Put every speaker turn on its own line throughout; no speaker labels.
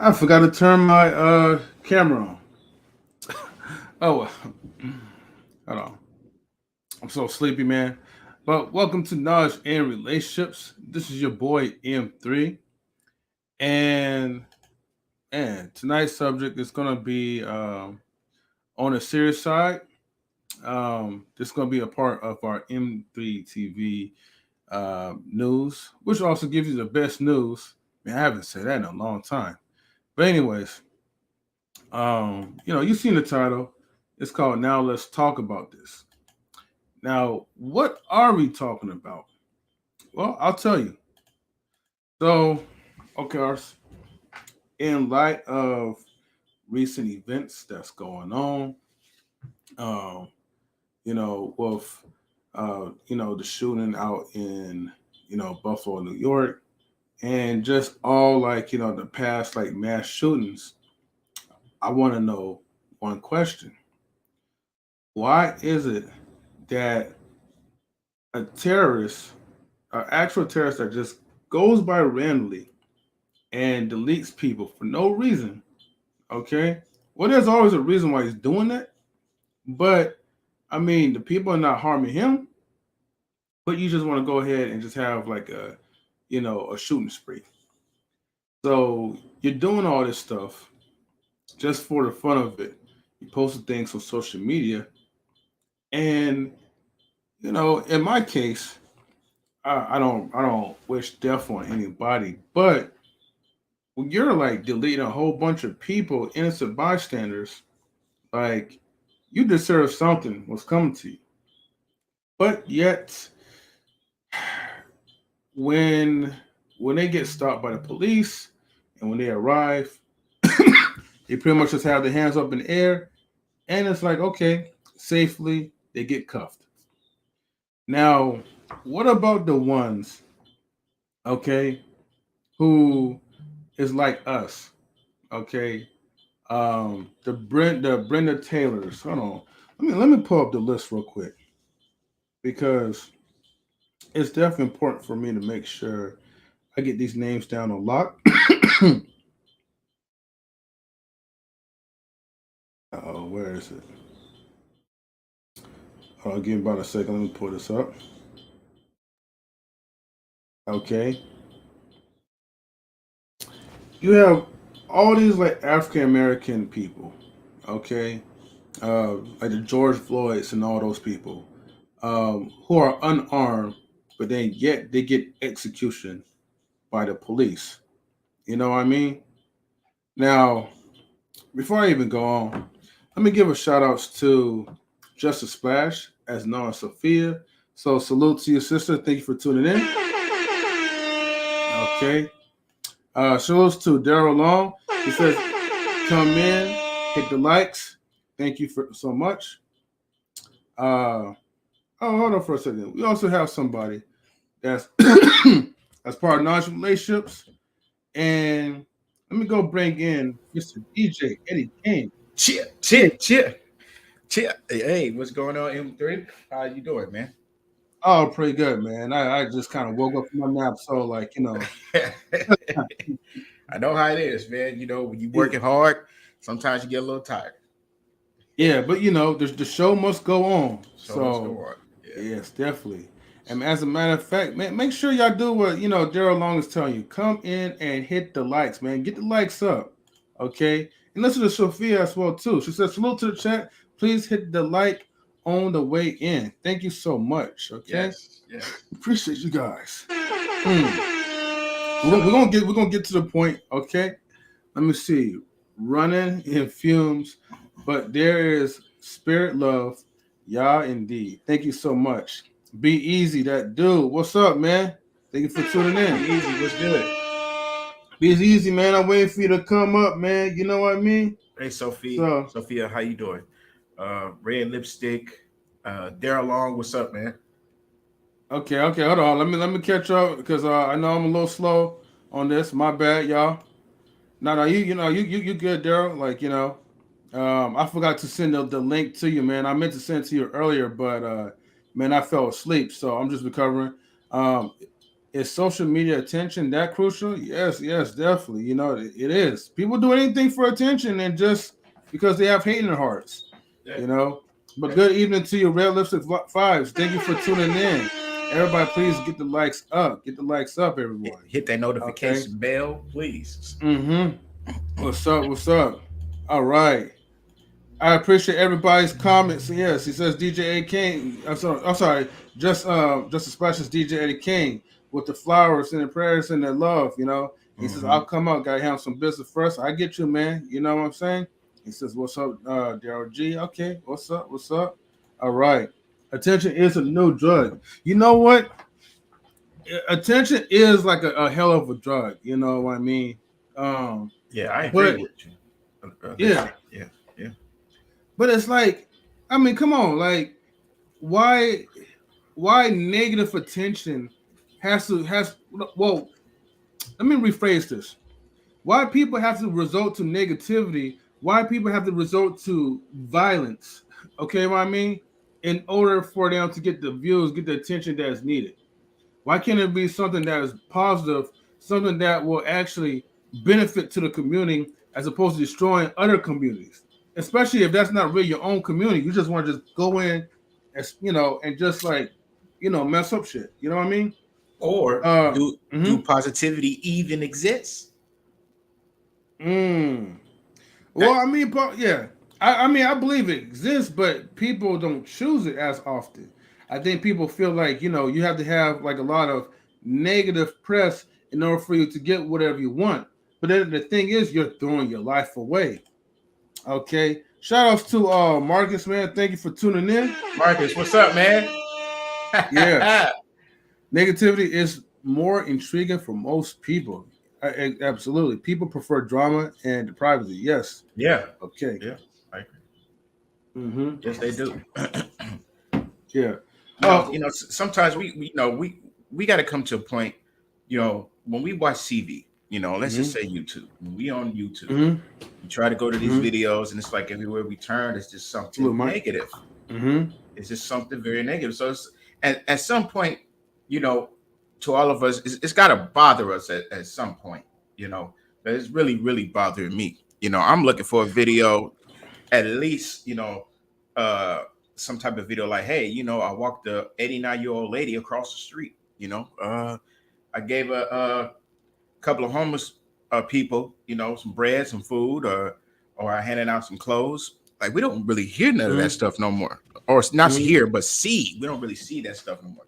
I forgot to turn my camera on. Oh, well. Hold on. I'm so sleepy, man. But welcome to Knowledge and Relationships. This is your boy M3, and tonight's subject is gonna be on a serious side. This is gonna be a part of our M3 TV news, which also gives you the best news. Man, I haven't said that in a long time. But anyways, you've seen the title. It's called Now Let's Talk About This. Now, what are we talking about? Well, I'll tell you. So, okay, in light of recent events that's going on, um, with the shooting out in Buffalo, New York, and just all the past like mass shootings, I want to know one question: why is it that a terrorist, an actual terrorist that just goes by randomly and deletes people for no reason? Okay, well, there's always a reason why he's doing that, but I mean, the people are not harming him, but you just want to go ahead and just have like a shooting spree. So you're doing all this stuff just for the fun of it. You posted things on social media, and in my case, I don't wish death on anybody, but when you're like deleting a whole bunch of people, innocent bystanders, like you deserve something was coming to you. But yet, when when they get stopped by the police and when they arrive, they pretty much just have their hands up in the air, and it's like, okay, safely they get cuffed. Now, what about the ones, okay, who is like us, okay? The Brenda Taylors. Hold on. Let me pull up the list real quick because it's definitely important for me to make sure I get these names down a lot. Oh, where is it? Give me about a second. Let me pull this up. Okay, you have all these like African American people. Okay, like the George Floyds and all those people who are unarmed, but then yet they get execution by the police. You know what I mean? Now, before I even go on, let me give a shout outs to Just a Splash, as known as Sophia. So salute to your sister. Thank you for tuning in. Okay. Shows to Daryl Long. He says, come in, hit the likes. Thank you for so much. Oh, hold on for a second. We also have somebody that's that's part of non relationships. And let me go bring in Mr. DJ Eddie Kane.
Cheer, cheer,
Hey,
cheer, cheer. Hey, what's going on, M3? How you doing, man?
oh, pretty good, man. I just kind of woke up from my nap, so
I know how it is, man. You know, when you
yeah,
working hard, sometimes you get a little tired.
yeah, but the show must go on.
So let's go
So
on. Yeah.
yes, definitely. And as a matter of fact, man, make sure y'all do what Daryl Long is telling you. Come in and hit the likes, man. Get the likes up, okay? And listen to Sophia as well too. She says, "Salute to the chat. Please hit the like on the way in. Thank you so much. Okay,
Yes, yes.
appreciate you guys. Hmm. We're gonna get to the point. Okay, let me see. Running in fumes, but there is spirit love. Yeah, indeed. Thank you so much. Be easy, that dude. What's up, man? Thank you for tuning
Be
in.
easy. What's good?
Be easy, man. I'm waiting for you to come up, man. You know what I mean?
Hey, Sophie.
So,
Sophia, how you doing? Red lipstick. Daryl Long, what's up, man?
okay. Hold on. Let me catch up because I know I'm a little slow on this. My bad, y'all. No, you good, Daryl. I forgot to send the link to you, man. I meant to send it to you earlier, but man, I fell asleep, so I'm just recovering. Um, Is social media attention that crucial? Yes, definitely. It is. People do anything for attention and just because they have hate in their hearts.
Yeah.
But good evening to you, Red Lipstick Fives. Thank you for tuning in. Everybody, please get the likes up. Get the likes up, everyone.
Hit that notification bell, please.
Mm-hmm. What's up? What's up? All right. I appreciate everybody's comments. Yes, he says DJ A King. I'm sorry. Just a special DJ Eddie King with the flowers and the prayers and the love. He says I'll come out. Gotta have some business first. I get you, man. You know what I'm saying? He says, "What's up, Daryl G? Okay, what's up? What's up? All right. Attention is a new drug. You know what? Attention is like a hell of a drug. You know what I mean?
Yeah, I agree with you.
Yeah. But it's like, I mean, come on, like, why negative attention has well, let me rephrase this. Why people have to resort to negativity, why people have to resort to violence, okay, what I mean? In order for them to get the views, get the attention that is needed. Why can't it be something that is positive, something that will actually benefit to the community as opposed to destroying other communities? Especially if that's not really your own community, you just want to just go in, and just mess up shit. You know what I mean?
Or do positivity even exist?
Well, I mean, yeah. I mean, I believe it exists, but people don't choose it as often. I think people feel like you have to have like a lot of negative press in order for you to get whatever you want. But then the thing is, you're throwing your life away. Okay. Shout outs to Marcus, man. Thank you for tuning in.
Marcus, what's up, man?
Yeah. Negativity is more intriguing for most people. Absolutely. People prefer drama and privacy. Yes.
Yeah.
Okay.
Yeah. I agree.
Mm-hmm.
Yes, they do.
Yeah.
Sometimes we got to come to a point, when we watch TV, let's just say YouTube. When we on YouTube, we try to go to these videos, and it's like everywhere we turn, it's just something negative. It's just something very negative. So at some point, to all of us, it's got to bother us at some point, but it's really, really bothering me. I'm looking for a video, at least, some type of video like, hey, I walked the 89-year-old lady across the street. I gave a couple of homeless people, some bread, some food, or I handed out some clothes. Like, we don't really hear none of that stuff no more, or not hear, but see. We don't really see that stuff no more.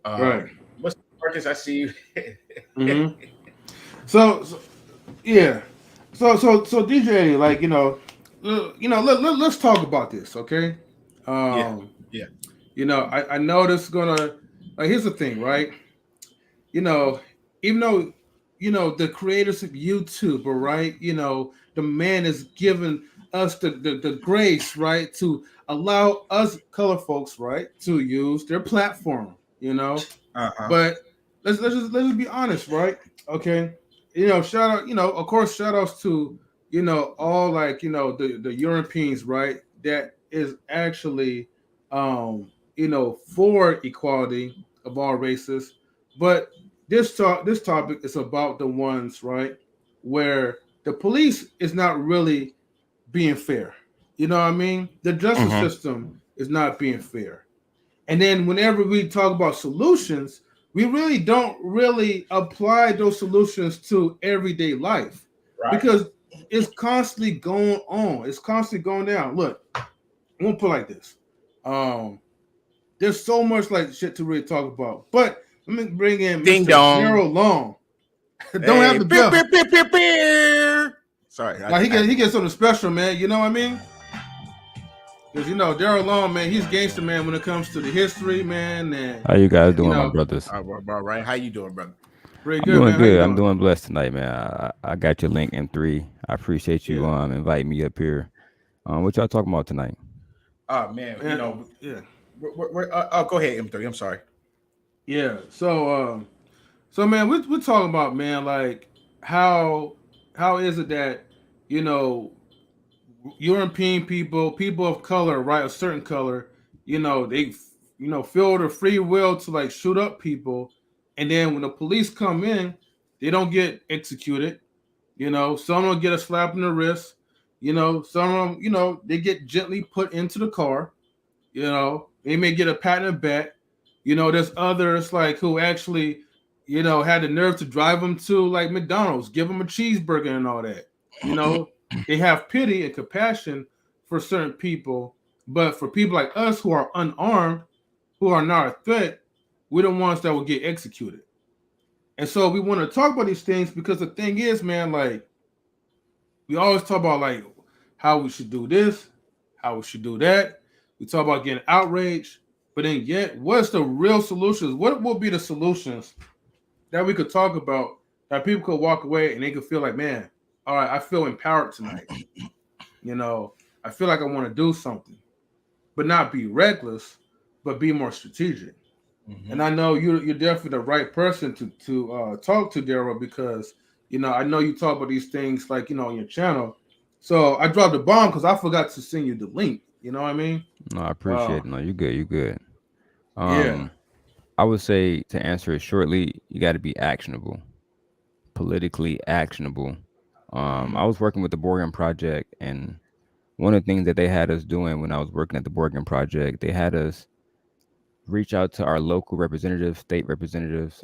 Right.
What's Marcus? I see you.
So yeah. So DJ, like let's talk about this, okay?
Yeah.
I know this is gonna. Here's the thing, right? Even though the creators of YouTube, right? The man is giving us the grace, right, to allow us color folks, right, to use their platform. But let's just be honest, right? Okay. Shout out, of course, shout outs to all the Europeans, right? That is actually for equality of all races. But this topic is about the ones, right, where the police is not really being fair. You know what I mean? The justice system is not being fair. And then whenever we talk about solutions, we really don't really apply those solutions to everyday life, right? Because it's constantly going on. It's constantly going down. Look, I won't put it like this. There's so much like shit to really talk about. But let me bring in
Ding
Mr.
dong.
Daryl Long. Don't have the bell.
Sorry.
Like he gets something special, man. You know what I mean? Because Daryl Long, man, he's gangster, man, when it comes to the history, man. And
how you guys doing, my brothers?
All right. How you doing, brother?
Pretty
I'm
good,
doing
man.
good. I'm doing blessed tonight, man. I got your link M3. I appreciate you inviting me up here. What y'all talking about tonight?
Oh man, yeah. Go ahead, M3. I'm sorry.
Yeah. So man, we're talking about, man, like how is it that European people of color, right, a certain color, they feel the free will to like shoot up people, And then when the police come in, they don't get executed. Some don't get a slap in the wrist. Some of them, they get gently put into the car. They may get a pat in the back. There's others like who actually, had the nerve to drive them to like McDonald's, give them a cheeseburger and all that. They have pity and compassion for certain people, but for people like us who are unarmed, who are not a threat, we're the ones that will get executed. And so we want to talk about these things because the thing is, man, like we always talk about like how we should do this, how we should do that. We talk about getting outraged, but then yet, what's the real solutions? What will be the solutions that we could talk about that people could walk away and they could feel like, man, all right, I feel empowered tonight. I feel like I want to do something, but not be reckless, but be more strategic. Mm-hmm. And I know you're definitely the right person to talk to, Daryl, because I know you talk about these things like on your channel. So I dropped the bomb because I forgot to send you the link. You know what I mean?
No, I appreciate it. No, you good. You good.
Yeah.
I would say to answer it shortly, you got to be actionable, politically actionable. I was working with the Borgen Project, and one of the things that they had us doing when I was working at the Borgen Project, they had us reach out to our local representatives, state representatives,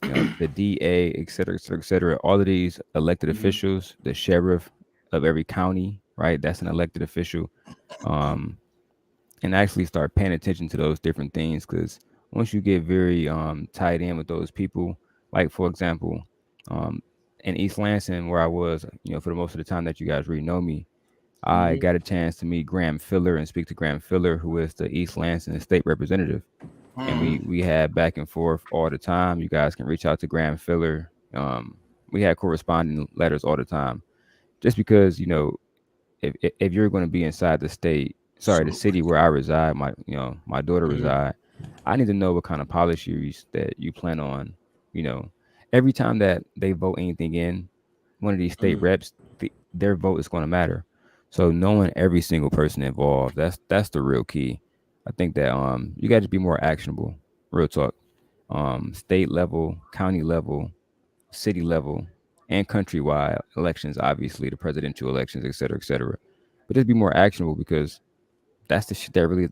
the DA, et cetera, et cetera, et cetera. All of these elected officials, the sheriff of every county, right? That's an elected official. And actually start paying attention to those different things, because once you get very tied in with those people, like for example, in East Lansing, where I was, for the most of the time that you guys really know me, I got a chance to meet Graham Filler and speak to Graham Filler, who is the East Lansing state representative. And we had back and forth all the time. You guys can reach out to Graham Filler. We had corresponding letters all the time, just because if you're going to be inside the the city where I reside, my daughter reside, I need to know what kind of policies that you plan on. Every time that they vote anything in, one of these state reps, their vote is going to matter. So knowing every single person involved, that's the real key. I think that you got to be more actionable. Real talk. State level, county level, city level, and countrywide elections, obviously the presidential elections, et cetera, et cetera. But just be more actionable, because that's the shit that really,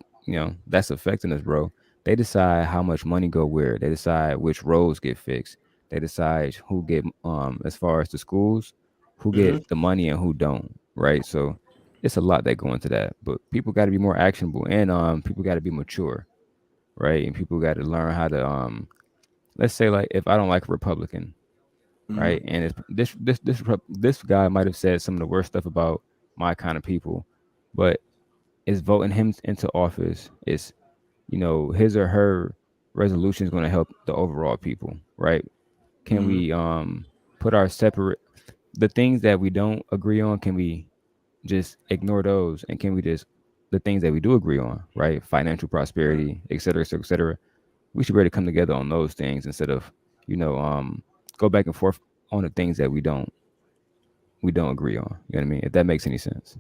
that's affecting us, bro. They decide how much money go where. They decide which roads get fixed. They decide who get as far as the schools, who get the money and who don't, right? So it's a lot that go into that. But people got to be more actionable, and people got to be mature, right? And people got to learn how to let's say, like, if I don't like a Republican, right? And this guy might have said some of the worst stuff about my kind of people, but is voting him into office is, his or her resolution is going to help the overall people, right? Can we put our separate the things that we don't agree on? Can we just ignore those, and can we just the things that we do agree on, right? Financial prosperity, et cetera, et cetera, et cetera. We should really come together on those things instead of go back and forth on the things that we don't agree on. You know what I mean? If that makes any sense.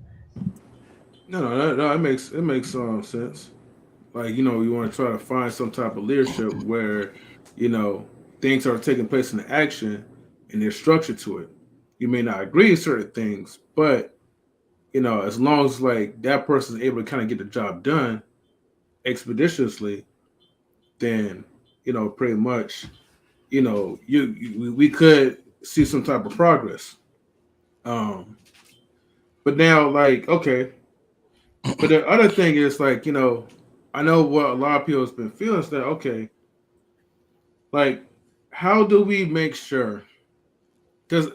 No, it makes sense. Like you want to try to find some type of leadership where things are taking place in action and there's structure to it. You may not agree with certain things, but as long as like that person is able to kind of get the job done expeditiously, then pretty much we could see some type of progress. But now, like, okay, but the other thing is like I know what a lot of people has been feeling is that okay, like how do we make sure? Because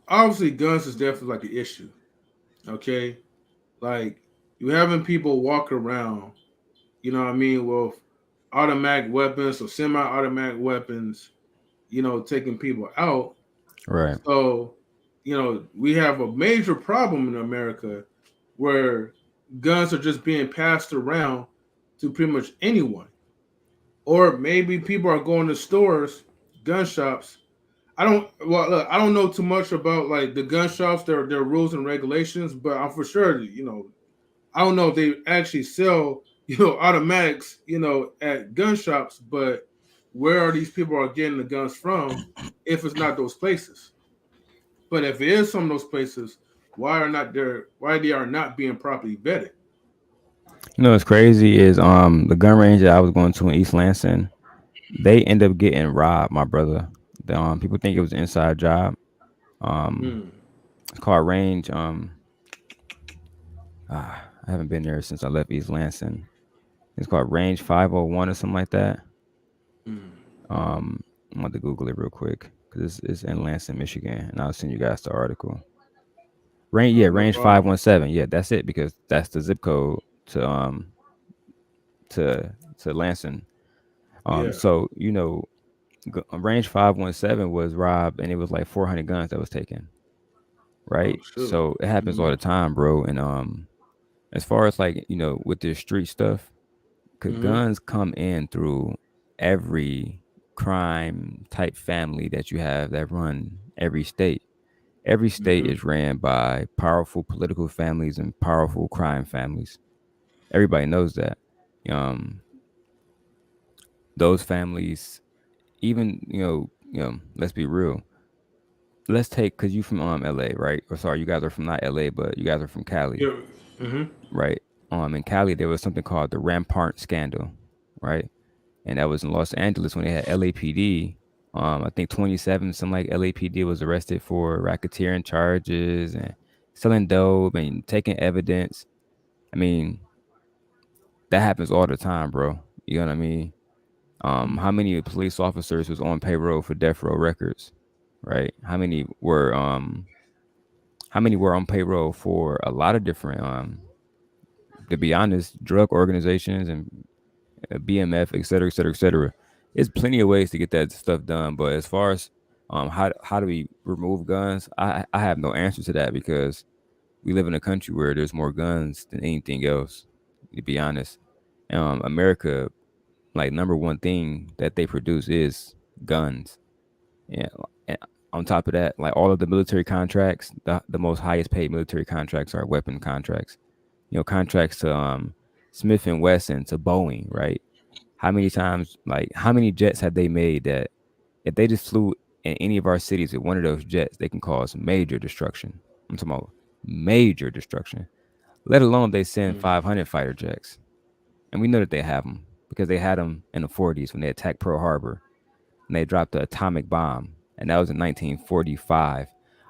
obviously guns is definitely like an issue. Okay, like you having people walk around, what I mean, with automatic weapons or semi-automatic weapons, taking people out.
Right.
So, we have a major problem in America where guns are just being passed around to pretty much anyone. Or maybe people are going to stores, gun shops. Look, I don't know too much about like the gun shops, their rules and regulations, but I'm for sure, I don't know if they actually sell, automatics, at gun shops, but where are these people are getting the guns from if it's not those places? But if it is some of those places, why they are not being properly vetted?
You know what's crazy is the gun range that I was going to in East Lansing, they end up getting robbed, my brother. People think it was an inside job.
Hmm.
It's called Range. I haven't been there since I left East Lansing. It's called Range 501 or something like that.
Hmm.
I'm going to Google it real quick because it's in Lansing, Michigan, and I'll send you guys the article.
No
Range
problem.
517. Yeah, that's it because that's the zip code to Lansing.
Yeah.
So Range 517 was robbed, and it was like 400 guns that was taken.
Oh
Right,
shoot.
so it happens all the time, bro. And as far as like with this street stuff, cause
Mm-hmm.
guns come in through every crime type family that you have that run every state. Every state
Mm-hmm.
is ran by powerful political families and powerful crime families. Everybody knows that. Um, those families, even let's be real. Let's take because you from LA, right? Or sorry, you guys are from not LA, but you guys are from Cali,
Yeah. Mm-hmm.
right? In Cali, there was something called the Rampart Scandal, right? And that was in Los Angeles when they had LAPD. I think 27, something like LAPD was arrested for racketeering charges and selling dope and taking evidence. I mean, that happens all the time, bro. You know what I mean? How many police officers was on payroll for death row records, right? How many were on payroll for a lot of different to be honest, drug organizations and BMF, et cetera, et cetera, et cetera. There's plenty of ways to get that stuff done. But as far as how do we remove guns, I have no answer to that because we live in a country where there's more guns than anything else. To be honest, America, like number one thing that they produce is guns. Yeah. And on top of that, like all of the military contracts, the most highest paid military contracts are weapon contracts. Contracts to Smith and Wesson to Boeing, right? How many times, like, how many jets have they made that if they just flew in any of our cities with one of those jets, they can cause major destruction? I'm talking about major destruction, let alone they send 500 fighter jets. And we know that they have them because they had them in the 40s when they attacked Pearl Harbor and they dropped the atomic bomb. And that was in 1945.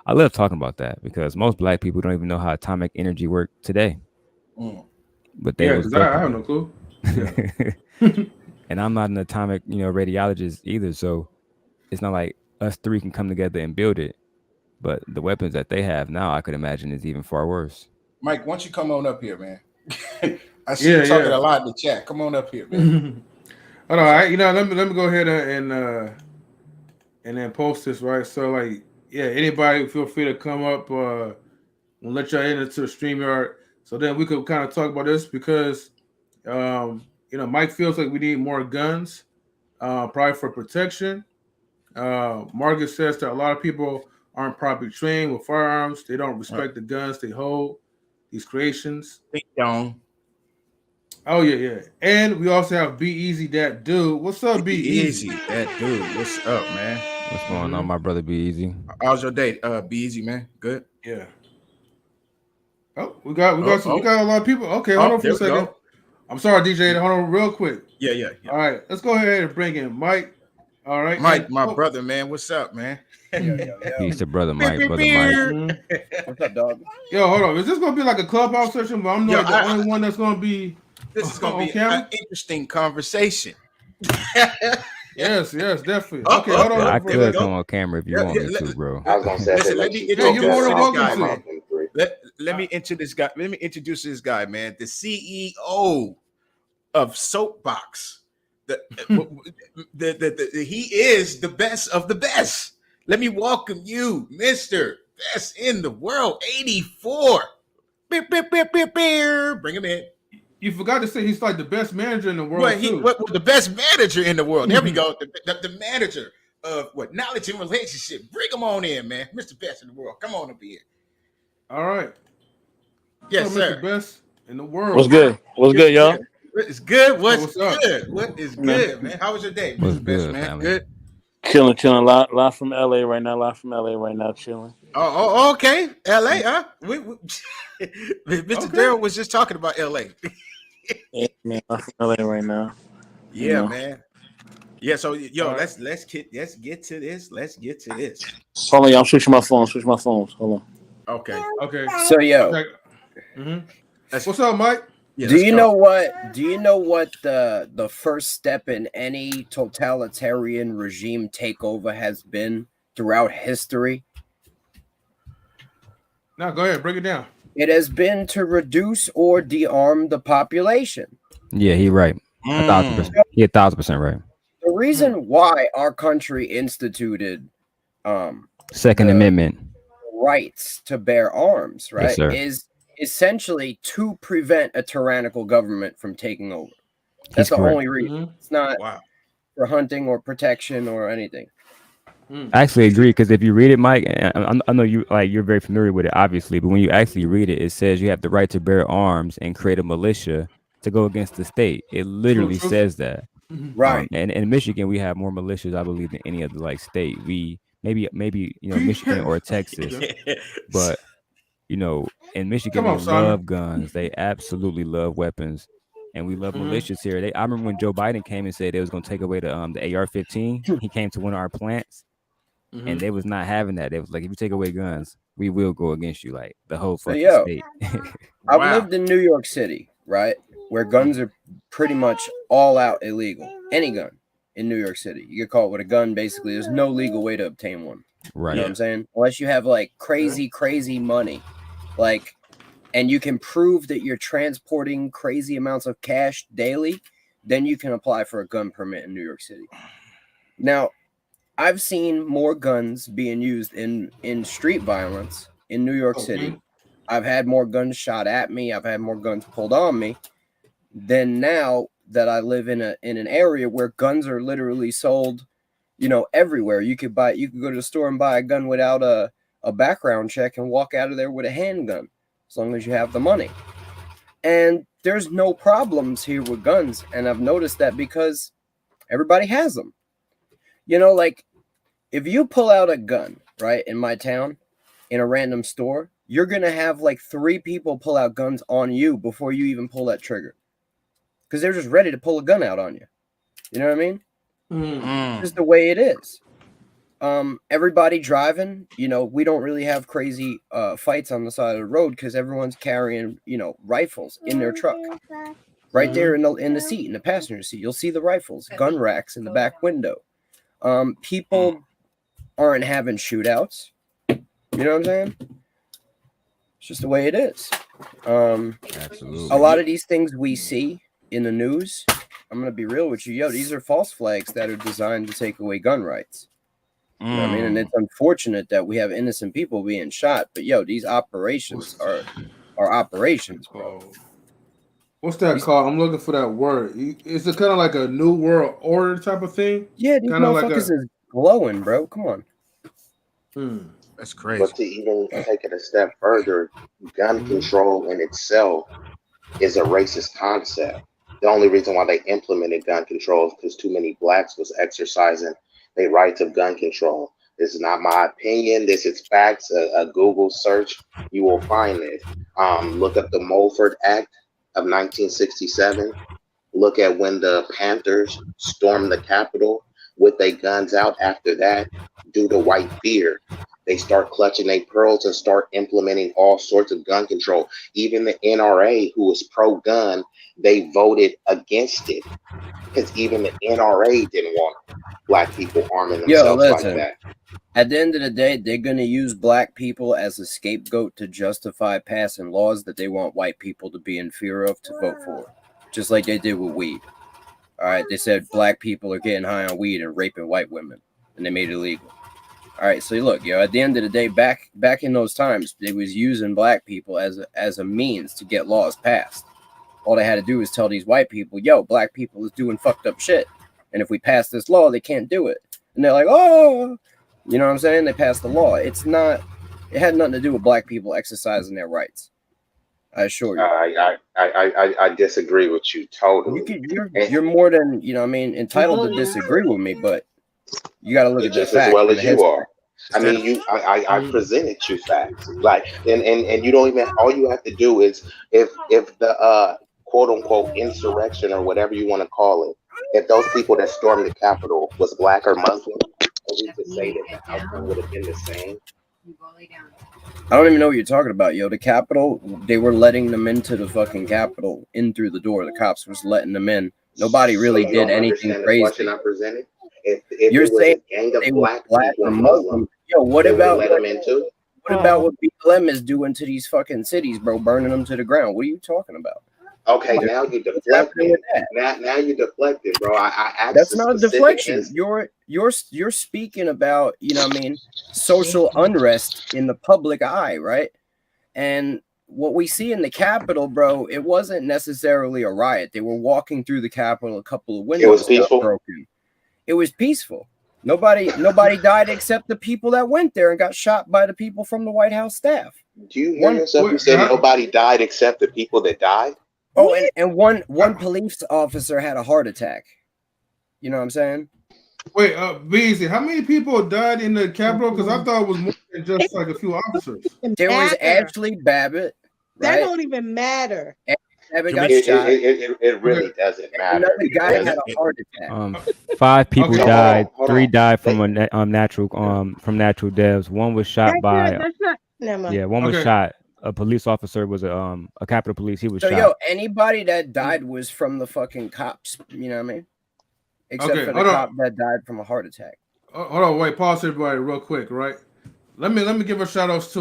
I love talking about that because most black people don't even know how atomic energy worked today.
Mm.
But they
Yeah,
was
because I have
working.
no clue. Yeah.
And I'm not an atomic, radiologist either. So it's not like us three can come together and build it. But the weapons that they have now, I could imagine is even far worse.
Mike, why don't you come on up here, man? I see
Yeah,
you talking
yeah.
a lot in the chat. Come on up here, man.
Hold on, let me go ahead and then post this, right? So like, yeah, anybody feel free to come up. We'll let y'all into the StreamYard, so then we could kind of talk about this because, Mike feels like we need more guns, probably for protection. Margaret says that a lot of people aren't properly trained with firearms. They don't respect the guns they hold. These creations.
Think down.
Oh yeah. And we also have Be Easy, that dude. What's up, Be Easy?
That dude. What's up, man?
What's going on, my brother? Be easy.
How's your day? Be easy, man. Good.
Yeah. Oh, we got a lot of people. Okay, hold
Oh,
on for
there
a
we
second.
go.
I'm sorry, DJ. Hold on real quick.
Yeah.
All right, let's go ahead and bring in Mike. All right,
Mike, my brother, man. What's up, man?
Peace to brother
Beer,
Mike,
beer,
brother Mike.
beer.
What's up, dog?
Yo, hold on. Is this gonna be like a clubhouse session? But I'm
Yo,
like the only one that's gonna be
This is gonna
on
be
camera.
an interesting conversation.
Yes, definitely.
Oh,
Okay, hold on.
I
there we
could
go.
come on camera if you want me to, bro.
I was gonna say,
Listen, let me
Yeah, you're more
introduce
than
this
welcome
guy,
to.
man. Let me introduce this guy. Let me introduce this guy, man. The CEO of Soapbox. He is the best of the best. Let me welcome you, Mr. Best in the World 84. Beer, beer, beer, beer, beer. Bring him in.
You forgot to say he's like the best manager in the world too.
The best manager in the world. There we go. The manager of knowledge and relationship. Bring him on in, man. Mr. Best in the World. Come on up here.
All right.
Yes,
so,
sir.
Mr. Best in the world.
What's good? What's good, y'all?
What is good?
What's up?
Good? What is good, man? How was your day,
What's
Mr. Best
good,
Man?
family?
Good.
Chilling. Live from LA right now. Chilling.
Oh, okay. L.A., huh? Mr.
Okay.
Darrell was just talking about L.A.
Yeah, man, live from LA right now.
Yeah, man. Yeah. So, yo,
All right.
let's get to this. Let's get to this.
Hold on, y'all. I'm switching my phone. Hold on.
Okay.
Okay.
So yo,
What's up, Mike?
Yeah.
do
Let's
you
go.
know what? Do you know what the first step in any totalitarian regime takeover has been throughout history?
Now go ahead, break it down.
It has been to reduce or de-arm the population.
Yeah, he right. 1,000%. He 1,000% right.
The reason why our country instituted
Second
the
Amendment
rights to bear arms, right,
sir.
is essentially to prevent a tyrannical government from taking over. That's
He's
the
correct.
only reason. It's not for hunting or protection or anything.
I actually agree because if you read it, Mike, and I know you're very familiar with it, obviously, but when you actually read it, it says you have the right to bear arms and create a militia to go against the state. It literally says that.
Right.
And in Michigan, we have more militias, I believe, than any other state. We maybe Michigan or Texas, but in Michigan they love guns. They absolutely love weapons, and we love militias here. I remember when Joe Biden came and said they was going to take away the AR-15. He came to one of our plants. And they was not having that. They was like, if you take away guns, we will go against you, like the whole fucking state.
I've lived in New York City, right, where guns are pretty much all out illegal. Any gun in New York City, you get caught with a gun. Basically, there's no legal way to obtain one.
Right.
You know what I'm saying? Unless you have like crazy money, like, and you can prove that you're transporting crazy amounts of cash daily, then you can apply for a gun permit in New York City. Now, I've seen more guns being used in street violence in New York City. I've had more guns shot at me. I've had more guns pulled on me than now that I live in an area where guns are literally sold, everywhere. You could go to the store and buy a gun without a background check and walk out of there with a handgun, as long as you have the money. And there's no problems here with guns. And I've noticed that because everybody has them. Like, if you pull out a gun, right, in my town, in a random store, you're going to have like 3 people pull out guns on you before you even pull that trigger. Because they're just ready to pull a gun out on you. You know what I mean? Just the way it is. Everybody driving, we don't really have crazy fights on the side of the road because everyone's carrying, rifles in their truck. Right there in the seat, in the passenger seat, you'll see the rifles, gun racks in the back window. People aren't having shootouts. You know what I'm saying? It's just the way it is.
Absolutely.
A lot of these things we see in the news, I'm going to be real with you. These are false flags that are designed to take away gun rights. You know what I mean? And it's unfortunate that we have innocent people being shot, but these operations are operations, bro.
What's that called? I'm looking for that word. Is it kind of like a new world order type of thing?
Yeah, these motherfuckers is glowing, bro. Come on.
That's crazy.
But to even take it a step further, gun control in itself is a racist concept. The only reason why they implemented gun control is because too many blacks was exercising their rights of gun control. This is not my opinion. This is facts. A Google search, you will find it. Look up the Mulford Act of 1967. Look at when the Panthers stormed the Capitol with their guns out. After that, due to white fear, they start clutching their pearls and start implementing all sorts of gun control. Even the NRA, who was pro-gun, they voted against it because even the NRA didn't want black people arming themselves like that.
At the end of the day, they're going to use black people as a scapegoat to justify passing laws that they want white people to be in fear of to vote for, just like they did with weed. All right, they said black people are getting high on weed and raping white women, and they made it illegal. All right, so look, at the end of the day, back in those times, they was using black people as a means to get laws passed. All they had to do was tell these white people, black people is doing fucked up shit, and if we pass this law, they can't do it. And they're like, oh, you know what I'm saying? They passed the law. It had nothing to do with black people exercising their rights. I assure you.
I disagree with you totally.
You're more than entitled to disagree with me, but you got to look at the
just
facts.
as well as you
history.
are. I mean, I presented you facts, like, and you don't even. All you have to do is if the quote unquote insurrection or whatever you want to call it, if those people that stormed the Capitol was black or Muslim, are we to say that the outcome would have been the same?
I don't even know what you're talking about, yo. The Capitol, they were letting them into the fucking Capitol, in through the door. The cops was letting them in. Nobody really did anything crazy.
The question I presented. If
You're
it was
saying
a gang of
they
black
were black
people
or
and
Muslim. Yo, what about
let them into?
What about what BLM is doing to these fucking cities, bro? Burning them to the ground. What are you talking about?
Okay, now you deflected. Now you deflected, bro. I asked.
That's not a deflection. You're speaking about, social unrest in the public eye, right? And what we see in the Capitol, bro, it wasn't necessarily a riot. They were walking through the Capitol, a couple of windows got broken. It was peaceful. Nobody died except the people that went there and got shot by the people from the White House staff.
Do you hear yourself? You said nobody died except the people that died?
Oh, and one police officer had a heart attack. You know what I'm saying?
Wait, Beezy, how many people died in the Capitol? Because I thought it was more than just like a few officers.
There was Ashley Babbitt.
That don't even matter.
It really doesn't matter.
Another guy had a heart attack.
5 people died. 3 died from natural deaths. One was shot by. One was shot. A police officer was a Capitol Police. He was shot.
Yo, anybody that died was from the fucking cops. You know what I mean? Except for the cop that died from a heart attack.
Hold on, wait, pause everybody real quick, right? Let me give a shout outs to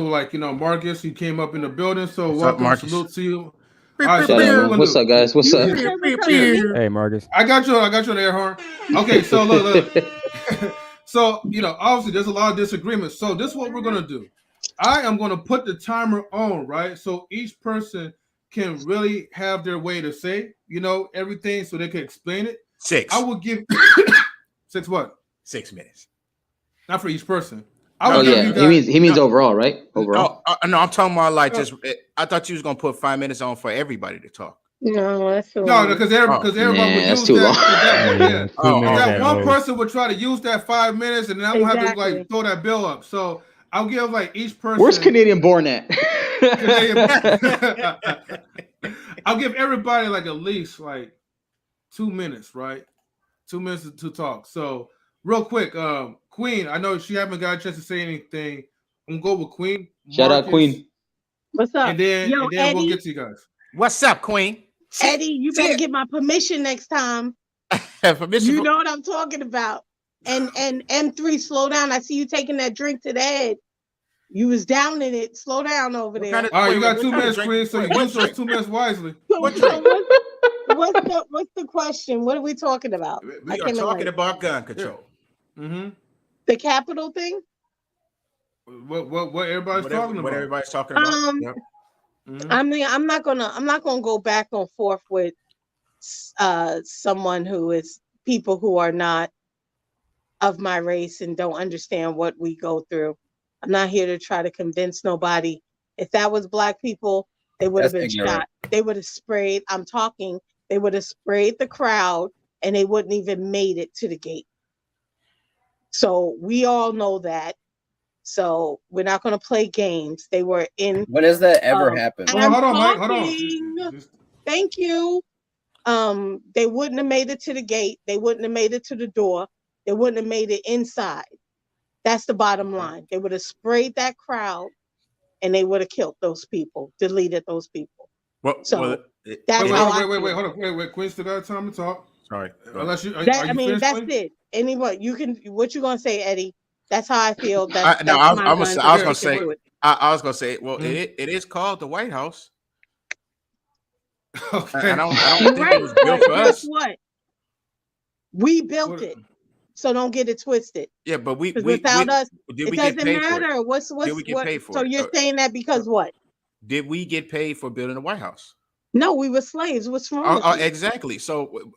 Marcus. He came up in the building, so welcome, salute to you.
Right, what's up, guys? What's up?
Hey, Marcus.
I got you an air horn. Okay, so look. So obviously there's a lot of disagreements. So this is what we're gonna do. I am gonna put the timer on, right? So each person can really have their way to say, everything, so they can explain it.
6.
I will give 6 what?
6 minutes.
Not for each person.
He means overall, right? Overall.
No, I'm talking about just. I thought you was gonna put 5 minutes on for everybody to talk.
No, that's too long.
because everyone would use
too
that.
long.
One person would try to use that 5 minutes, and then I'm gonna have to throw that bill up. So I'll give each person.
Where's Canadian born at?
I'll give everybody at least 2 minutes, right? 2 minutes to talk. So real quick, Queen, I know she haven't got a chance to say anything. I'm gonna go with Queen.
Shout out Queen.
What's up?
And then
Eddie,
we'll get to you guys.
What's up, Queen?
Eddie, you better get my permission next time.
Permission.
You know what I'm talking about. And M3, slow down. I see you taking that drink to the head. You was down in it. Slow down over there.
All right, you got 2 minutes, Queen. So you use those 2 minutes wisely.
What's the question? What are we talking about?
We are talking about gun control.
Mm-hmm.
The Capitol thing.
What everybody's talking about?
What everybody's talking about? Yep.
Mm-hmm. I mean, I'm not gonna go back and forth with someone who is people who are not of my race and don't understand what we go through. I'm not here to try to convince nobody. If that was Black people, they would have been shot. They would have sprayed. They would have sprayed the crowd, and they wouldn't even made it to the gate. So we all know that. So we're not going to play games. They were in.
When has that ever happened?
Hold on, Mike. Hold on.
Thank you. They wouldn't have made it to the gate. They wouldn't have made it to the door. They wouldn't have made it inside. That's the bottom line. They would have sprayed that crowd, and they would have killed those people, deleted those people.
That's
wait, hold on. Wait. Queen still got time to talk.
Sorry.
Unless you.
That's it. Anyway, what you gonna say, Eddie? That's how I feel.
I was gonna say. Well, it is called the White House.
Okay.
I don't think it was built for us.
Guess what? We built it, so don't get it twisted.
Yeah, but
without us,
it
doesn't matter. Did we get paid for it? So you're saying that because what?
Did we get paid for building the White House?
No, we were slaves. What's wrong?
Exactly. So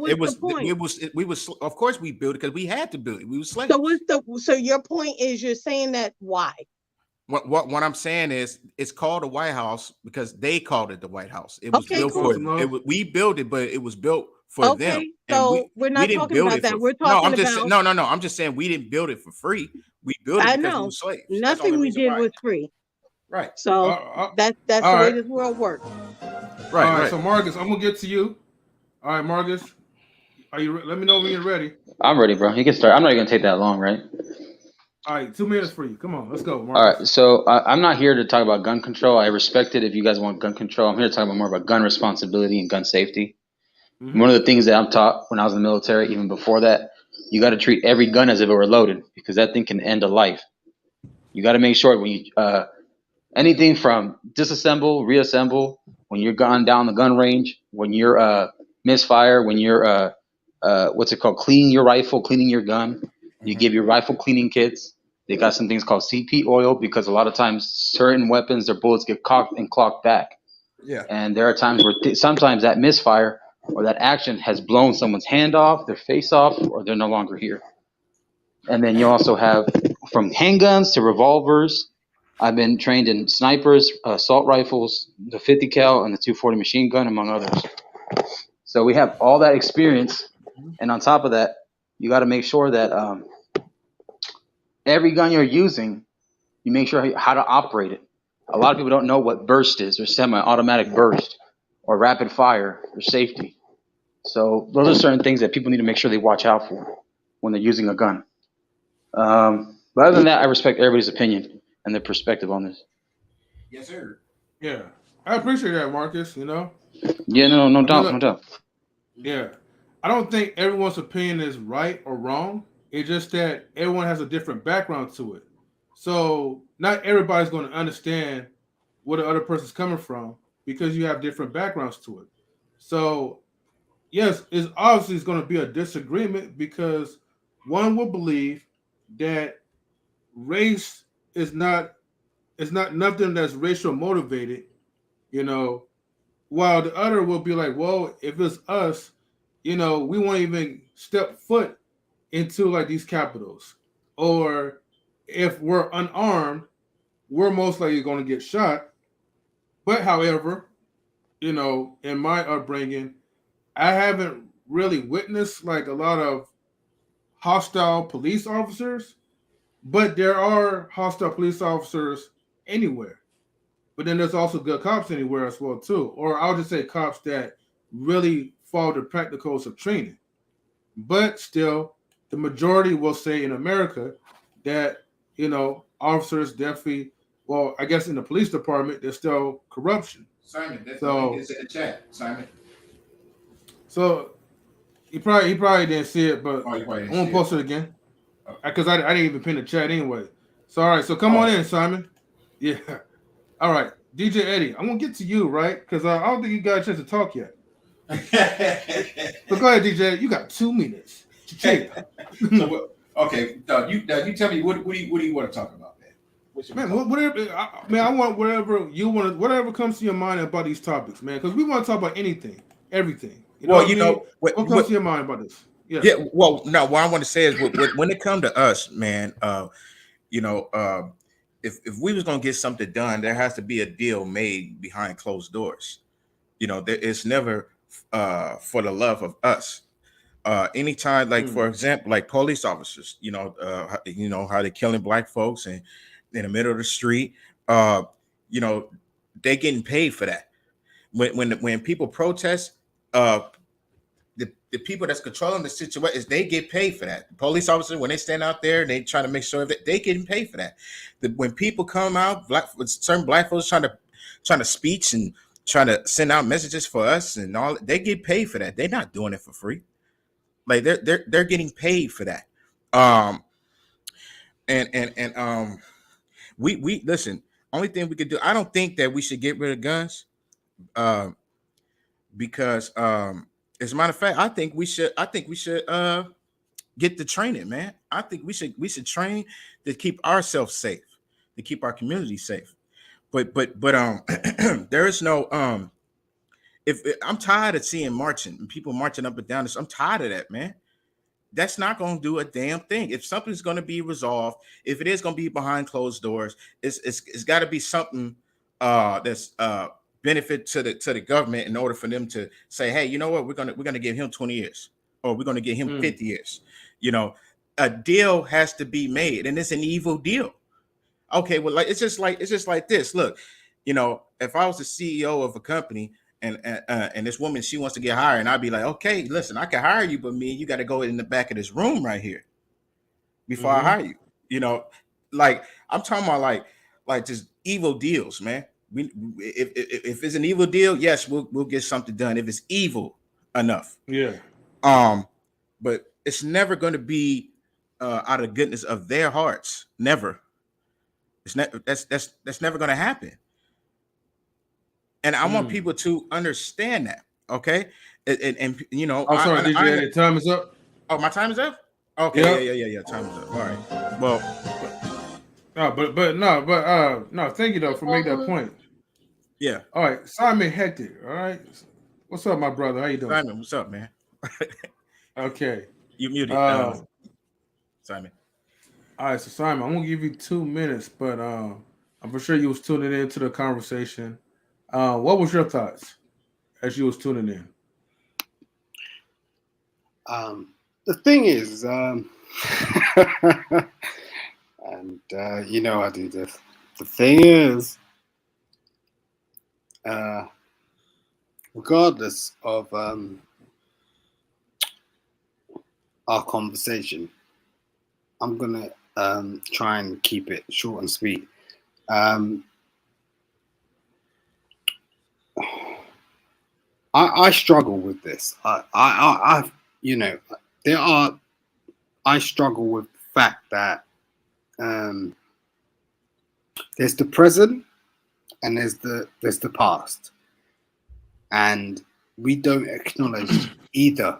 it was. We was. Of course, we built it because we had to build it. We were slaves.
So your point is you're saying that why?
What I'm saying is, it's called the White House because they called it the White House. It was
Okay,
built
cool.
for it. We built it, but it was built for them.
Okay,
And
so we're
we
not
didn't
talking
build
about
it
that.
for.
We're
No,
talking
I'm just
about.
no. I'm just saying we didn't build it for free. We built it
I
because we
know
were slaves. That's the
nothing
only
we
reason
did
why.
was free.
Right.
So that's
all
the way
right.
this world works.
Right.
All right.
Right.
So Marcus, I'm gonna get to you. All right, Marcus, are you? Let me know when you're ready.
I'm ready, bro. You can start. I'm not even gonna take that long, right?
All right, 2 minutes for you. Come on, let's go,
All
Marcus.
right. So I'm not here to talk about gun control. I respect it if you guys want gun control. I'm here to talk about more about gun responsibility and gun safety.
Mm-hmm.
One of the things that I'm taught when I was in the military, even before that, you got to treat every gun as if it were loaded because that thing can end a life. You got to make sure when you anything from disassemble, reassemble, when you're gone down the gun range, when you're misfire, when you're what's it called, cleaning your rifle, cleaning your gun, you give your rifle cleaning kits. They got some things called CP oil because a lot of times certain weapons, their bullets get cocked and clocked back.
Yeah.
And there are times where sometimes that misfire or that action has blown someone's hand off, their face off, or they're no longer here. And then you also have from handguns to revolvers. I've been trained in snipers, assault rifles, the 50 cal, and the 240 machine gun, among others. So we have all that experience, and on top of that, you got to make sure that every gun you're using, you make sure how to operate it. A lot of people don't know what burst is, or semi-automatic burst, or rapid fire, or safety. So those are certain things that people need to make sure they watch out for when they're using a gun. But other than that, I respect everybody's opinion and their perspective on this.
Yes, sir.
Yeah, I appreciate that, Marcus. You know.
Yeah, no doubt,
look,
no doubt.
Yeah, I don't think everyone's opinion is right or wrong. It's just that everyone has a different background to it. So not everybody's going to understand where the other person's coming from because you have different backgrounds to it. So yes, it's obviously going to be a disagreement because one will believe that race is not nothing that's racial motivated, you know, while the other will be like, well, if it's us, you know, we won't even step foot into like these capitals. Or if we're unarmed, we're most likely going to get shot. But however, you know, in my upbringing, I haven't really witnessed like a lot of hostile police officers, but there are hostile police officers anywhere. But then there's also good cops anywhere as well too. Or I'll just say cops that really follow the practicals of training. But still, the majority will say in America that, you know, officers definitely, well, I guess in the police department, there's still corruption.
Simon, that's
So,
in the chat. Simon.
So he probably didn't see it, but
Oh, you probably
I'm
didn't
gonna
see
post
it.
it again because I didn't even pin the chat anyway. So all right, so come on in, Simon. Yeah. All right, DJ Eddie, I'm gonna get to you, right? Because I don't think you got a chance to talk yet. But go ahead, DJ. You got 2 minutes.
So, okay, you tell me what do you want to talk about, man?
Man, whatever. I want whatever you want. Whatever comes to your mind about these topics, man. Because we want to talk about anything, everything. You know
Well,
what I mean? What comes to your mind about this?
Yeah. Well, no. What I want to say is, when it comes to us, man, you know, if we was gonna get something done, there has to be a deal made behind closed doors. You know, it's never for the love of us. Anytime, like for example, like police officers, you know how they're killing black folks and in the middle of the street. You know, they getting paid for that. When people protest, the people that's controlling the situation is they get paid for that. The police officers, when they stand out there, they try to make sure that they getting paid for that. When people come out, certain black folks trying to speech and trying to send out messages for us and all, they get paid for that. They're not doing it for free. Like they're getting paid for that. We listen. Only thing we could do. I don't think that we should get rid of guns. Because as a matter of fact, I think we should get the training, man. I think we should train to keep ourselves safe, to keep our community safe. But there is no if I'm tired of seeing marching and people marching up and down this. I'm tired of that, man. that's not going to do a damn thing. If something's going to be resolved, if it is going to be behind closed doors, it's got to be something that's benefit to the government in order for them to say, hey, you know what, we're gonna give him 20 years, or we're gonna give him 50 years. You know, a deal has to be made, and it's an evil deal. Okay, well, like it's just like this. Look, you know, if I was the CEO of a company and this woman, she wants to get hired, and I'd be like, okay, listen, I can hire you, but me and you got to go in the back of this room right here before I hire you. You know, like I'm talking about like just evil deals, man. If it's an evil deal, yes, we'll get something done if it's evil enough.
Yeah.
But it's never going to be out of the goodness of their hearts. Never. That's never going to happen. And I want people to understand that. Okay. And you know,
I'm sorry, DJ, your time is up.
Oh, my time is up. Okay. Yeah. Time is up. All right. Well.
No, thank you though for making that point.
Yeah.
All right, Simon Hector. All right, what's up, my brother? How you doing?
Simon, what's up, man?
Okay.
You muted, Simon.
All right, so Simon, I'm gonna give you 2 minutes, but I'm for sure you was tuning into the conversation. What was your thoughts as you was tuning in?
The thing is, and you know I do this. The thing is, regardless of our conversation, I'm gonna try and keep it short and sweet. I struggle with this. I you know, I struggle with the fact that there's the present and there's the past, and we don't acknowledge either.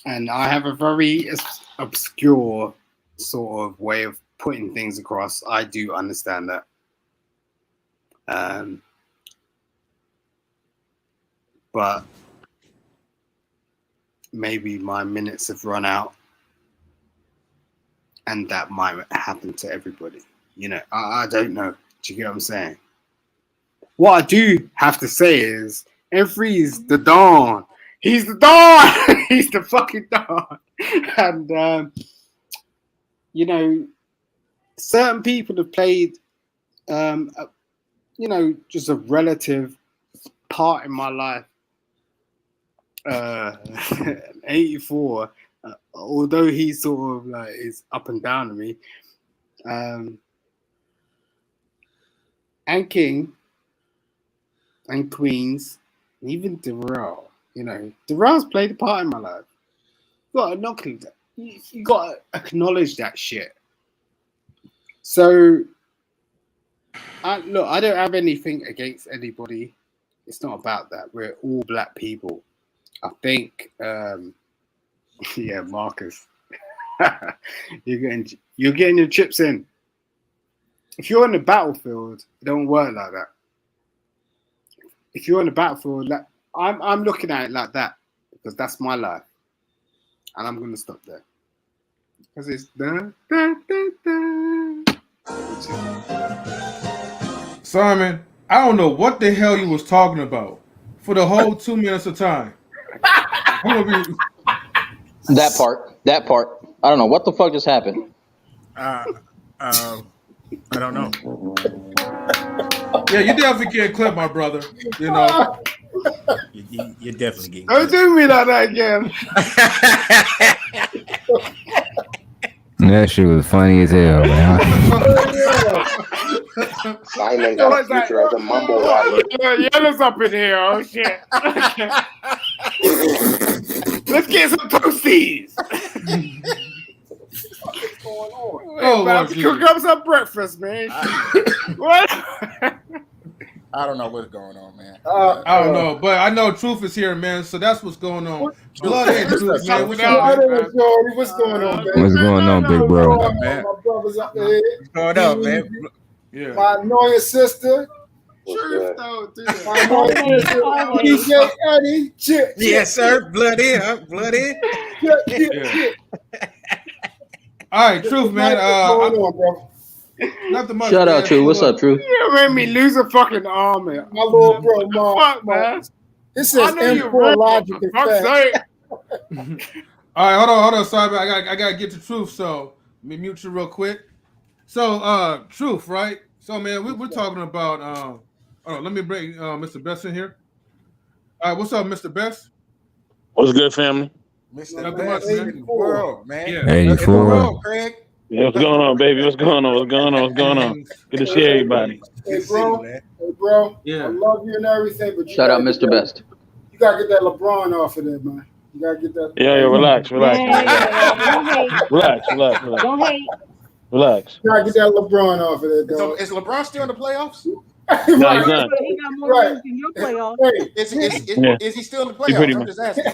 And I have a very obscure sort of way of putting things across. I do understand that. But maybe my minutes have run out, and that might happen to everybody. You know, I don't know. Do you get what I'm saying? What I do have to say is, Enfree's the Dawn. He's the Dawn. He's the fucking Dawn. And, you know, certain people have played, you know, just a relative part in my life. 84, although he sort of like is up and down to me, and King and Queens, and even Darrell. You know, Darrell's played a part in my life. You got to acknowledge that shit. So, I don't have anything against anybody. It's not about that. We're all black people. I think, yeah, Marcus, you're getting your chips in. If you're on the battlefield, it don't work like that. If you're on the battlefield, I'm looking at it like that because that's my life, and I'm gonna stop there because it's dun, dun, dun, dun.
Simon, I don't know what the hell you was talking about for the whole 2 minutes of time.
That part. I don't know what the fuck just happened.
I don't know.
Yeah, you definitely can't clip, my brother. You know,
you're definitely getting.
Don't do me like that again.
That shit was funny as hell, man.
Simon got a future as a mumble rapper.
Yellow's up in here. Oh shit. Let's get some toasties. What's going on?
Oh,
man, cook up some breakfast, man. What?
I don't know what's going on, man.
I don't know, but I know Truth is here, man. So that's what's going on. Blood and Truth, man. What's up, man?
What's going on, man?
What's going on, big bro?
My brother's up there.
What's going on, man?
Yeah.
My annoying sister.
Truth,
though, dude. My annoying sister. DJ Eddie.
Yes, sir. Blood in, huh? Blood in.
Yeah. All right, Truth, man.
What's going on, bro?
Nothing much.
Shout out,
man.
True. What's up, True?
You made me lose a fucking arm, man. My little bro,
Fuck, man.
This says
I know you
M4 logic
real.
and
Fuck's
fact.
sake.
All right, hold on. Sorry, but I gotta get to Truth. So let me mute you real quick. So, Truth, right? So, man, we're talking about. Let me bring Mr. Best in here. All right, what's up, Mr. Best?
What's good, family?
Mr.
Nothing
Best
much,
in
man.
the world, man.
Yeah.
In the
84.
world, Craig.
Yeah, what's going on, baby? What's going on? What's going on? What's going on? Good to see everybody.
Hey,
Good to see you,
bro.
man.
Hey, bro.
Yeah.
I love you and everything, but you
Shout out,
gotta
Mr.
get that-
Best.
You gotta get that LeBron off of there, man. You gotta get that.
Yeah, relax.
Don't hate.
Relax.
Don't hate.
Relax.
You gotta get that LeBron off of there,
So
dog.
is LeBron still in the playoffs?
No, he's
Right.
not.
He got more
Right.
rings than your playoff.
Hey,
Is he still in the
He pretty
playoffs? I'm
much-
just asking.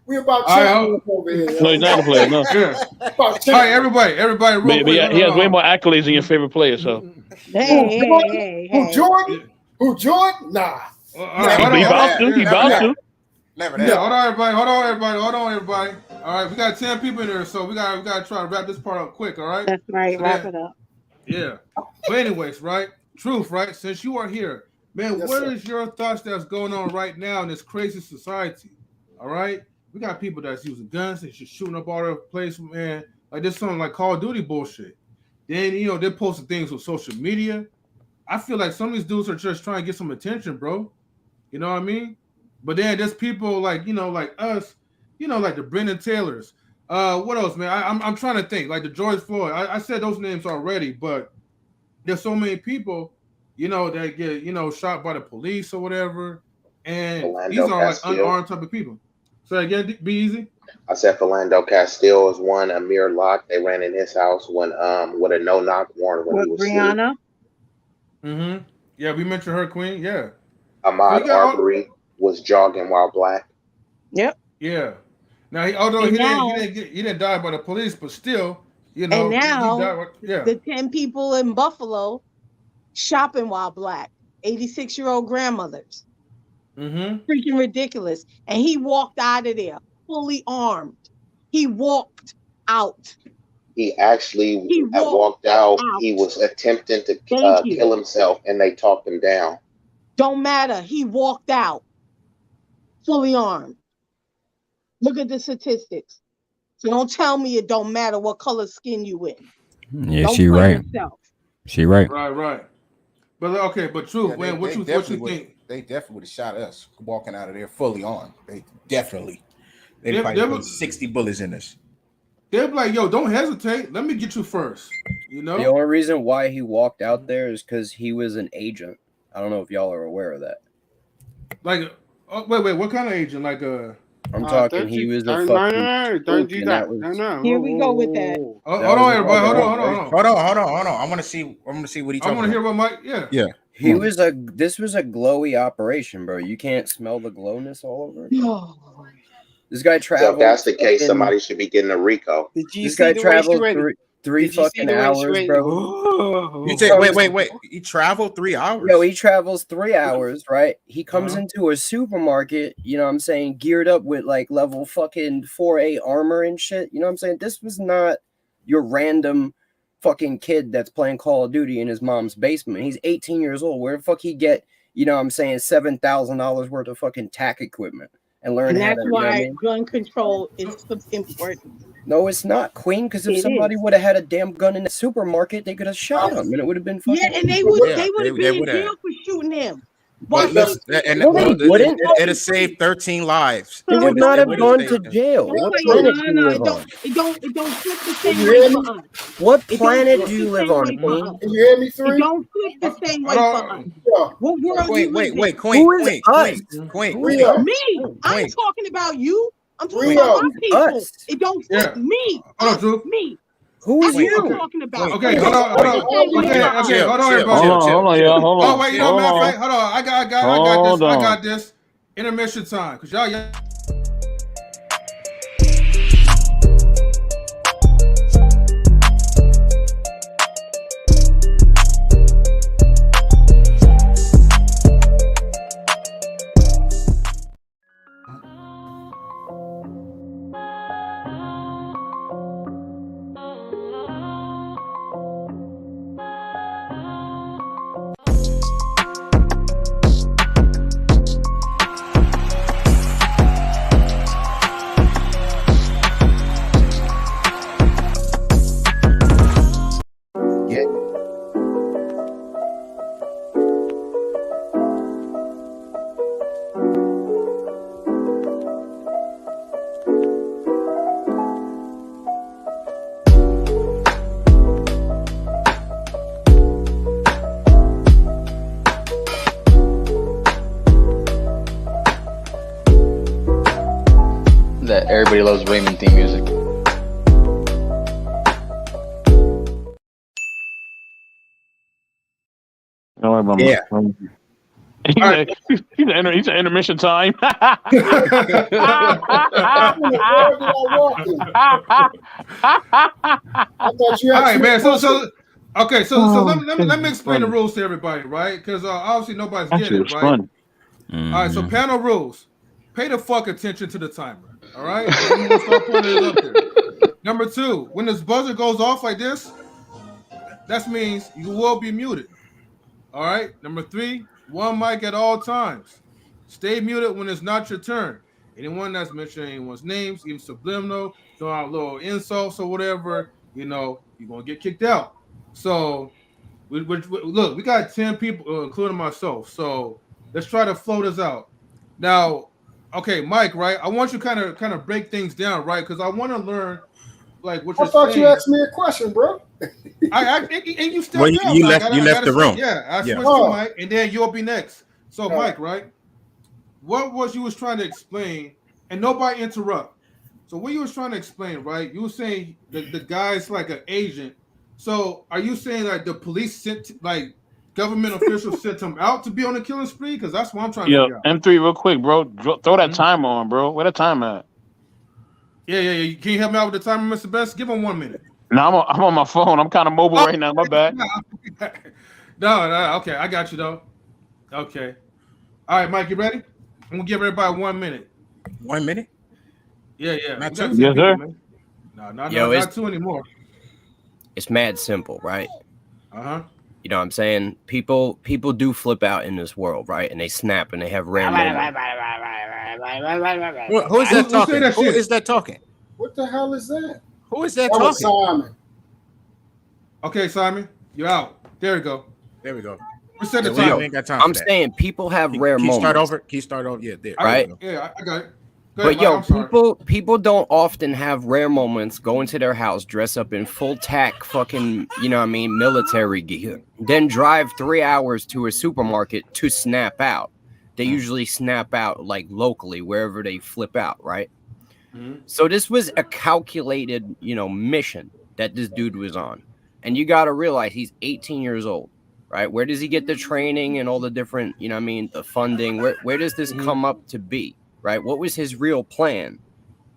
we about
All right,
champions over here.
No, he's not a player. No.
Yeah.
About
All right,
champions.
But
everybody, real quick.
he
hold
has
on.
way more accolades than your favorite player. So
Who Jordan? Who Jordan? Nah.
All right, hold on,
he
hold
bounced
on.
to. He bounced to.
Never
Yeah,
that.
hold on, everybody. All right, we got 10 people in there, so we got to try to wrap this part up quick. All right.
That's right.
So
Wrap
that-
it up.
Yeah. But anyways, right? Truth, right? Since you are here, man,
Yes,
what
sir.
is your thoughts that's going on right now in this crazy society? All right. We got people that's using guns, they're just shooting up all over the place, man. Like this something like Call of Duty bullshit. Then they're posting things on social media. I feel like some of these dudes are just trying to get some attention, bro. You know what I mean? But then there's people like like us, like the Brendan Taylors. What else, man? I'm trying to think. Like the George Floyd. I said those names already, but there's so many people, that get shot by the police or whatever, and
Philando
these are like
Castile.
unarmed type of people. So again, be easy.
I said Philando Castile is one. Amir Locke, they ran in his house when with a no-knock warrant when he
With
was asleep.
Brianna.
Mm-hmm. Yeah, we mentioned her, Queen. Yeah.
Ahmaud
So you got-
Arbery was jogging while black.
Yep.
Yeah. Now, although
And
he
now-
didn't die by the police, but still,
And now
he died. Yeah.
the 10 people in Buffalo shopping while black, 86-year-old grandmothers.
Mm-hmm.
Freaking ridiculous. And he walked out of there fully armed. He walked out.
He actually
He
had walked out. He
out.
was attempting to
Thank you.
kill himself, and they talked him down.
Don't matter. He walked out fully armed. Look at the statistics. So don't tell me it don't matter what color skin you in.
Yeah,
Don't
she
play
right.
yourself.
She right.
Right. But okay, but Truth,
Yeah,
man, what you
definitely
think?
They definitely would have shot us walking out of there fully armed. They definitely. They'd
They-
probably
they
put
would-
60 bullets in us.
They're like, yo, don't hesitate. Let me get you first.
The only reason why he walked out there is because he was an agent. I don't know if y'all are aware of that.
Like, wait, what kind of agent? Like,
I'm talking. He was a fucking.
Don't do
and
that.
was-
No.
Here we go with that.
hold on, everybody. Hold on.
I want to see what he
I
talking
want to hear
about.
what Mike. Yeah.
He was this was a glowy operation, bro. You can't smell the glowness all over. This guy
So
traveled.
if that's the case,
fucking-
somebody should be getting a RICO.
This guy traveled three fucking hours, bro.
You say, wait. He traveled 3 hours.
Yo, he travels 3 hours, right? He comes into a supermarket, geared up with like level fucking 4A armor and shit. You know what I'm saying? This was not your random fucking kid that's playing Call of Duty in his mom's basement. He's 18 years old. Where the fuck he get, $7,000 worth of fucking tack equipment and learn
And
how
that's
to, you know what I
why
mean?
gun control is important.
No, it's not, Queen, because if
It
somebody
is.
would have had a damn gun in the supermarket, they could have shot him and it would have been fucking.
Yeah, and they would have been in jail for shooting him.
But
No, they wouldn't.
It'd have saved 13 lives.
They would not have gone to jail.
No,
What planet do you
no,
live
it
on?
don't flip the same way for us.
What
It
planet
don't
do you
flip
live
the
on,
same way for
Queen?
us.
You hear me,
It
three?
don't flip the same way for us. What world
Wait,
you live in?
Queen.
Who is us?
Queen.
Me. I ain't talking about you. I'm talking about my people.
Us.
It don't flip me.
Hold on, Drew.
Me.
Who
That's
is
what
you?
I'm talking about.
Okay, hold on. Okay, hold on, everybody.
Hold on, y'all. Hold on.
Oh wait, matter of fact, hold on. I got this.
Hold
I
on.
got this. Intermission time, cause y'all.
That Everybody Loves Raymond theme music.
Yeah.
He's an intermission time.
All right, man. So okay. So let me explain the rules to everybody, right? Because obviously nobody's getting it, right?
Fun.
Mm-hmm.
All right. So panel rules: pay the fuck attention to the timer. All right. I'm gonna start putting it up there. Number 2, when this buzzer goes off like this, that means you will be muted. All right. Number 3, one mic at all times. Stay muted when it's not your turn. Anyone that's mentioning anyone's names, even subliminal, throw out little insults or whatever, you're gonna get kicked out. So, look, we got 10 people, including myself. So let's try to flow this out. Now, okay, Mike, right? I want you kind of break things down, right? Because I want to learn, like, what you're saying.
I thought you asked me a question, bro.
And you stepped
well,
out.
You left the room.
I switched to Mike, and then you'll be next. So, Mike, right? What was you was trying to explain, and nobody interrupt. So what you was trying to explain, right? You were saying the guy's like an agent. So are you saying like the police sent, like government officials sent him out to be on a killing spree? Because that's what I'm trying to figure out.
M3, real quick, bro. Throw that timer on, bro. Where the time at?
Yeah. Can you help me out with the timer, Mr. Best? Give him 1 minute.
No, I'm on my phone. I'm kind of mobile right now. My bad.
No. Okay, I got you though. Okay. All right, Mike, you ready? I'm gonna give everybody 1 minute.
1 minute?
Yeah.
Not 2? Yes, sir.
No, not 2 anymore.
It's mad simple, right?
Uh-huh.
You know what I'm saying? People do flip out in this world, right? And they snap and they have random.
Who is that talking? Who is that talking?
What the hell is that?
Who is that talking?
Simon.
Okay, Simon, you're out. There we go. Reset the
time.
I'm saying people have rare moments.
Can you start over? Yeah, there.
Right?
Yeah, I got it.
But people don't often have rare moments, go into their house, dress up in full tack fucking, military gear, then drive 3 hours to a supermarket to snap out. They usually snap out like locally, wherever they flip out, right? Mm-hmm. So this was a calculated, mission that this dude was on. And you got to realize he's 18 years old, right? Where does he get the training and all the different, the funding? Where does this come up to be? Right? What was his real plan?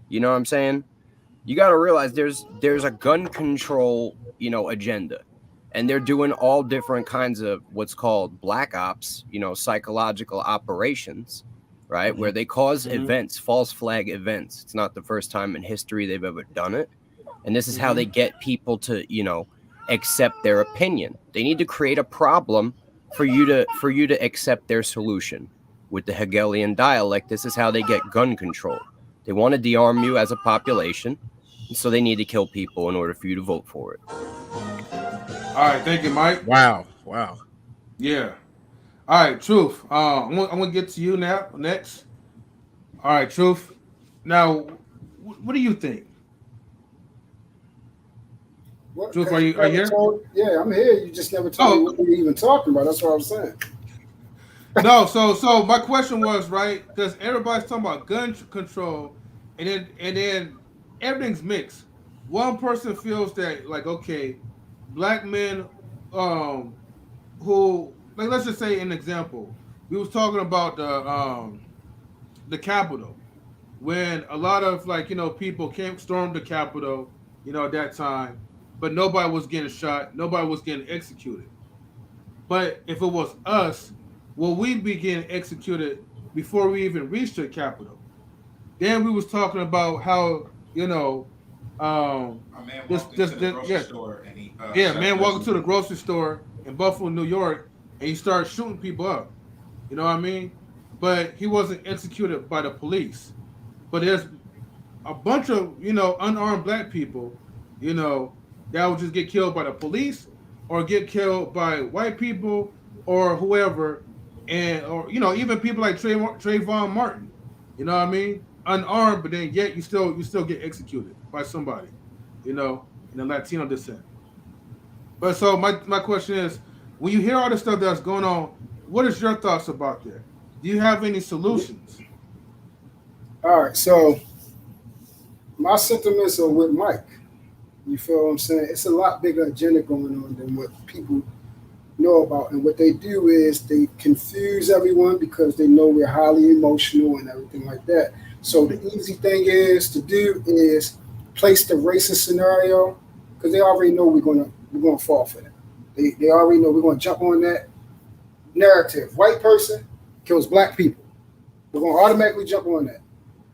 You know what I'm saying? You got to realize there's a gun control, agenda. And they're doing all different kinds of what's called black ops, psychological operations, right? Mm-hmm. Where they cause events, false flag events. It's not the first time in history they've ever done it. And this is how they get people to, accept their opinion. They need to create a problem for you to accept their solution. With the Hegelian dialect, this is how they get gun control. They want to de-arm you as a population, so they need to kill people in order for you to vote for it.
All right, thank you, Mike.
Wow.
Yeah. All right, Truth. I'm gonna get to you now. Next. All right, Truth. Now, what do you think? Truth, are you here?
Yeah, I'm here. You just never told me what you were even talking about. That's what I'm saying.
No, so my question was, right, because everybody's talking about gun control, and then everything's mixed. One person feels that, like, okay, black men, who, like, let's just say an example. We was talking about the Capitol, when a lot of, like, people stormed the Capitol, at that time, but nobody was getting shot, nobody was getting executed. But if it was us, will we be getting executed before we even reached the Capitol? Then we was talking about how, man walked into the grocery store in Buffalo, New York, and he started shooting people up. You know what I mean? But he wasn't executed by the police. But there's a bunch of, unarmed black people, that would just get killed by the police or get killed by white people or whoever. Or even people like Trayvon Martin, you know what I mean, unarmed, but then yet you still get executed by somebody, in a Latino descent. But so my question is, when you hear all the stuff that's going on, what is your thoughts about that? Do you have any solutions?
All right, so my sentiments are with Mike. You feel what I'm saying? It's a lot bigger agenda going on than what people know about. And what they do is they confuse everyone because they know we're highly emotional and everything like that. So the easy thing is to do is place the racist scenario because they already know we're gonna fall for that. They already know we're gonna jump on that narrative. White person kills black people. We're gonna automatically jump on that.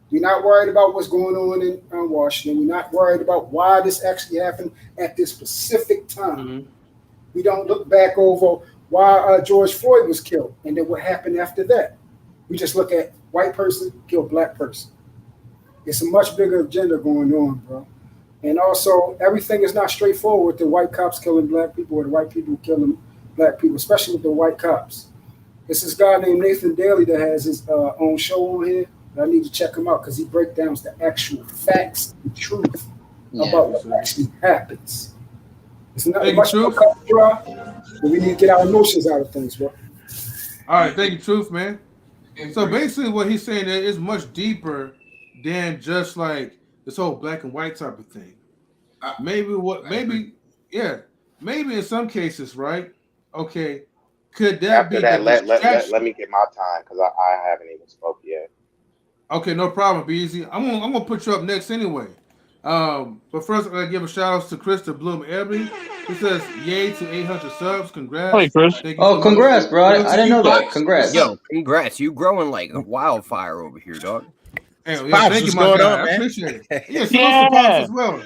We're not worried about what's going on in Washington. We're not worried about why this actually happened at this specific time. Mm-hmm. We don't look back over why George Floyd was killed and then what happened after that. We just look at white person kill black person. It's a much bigger agenda going on, bro. And also, everything is not straightforward with the white cops killing black people or the white people killing black people, especially with the white cops. It's this guy named Nathan Daly that has his own show on here. I need to check him out because he breaks down the actual facts and truth about what actually happens. It's not much more cut dry, but we need to get our emotions out of things, bro.
All right, thank you, Truth, man. So basically what he's saying is much deeper than just like this whole black and white type of thing. Maybe in some cases, right? Okay, could that
After
be
that? Let me get my time because I haven't even spoke yet.
Okay, no problem, Beezy. I'm gonna put you up next anyway. But first, I'm gonna give a shout out to Krista Bloom Ebony. He says, "Yay to 800 subs! Congrats!"
Hey, Chris.
Oh, congrats, bro! I didn't know that. Congrats.
Yo, congrats! You growing like a wildfire over here, dog.
Hey, thank you, my guy. I appreciate it. Yeah, salute to Pops as well.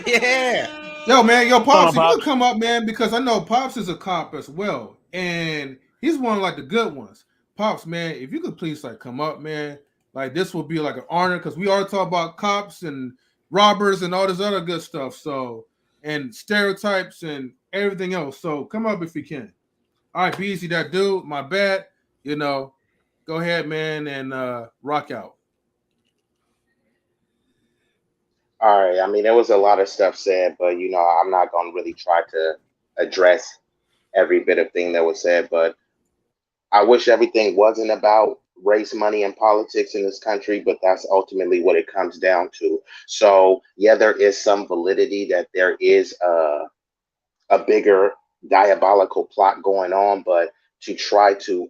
Yeah.
Yo, man, Pops, you come up, man, because I know Pops is a cop as well, and he's one of like the good ones. Pops, man, if you could please like come up, man. Like this will be like an honor because we already talk about cops and robbers and all this other good stuff. So and stereotypes and everything else. So come up if you can. All right, BZ, that dude, my bad. Go ahead, man, and rock out.
All right. I mean, there was a lot of stuff said, but I'm not gonna really try to address every bit of thing that was said. But I wish everything wasn't about race, money, and politics in this country, but that's ultimately what it comes down to. So, yeah, there is some validity that there is a bigger diabolical plot going on, but to try to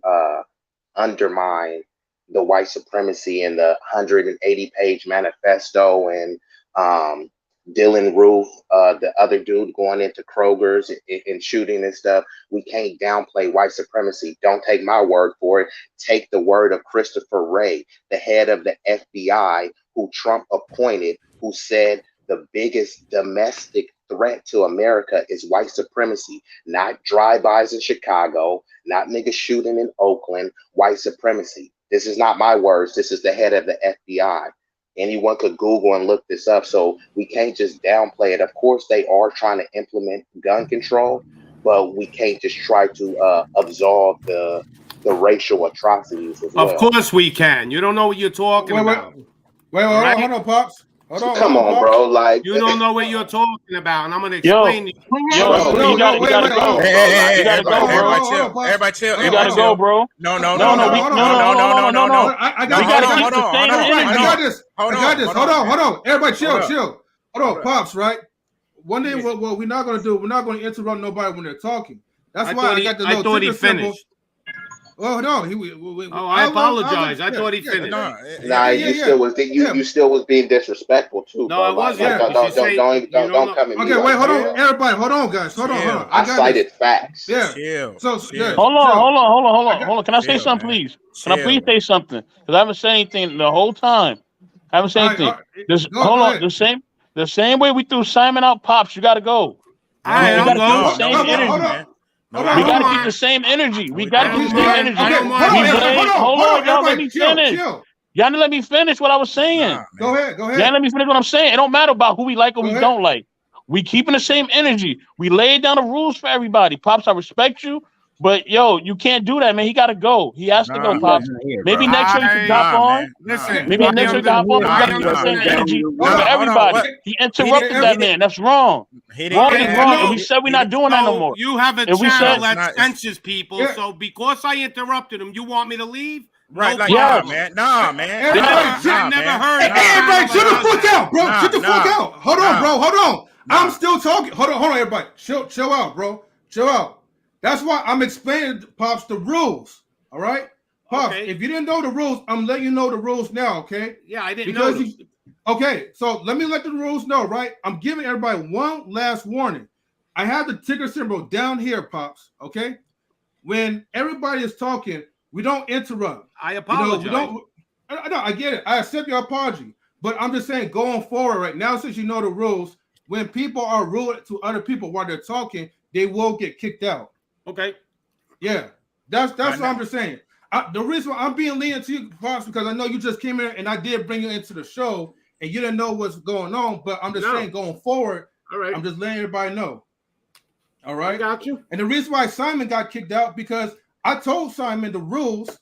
undermine the white supremacy in the 180-page manifesto and Dylan Roof, the other dude going into Kroger's and shooting and stuff. We can't downplay white supremacy. Don't take my word for it. Take the word of Christopher Wray, the head of the FBI, who Trump appointed, who said the biggest domestic threat to America is white supremacy, not drive-bys in Chicago, not niggas shooting in Oakland, white supremacy. This is not my words. This is the head of the FBI. Anyone could Google and look this up. So we can't just downplay it. Of course, they are trying to implement gun control, but we can't just try to absolve the racial atrocities as well.
Of course we can. You don't know what you're talking about.
Wait, hold on, Pops.
Come on, bro. Like
you don't know what you're talking about, and I'm gonna explain to you.
You gotta go.
Everybody chill.
You gotta go, bro.
No.
I got
this. Hold on. Everybody chill. Hold on, Pops, right? One thing what we're not gonna do, we're not gonna interrupt nobody when they're talking. That's why I got the little
I thought he finished.
Oh no,
I apologize. I thought he finished.
You still was being disrespectful too.
No, I wasn't.
Don't come in.
Okay, wait, hold on, everybody, hold on, guys, hold on.
I cited facts.
Yeah. So
hold on. Can I say something, please? Can I please say something? Because I haven't said anything the whole time. I haven't said anything. Hold on. The same way we threw Simon out, Pops. You got to go.
I
don't
go.
The same energy. We got to keep the same energy. Hold on, y'all. Let me finish. Y'all didn't let me finish what I was saying.
Go ahead.
Y'all let me finish what I'm saying. It don't matter about who we like or we don't like. We keeping the same energy. We laid down the rules for everybody. Pops, I respect you, but you can't do that, man. He got to go. He has to go, Pops. Maybe next week you can drop on. Maybe next week drop on. We got to keep the same energy for everybody. He interrupted that man. That's wrong. Wrong is wrong. And we said we're not doing that no more.
You have a channel that censors people, so because I interrupted him, you want me to leave?
Right, like,
Nah,
man.
I never heard that.
Everybody
Hey, shut the fuck out, bro. Shut the fuck out. Hold on, bro. Hold on. I'm still talking. Hold on, everybody. Chill out, bro. Chill out. That's why I'm explaining, Pops, the rules. All right? Pops, if you didn't know the rules, I'm letting you know the rules now, okay?
Yeah, I didn't know.
Okay, so let me let the rules know, right? I'm giving everybody one last warning. I have the ticker symbol down here, Pops, okay? When everybody is talking, we don't interrupt.
I apologize.
We don't. I get it. I accept your apology. But I'm just saying, going forward right now, since you know the rules, when people are rude to other people while they're talking, they will get kicked out.
Okay.
Yeah, that's what I'm just saying. The reason why I'm being lenient to you, Pops, because I know you just came in and I did bring you into the show and you didn't know what's going on. But I'm just saying, going forward,
all right,
I'm just letting everybody know. All right.
I got you.
And the reason why Simon got kicked out because I told Simon the rules,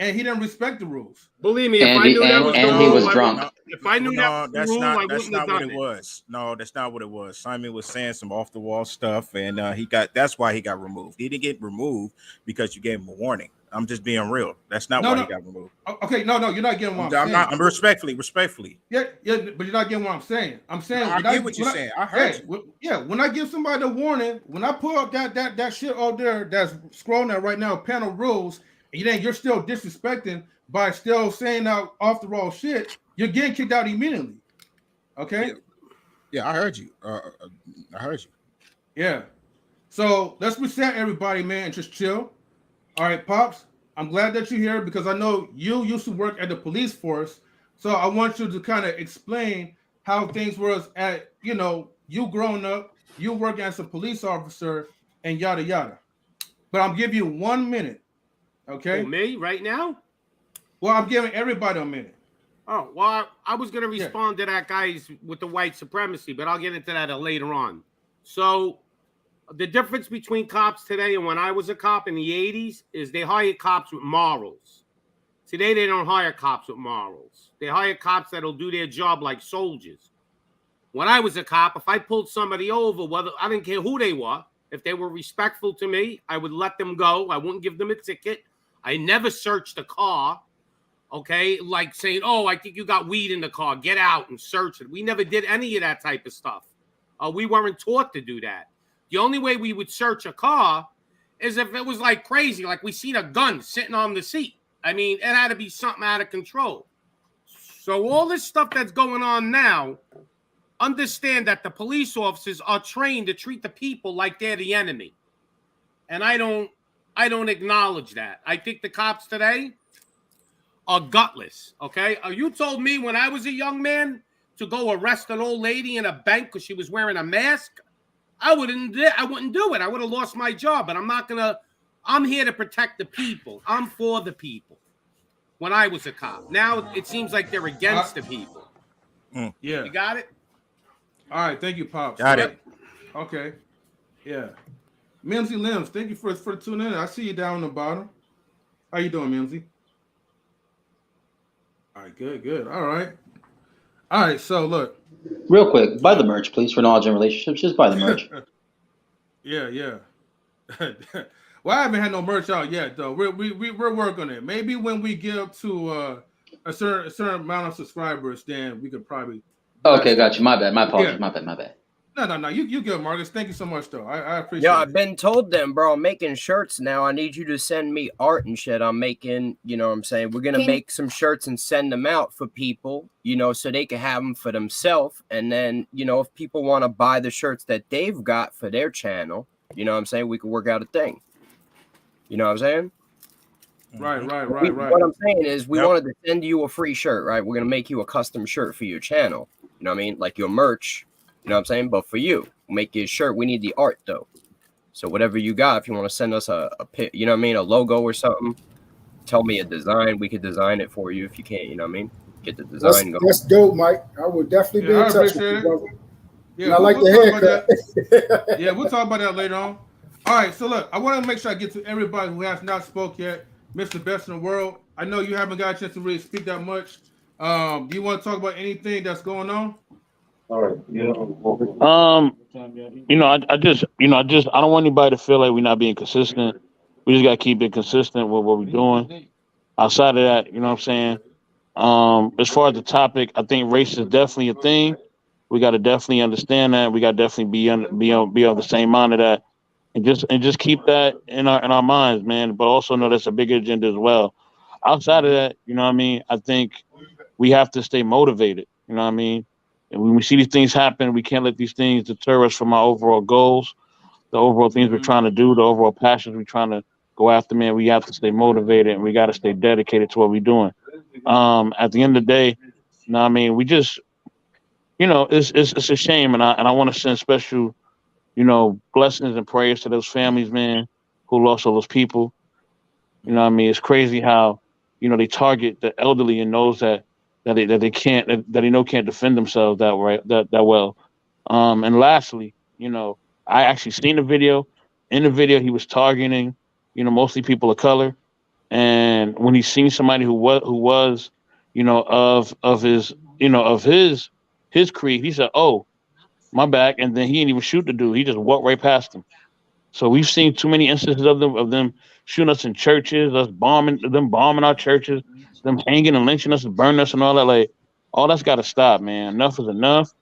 and he didn't respect the rules.
Believe me, if I knew that was the rule,
he was drunk.
If I knew that was the rule, I wouldn't have done it.
Was. No, that's not what it was. Simon was saying some off the wall stuff, and that's why he got removed. He didn't get removed because you gave him a warning. I'm just being real. That's not why he got removed.
Okay, no, you're not getting what I'm saying.
I'm respectfully.
Yeah, but you're not getting what I'm saying. I'm saying
I get what you're saying. I heard you.
Yeah, when I give somebody a warning, when I pull up that shit out there that's scrolling at right now, panel rules, and you're still disrespecting by still saying out off the raw shit, you're getting kicked out immediately. Okay?
Yeah, I heard you. I heard you.
Yeah. So let's reset everybody, man, and just chill. All right, Pops, I'm glad that you're here because I know you used to work at the police force. So I want you to kind of explain how things were at, you growing up, you working as a police officer, and yada, yada. But I'll give you 1 minute, okay?
Oh, me right now?
Well, I'm giving everybody a minute.
Oh, well, I was going to respond to that guy's with the white supremacy, but I'll get into that later on. So the difference between cops today and when I was a cop in the 80s is they hire cops with morals. Today, they don't hire cops with morals. They hire cops that'll do their job like soldiers. When I was a cop, if I pulled somebody over, whether I didn't care who they were, if they were respectful to me, I would let them go. I wouldn't give them a ticket. I never searched a car, okay? Like saying, oh, I think you got weed in the car. Get out and search it. We never did any of that type of stuff. We weren't taught to do that. The only way we would search a car is if it was like crazy, like we seen a gun sitting on the seat. I mean, it had to be something out of control. So all this stuff that's going on now, understand that the police officers are trained to treat the people like they're the enemy. And I don't acknowledge that. I think the cops today are gutless, okay? You told me when I was a young man to go arrest an old lady in a bank because she was wearing a mask. I wouldn't do it. I would have lost my job, but I'm here to protect the people. I'm for the people. When I was a cop. Now it seems like they're against the people.
Yeah.
You got it?
All right. Thank you, Pops.
Got it.
Okay. Yeah. Mimsy Limbs, thank you for tuning in. I see you down the bottom. How you doing, Mimsy? All right, good. All right, so look.
Real quick, buy the merch, please, for knowledge and relationships. Just buy the merch.
Yeah. Well, I haven't had no merch out yet, though. We're working on it. Maybe when we get up to a certain amount of subscribers, then we could probably.
Okay, got you. My bad. My apologies. Yeah. My bad.
No. You good, Marcus. Thank you so much, though. I appreciate it.
Yeah, I've been told them, bro. I'm making shirts now. I need you to send me art and shit. I'm making, you know what I'm saying? We're going to make some shirts and send them out for people, so they can have them for themselves. And then, if people want to buy the shirts that they've got for their channel, you know what I'm saying? We can work out a thing. You know what I'm saying?
Right.
What I'm saying is we wanted to send you a free shirt, right? We're going to make you a custom shirt for your channel. You know what I mean? Like your merch. You know what I'm saying? But for you, we'll make you a shirt. We need the art, though. So whatever you got, if you want to send us a you know what I mean? A logo or something, tell me a design. We could design it for you if you can't. You know what I mean? Get the design going.
That's dope, Mike. I would definitely be in touch with you, brother.
Yeah,
I like the haircut.
Yeah, we'll talk about that later on. All right, so look, I want to make sure I get to everybody who has not spoke yet. Mr. Best in the World, I know you haven't got a chance to really speak that much. Do you want to talk about anything that's going on?
All right. Yeah.
I don't want anybody to feel like we're not being consistent. We just got to keep it consistent with what we're doing. Outside of that, you know what I'm saying? As far as the topic, I think race is definitely a thing. We got to definitely understand that. We got to definitely be on the same mind of that, and just keep that in our minds, man. But also know that's a bigger agenda as well. Outside of that, you know what I mean. I think we have to stay motivated. You know what I mean. And when we see these things happen, we can't let these things deter us from our overall goals, the overall things we're trying to do, the overall passions we're trying to go after. Man, we have to stay motivated and we got to stay dedicated to what we're doing. At the end of the day, you know what I mean. We just, it's a shame, and I want to send special, blessings and prayers to those families, man, who lost all those people. You know what I mean? It's crazy how, they target the elderly and those that they can't that they know can't defend themselves that well. And lastly, I actually seen the video. In the video, he was targeting, mostly people of color. And when he seen somebody who was, of his, his creed, he said, "Oh, my back," and then he didn't even shoot the dude. He just walked right past him. So we've seen too many instances of them shooting us in churches, bombing our churches, them hanging and lynching us and burning us and all that. Like, all that's got to stop, man. Enough is enough.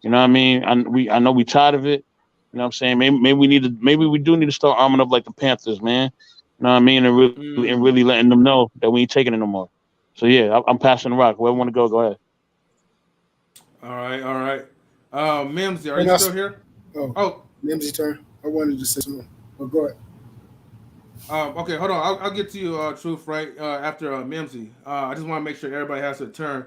You know what I mean? I know we tired of it. You know what I'm saying? Maybe we do need to start arming up like the Panthers, man. You know what I mean? And really letting them know that we ain't taking it no more. So yeah, I'm passing the rock. Whoever want to go ahead.
All right. Mimsy, are you still here?
Oh, Mimsy turn. I wanted to say something. Oh, go ahead.
Okay, hold on. I'll get to you, Truth, right after Mimsy. I just want to make sure everybody has their turn.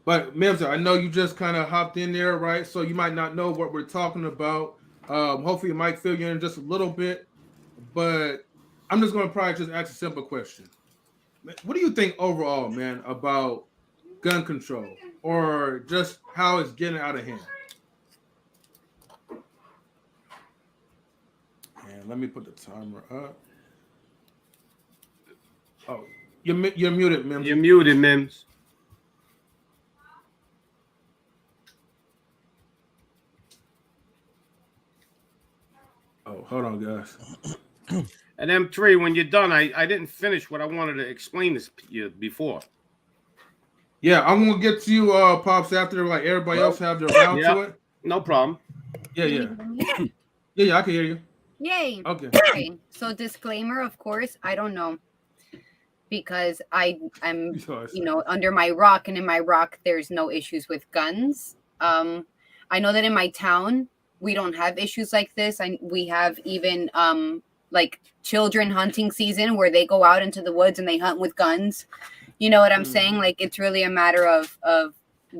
But Mimsy, I know you just kind of hopped in there, right? So you might not know what we're talking about. Hopefully, it might fill you in just a little bit. But I'm just going to probably just ask a simple question. What do you think overall, man, about gun control or just how it's getting out of hand? And let me put the timer up. Oh, you're muted, Mims.
You're muted, Mims.
Oh, hold on, guys.
And M3, when you're done, I didn't finish what I wanted to explain this before.
Yeah, I'm gonna get to you, Pops, after like everybody else have their round to it.
No problem.
Yeah, I can hear you.
Yay.
Okay.
So disclaimer, of course, I don't know. Because I'm under my rock, and in my rock there's no issues with guns. I know that in my town we don't have issues like this. We have even like children hunting season where they go out into the woods and they hunt with guns. You know what I'm saying? Like, it's really a matter of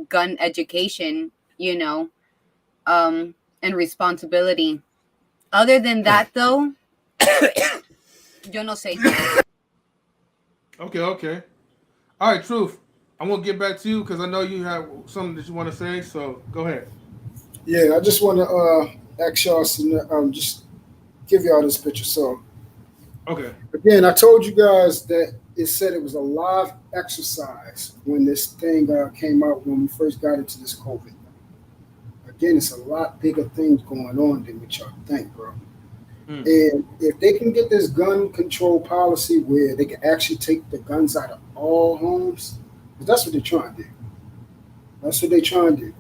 gun education, and responsibility. Other than that, though, yo no sé.
Okay. All right, Truth. I'm gonna get back to you because I know you have something that you want to say. So go ahead.
Yeah, I just want to ask y'all some, just give y'all this picture. So,
okay.
Again, I told you guys that it said it was a live exercise when this thing came out when we first got into this COVID. Again, it's a lot bigger things going on than what y'all think, bro. And if they can get this gun control policy where they can actually take the guns out of all homes, because that's what they're trying to do. That's what they're trying to do.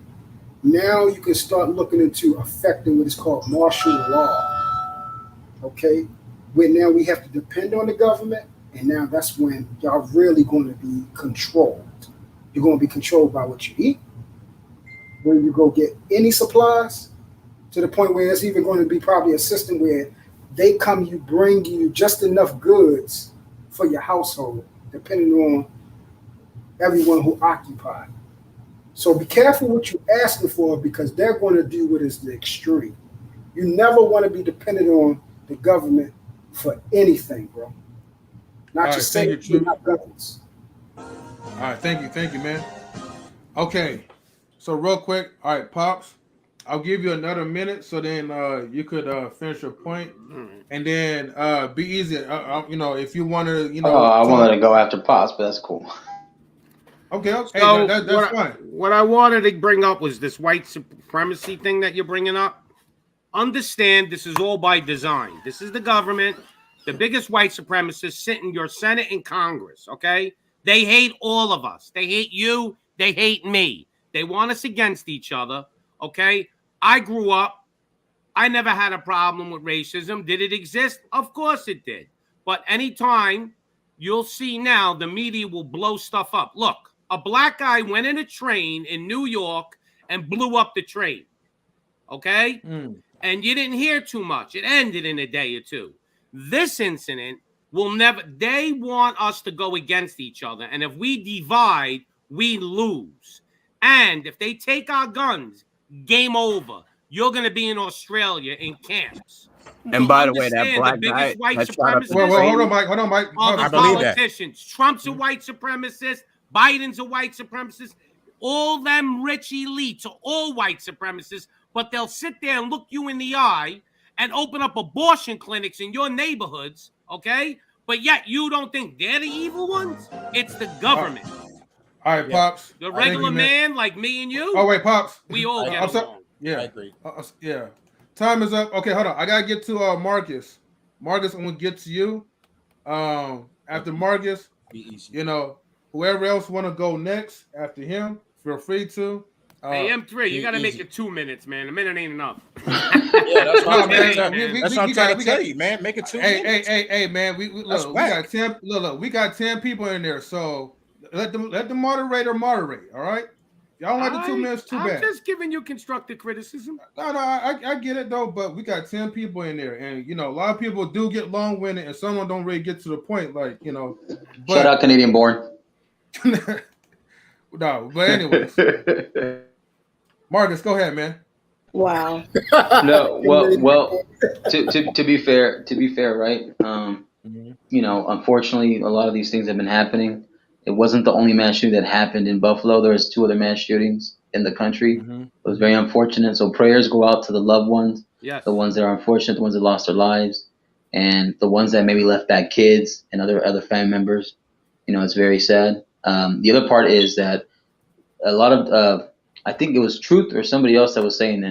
Now you can start looking into affecting what is called martial law. Okay? Where now we have to depend on the government, and now that's when y'all really going to be controlled. You're going to be controlled by what you eat, where you go get any supplies, to the point where it's even going to be probably a system where they bring you just enough goods for your household, depending on everyone who occupied. So be careful what you're asking for, because they're going to do what is the extreme. You never want to be dependent on the government for anything, bro. Not just saying you're not guns.
All right, thank you, man. Okay, so real quick, all right, Pops, I'll give you another minute, so then you could finish your point, and then be easy. If you want to,
I wanted to go after Pops, but that's cool.
Okay,
So
that's fine.
What I wanted to bring up was this white supremacy thing that you're bringing up. Understand, this is all by design. This is the government, the biggest white supremacists sit in your Senate and Congress, okay? They hate all of us. They hate you. They hate me. They want us against each other. Okay. I grew up. I never had a problem with racism. Did it exist? Of course it did. But anytime you'll see now, the media will blow stuff up. Look, a black guy went in a train in New York and blew up the train. Okay? And you didn't hear too much. It ended in a day or two. This incident will never, they want us to go against each other. And if we divide, we lose. And if they take our guns, game over. You're going to be in Australia in camps.
And by the way, that black guy.
White supremacists.
Well, hold on, Mike. Hold on, Mike.
All the politicians. Trump's a white supremacist. Biden's a white supremacist. All them rich elites are all white supremacists, but they'll sit there and look you in the eye and open up abortion clinics in your neighborhoods, okay? But yet you don't think they're the evil ones? It's the government.
All right, Pops.
The regular man like me and you.
Oh, wait, Pops.
We all get along.
Yeah, I agree. Yeah. Time is up. Okay, hold on. I gotta get to Marcus. Marcus, I'm gonna get to you. After Marcus, you know, whoever else want to go next after him, feel free to.
Hey, M3, you gotta make it 2 minutes, man. A minute ain't enough.
Yeah, that's what I'm trying to tell you, man. Make it 2 minutes.
Hey, man. We got 10. Look, we got 10 people in there, so let the moderator moderate. All right. Y'all don't like the 2 minutes, too bad.
I'm just giving you constructive criticism.
No, I get it, though, but we got 10 people in there. And, you know, a lot of people do get long-winded, and some don't really get to the point, like, you know. But,
shout out Canadian born.
No, but anyways. Marcus, go ahead, man.
Wow.
No, well, to be fair, right? You know, unfortunately, a lot of these things have been happening. It wasn't the only mass shooting that happened in Buffalo. There was 2 other mass shootings in the country. It was very unfortunate. So prayers go out to the loved ones, the ones that are unfortunate, the ones that lost their lives, and the ones that maybe left back kids and other family members. You know, it's very sad. The other part is that a lot of, I think it was Truth or somebody else that was saying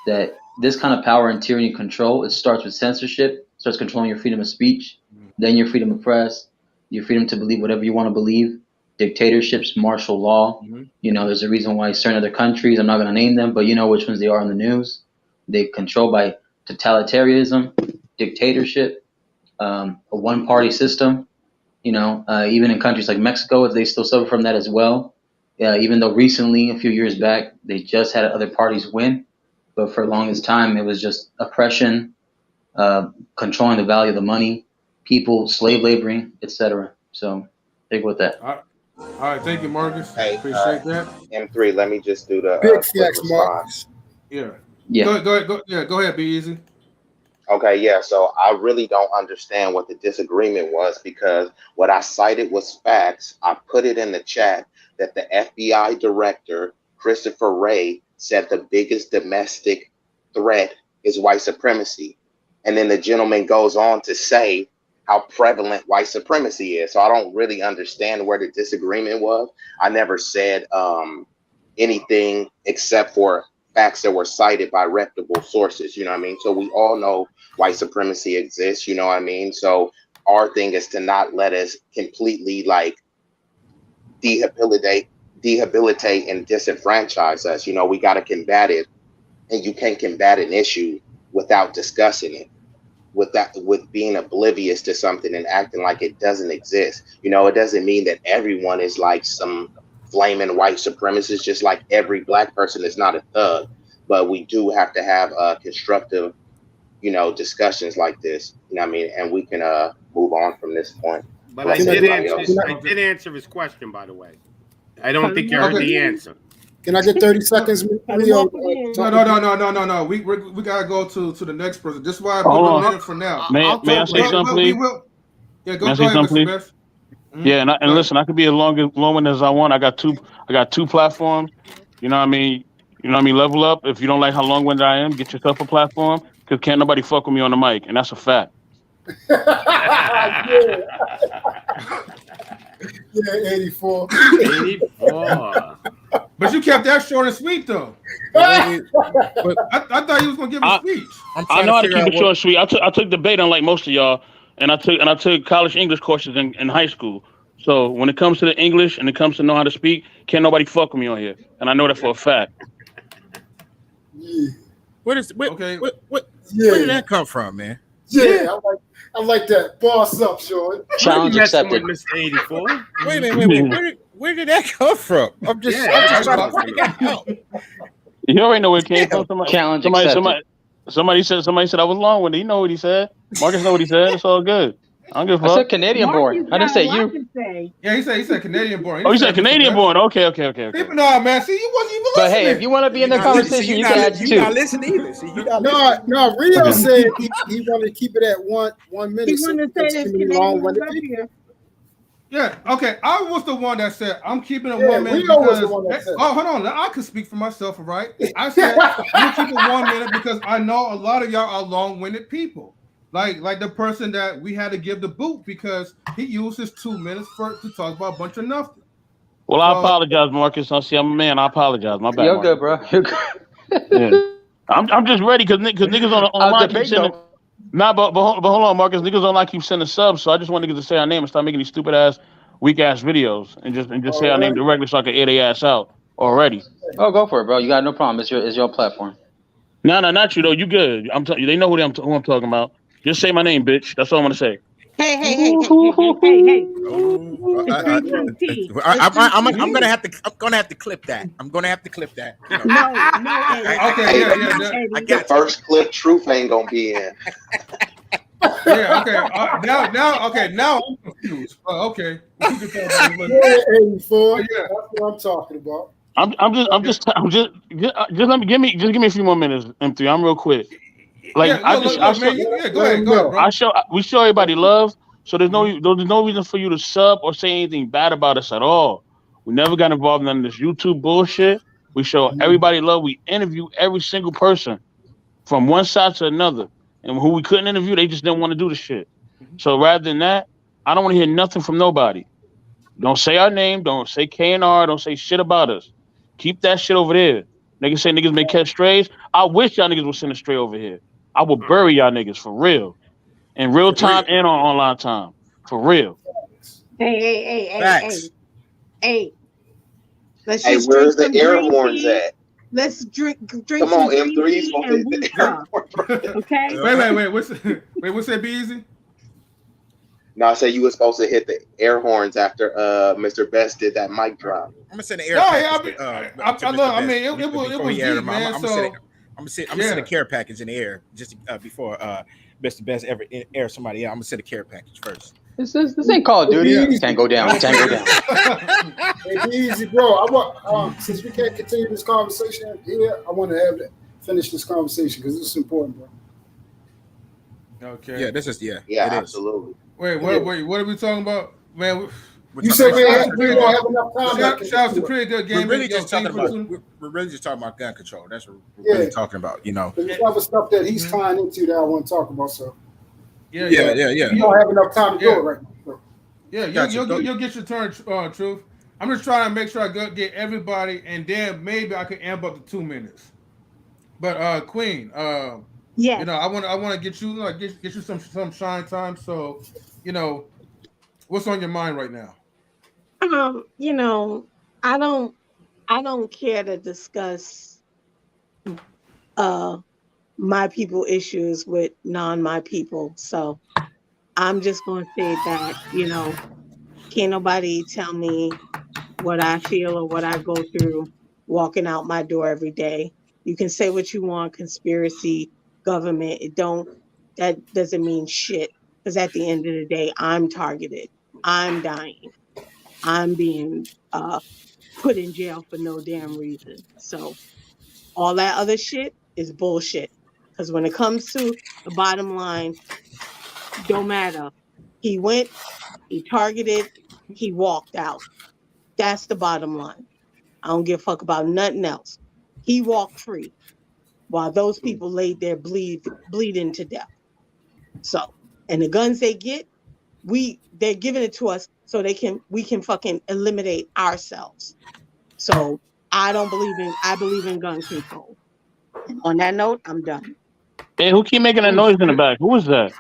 that this kind of power and tyranny control, it starts with censorship, starts controlling your freedom of speech, then your freedom of press, your freedom to believe whatever you want to believe, dictatorships, martial law. You know, there's a reason why certain other countries, I'm not going to name them, but you know which ones they are in the news. They control by totalitarianism, dictatorship, a one-party system. You know, even in countries like Mexico, they still suffer from that as well. Even though recently, a few years back, they just had other parties win. But for the longest time, it was just oppression, controlling the value of the money, people, slave laboring, etc. So, take with that.
All right, thank you, Marcus.
Hey,
appreciate that.
M3, let me just do the
big
quick
flex, Marcus.
Yeah. Go ahead, Be Easy.
Okay, yeah. So I really don't understand what the disagreement was, because what I cited was facts. I put it in the chat that the FBI director, Christopher Wray, said the biggest domestic threat is white supremacy. And then the gentleman goes on to say how prevalent white supremacy is. So I don't really understand where the disagreement was. I never said anything except for facts that were cited by reputable sources. You know what I mean? So we all know white supremacy exists. You know what I mean? So our thing is to not let us completely like rehabilitate and disenfranchise us. You know, we got to combat it, and you can't combat an issue without discussing it, with being oblivious to something and acting like it doesn't exist. You know, it doesn't mean that everyone is like some flaming white supremacist, just like every black person is not a thug, but we do have to have constructive, you know, discussions like this. You know what I mean? And we can move on from this point.
But I did answer his question, by the way. I don't think you heard the answer.
Can I get 30 seconds?
No. We gotta go to the next person. This is why I put a minute for now.
May I say something, please?
Yeah, go ahead, Mr. Best.
Yeah, and listen, I could be as long as I want. I got two platforms. You know what I mean? Level up. If you don't like how long-winded I am, get yourself a platform, because can't nobody fuck with me on the mic, and that's a fact.
Yeah, 84.
84.
But you kept that short and sweet, though. I thought you was gonna give a speech.
I know how to keep it short and sweet. I took debate, unlike most of y'all, and I took college English courses in high school. So when it comes to the English and it comes to know how to speak, can't nobody fuck with me on here, and I know that for a fact.
Yeah.
Where did that come from, man?
Yeah, I like that. Boss up, Sean.
Challenge accepted.
Mr. 84. Wait a minute. Where did that come from? I'm just trying to figure that out.
You already know where it came from.
Challenge accepted.
Somebody said I was long with it. You know what he said. Marcus know what he said. It's all good. I don't give a fuck.
I said Canadian born. I didn't say you.
Yeah, he said Canadian born.
Oh, he said Canadian born. Okay.
People know, man. See, you wasn't even listening.
But hey, if you want to be in the conversation, you can add too.
You're not listening either. See, you not listening.
No, Rio said he wanted to keep it at 1 minute.
He wanted to say that.
Yeah, okay. I was the one that said I'm keeping it 1 minute
Rio was
because.
the one that said.
Oh, hold on. I can speak for myself, right? I said I'm keeping 1 minute because I know a lot of y'all are long-winded people. Like the person that we had to give the boot because he used his 2 minutes to talk about a bunch of nothing.
Well, I apologize, Marcus. I see I'm a man. I apologize. My bad.
You're
Marcus.
good, bro. You're good.
Yeah. I'm just ready because niggas online keep sending. Nah, but hold on, Marcus. Niggas online keep sending subs, so I just want niggas to say our name and stop making these stupid ass, weak ass videos and just say our name directly so I can air their ass out already.
Oh, go for it, bro. You got no problem. It's your platform.
No, not you though. You good? I'm telling you, they know who I'm talking about. Just say my name, bitch. That's all I'm gonna say.
Hey.
I'm gonna have to clip that. I'm gonna have to clip that. You know.
No.
Okay,
I got
the first clip. Truth ain't gonna be in.
Yeah. Okay. Now I'm confused. Okay.
Yeah, 84. Yeah, that's what I'm talking about.
Just let me give me a few more minutes, M3. I'm real quick. Like
go ahead, bro.
We show everybody love, so there's no reason for you to sub or say anything bad about us at all. We never got involved in none of this YouTube bullshit. We show everybody love. We interview every single person from one side to another, and who we couldn't interview, they just didn't want to do the shit. So rather than that, I don't want to hear nothing from nobody. Don't say our name. Don't say K&R. Don't say shit about us. Keep that shit over there. Niggas say niggas may catch strays. I wish y'all niggas would send a stray over here. I will bury y'all niggas for real. In real time and on online time. For real.
Hey. Let's
hey,
just
where's the
drink
air
some
horns
green
at?
Let's drink
Come
some
on,
green
M3's
tea
gonna
and
hit the
wheat
air
stuff. Okay?
What's that, Be Easy?
No, I said you were supposed to hit the air horns after Mr. Best did that mic drop.
I'm gonna send the air.
It was deep, man.
I'm gonna send a care package in the air just before Mr. Best ever air somebody else. I'm gonna send a care package first.
This ain't Call of Duty. Tango down.
Hey, be easy, bro. I want since we can't continue this conversation here, I want to finish this conversation because this is important, bro.
Okay.
Yeah, this is
Yeah, absolutely.
Wait, what are we talking about, man?
You said we don't have enough time.
Shout out to pretty good game.
We're really just talking about gun control. That's what we're really talking about. You know,
there's other stuff that he's tying into that I want to talk about. So
yeah.
You don't have enough time to do it right now. So.
Yeah, you'll get your turn, Truth. I'm just trying to make sure I get everybody, and then maybe I can amp up to 2 minutes. But Queen,
yeah,
I want to get you get you some shine time. So, what's on your mind right now?
I don't care to discuss my people issues with my people. So I'm just gonna say that, can't nobody tell me what I feel or what I go through walking out my door every day. You can say what you want, conspiracy, government. That doesn't mean shit. Because at the end of the day, I'm targeted. I'm dying. I'm being put in jail for no damn reason. So all that other shit is bullshit. Because when it comes to the bottom line, don't matter. He went, he targeted, he walked out. That's the bottom line. I don't give a fuck about nothing else. He walked free while those people laid there bleeding to death. So, and the guns they get, they're giving it to us so we can fucking eliminate ourselves. So I believe in gun control. On that note, I'm done.
Hey, who keep making that noise in the back? Who is that?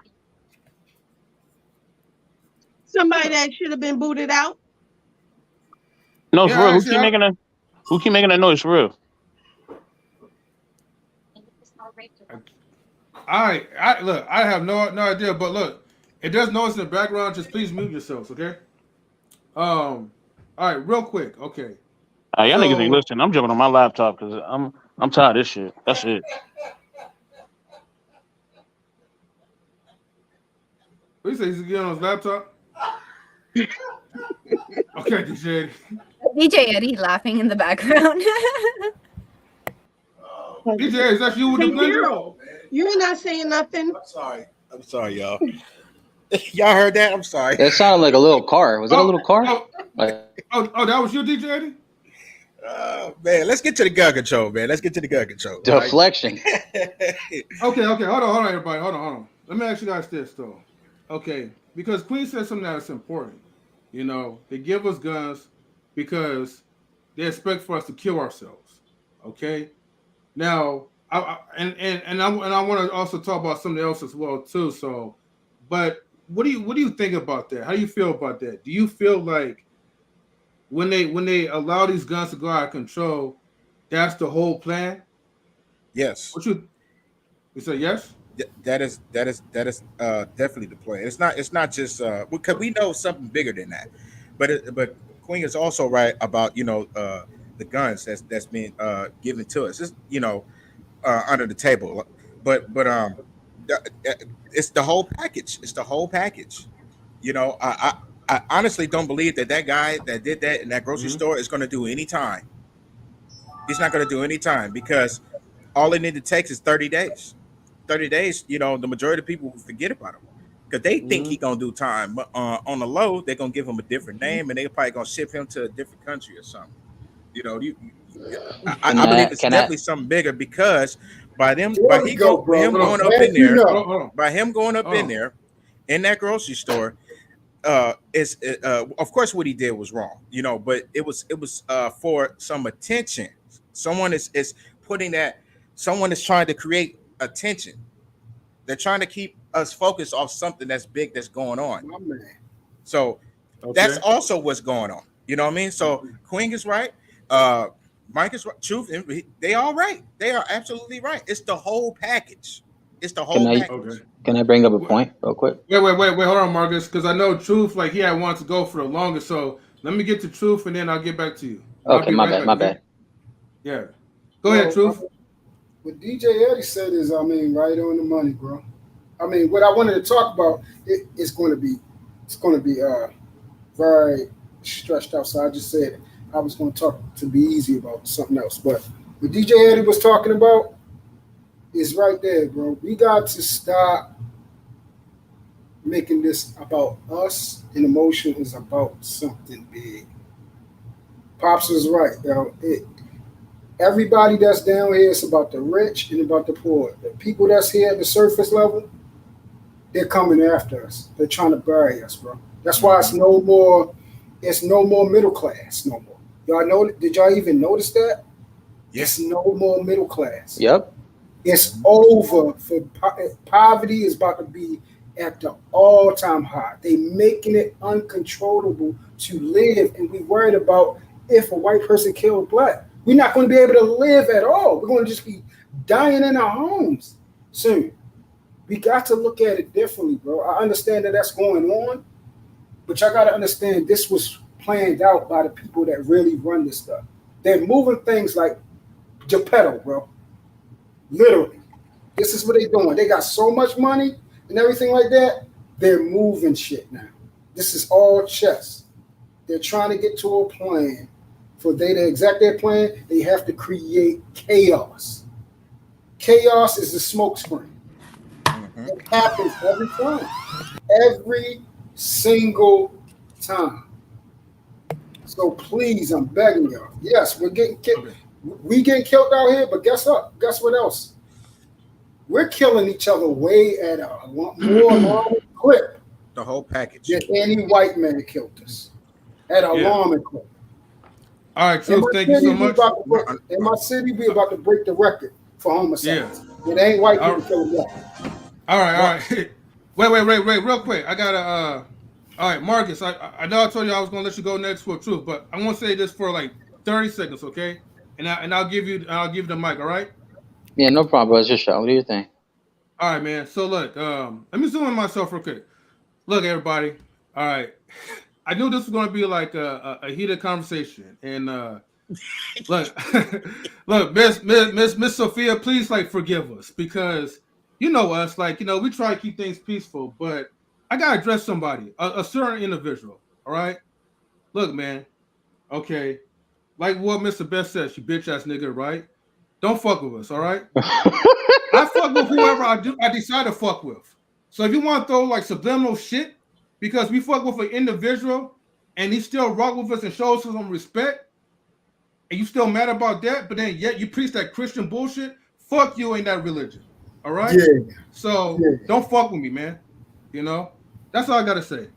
Somebody that should have been booted out.
No, it's real. Who keep making that noise for real?
Look, I have no idea, but look, it does noise in the background. Just please mute yourselves, okay? All right, real quick, okay.
Y'all niggas ain't listening. I'm jumping on my laptop because I'm tired of this shit. That's it.
What you say? He's getting on his laptop? Okay, DJ Eddie.
DJ Eddie laughing in the background.
DJ Eddie, is that you with the blender?
You're not saying nothing.
I'm sorry, y'all. Y'all heard that? I'm sorry.
It sounded like a little car. Was it a little car?
Oh, that was you, DJ Eddie?
Man, let's get to the gun control, man. Let's get to the gun control.
Deflection.
Okay. Hold on, everybody. Hold on. Let me ask you guys this, though. Okay, because Queen said something that's important. You know, they give us guns because they expect for us to kill ourselves. Okay. Now, I want to also talk about something else as well too. So, but what do you think about that? How do you feel about that? Do you feel like when they allow these guns to go out of control, that's the whole plan?
Yes.
You say yes?
That is definitely the plan. It's not just because we know something bigger than that, but Queen is also right about the guns that's being given to us. It's under the table, but it's the whole package. It's the whole package. I honestly don't believe that guy that did that in that grocery store is going to do any time. He's not going to do any time because all it need to take is 30 days. 30 days, the majority of people will forget about him because they think he's going to do time. But on the low, they're going to give him a different name and they're probably going to ship him to a different country or something. I believe it's definitely something bigger because by him going up in there in that grocery store, of course what he did was wrong, but it was for some attention. Someone is putting that. Someone is trying to create attention. They're trying to keep us focused off something that's big that's going on. So that's also what's going on. You know what I mean? So Queen is right. Mike is right. Truth, they all right. They are absolutely right. It's the whole package. It's the whole package.
Can I bring up a point real quick?
Wait, hold on, Marcus, because I know Truth, like he had wanted to go for the longest. So let me get to Truth, and then I'll get back to you.
Okay, my bad.
Yeah, go ahead, Truth.
What DJ Eddie said is, right on the money, bro. What I wanted to talk about, it's going to be very stretched out. So I just said I was going to talk to be easy about something else. But what DJ Eddie was talking about is right there, bro. We got to stop making this about us, and emotion is about something big. Pops is right, yo. Everybody that's down here is about the rich and about the poor. The people that's here at the surface level, they're coming after us. They're trying to bury us, bro. That's why it's no more middle class no more. Y'all know? Did y'all even notice that?
Yes.
It's no more middle class.
Yep.
It's over. Poverty is about to be at the all-time high. They making it uncontrollable to live, and we worried about if a white person killed black. We're not going to be able to live at all. We're going to just be dying in our homes soon. We got to look at it differently, bro. I understand that that's going on, but y'all got to understand this was planned out by the people that really run this stuff. They're moving things like Geppetto, bro. Literally. This is what they're doing. They got so much money and everything like that. They're moving shit now. This is all chess. They're trying to get to a plan. For they to exact their plan, they have to create chaos. Chaos is the smoke screen. It happens every time. Every single time. So please, I'm begging y'all. Yes, we're getting killed. We getting killed out here, but guess what? Guess what else? We're killing each other way at a more alarming clip.
The whole package.
Than any white man killed us. At an alarming clip.
All right, Truth, thank you so much.
In my city, we're about to break the record for homicides. Yeah. It ain't white people killing black.
All right. Wait, real quick. I got All right, Marcus. I know I told you I was gonna let you go next for truth, but I want to say this for like 30 seconds, okay? And I'll give you the mic. All right?
Yeah, no problem, bro. It's your show. What do you think?
All right, man. So look, let me zoom in myself real quick. Look, everybody. All right, I knew this was gonna be like a heated conversation, and look, look, Miss Sophia, please like forgive us because you know us, like we try to keep things peaceful, but I gotta address somebody, a certain individual. All right, look, man. Okay, like what Mr. Best says, you bitch ass nigga, right? Don't fuck with us, all right? I fuck with whoever I decide to fuck with. So if you want to throw like subliminal shit because we fuck with an individual and he still rock with us and shows us some respect, and you still mad about that, but then yet you preach that Christian bullshit, fuck you ain't that religion. All right?
Yeah.
So don't fuck with me, man. That's all I gotta say.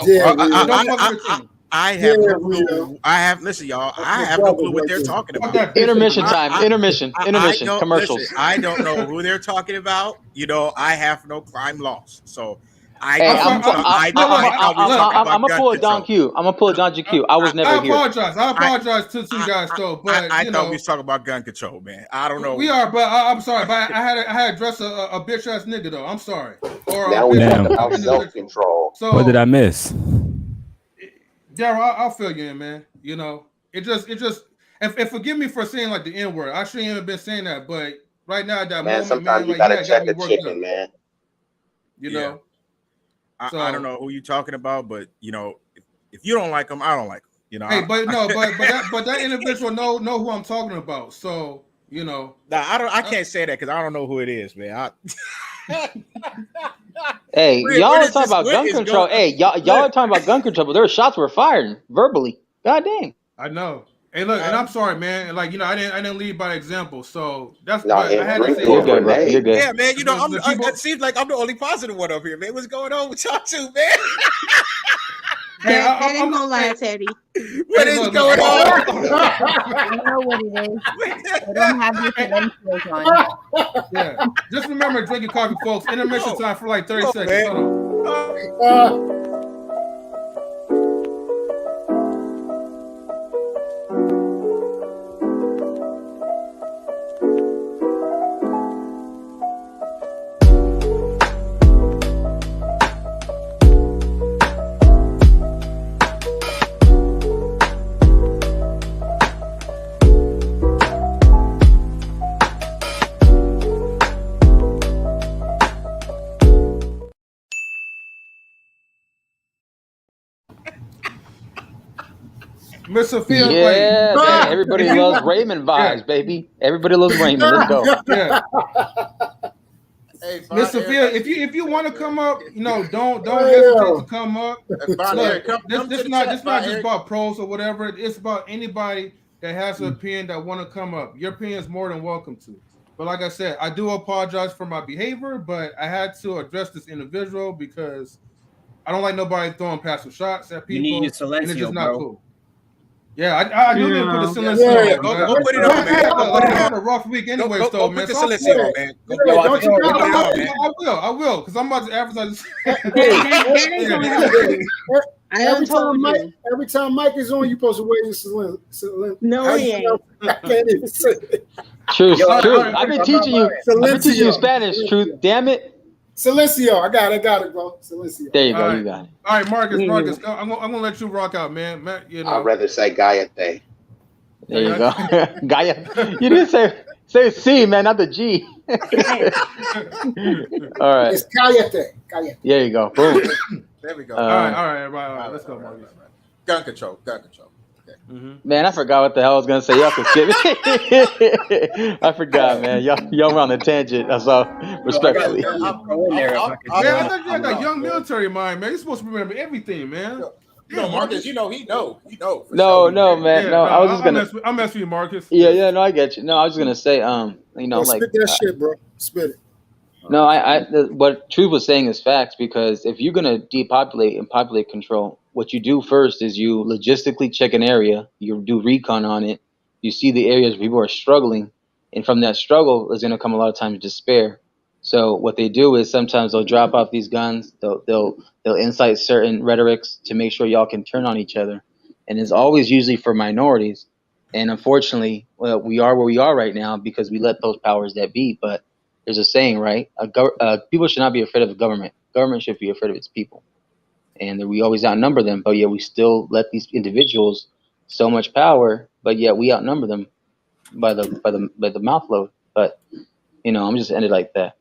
Yeah,
don't fuck with the team.
I have no clue. Listen, y'all. I have no clue what they're talking about.
Intermission time. Intermission. Commercials.
Listen, I don't know who they're talking about. I have no crime loss. So I'm
gonna pull it down Q. I'm gonna pull it down GQ. I was never here.
I apologize to you guys though, but
I thought we was talking about gun control, man. I don't know.
We are, but I'm sorry, but I had to address a bitch ass nigga though. I'm sorry. Or
now we talk about self control.
So what did I miss?
Daryl, I'll fill you in, man. It just, and forgive me for saying like the N word. I shouldn't even been saying that, but right now at that moment,
sometimes you gotta check a chicken, man.
I don't know who you're talking about, but if you don't like them, I don't like them.
Hey, but that individual know who I'm talking about. So
Nah, I can't say that because I don't know who it is, man.
Hey, y'all are talking about gun control. Hey, y'all are talking about gun control, but their shots were fired verbally. God dang.
I know. Hey, look, and I'm sorry, man. And like I didn't lead by example, so that's
no,
I had to say.
You're good, bro. You're good.
Yeah, man. It seems like I'm the only positive one up here, man. What's going on with y'all two, man?
That ain't gonna lie, Teddy.
What is going on?
I know what it is. I don't have your credentials on.
Yeah. Just remember drinking coffee, folks. Intermission time for like 30 seconds.
Man.
Hold on. Miss Sophia,
man, everybody loves Raymond vibes, baby. Everybody loves Raymond. Let's go.
Yeah. Hey, Miss Sophia, if you want to come up, don't hesitate to come up. Look, this not just about pros or whatever. It's about anybody that has an opinion that want to come up. Your opinion is more than welcome to. But like I said, I do apologize for my behavior, but I had to address this individual because I don't like nobody throwing passive shots at people.
You need your
and it's just not
bro.
cool. Yeah, I do need to put the silencio on.
Go put it on, man.
I had a rough week anyway,
go
man.
Put the silencio on, man.
I will, because I'm about to advertise.
Every time Mike is on, you supposed to wear your silencio.
No, he ain't.
I can't even say it.
Truth. I've been teaching you Spanish. Truth. Damn it.
Silencio. I got it, bro. Silencio.
There you go. You got it.
All right, Marcus, I'm gonna let you rock out, man.
I'd rather say Gaiate.
There you go. Gaia. You didn't say C, man, not the G. All right.
It's Gaiate.
There you go. Boom.
There we go.
All right, everybody. Let's go, Marcus.
Gun control. Okay.
Man, I forgot what the hell I was gonna say. Y'all can skip it. I forgot, man. Y'all were on the tangent. That's all. Respectfully.
Man, I thought you had that young military mind, man. You're supposed to remember everything, man.
Marcus, he know.
No, man. No, I was just gonna.
I'm messing with you, Marcus.
Yeah. No, I get you. No, I was just gonna say,
spit that shit, bro. Spit it.
No, what Truth was saying is facts, because if you're gonna depopulate and populate control, what you do first is you logistically check an area, you do recon on it, you see the areas where people are struggling, and from that struggle is gonna come a lot of times despair. So what they do is sometimes they'll drop off these guns. They'll incite certain rhetorics to make sure y'all can turn on each other, and it's always usually for minorities. And unfortunately, well, we are where we are right now because we let those powers that be. But there's a saying, right? People should not be afraid of the government. Government should be afraid of its people, and we always outnumber them. But yet we still let these individuals so much power, but yet we outnumber them by the mouth load. But I'm just ended like that.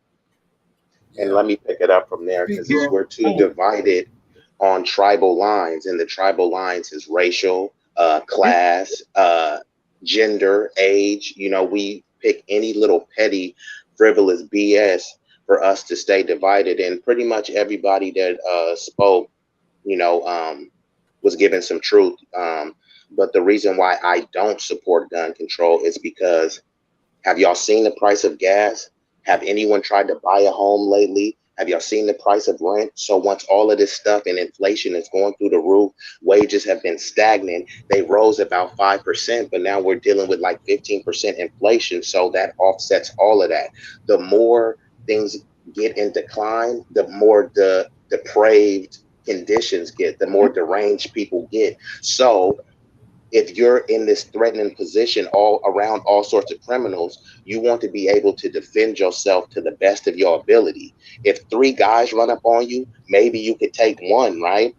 And let me pick it up from there, because we're too divided on tribal lines, and the tribal lines is racial, class, gender, age. We pick any little petty, frivolous BS for us to stay divided. And pretty much everybody that spoke, was given some truth. But the reason why I don't support gun control is because, have y'all seen the price of gas? Have anyone tried to buy a home lately? Have y'all seen the price of rent? So once all of this stuff and inflation is going through the roof, wages have been stagnant. They rose about 5%, but now we're dealing with like 15% inflation. So that offsets all of that. The more things get in decline, the more the depraved conditions get, the more deranged people get. So if you're in this threatening position all around all sorts of criminals, you want to be able to defend yourself to the best of your ability. If 3 guys run up on you, maybe you could take one, right?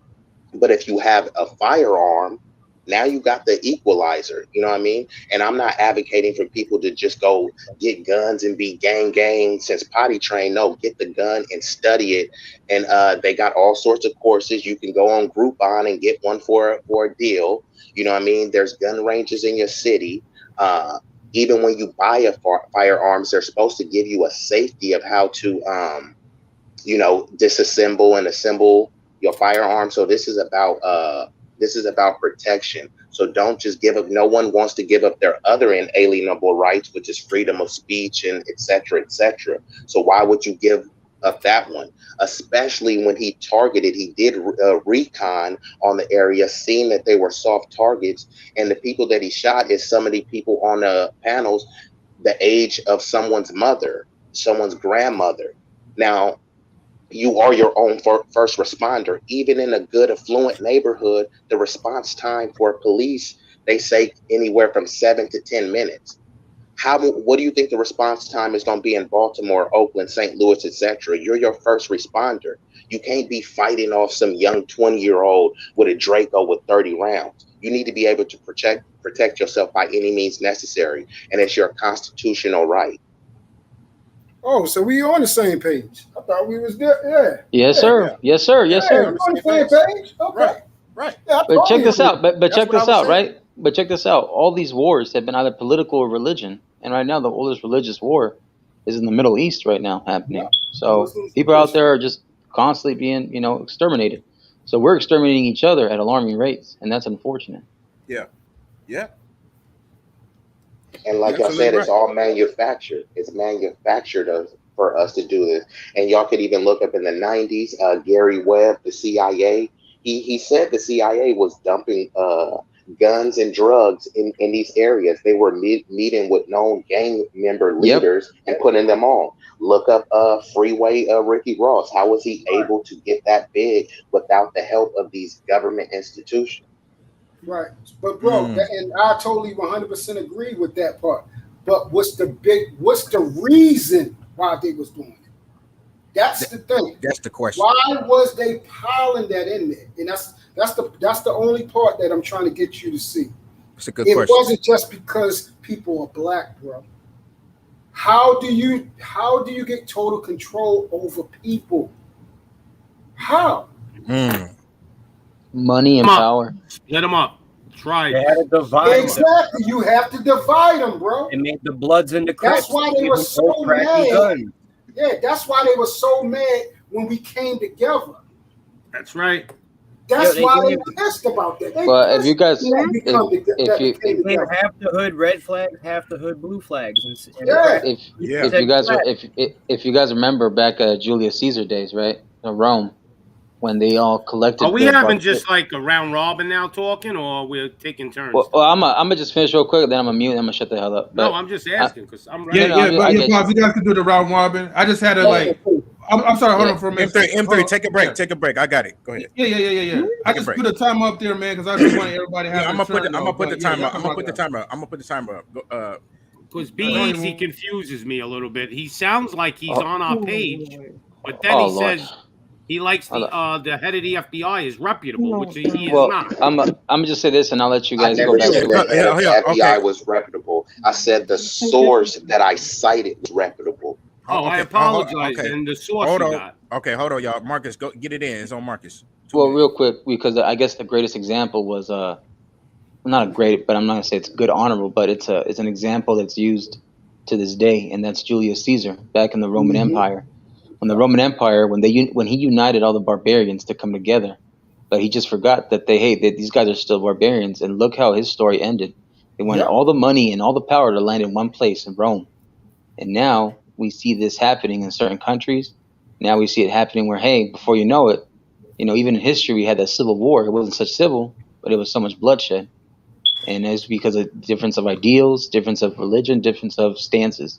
But if you have a firearm, now you got the equalizer, you know what I mean? And I'm not advocating for people to just go get guns and be gang since potty trained. No, get the gun and study it. And they got all sorts of courses. You can go on Groupon and get one for a deal. You know what I mean? There's gun ranges in your city. Even when you buy firearms, they're supposed to give you a safety of how to, disassemble and assemble your firearm. So this is about protection. So don't just give up. No one wants to give up their other inalienable rights, which is freedom of speech and et cetera, et cetera. So why would you give up that one? Especially when he did recon on the area, seeing that they were soft targets. And the people that he shot is some of the people on the panels, the age of someone's mother, someone's grandmother. Now, you are your own first responder. Even in a good, affluent neighborhood, the response time for police, they say anywhere from 7 to 10 minutes. What do you think the response time is going to be in Baltimore, Oakland, St. Louis, etc.? You're your first responder. You can't be fighting off some young 20-year-old with a Draco with 30 rounds. You need to be able to protect yourself by any means necessary, and it's your constitutional right.
Oh, so we on the same page? I thought we was there. Yeah.
Yes, sir. Yeah. Yes, sir. Yes, sir.
On the same page. Okay.
Right.
Yeah,
but check this out. But check this out, right? But check this out. All these wars have been either political or religion, and right now the oldest religious war is in the Middle East right now happening. Yeah. So people out there are just constantly being, exterminated. So we're exterminating each other at alarming rates, and that's unfortunate.
Yeah. Yeah.
And like y'all said, it's all manufactured. It's manufactured for us to do this. And y'all could even look up in the 90s, Gary Webb, the CIA, he said the CIA was dumping guns and drugs in these areas. They were meeting with known gang member leaders and putting them on. Look up Freeway Ricky Ross. How was he able to get that big without the help of these government institutions?
Right, but bro, and I totally 100% agree with that part. But what's the reason why they was doing it? That's the thing.
That's the question.
Why was they piling that in there? And that's the only part that I'm trying to get you to see.
It's a good question.
It wasn't just because people are black, bro. How do you get total control over people? How?
Money and power.
Split them up. Try.
They had to divide
exactly. Them. You have to divide them, bro.
It made the Bloods and the Crips.
That's why they were so mad. Yeah, that's why they were so mad when we came together.
That's right.
That's why they pissed about that.
But if you guys,
they came half the hood red flags, half the hood blue flags.
If you guys remember back at Julius Caesar days, right? In Rome, when they all collected.
Are we having just like a round robin now talking, or we're taking turns?
Well, I'm gonna just finish real quick, then I'm gonna mute. And I'm gonna shut the hell up.
No, I'm just asking because I'm ready.
But Pops, you guys can do the round robin. I just had to I'm sorry. Hold on for a minute.
M3, take a break. Take a break. I got it. Go ahead.
Yeah. I just put a timer up there, man, because I just want everybody to have.
I'm gonna put the timer. I'm gonna put the timer up.
Because B-Easy confuses me a little bit. He sounds like he's on our page, but then he says he likes the head of the FBI is reputable, which he is not.
I'm gonna just say this, and I'll let you guys go back to
the FBI was reputable. I said the source that I cited was reputable.
I apologize. And the source
hold
you
on.
got.
Okay, hold on, y'all. Marcus, go get it in. It's on Marcus.
Well, real quick, because I guess the greatest example was not a great, but I'm not gonna say it's good, honorable, but it's an example that's used to this day, and that's Julius Caesar back in the Roman Empire. When the Roman Empire, when he united all the barbarians to come together, but he just forgot that these guys are still barbarians, and look how his story ended. They wanted all the money and all the power to land in one place in Rome, and now we see this happening in certain countries. Now we see it happening where, hey, before you know it, even in history we had that civil war. It wasn't such civil, but it was so much bloodshed. And it's because of difference of ideals, difference of religion, difference of stances.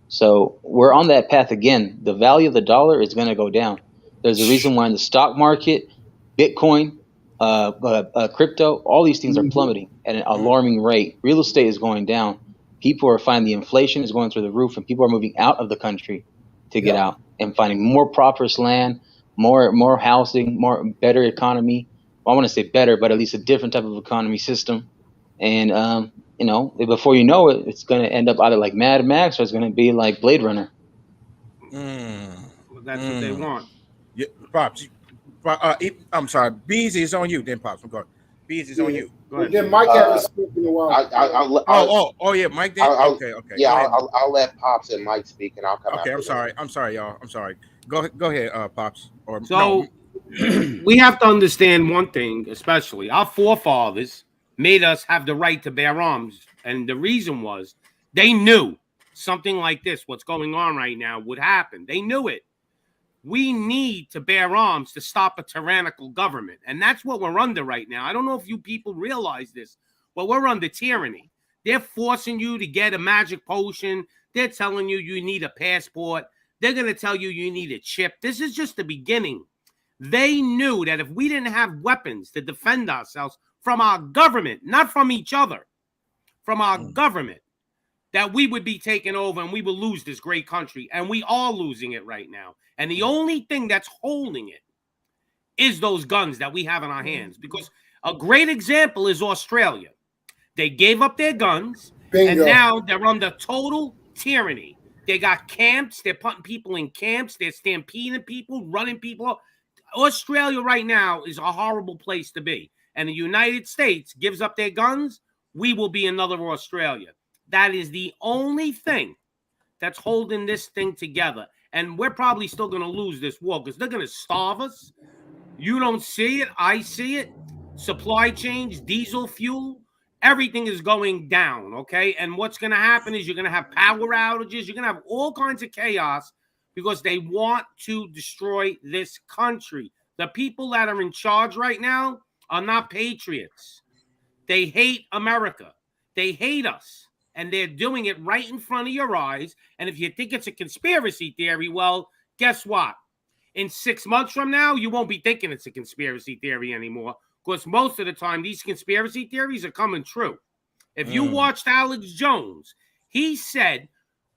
So we're on that path again. The value of the dollar is going to go down. There's a reason why in the stock market, Bitcoin, crypto, all these things are plummeting at an alarming rate. Real estate is going down. People are finding the inflation is going through the roof, and people are moving out of the country to get out and finding more prosperous land, more housing, better economy. Well, I want to say better, but at least a different type of economy system. And before you know it, it's going to end up either like Mad Max or it's going to be like Blade Runner.
That's what they want.
Yeah, Pops. I'm sorry. Beezy is on you. Then Pops, I'm going. Beezy is on you. Go ahead.
Then Mike hasn't spoken in a while.
Yeah, Mike. Did? Okay.
Yeah, I'll let Pops and Mike speak, and I'll come.
Okay, I'm sorry, y'all. I'm sorry. Go ahead, Pops.
We have to understand one thing, especially our forefathers made us have the right to bear arms, and the reason was they knew something like this, what's going on right now, would happen. They knew it. We need to bear arms to stop a tyrannical government, and that's what we're under right now. I don't know if you people realize this, but we're under tyranny. They're forcing you to get a magic potion. They're telling you need a passport. They're going to tell you need a chip. This is just the beginning. They knew that if we didn't have weapons to defend ourselves from our government, not from each other, from our government, that we would be taken over and we would lose this great country. And we are losing it right now. And the only thing that's holding it is those guns that we have in our hands. Because a great example is Australia. They gave up their guns, and now they're under total tyranny. They got camps. They're putting people in camps. They're stampeding people, running people. Australia right now is a horrible place to be. And the United States gives up their guns, we will be another Australia. That is the only thing that's holding this thing together. And we're probably still going to lose this war because they're going to starve us. You don't see it. I see it. Supply chains, diesel fuel, everything is going down, okay? And what's going to happen is you're going to have power outages. You're going to have all kinds of chaos because they want to destroy this country. The people that are in charge right now are not patriots. They hate America. They hate us. And they're doing it right in front of your eyes. And if you think it's a conspiracy theory, well, guess what? In 6 months from now, you won't be thinking it's a conspiracy theory anymore because most of the time, these conspiracy theories are coming true. If you watched Alex Jones, he said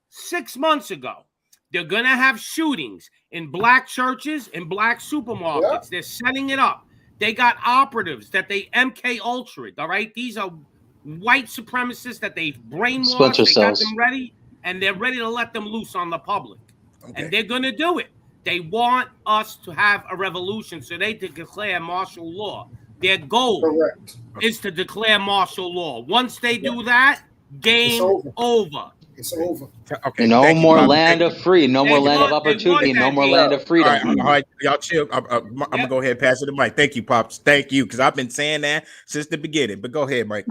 6 months ago, they're going to have shootings in black churches and black supermarkets. Yeah. They're setting it up. They got operatives that they MK Ultra, all right? These are white supremacists that they've brainwashed. They got them ready, and they're ready to let them loose on the public. Okay. And they're going to do it. They want us to have a revolution so they can declare martial law. Their goal is to declare martial law. Once they do that, game over.
It's over.
Okay. No more land of free. No more land of opportunity. No more land of freedom.
All right, y'all chill. I'm gonna go ahead and pass it to Mike. Thank you, Pops. Thank you, because I've been saying that since the beginning. But go ahead, Mike.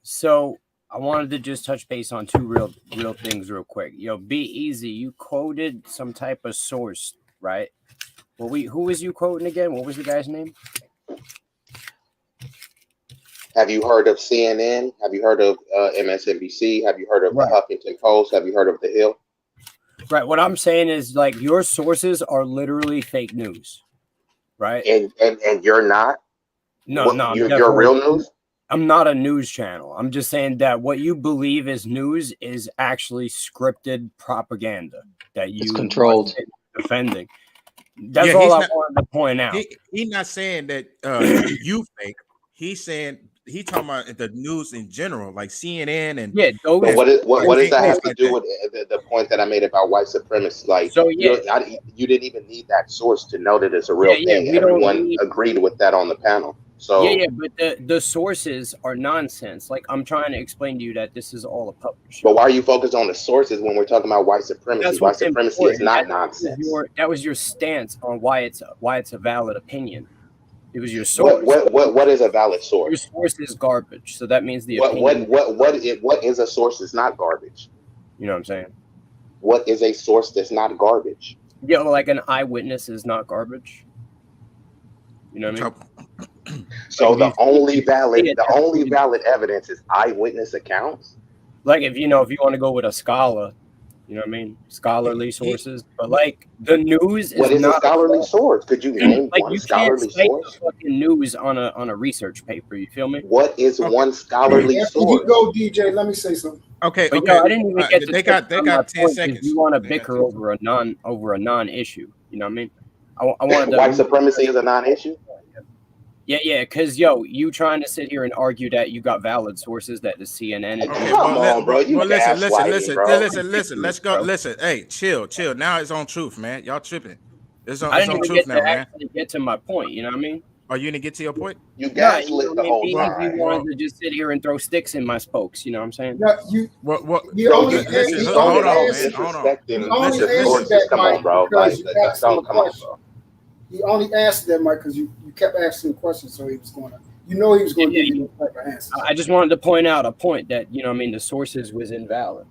So I wanted to just touch base on two real things real quick. Be easy. You quoted some type of source, right?
Well, who was you quoting again? What was the guy's name?
Have you heard of CNN? Have you heard of MSNBC? Have you heard of the Huffington Post? Have you heard of The Hill?
Right. What I'm saying is, like, your sources are literally fake news, right?
And you're not?
No, no.
You're real news?
I'm not a news channel. I'm just saying that what you believe is news is actually scripted propaganda that you
controlled
defending. That's all I wanted to point out.
He's not saying that you fake. He's saying he talking about the news in general, like CNN and
But what does that have to do with the point that I made about white supremacy? Like,
so,
you didn't even need that source to know that it's a real thing. Everyone agreed with that on the panel. So
but the sources are nonsense. Like, I'm trying to explain to you that this is all a puppet show.
But why are you focused on the sources when we're talking about white supremacy? White supremacy is not nonsense.
That was your stance on why it's a valid opinion. It was your source.
What is a valid source?
Your source is garbage. So that means the
what is a source that's not garbage?
You know what I'm saying?
What is a source that's not garbage?
Yeah, like an eyewitness is not garbage. You know what I mean?
So the only valid evidence is eyewitness accounts.
Like, if you want to go with a scholar, you know what I mean? Scholarly sources, but like the news is
what is
not
a scholarly source? Could you name
like
one
you
scholarly
can't cite
source?
the fucking news on a research paper. You feel me?
What is one scholarly
After
source?
you go, DJ, let me say something.
Okay,
but
okay.
I didn't even get to
they got 10 seconds.
You want to bicker over a non-issue. You know what I mean? I wanted
white supremacy is a non-issue.
Yeah, because you trying to sit here and argue that you got valid sources that the CNN.
Okay,
come on, bro. You
listen. Let's go. Listen, hey, chill. Now it's on truth, man. Y'all tripping.
I didn't even get to actually get to my point. You know what I mean?
Oh, you didn't get to your point?
You gaslit the whole time.
You wanted to just sit here and throw sticks in my spokes. You know what I'm saying?
No,
Hold on, man.
Come on, bro.
He only answered that, Mike, because you kept asking questions, so he was going to give you the type of answer.
I just wanted to point out a point that, you know what I mean, the sources was invalid.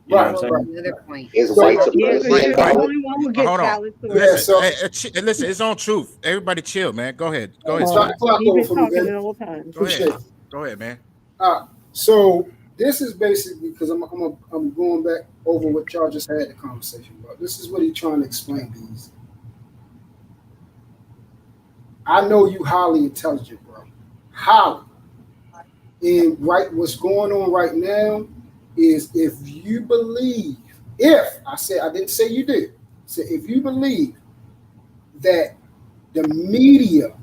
You know what I'm saying?
Another point.
Is white supremacy invalid?
Hold on. Listen, it's on truth. Everybody chill, man. Go ahead.
Start the clock over for me, man.
Go ahead, man.
So this is basically, because I'm going back over what y'all just had the conversation about. This is what he's trying to explain to you. I know you highly intelligent, bro. Highly. And what's going on right now is I didn't say you did. So if you believe that the media,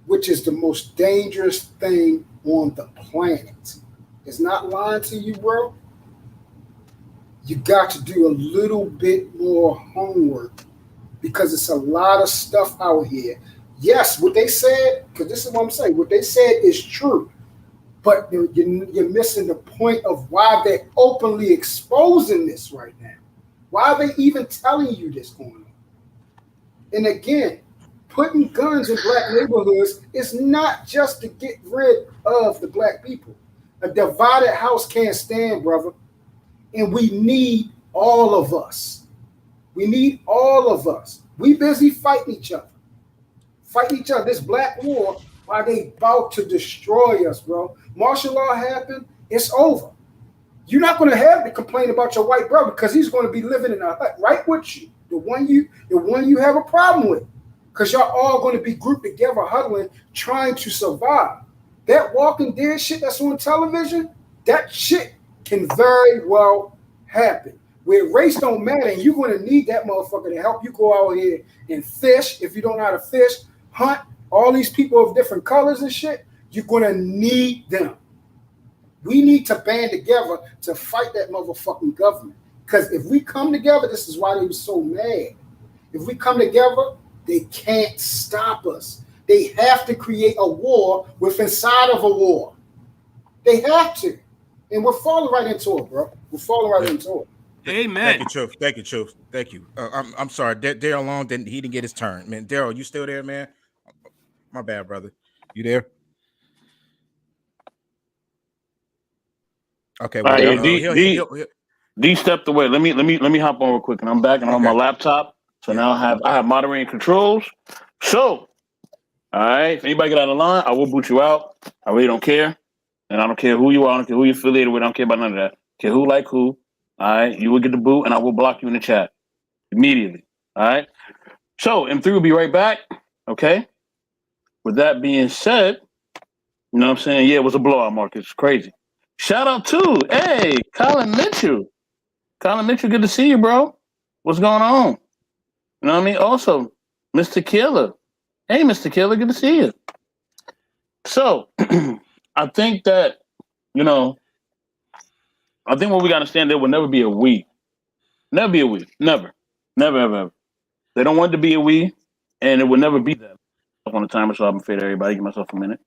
which is the most dangerous thing on the planet, is not lying to you, bro, you got to do a little bit more homework, because it's a lot of stuff out here. Yes, what they said, because this is what I'm saying, what they said is true, but you're missing the point of why they're openly exposing this right now. Why are they even telling you this going on? And again, putting guns in black neighborhoods is not just to get rid of the black people. A divided house can't stand, brother. And we need all of us. We need all of us. We busy fighting each other. This black war, while they about to destroy us, bro. Martial law happened, it's over. You're not going to have to complain about your white brother, because he's going to be living in a hut right with you, the one you have a problem with, because y'all all going to be grouped together, huddling, trying to survive. That Walking Dead shit that's on television, that shit can very well happen. Where race don't matter, and you're going to need that motherfucker to help you go out here and fish. If you don't know how to fish, hunt, all these people of different colors and shit, you're going to need them. We need to band together to fight that motherfucking government. Because if we come together, this is why they were so mad. If we come together, they can't stop us. They have to create a war with inside of a war. They have to. And we're falling right into it, bro. We're falling right into it.
Amen.
Thank you, Truth. Thank you. I'm sorry. Daryl Long didn't get his turn, man. Daryl, you still there, man? My bad, brother. You there? Okay. Well,
right, D stepped away. Let me hop on real quick, and I'm back and on my laptop. So now I have moderating controls. So, all right, if anybody get out of line, I will boot you out. I really don't care. And I don't care who you are, I don't care who you're affiliated with, I don't care about none of that. I care who like who. All right, you will get the boot and I will block you in the chat immediately. All right. So M3 will be right back. Okay. With that being said, you know what I'm saying? Yeah, it was a blowout, Marcus. It's crazy. Shout out to, hey, Colin Mitchell. Colin Mitchell, good to see you, bro. What's going on? You know what I mean? Also, Mr. Killer. Hey, Mr. Killer, good to see you. So, I think that, you know, I think what we got to understand, there will never be a we. Never be a we. Never. Never, ever, ever. They don't want it to be a we, and it will never be that. On the timer, so I'm afraid everybody. Give myself a minute.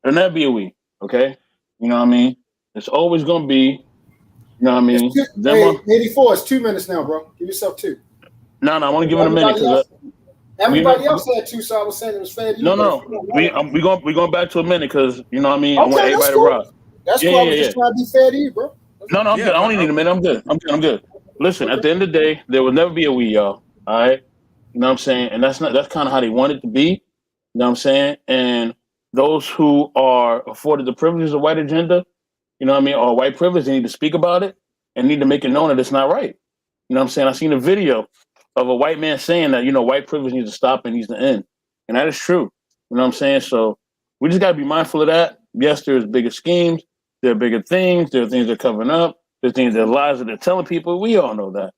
It'll never be a we, okay? You know what I mean? It's always going to be, you know what I mean?
Hey, 84, it's 2 minutes now, bro. Give yourself 2.
No, I want to give it a minute because
everybody else had 2, so I was saying it was fair to you.
No. We going back to a minute because you know what I mean.
Okay,
I want everybody to rock.
That's cool. I was just trying to be fair to you, bro.
No, I'm good. I only need a minute. I'm good. Listen, at the end of the day, there will never be a we, y'all. All right, you know what I'm saying, and that's kind of how they want it to be. You know what I'm saying, and those who are afforded the privileges of white agenda, you know what I mean, or white privilege, they need to speak about it and need to make it known that it's not right. You know what I'm saying? I seen a video of a white man saying that, you know, white privilege needs to stop and needs to end. And that is true. You know what I'm saying? So we just got to be mindful of that. Yes, there's bigger schemes. There are bigger things. There are things they're covering up. There are things, there are lies that they're telling people. We all know that.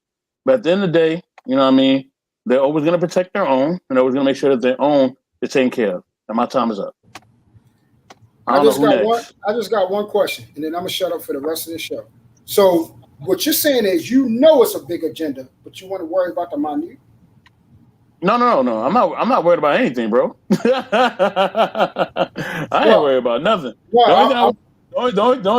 But at the end of the day, you know what I mean? They're always going to protect their own, and they're always going to make sure that their own is taken care of. And my time is up.
I just got one question, and then I'm going to shut up for the rest of the show. So what you're saying is, you know, it's a big agenda, but you want to worry about the minute?
No. I'm not worried about anything, bro. I ain't worried about nothing. The only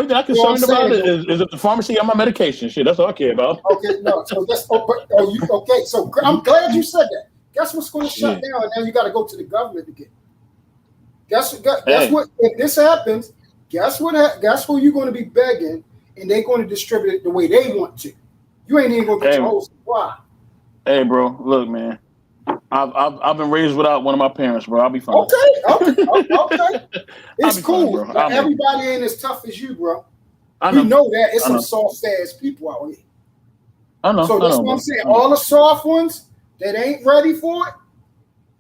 thing I'm concerned about is if the pharmacy got my medication. Shit, that's all I care about.
Okay, no. So that's okay. So I'm glad you said that. Guess what's going to shut down, and now you got to go to the government to get. Guess what? If this happens, guess who you're going to be begging, and they're going to distribute it the way they want to. You ain't even going to get your whole supply.
Hey, bro, look, man. I've been raised without one of my parents, bro. I'll be fine.
Okay. It's cool. Fine, but everybody ain't as tough as you, bro. We know that. It's some soft ass people out here.
I know.
So that's what I'm saying. All the soft ones that ain't ready for it,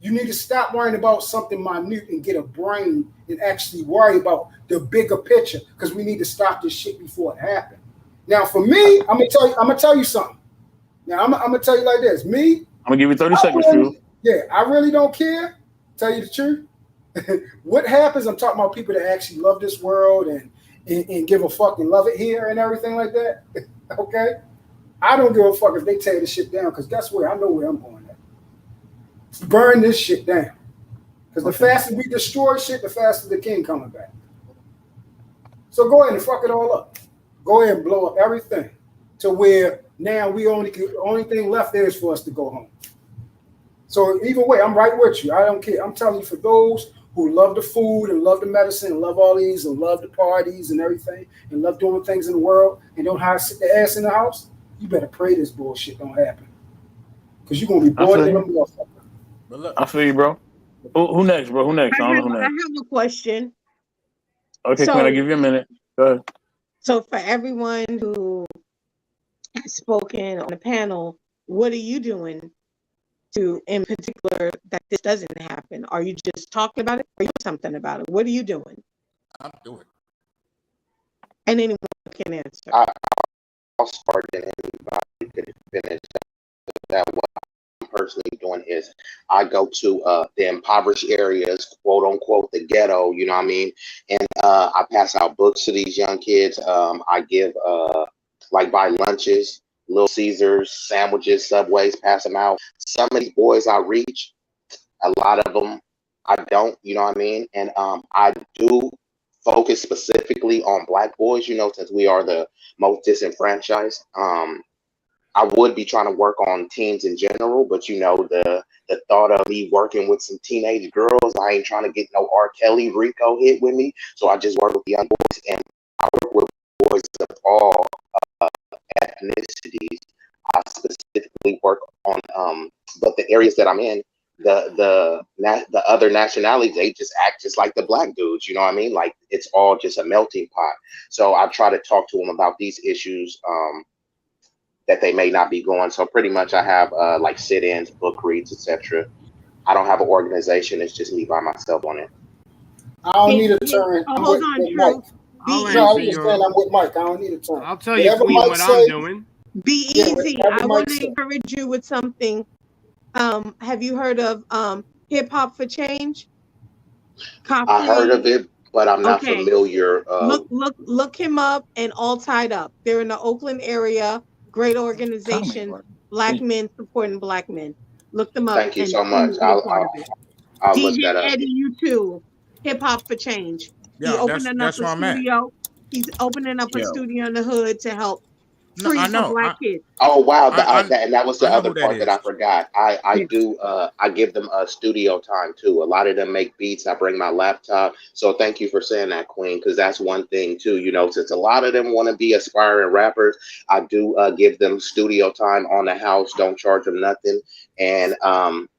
you need to stop worrying about something minute and get a brain and actually worry about the bigger picture, because we need to stop this shit before it happens. Now, for me, I'm gonna tell you something. Now, I'm gonna tell you like this. Me,
I'm gonna give you 30 seconds, Drew.
Yeah, I really don't care. Tell you the truth. What happens? I'm talking about people that actually love this world and give a fuck and love it here and everything like that. Okay, I don't give a fuck if they tear this shit down, because guess what? I know where I'm going at. Burn this shit down, because the faster we destroy shit, the faster the king coming back. So go ahead and fuck it all up. Go ahead and blow up everything to where now we only thing left there is for us to go home. So either way, I'm right with you. I don't care. I'm telling you, for those who love the food and love the medicine and love all these and love the parties and everything and love doing things in the world and don't have to sit their ass in the house, you better pray this bullshit don't happen, because you're gonna be bored in a motherfucker.
I feel you, bro. Who next, bro? Who next? I have
a question.
Okay, can I give you a minute? Go ahead.
So for everyone who has spoken on the panel, what are you doing to, in particular, that this doesn't happen? Are you just talking about it, or are you doing something about it? What are you doing?
I'm doing.
And anyone can answer.
I'll start, and anybody can finish that. What I'm personally doing is I go to the impoverished areas, quote unquote, the ghetto, you know what I mean? And I pass out books to these young kids. I give buy lunches, Little Caesars, sandwiches, Subways, pass them out. Some of these boys I reach, a lot of them I don't, you know what I mean? And I do focus specifically on Black boys, you know, since we are the most disenfranchised. I would be trying to work on teens in general, but you know, the thought of me working with some teenage girls, I ain't trying to get no R. Kelly Rico hit with me. So I just work with young boys, and I work with boys of all ethnicities. I specifically work on but the areas that I'm in, the other nationalities, they just act just like the black dudes. You know what I mean? Like it's all just a melting pot. So I try to talk to them about these issues that they may not be going. So pretty much I have like sit-ins, book reads, etc. I don't have an organization. It's just me by myself on it.
I don't need a turn. I'm
Hold
with
on,
Mike.
I'll
No, I
answer
understand. I'm with Mike. I don't need a turn.
I'll tell you, Queen, what I'm doing.
Be
Yeah,
easy.
whatever
I
Mike
want to
said.
encourage you with something. Have you heard of Hip Hop for Change?
I heard of it, but I'm not
Okay.
familiar.
Look him up and All Tied Up. They're in the Oakland area. Great organization. Black men supporting black men. Look them up.
Thank you
and
so much.
be a part of it.
I'll look
DJ
that up.
Eddie, you too. Hip Hop for Change.
Yeah,
He's opening up
that's
a
where I'm at.
studio. He's opening up a studio in the hood to help free
I
for
know.
black kids.
Oh wow,
I
and that was the
know
other
who that
part that I
is.
forgot. I do I give them a studio time too. A lot of them make beats. I bring my laptop. So thank you for saying that, Queen, because that's one thing too. You know, since a lot of them want to be aspiring rappers, I do give them studio time on the house. Don't charge them nothing, and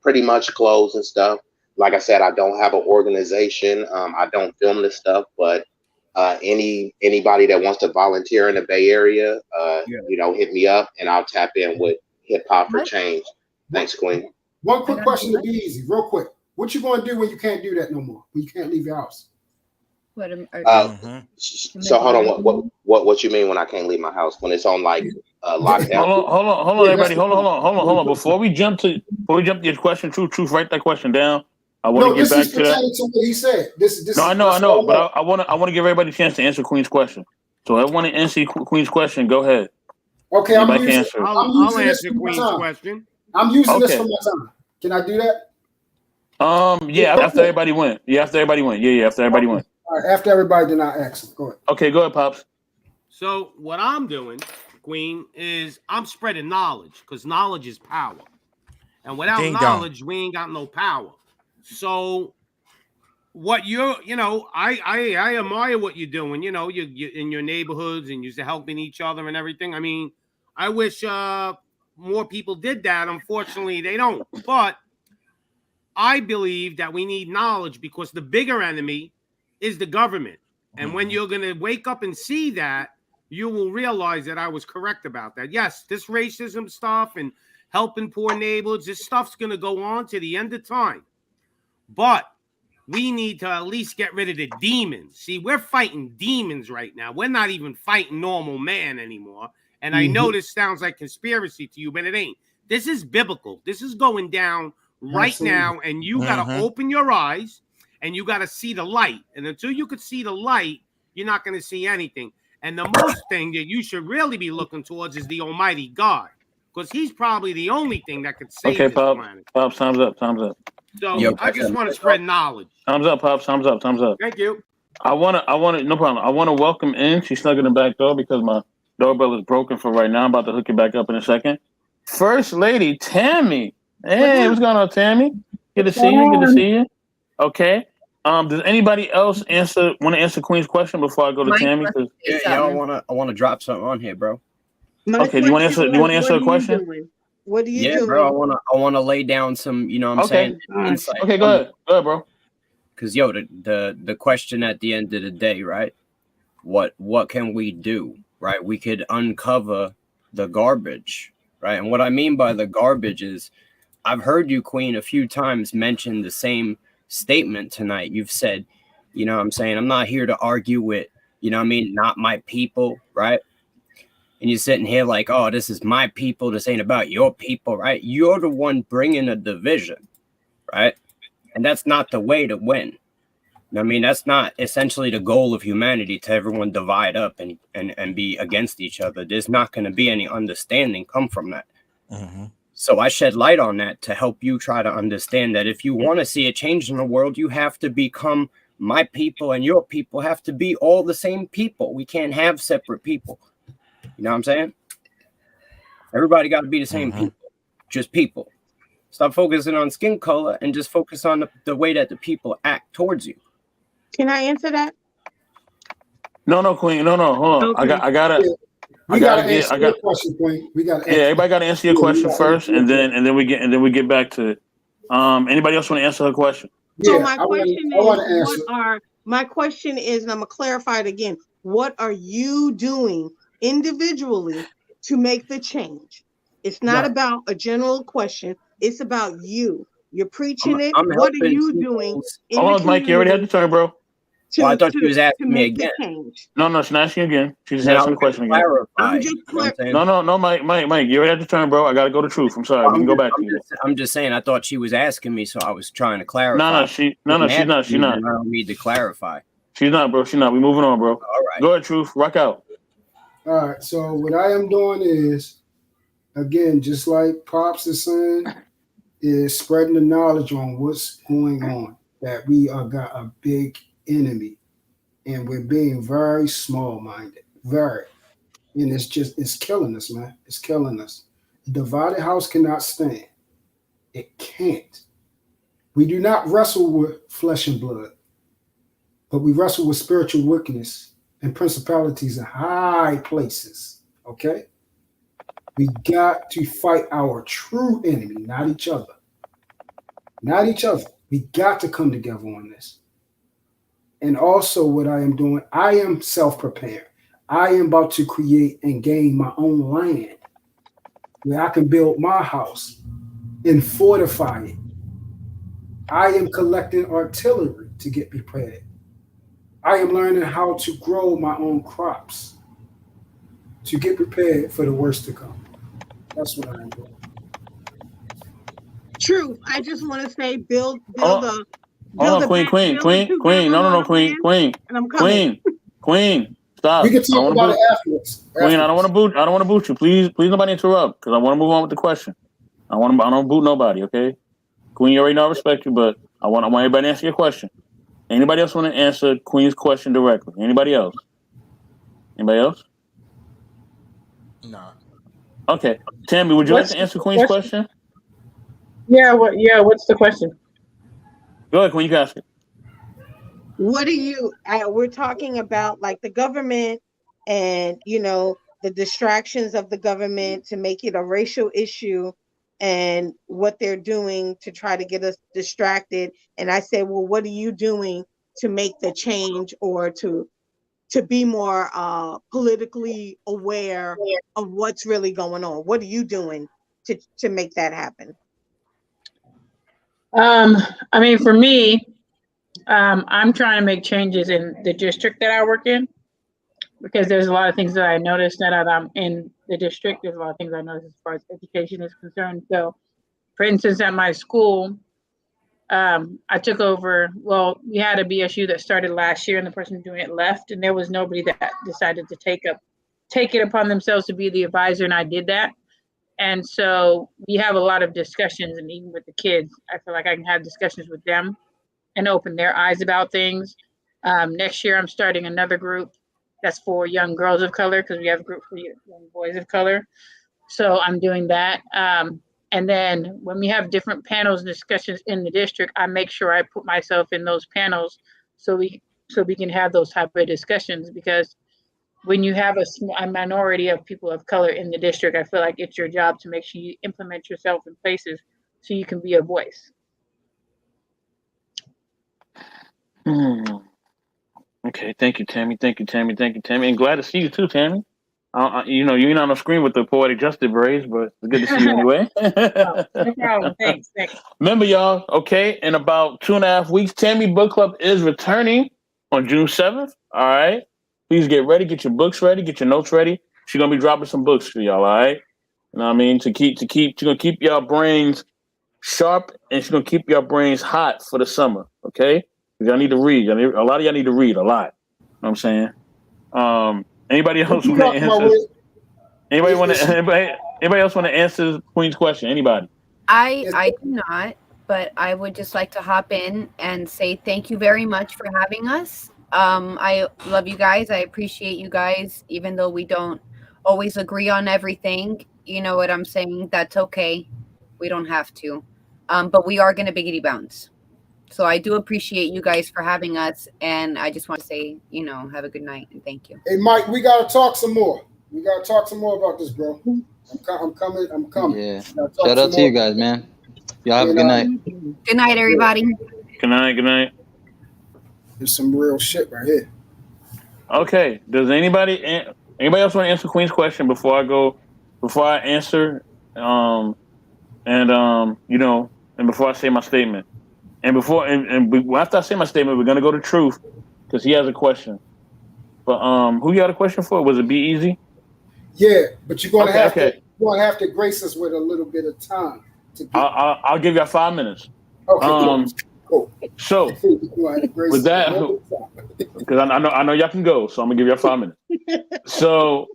pretty much clothes and stuff. Like I said, I don't have an organization. I don't film this stuff, but anybody that wants to volunteer in the Bay Area, you know, hit me up and I'll tap in with Hip Hop for Change. Thanks, Queen.
One quick question to be easy, real quick. What you gonna do when you can't do that no more? When you can't leave your house?
So hold on. What you mean when I can't leave my house? When it's on like lockdown?
Hold on, everybody. Hold on. Before we jump to your question, truth, write that question down. I want to get back to that.
To what he said.
No, I know, but I want to give everybody a chance to answer Queen's question. So everyone to answer Queen's question, go ahead.
Okay,
I'll answer Queen's question.
I'm using this for my time. Can I do that?
Yeah, after everybody went. Yeah, after everybody went.
All right, after everybody, then I ask. Go ahead.
Okay, go ahead, Pops.
So what I'm doing, Queen, is I'm spreading knowledge because knowledge is power, and without knowledge, we ain't got no power. So what I admire what you're doing. You know, you in your neighborhoods and you're helping each other and everything. I mean, I wish more people did that. Unfortunately, they don't. But I believe that we need knowledge because the bigger enemy is the government. And when you're going to wake up and see that, you will realize that I was correct about that. Yes, this racism stuff and helping poor neighborhoods, this stuff's going to go on to the end of time. But we need to at least get rid of the demons. See, we're fighting demons right now. We're not even fighting normal man anymore. And I know this sounds like conspiracy to you, but it ain't. This is biblical. This is going down right now. And you got to open your eyes and you got to see the light. And until you could see the light, you're not going to see anything. And the most thing that you should really be looking towards is the Almighty God. Because he's probably the only thing that could save this planet.
Pops, time's up.
So I just want to spread knowledge.
Time's up, Pops. Time's up.
Thank you.
I want to, no problem. I want to welcome in. She snuck in the back door because my doorbell is broken for right now. I'm about to hook it back up in a second. First Lady Tammy. Hey, what's going on, Tammy? Good to see you. Okay. Does anybody else want to answer Queen's question before I go to Tammy?
Yeah, I want to drop something on here, bro.
Okay, do you want to answer a question?
What do you do?
Bro, I want to lay down some, you know what I'm saying? Insight.
Okay, go ahead, bro.
Because the question at the end of the day, right? What can we do, right? We could uncover the garbage, right? And what I mean by the garbage is, I've heard you, Queen, a few times mention the same statement tonight. You've said, you know what I'm saying, I'm not here to argue with, you know what I mean, not my people, right? And you're sitting here like, oh, this is my people, this ain't about your people, right? You're the one bringing a division, right? And that's not the way to win. I mean, that's not essentially the goal of humanity, to everyone divide up and be against each other. There's not going to be any understanding come from that. So I shed light on that to help you try to understand that if you want to see a change in the world, you have to become my people, and your people have to be all the same people. We can't have separate people. You know what I'm saying? Everybody got to be the same people, just people. Stop focusing on skin color and just focus on the way that the people act towards you.
Can I answer that?
No, Queen. No. Hold on.
Okay.
I gotta.
We gotta answer your question, Queen. We got
everybody got to answer your question first, and then we get back to it. Anybody else want to answer her question?
So my question is, and I'm gonna clarify it again. What are you doing individually to make the change? It's not about a general question. It's about you. You're preaching it. What are you doing?
Hold on, Mike. You already had your turn, bro.
Well, I thought she was asking me again.
No, she's not asking again. She's just asking the question again.
I'm just
No, Mike, you already had your turn, bro. I gotta go to truth. I'm sorry. We can go back to you.
I'm just saying. I thought she was asking me, so I was trying to clarify.
No, she's not. She's not.
I don't need to clarify.
She's not, bro. She's not. We moving on, bro.
All right.
Go ahead, truth. Rock out.
All right. So what I am doing is, again, just like Pops is saying, is spreading the knowledge on what's going on. That we got a big enemy, and we're being very small-minded, very, and it's killing us, man. It's killing us. The divided house cannot stand. It can't. We do not wrestle with flesh and blood, but we wrestle with spiritual wickedness and principalities in high places. Okay, we got to fight our true enemy, not each other. Not each other. We got to come together on this. And also what I am doing, I am self-prepared. I am about to create and gain my own land where I can build my house and fortify it. I am collecting artillery to get prepared. I am learning how to grow my own crops to get prepared for the worst to come. That's what I am doing.
Truth. I just want to say, build
Hold on, Queen. No, Queen. Stop.
We can talk about it afterwards.
Queen, I don't want to boot you. Please, nobody interrupt, because I want to move on with the question. I don't boot nobody. Okay, Queen, you already know I respect you, but I want everybody to answer your question. Anybody else want to answer Queen's question directly? Anybody else? No. Okay, Tammy, would you like to answer Queen's question?
Yeah. What's the question?
Go ahead, Queen. You can ask it.
What are you? We're talking about like the government, and the distractions of the government to make it a racial issue, and what they're doing to try to get us distracted. And I say, well, what are you doing to make the change, or to be more politically aware of what's really going on? What are you doing to make that happen?
I mean, for me, I'm trying to make changes in the district that I work in, because there's a lot of things that I noticed that I'm in the district. There's a lot of things I noticed as far as education is concerned. So, for instance, at my school, I took over. Well, we had a BSU that started last year, and the person doing it left, and there was nobody that decided to take it upon themselves to be the advisor, and I did that. And so we have a lot of discussions, and even with the kids, I feel like I can have discussions with them and open their eyes about things. Next year, I'm starting another group that's for young girls of color, because we have a group for young boys of color. So I'm doing that. And then when we have different panels and discussions in the district, I make sure I put myself in those panels so we can have those type of discussions, because when you have a minority of people of color in the district, I feel like it's your job to make sure you implement yourself in places so you can be a voice.
Okay, thank you, Tammy. And glad to see you too, Tammy. You're not on the screen with the poetic justice braids, but it's good to see you anyway.
No problem. Thanks.
Remember, y'all, okay, in about 2.5 weeks, Tammy Book Club is returning on June 7th. All right. Please get ready, get your books ready, get your notes ready. She's gonna be dropping some books for y'all, all right? You know what I mean? She's gonna keep y'all brains sharp, and she's gonna keep y'all brains hot for the summer, okay? Y'all need to read. A lot of y'all need to read a lot. You know what I'm saying? Anybody else want to answer? Anybody else want to answer Queen's question? Anybody?
I do not, but I would just like to hop in and say thank you very much for having us. I love you guys. I appreciate you guys, even though we don't always agree on everything. You know what I'm saying? That's okay. We don't have to. But we are going to biggity bounce. So I do appreciate you guys for having us. And I just want to say, have a good night and thank you.
Hey, Mike, we got to talk some more. We gotta talk some more about this, bro. I'm coming.
Yeah. Shout out to you guys, man. Y'all have a good night.
Good night, everybody.
Good night. Good night.
There's some real shit right here.
Okay. Does anybody else want to answer Queen's question before I go? Before I answer, and before I say my statement, and after I say my statement, we're gonna go to Truth because he has a question. But who you had a question for? Was it Be Easy?
Yeah, but you're gonna have to grace us with a little bit of time.
I'll give you 5 minutes.
Okay. Cool.
So with that, because I know y'all can go, so I'm gonna give y'all 5 minutes. So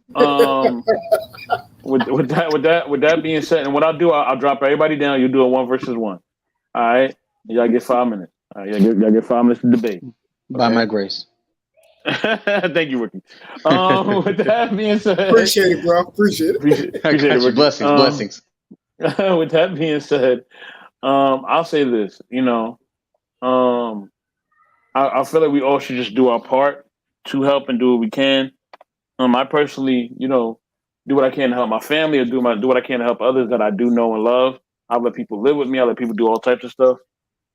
with that being said, and what I'll do, I'll drop everybody down. You do a 1 versus 1. All right, y'all get 5 minutes. All right, y'all get 5 minutes to debate. Okay?
By my grace.
Thank you, Ricky. With that being said,
appreciate it, bro. Appreciate it.
Appreciate it, Ricky.
Blessings.
With that being said, I'll say this. I feel like we all should just do our part to help and do what we can. I personally, do what I can to help my family, or do what I can to help others that I do know and love. I let people live with me. I let people do all types of stuff.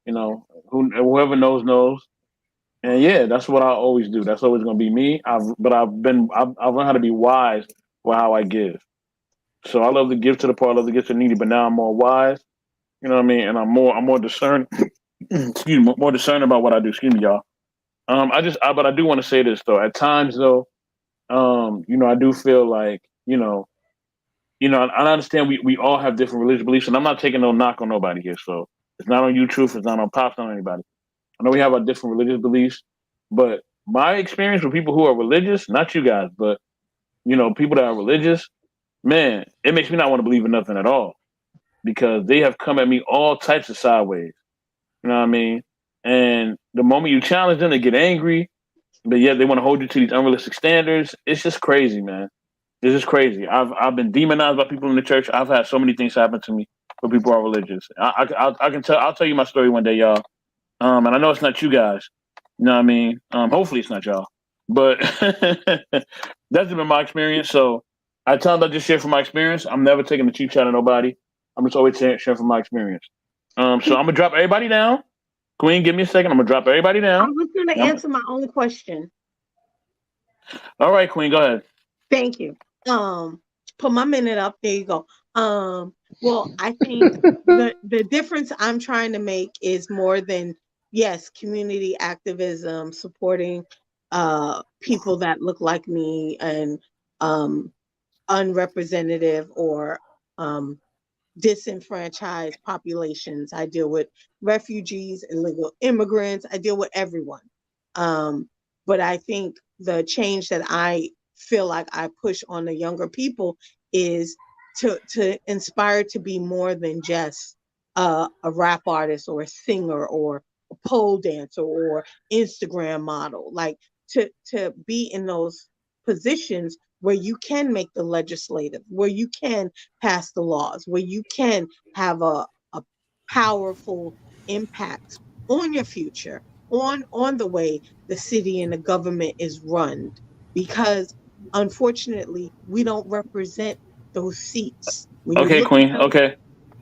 Whoever knows. And yeah, that's what I always do. That's always going to be me. I've learned how to be wise with how I give. So I love to give to the poor. I love to give to the needy. But now I'm more wise. You know what I mean? And I'm more discerning. Excuse me, more discerning about what I do. Excuse me, y'all. But I do want to say this though. At times though, I do feel like, I understand we all have different religious beliefs, and I'm not taking no knock on nobody here. So it's not on you, Truth. It's not on Pops, not on anybody. I know we have our different religious beliefs, but my experience with people who are religious, not you guys, but people that are religious, man, it makes me not want to believe in nothing at all, because they have come at me all types of sideways. You know what I mean? And the moment you challenge them, they get angry, but yet they want to hold you to these unrealistic standards. It's just crazy, man. It's just crazy. I've been demonized by people in the church. I've had so many things happen to me when people are religious. I'll tell you my story one day, y'all. And I know it's not you guys. You know what I mean? Hopefully it's not y'all. But that's been my experience. So I tell them I just share from my experience. I'm never taking the cheap shot of nobody. I'm just always sharing from my experience. So I'm gonna drop everybody down. Queen, give me a second. I'm gonna drop everybody down.
I was gonna answer my own question.
All right, Queen, go ahead.
Thank you. Put my minute up. There you go. Well, I think the difference I'm trying to make is more than, yes, community activism, supporting people that look like me and unrepresentative or disenfranchised populations. I deal with refugees, illegal immigrants. I deal with everyone. But I think the change that I feel like I push on the younger people is to inspire to be more than just a rap artist or a singer or a pole dancer or Instagram model. Like to be in those positions where you can make the legislative, where you can pass the laws, where you can have a powerful impact on your future, on the way the city and the government is run. Because unfortunately, we don't represent those seats.
Okay, Queen. Okay.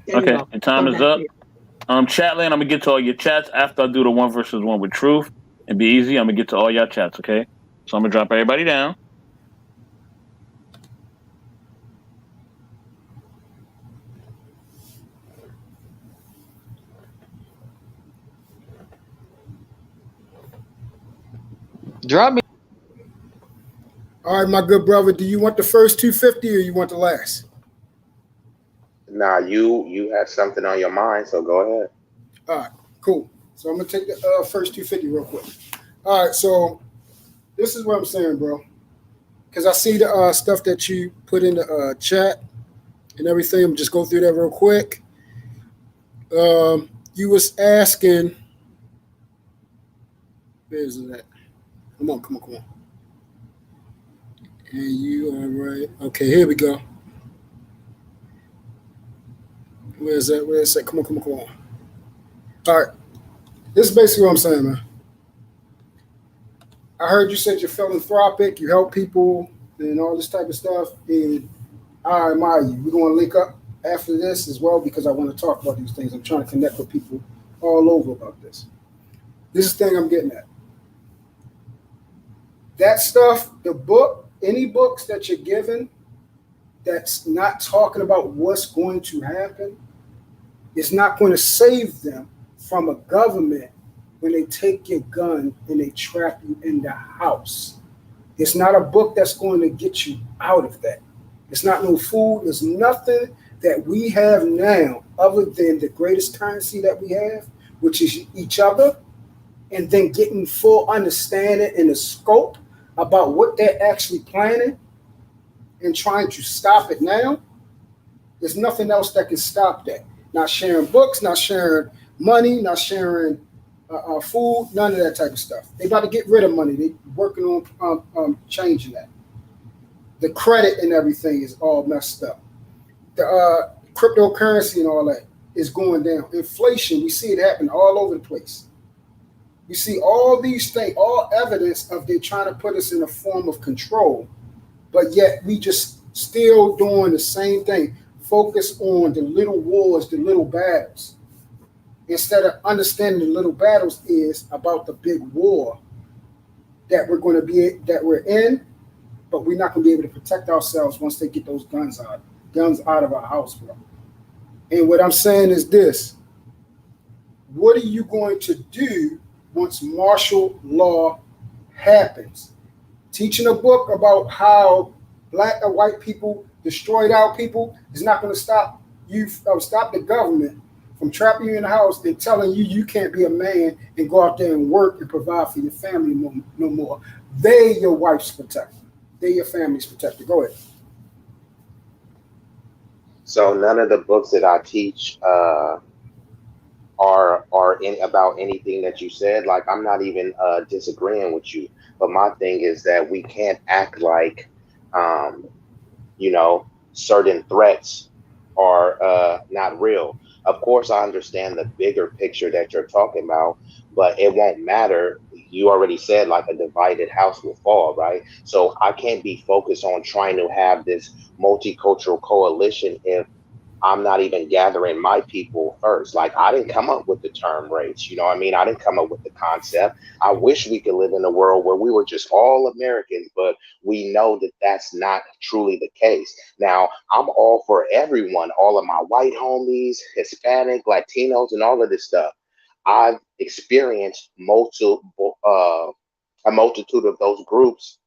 Your time is up. Chatland, I'm gonna get to all your chats after I do the 1 versus 1 with Truth and Be Easy. I'm gonna get to all your chats. Okay. So I'm gonna drop everybody down.
Drop me.
All right, my good brother. Do you want the first 250 or you want the last?
Nah, you had something on your mind, so go ahead.
All right, cool. So I'm gonna take the first 250 real quick. All right, so this is what I'm saying, bro. Because I see the stuff that you put in the chat and everything. I'm just go through that real quick. You was asking, where is that? Come on. And you are right. Okay, here we go. Where's that? Come on. All right. This is basically what I'm saying, man. I heard you said you're philanthropic, you help people and all this type of stuff. And I admire you. We're going to link up after this as well because I want to talk about these things. I'm trying to connect with people all over about this. This is the thing I'm getting at. That stuff, the book, any books that you're given that's not talking about what's going to happen, is not going to save them from a government when they take your gun and they trap you in the house. It's not a book that's going to get you out of that. It's not no food. There's nothing that we have now other than the greatest currency that we have, which is each other, and then getting full understanding and the scope about what they're actually planning and trying to stop it now. There's nothing else that can stop that. Not sharing books, not sharing money, not sharing food, none of that type of stuff. They about to get rid of money. They're working on changing that. The credit and everything is all messed up. The cryptocurrency and all that is going down. Inflation, we see it happen all over the place. We see all these things, all evidence of they trying to put us in a form of control, but yet we just still doing the same thing. Focus on the little wars, the little battles. Instead of understanding the little battles is about the big war that we're in, but we're not going to be able to protect ourselves once they get those guns out of our house, bro. And what I'm saying is this: what are you going to do once martial law happens? Teaching a book about how black or white people destroyed our people is not going to stop you, stop the government from trapping you in the house and telling you you can't be a man and go out there and work and provide for your family no more. They your wife's protector. They your family's protector. Go ahead.
So none of the books that I teach are about anything that you said. Like, I'm not even disagreeing with you, but my thing is that we can't act like certain threats are not real. Of course, I understand the bigger picture that you're talking about, but it won't matter. You already said like a divided house will fall, right? So I can't be focused on trying to have this multicultural coalition if I'm not even gathering my people first. Like, I didn't come up with the term race. You know what I mean? I didn't come up with the concept. I wish we could live in a world where we were just all Americans, but we know that that's not truly the case. Now, I'm all for everyone, all of my white homies, Hispanic, Latinos, and all of this stuff. I've experienced a multitude of those groups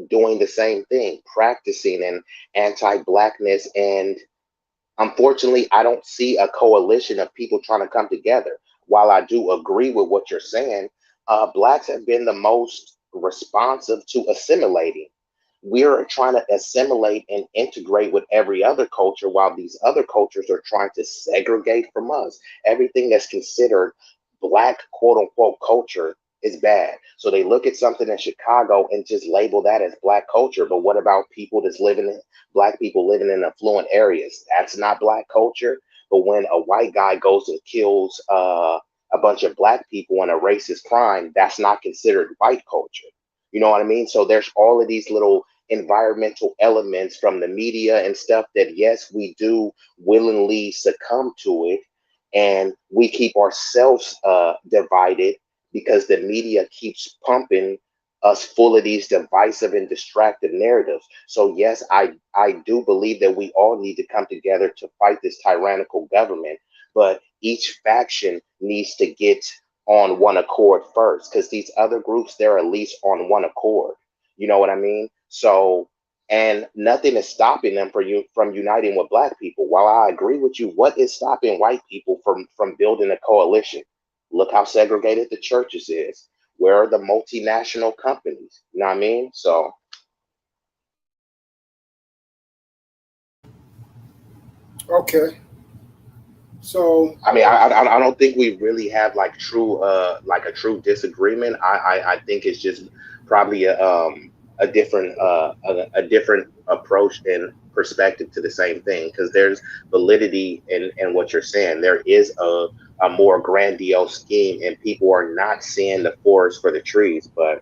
doing the same thing, practicing an anti-blackness, and unfortunately, I don't see a coalition of people trying to come together. While I do agree with what you're saying, blacks have been the most responsive to assimilating. We're trying to assimilate and integrate with every other culture while these other cultures are trying to segregate from us. Everything that's considered black, quote unquote, culture is bad. So they look at something in Chicago and just label that as black culture. But what about black people living in affluent areas? That's not black culture. But when a white guy goes and kills a bunch of black people in a racist crime, that's not considered white culture. You know what I mean? So there's all of these little environmental elements from the media and stuff that, yes, we do willingly succumb to it. And we keep ourselves divided because the media keeps pumping us full of these divisive and distractive narratives. So yes, I do believe that we all need to come together to fight this tyrannical government, but each faction needs to get on one accord first, because these other groups, they're at least on one accord. You know what I mean? So, and nothing is stopping them from uniting with black people. While I agree with you, what is stopping white people from building a coalition? Look how segregated the churches is. Where are the multinational companies? You know what I mean? So,
okay. So
I mean, I don't think we really have like a true disagreement. I think it's just probably a different approach and perspective to the same thing, because there's validity in what you're saying. There is a more grandiose scheme, and people are not seeing the forest for the trees. But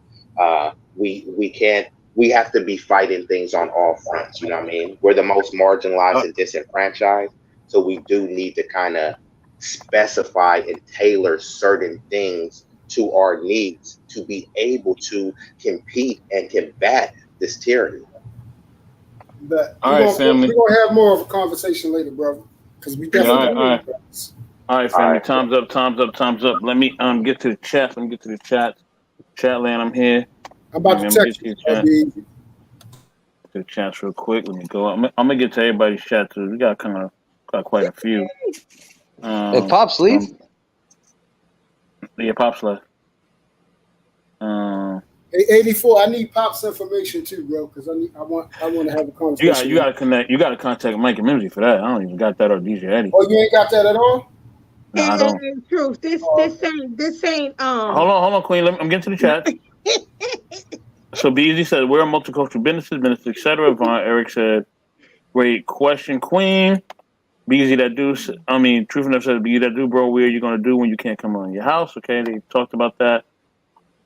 we can't we have to be fighting things on all fronts. You know what I mean? We're the most marginalized and disenfranchised, so we do need to kind of specify and tailor certain things to our needs to be able to compete and combat this tyranny.
But
all right, family.
We're gonna have more of a conversation later, brother, because we definitely.
All right, family. Time's up. Let me get to the chat. Let me get to the chat. Chat land, I'm here.
I'm about to text you.
To the chats real quick. Let me go. I'm gonna get to everybody's chat too. We got quite a few.
Hey, Pop's leave?
Yeah, Pop's left.
Hey, 84. I need Pop's information too, bro, because I want to have a conversation.
You gotta connect. You gotta contact Mike and Mimsy for that. I don't even got that or DJ Eddie.
Oh, you ain't got that at all?
No, I don't.
Truth. This ain't.
Hold on, Queen. I'm getting to the chat. So BZ said, we're multicultural businesses, etc. Von Eric said, great question, Queen. BZ that do, Truth enough said, BZ that do, bro, what are you gonna do when you can't come on your house? Okay, they talked about that.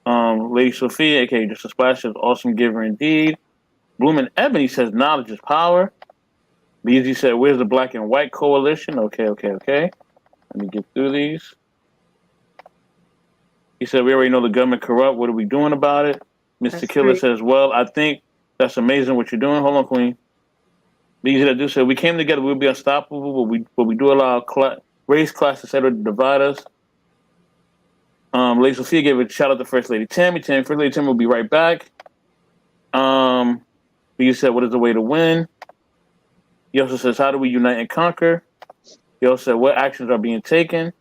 Lady Sophia, aka Just a Splash, says, awesome giver indeed. Bloomin' Ebony says, knowledge is power. BZ said, where's the black and white coalition? Okay. Let me get through these. He said, we already know the government corrupt. What are we doing about it? Mr. Killer says, well, I think that's amazing what you're doing. Hold on, Queen. BZ that do said, we came together, we'll be unstoppable, but we do allow race, class, etc. to divide us. Lady Sophia gave a shout out to First Lady Tammy. First Lady Tammy will be right back. BZ said, what is the way to win? He also says, how do we unite and conquer? He also said, what actions are being taken?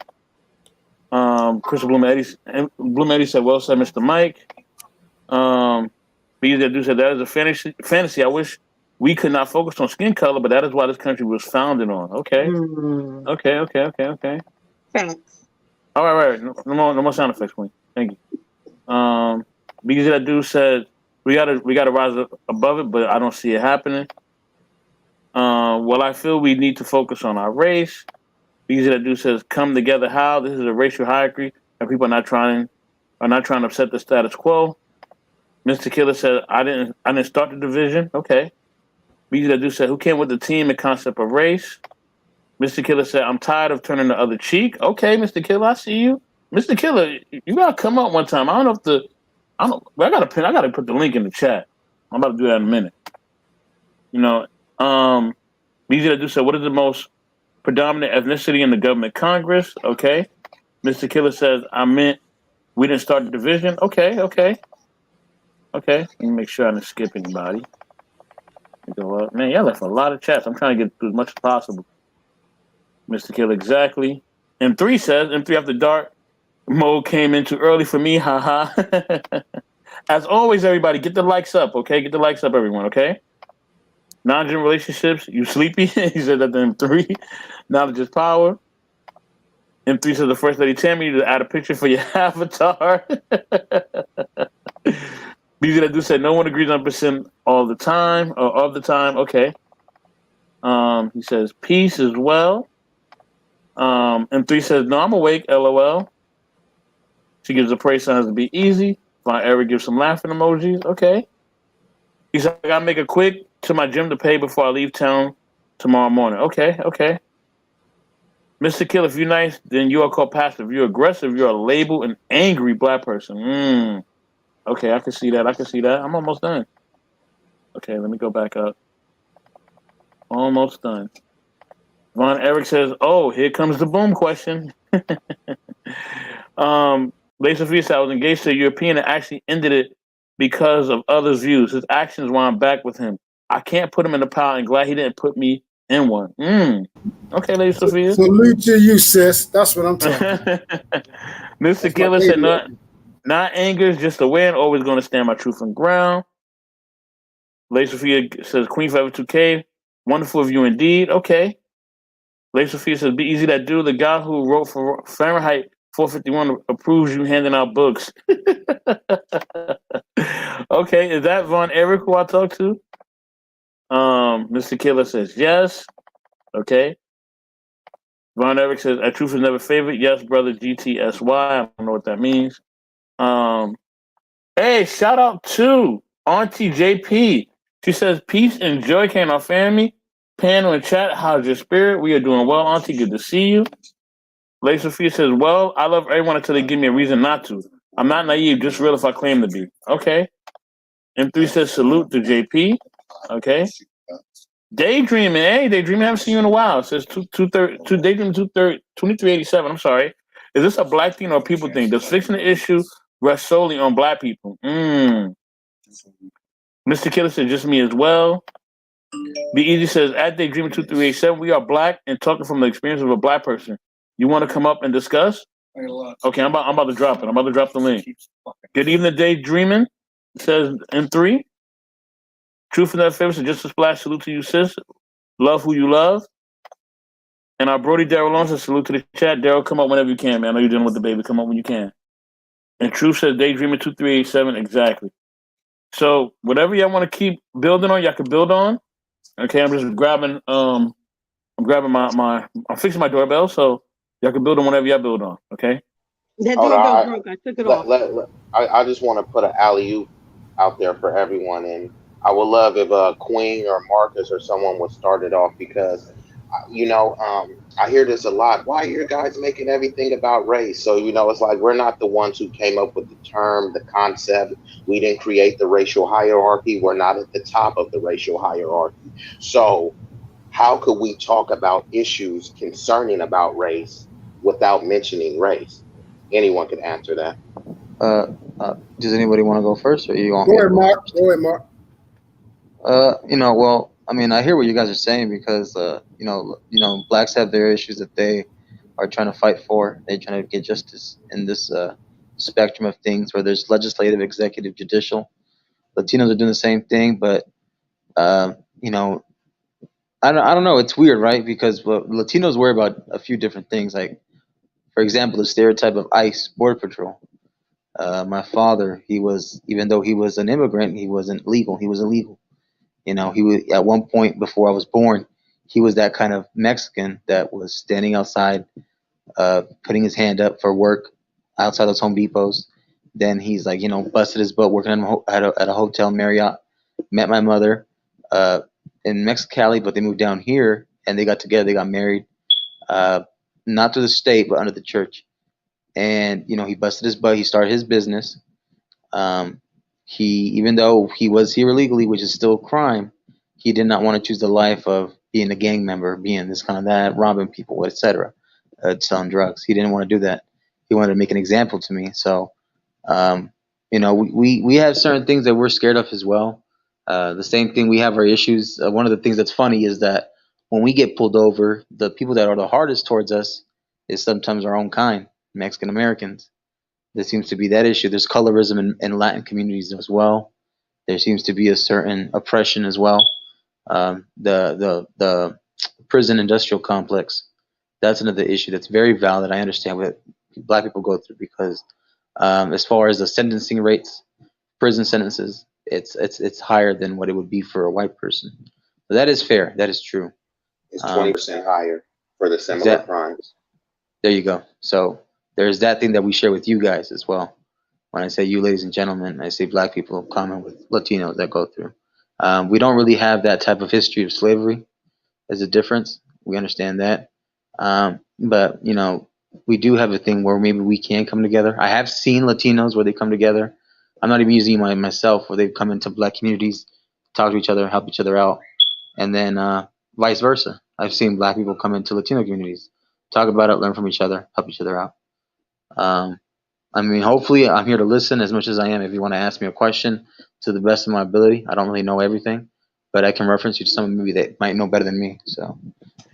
Crystal Bloom Eddie said, well said, Mr. Mike. BZ that do said, that is a fantasy. I wish we could not focus on skin color, but that is why this country was founded on. Okay. Okay.
Thanks.
All right. No more sound effects, Queen. Thank you. BZ that dude said we gotta rise above it, but I don't see it happening. Well, I feel we need to focus on our race. BZ that dude says come together. How? This is a racial hierarchy, and people are not trying to upset the status quo. Mr. Killer said I didn't start the division. Okay. BZ that dude said who came with the team and concept of race. Mr. Killer said, I'm tired of turning the other cheek. Okay, Mr. Killer, I see you. Mr. Killer, you gotta come up one time. I gotta put the link in the chat. I'm about to do that in a minute. BZ that do said, what is the most predominant ethnicity in the government Congress? Okay. Mr. Killer says, I meant we didn't start the division. Okay. Let me make sure I didn't skip anybody. Go up. Man, y'all left a lot of chats. I'm trying to get through as much as possible. Mr. Killer, exactly. M3 says, M3 after dark mode came in too early for me. Haha. As always, everybody, get the likes up, okay? Get the likes up, everyone, okay? Non-gender relationships, you sleepy? He said that to M3. Knowledge is power. M3 said the First Lady Tammy to add a picture for your avatar. BZ that do said no one agrees 100% all the time or of the time. Okay. He says peace as well. M3 says no, I'm awake. LOL. She gives a praise sign has to be easy. Von Eric gives some laughing emojis. Okay. He said I gotta make a quick to my gym to pay before I leave town tomorrow morning. Okay. Mr. Kill, if you're nice, then you are called passive. If you're aggressive, you're a labeled an angry black person. Okay, I can see that. I'm almost done. Okay, let me go back up. Almost done. Von Eric says, oh, here comes the boom question. Lady Sophia said I was engaged to a European and actually ended it because of others' views. His actions while I'm back with him. I can't put him in the pile and glad he didn't put me in one. Okay, Lady Sophia.
Salute to you, sis. That's what I'm talking.
Mr. Killer said not anger, just a win. Always going to stand my truth and ground. Lady Sophia says Queen Forever 2K. Wonderful of you indeed. Okay. Lady Sophia says be easy that dude. The guy who wrote for Fahrenheit 451 approves you handing out books. Okay, is that Von Eric who I talked to? Mr. Killer says yes. Okay. Von Eric says a truth is never favored. Yes, brother. GTSY. I don't know what that means. Hey, shout out to
Auntie JP. She says, peace and joy can our family. Panel and chat, how's your spirit? We are doing well, Auntie. Good to see you. Lady Sophia says, well, I love everyone until they give me a reason not to. I'm not naive, just real if I claim to be. Okay. M3 says, salute to JP. Okay. Daydreaming, hey, Daydreaming, I haven't seen you in a while. It says Daydreaming 2387. I'm sorry. Is this a black thing or a people thing? Does fixing the issue rest solely on black people? Mr. Killer said, just me as well. Be Easy says, at Daydreaming 2387, we are black and talking from the experience of a black person. You want to come up and discuss? Okay, I'm about to drop it. I'm about to drop the link. Good evening, Daydreaming, says M3. Truth in that favor, so just a splash. Salute to you, sis. Love who you love. And our Brody Daryl Long says, salute to the chat. Daryl, come up whenever you can, man. I know you're dealing with the baby. Come up when you can. And Truth says, Daydreaming 2387. Exactly. So whatever y'all want to keep building on, y'all can build on. Okay, I'm just grabbing I'm fixing my doorbell, so y'all can build on whatever y'all build on. Okay.
That doorbell broke. I took it off.
I just want to put an alley-oop out there for everyone, and I would love if Queen or Marcus or someone would start it off, because I hear this a lot. Why are you guys making everything about race? So it's like we're not the ones who came up with the term, the concept. We didn't create the racial hierarchy. We're not at the top of the racial hierarchy. So how could we talk about issues concerning about race without mentioning race? Anyone could answer that.
Does anybody want to go first, or you want?
Go ahead, Mark. Go ahead, Mark.
Well, I mean, I hear what you guys are saying, because blacks have their issues that they are trying to fight for. They're trying to get justice in this spectrum of things, where there's legislative, executive, judicial. Latinos are doing the same thing, but I don't know. It's weird, right? Because Latinos worry about a few different things. Like, for example, the stereotype of ICE, Border Patrol. My father, even though he was an immigrant, he wasn't legal. He was illegal. He was, at one point before I was born, he was that kind of Mexican that was standing outside, putting his hand up for work outside those Home Depots. Then he's like, busted his butt working at a hotel Marriott. Met my mother in Mexicali, but they moved down here and they got together. They got married, not through the state, but under the church. And he busted his butt. He started his business. Even though he was here illegally, which is still a crime, he did not want to choose the life of being a gang member, being this kind of that, robbing people, etc., selling drugs. He didn't want to do that. He wanted to make an example to me. So, we have certain things that we're scared of as well. The same thing, we have our issues. One of the things that's funny is that when we get pulled over, the people that are the hardest towards us is sometimes our own kind, Mexican Americans. There seems to be that issue. There's colorism in Latin communities as well. There seems to be a certain oppression as well. The prison industrial complex, that's another issue that's very valid. I understand what black people go through, because as far as the sentencing rates, prison sentences, it's higher than what it would be for a white person. So that is fair. That is true.
It's 20% higher for the similar crimes.
There you go. So there's that thing that we share with you guys as well. When I say you, ladies and gentlemen, I say black people common with Latinos that go through. We don't really have that type of history of slavery. There's a difference. We understand that. But, we do have a thing where maybe we can come together. I have seen Latinos where they come together. I'm not even using myself, where they've come into black communities, talk to each other, help each other out. And then vice versa. I've seen black people come into Latino communities, talk about it, learn from each other, help each other out. Hopefully I'm here to listen as much as I am. If you want to ask me a question, to the best of my ability. I don't really know everything, but I can reference you to someone maybe that might know better than me. So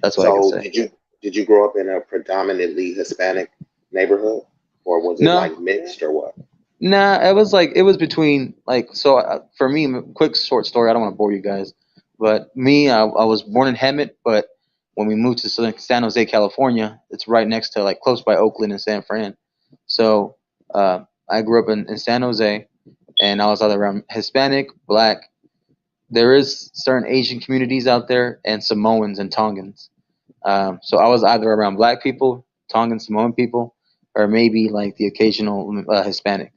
that's what I can say.
Did you grow up in a predominantly Hispanic neighborhood, or was it like mixed, or what?
Nah, it was between for me, quick short story. I don't want to bore you guys, but me, I was born in Hemet, but when we moved to San Jose, California, it's right next to close by Oakland and San Fran. So I grew up in San Jose, and I was either around Hispanic, Black. There is certain Asian communities out there, and Samoans and Tongans. So I was either around Black people, Tongan, Samoan people, or maybe the occasional Hispanic.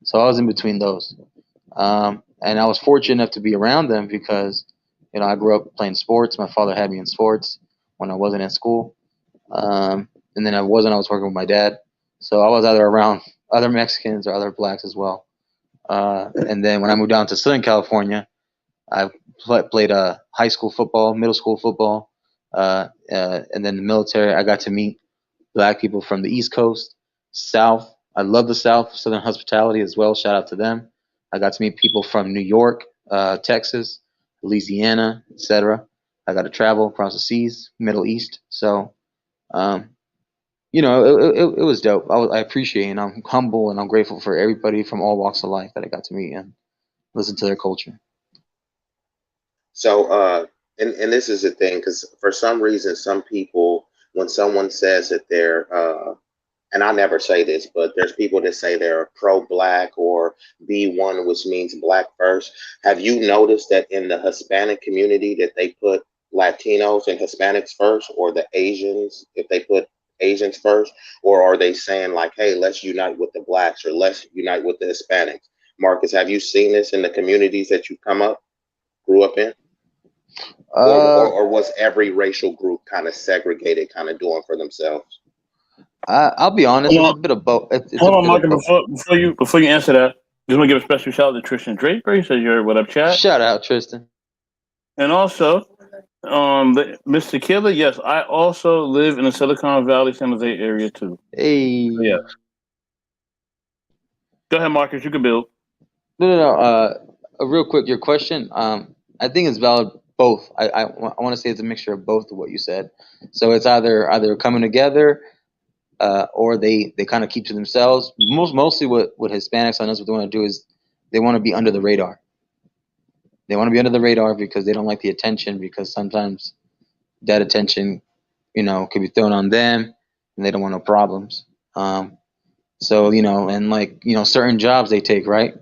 So I was in between those. And I was fortunate enough to be around them because, I grew up playing sports. My father had me in sports when I wasn't in school. And then I was working with my dad. So I was either around other Mexicans or other blacks as well. And then when I moved down to Southern California, I played high school football, middle school football, and then the military. I got to meet black people from the East Coast, South. I love the South, Southern hospitality as well. Shout out to them. I got to meet people from New York, Texas, Louisiana, etc. I got to travel across the seas, Middle East. So, it was dope. I appreciate it, and I'm humble and I'm grateful for everybody from all walks of life that I got to meet and listen to their culture.
So, and this is the thing, because for some reason, some people, when someone says that they're, and I never say this, but there's people that say they're pro-black or B1, which means black first. Have you noticed that in the Hispanic community that they put Latinos and Hispanics first, or the Asians, if they put Asians first, or are they saying like, hey, let's unite with the blacks or let's unite with the Hispanics? Marcus, have you seen this in the communities that you grew up in? Or was every racial group kind of segregated, kind of doing for themselves?
I'll be honest, it's a bit of both.
Hold on, Marcus, before you answer that, just want to give a special shout out to Tristan Draper. He says, "You're what up, chat."
Shout out, Tristan.
And also, Mr. Killer. Yes, I also live in the Silicon Valley, San Jose area too.
Hey.
So, yes. Go ahead, Marcus. You can build.
No. Real quick, your question. I think it's valid both. I want to say it's a mixture of both of what you said. So it's either coming together, or they kind of keep to themselves. Mostly what Hispanics on us, what they want to do is they want to be under the radar. They want to be under the radar because they don't like the attention, because sometimes that attention, could be thrown on them and they don't want no problems. So, and certain jobs they take, right?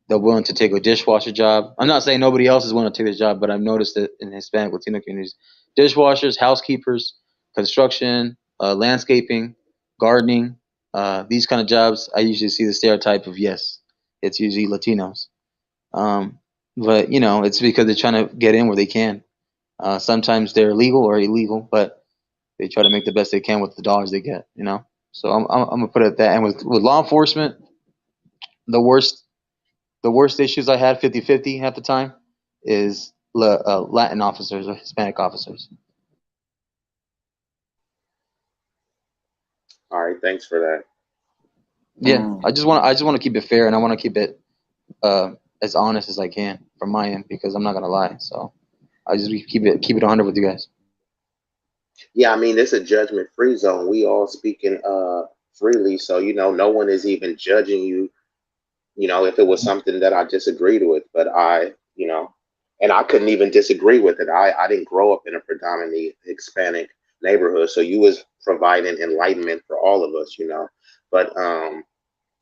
They're willing to take a dishwasher job. I'm not saying nobody else is willing to take this job, but I've noticed that in Hispanic Latino communities, dishwashers, housekeepers, construction, landscaping, gardening, these kind of jobs, I usually see the stereotype of, yes, it's usually Latinos. But, it's because they're trying to get in where they can. Sometimes they're legal or illegal, but they try to make the best they can with the dollars they get, So I'm going to put it at that. And with law enforcement, the worst issues I had 50-50 at the time is Latin officers or Hispanic officers.
All right, thanks for that.
Yeah, I just want to keep it fair, and I want to keep it as honest as I can from my end, because I'm not gonna lie. So I just keep it 100 with you guys.
Yeah, I mean, it's a judgment-free zone. We all speaking freely, so no one is even judging you. If it was something that I disagreed with, but and I couldn't even disagree with it. I didn't grow up in a predominantly Hispanic neighborhood, so you was providing enlightenment for all of us, But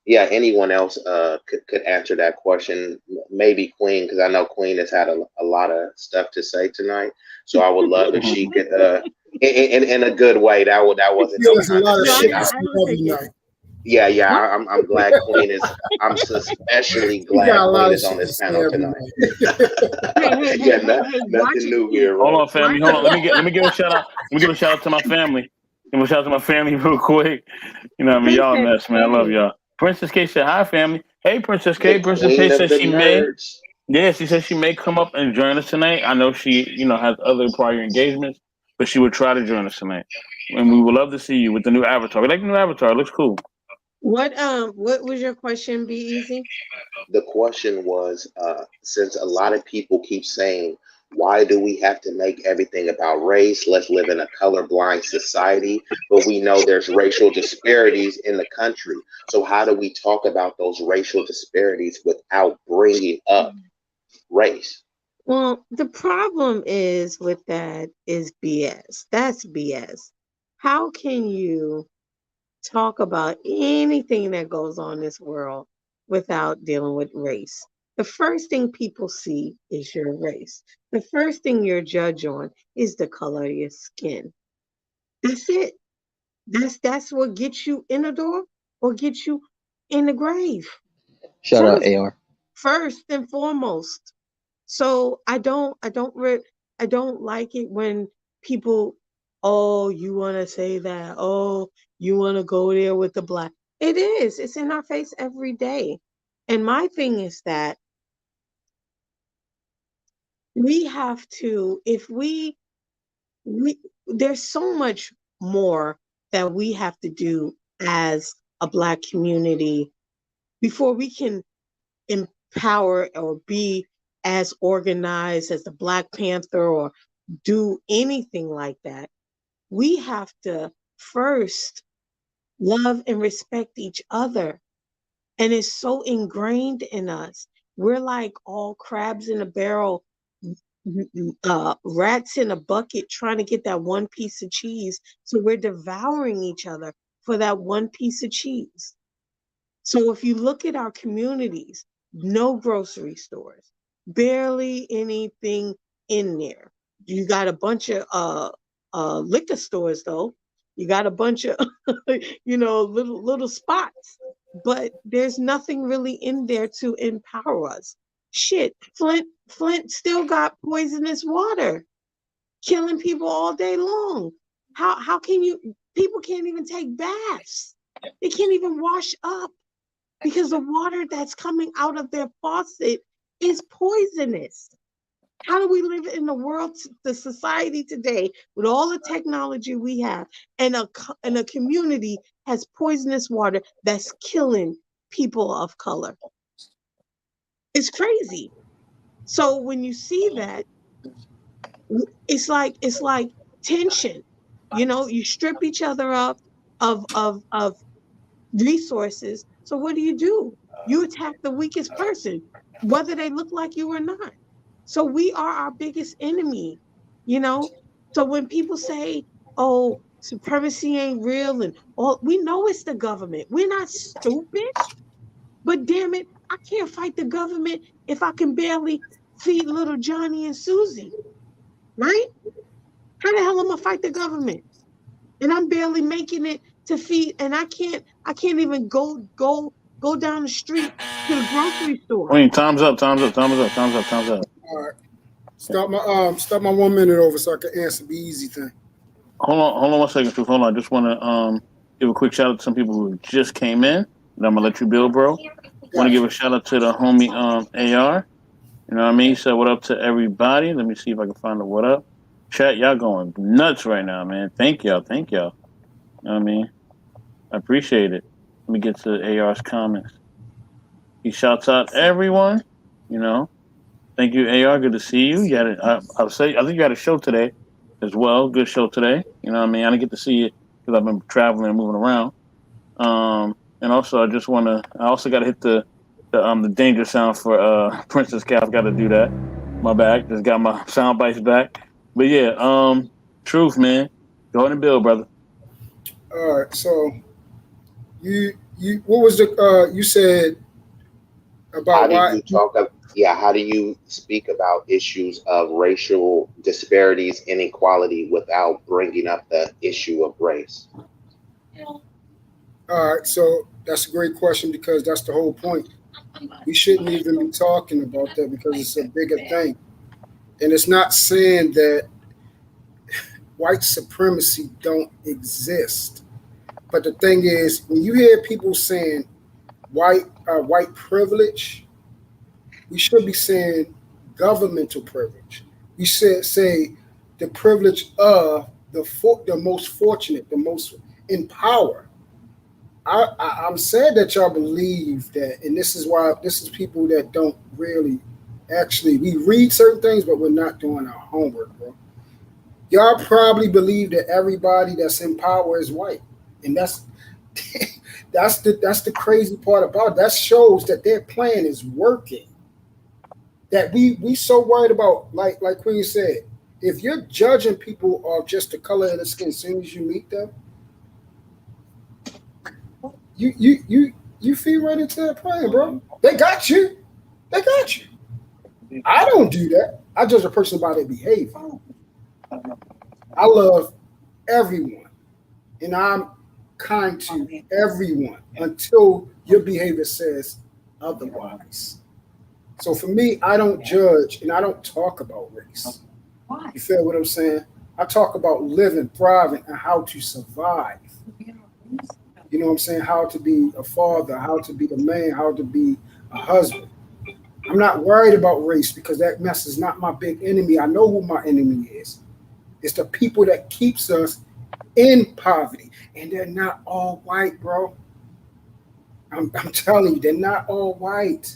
yeah, anyone else could answer that question. Maybe Queen, because I know Queen has had a lot of stuff to say tonight. So I would love if she could, in a good way. That wasn't no condescension. Yeah. I'm glad Queen is. I'm especially glad Queen is on this panel tonight. Nothing new here.
Hold on, family. Hold on. Let me give a shout out. Let me give a shout out to my family. Give a shout out to my family real quick. Y'all a mess, man. I love y'all. Princess K said hi, family. Hey, Princess K. Princess K said she may. Yeah, she said she may come up and join us tonight. I know she, has other prior engagements, but she would try to join us tonight. And we would love to see you with the new avatar. We like the new avatar. It looks cool.
What was your question, Be Easy?
The question was, since a lot of people keep saying, why do we have to make everything about race? Let's live in a colorblind society, but we know there's racial disparities in the country. So how do we talk about those racial disparities without bringing up race?
Well, the problem is with that is BS. That's BS. How can you talk about anything that goes on in this world without dealing with race? The first thing people see is your race. The first thing you're judged on is the color of your skin. That's it. That's what gets you in the door or gets you in the grave.
Shout out AR.
first and foremost. So I don't like it when people, oh, you want to say that, oh, you want to go there with the black. It's in our face every day. And my thing is that we have to, if we there's so much more that we have to do as a Black community before we can empower or be as organized as the Black Panther or do anything like that. We have to first love and respect each other. And it's so ingrained in us. We're like all crabs in a barrel, rats in a bucket trying to get that one piece of cheese. So we're devouring each other for that one piece of cheese. So if you look at our communities, no grocery stores, barely anything in there. You got a bunch of liquor stores though. You got a bunch of little spots, but there's nothing really in there to empower us. Shit, Flint still got poisonous water, killing people all day long. How can people can't even take baths. They can't even wash up because the water that's coming out of their faucet is poisonous. How do we live in the society today with all the technology we have and a community has poisonous water that's killing people of color? It's crazy. So when you see that, it's like tension. You strip each other up of resources. So what do? You attack the weakest person, whether they look like you or not. So we are our biggest enemy, So when people say, oh, supremacy ain't real and all, we know it's the government. We're not stupid. But damn it, I can't fight the government if I can barely feed little Johnny and Susie, right? How the hell am I gonna fight the government? And I'm barely making it to feed, and I can't even go down the street to the grocery store.
Wait, time's up. All
right. Start my 1 minute over so I can answer the easy thing.
Hold on 1 second, Truth. Hold on. I just want to give a quick shout out to some people who just came in, and I'm gonna let you build, bro. Want to give a shout out to the homie AR. You know what I mean? He said what up to everybody. Let me see if I can find the what up. Chat, y'all going nuts right now, man. Thank y'all. You know what I mean? I appreciate it. Let me get to AR's comments. He shouts out everyone. Thank you, AR. Good to see you. You had I think you had a show today as well. Good show today. You know what I mean? I didn't get to see it because I've been traveling and moving around. And also, I also got to hit the danger sound for Princess Cal. Got to do that. My bad. Just got my sound bites back. But yeah, Truth, man. Go ahead and build, brother.
All right. So you what was you said about
how do you speak about issues of racial disparities, inequality without bringing up the issue of race?
All right, so that's a great question because that's the whole point. We shouldn't even be talking about that because it's a bigger thing. And it's not saying that white supremacy don't exist. But the thing is, when you hear people saying white privilege, we should be saying governmental privilege. We should say the privilege of the most fortunate, the most in power. I'm sad that y'all believe that, and this is people that don't really we read certain things, but we're not doing our homework, bro. Y'all probably believe that everybody that's in power is white, and that's the crazy part about it. That shows that their plan is working. That we so worried about, like Queen said, if you're judging people off just the color of their skin as soon as you meet them, you feed right into that plan, bro. They got you. I don't do that. I judge a person by their behavior. I love everyone, and I'm kind to everyone until your behavior says otherwise. So for me, I don't judge and I don't talk about race.
Why?
You feel what I'm saying? I talk about living, thriving, and how to survive. You know what I'm saying? How to be a father, how to be the man, how to be a husband. I'm not worried about race because that mess is not my big enemy. I know who my enemy is. It's the people that keeps us in poverty. And they're not all white, bro. I'm telling you, they're not all white.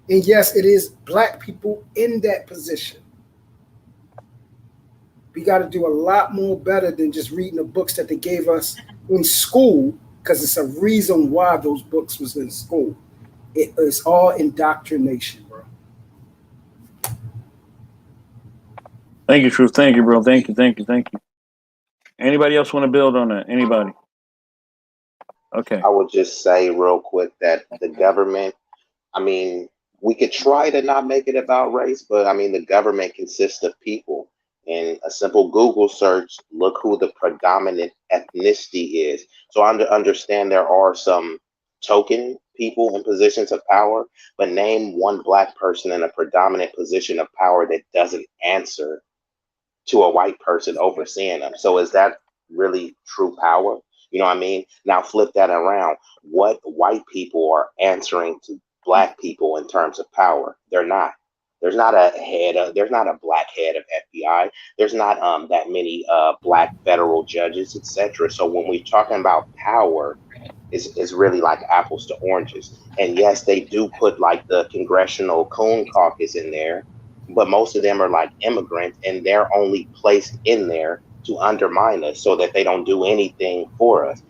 And yes, it is black people in that position. We got to do a lot more better than just reading the books that they gave us in school, because it's a reason why those books was in school. It's all indoctrination, bro.
Thank you, Truth. Thank you, bro. Thank you. Anybody else want to build on that? Anybody? Okay.
I would just say real quick that the government, I mean, we could try to not make it about race, but I mean, the government consists of people. In a simple Google search, look who the predominant ethnicity is. So I understand there are some token people in positions of power, but name one black person in a predominant position of power that doesn't answer to a white person overseeing them. So is that really true power? You know what I mean? Now flip that around. What white people are answering to black people in terms of power? They're not. There's not there's not a black head of FBI. There's not that many black federal judges, etc. So when we're talking about power, is really like apples to oranges. And yes, they do put like the Congressional Coon Caucus in there, but most of them are like immigrants, and they're only placed in there to undermine us so that they don't do anything for us.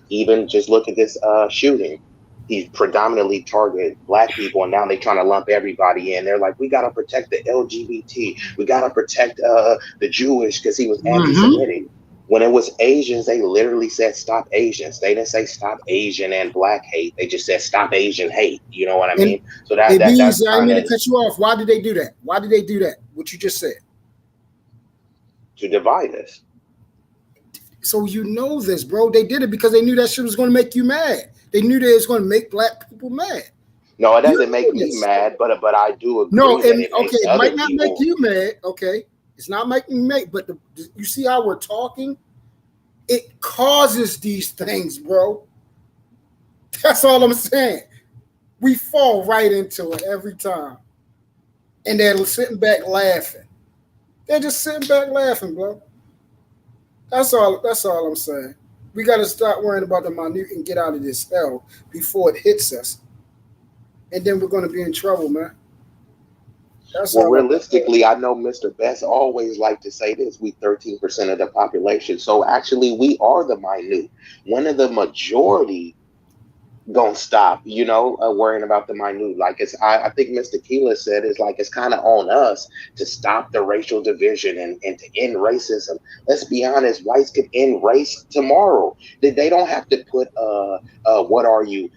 Even just look at this shooting, he predominantly targeted black people, and now they're trying to lump everybody in. They're like, we got to protect the LGBT, we got to protect the Jewish because he was anti-Semitic. When it was Asians, they literally said stop Asians. They didn't say stop Asian and black hate. They just said stop Asian hate. You know what I mean? So that's
I mean to cut you off. Why did they do that? Why did they do that? What you just said.
To divide us.
So you know this, bro. They did it because they knew that shit was going to make you mad. They knew that it was going to make black people mad.
No, it doesn't make me mad, but I do agree.
No,
that it
might not
people...
make you mad. Okay, it's not making me mad, but you see how we're talking? It causes these things, bro. That's all I'm saying. We fall right into it every time, and they're sitting back laughing. They're just sitting back laughing, bro. That's all I'm saying. We got to start worrying about the minute and get out of this hell before it hits us. And then we're going to be in trouble, man.
Well, realistically, I know Mr. Best always like to say this. We 13% of the population. So actually, we are the minute. One of the majority gonna stop, worrying about the minute. Like I think Mr. Keeler said, it's like it's kind of on us to stop the racial division and to end racism. Let's be honest, whites could end race tomorrow. They don't have to put what are you,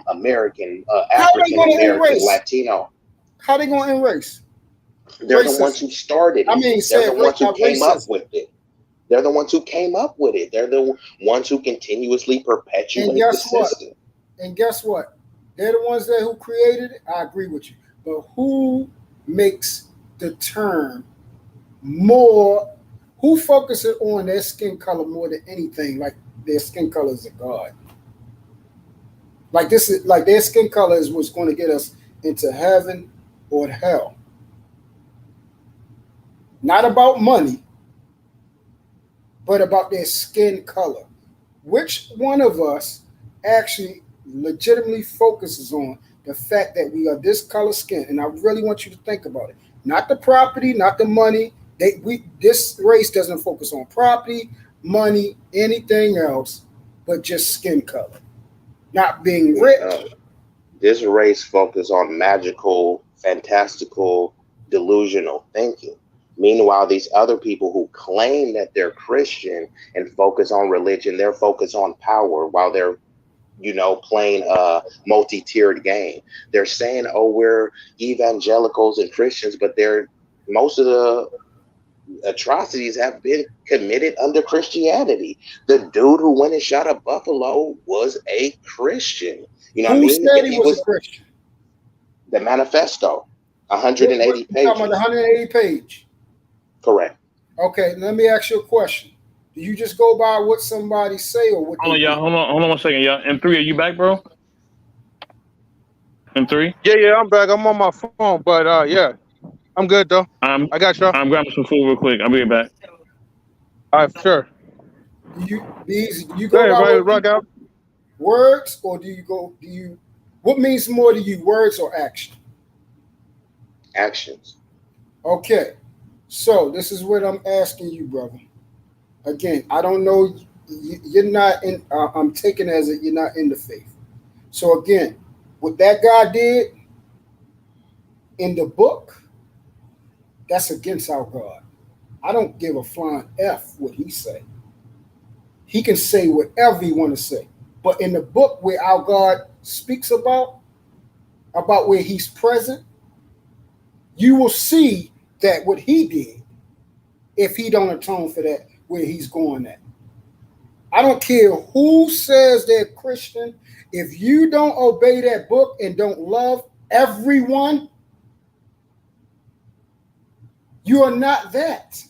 American, African American, Latino.
How they gonna end race?
They're the ones who started it. They're the ones who came up with it. They're the ones who came up with it. They're the ones who continuously perpetuate the system.
And guess what? They're the ones who created it. I agree with you. But who makes the term more? Who focuses on their skin color more than anything? Like their skin color is a god. Like this is like their skin color is what's going to get us into heaven or hell. Not about money, but about their skin color. Which one of us actually legitimately focuses on the fact that we are this color skin? And I really want you to think about it. Not the property, not the money. This race doesn't focus on property, money, anything else, but just skin color. Not being rich.
This race focuses on magical, fantastical, delusional thinking. Meanwhile, these other people who claim that they're Christian and focus on religion, they're focused on power while they're, playing a multi-tiered game. They're saying, oh, we're evangelicals and Christians, but most of the atrocities have been committed under Christianity. The dude who went and shot a buffalo was a Christian. You know what I mean?
Who said he was a Christian?
The manifesto, 180 pages.
Talking about the 180 page.
Correct.
Okay, let me ask you a question. Do you just go by what somebody say or what?
Hold on, y'all. Hold on 1 second, y'all. M3, are you back, bro? M3?
Yeah, I'm back. I'm on my phone, but yeah, I'm good though. I got y'all.
I'm grabbing some food real quick. I'll be right back.
All right, for sure.
Do you go by what words, or do you what means more to you, words or action?
Actions.
Okay, so this is what I'm asking you, brother. Again, I don't know, you're not in, I'm taking as it you're not in the faith. So again, what that guy did in the book, that's against our God. I don't give a flying F what he say. He can say whatever he want to say. But in the book where our God speaks about where he's present, you will see that what he did, if he don't atone for that, where he's going at. I don't care who says they're Christian. If you don't obey that book and don't love everyone, you are not that.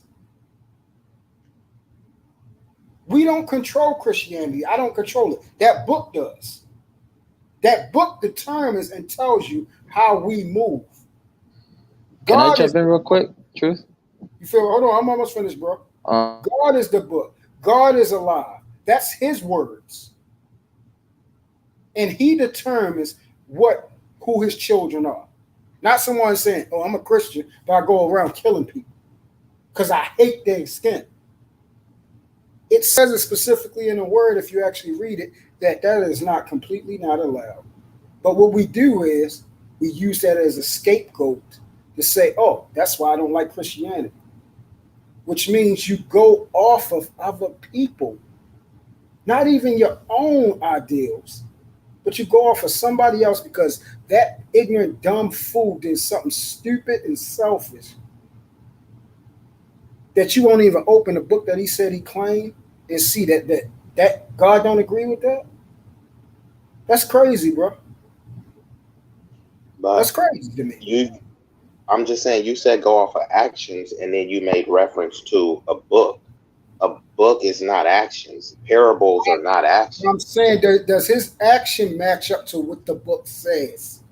We don't control Christianity. I don't control it. That book does. That book determines and tells you how we move.
Can I jump in real quick? Truth?
You feel? Hold on, I'm almost finished, bro. God is the book. God is alive. That's his words. And he determines who his children are. Not someone saying, oh, I'm a Christian, but I go around killing people because I hate their skin. It says it specifically in the word, if you actually read it, that is not completely not allowed. But what we do is we use that as a scapegoat to say, oh, that's why I don't like Christianity. Which means you go off of other people, not even your own ideals, but you go off of somebody else because that ignorant, dumb fool did something stupid and selfish that you won't even open the book that he said he claimed and see that God don't agree with that. That's crazy, bro.
But
that's crazy to me.
I'm just saying, you said go off of actions, and then you made reference to a book. A book is not actions. Parables are not actions.
I'm saying, does his action match up to what the book says?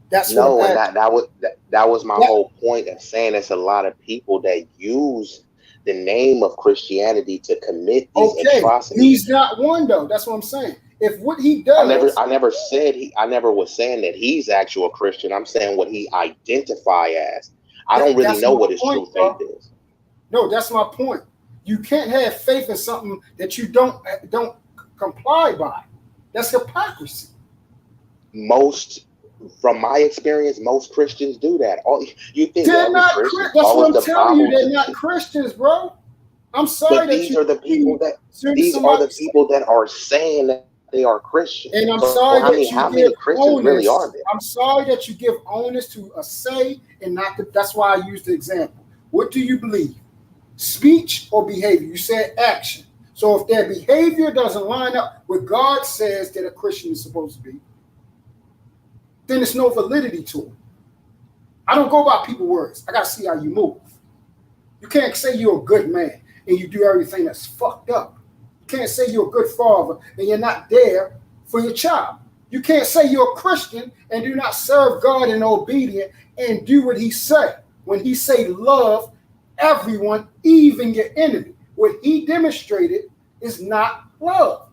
That's
no,
what
and that was my whole point of saying there's a lot of people that use the name of Christianity to commit these atrocities.
He's not one though. That's what I'm saying. If what he does,
I never was saying that he's actual Christian. I'm saying what he identify as. I don't really know what his true faith is.
No, that's my point. You can't have faith in something that you don't comply by. That's hypocrisy.
From my experience, most Christians do that. You think
they're not Christians? That's what I'm telling you. They're not Christians, bro. I'm sorry
that these are the people that are saying that they are Christians.
And I'm sorry that
how many Christians really are there?
I'm sorry that you give onus to a say and not to. That's why I used the example. What do you believe? Speech or behavior? You said action. So if their behavior doesn't line up with God says that a Christian is supposed to be, then there's no validity to it. I don't go by people's words. I got to see how you move. You can't say you're a good man and you do everything that's fucked up. You can't say you're a good father and you're not there for your child. You can't say you're a Christian and do not serve God in obedience and do what he said. When he say love everyone, even your enemy, what he demonstrated is not love.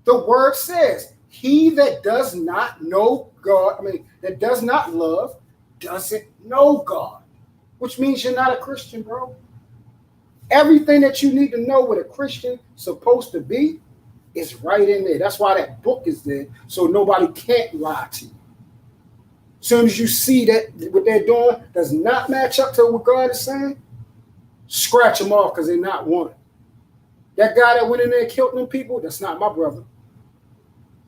The word says, he that does not know God, that does not love, doesn't know God, which means you're not a Christian, bro. Everything that you need to know what a Christian supposed to be is right in there. That's why that book is there, so nobody can't lie to you. As soon as you see that what they're doing does not match up to what God is saying, scratch them off because they're not one. That guy that went in there and killed them people, that's not my brother.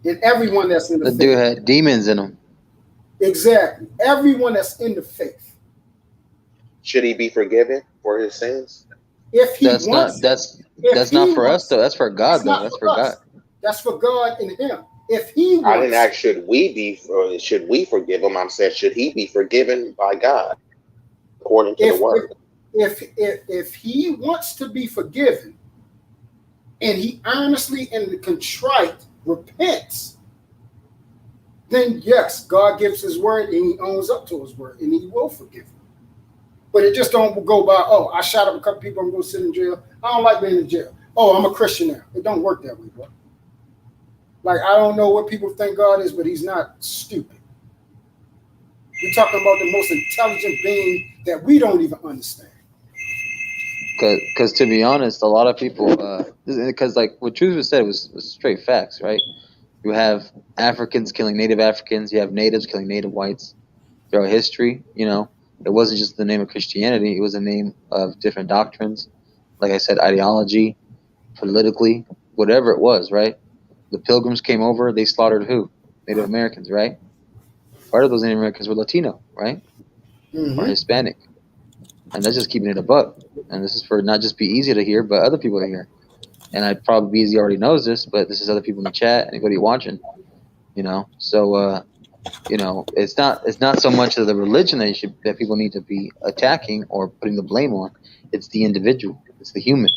And everyone that's in the faith.
Dude had demons in him.
Exactly. Everyone that's in the faith.
Should he be forgiven for his sins?
If he wants,
that's not for us though. That's for God though. That's for God.
That's for God and him. If he wants,
I didn't ask should we forgive him. I said should he be forgiven by God according to the word.
If he wants to be forgiven, and he honestly and contrite repents, then yes, God gives his word and he owns up to his word and he will forgive him. But it just don't go by, oh, I shot up a couple people, I'm going to sit in jail. I don't like being in jail. Oh, I'm a Christian now. It don't work that way, bro. Like, I don't know what people think God is, but he's not stupid. We're talking about the most intelligent being that we don't even understand.
Because to be honest, a lot of people, because like what Truth was said was straight facts, right? You have Africans killing Native Africans. You have natives killing Native whites throughout history. You know, it wasn't just the name of Christianity. It was the name of different doctrines. Like I said, ideology, politically, whatever it was, right? The Pilgrims came over. They slaughtered who? Native Americans, right? Part of those Native Americans were Latino, right?
Mm-hmm.
Or Hispanic. And that's just keeping it a buck. And this is for not just be easy to hear, but other people to hear. And I probably Beezy already knows this, but this is other people in the chat, anybody watching, you know. So you know, it's not so much of the religion that people need to be attacking or putting the blame on. It's the individual. It's the human.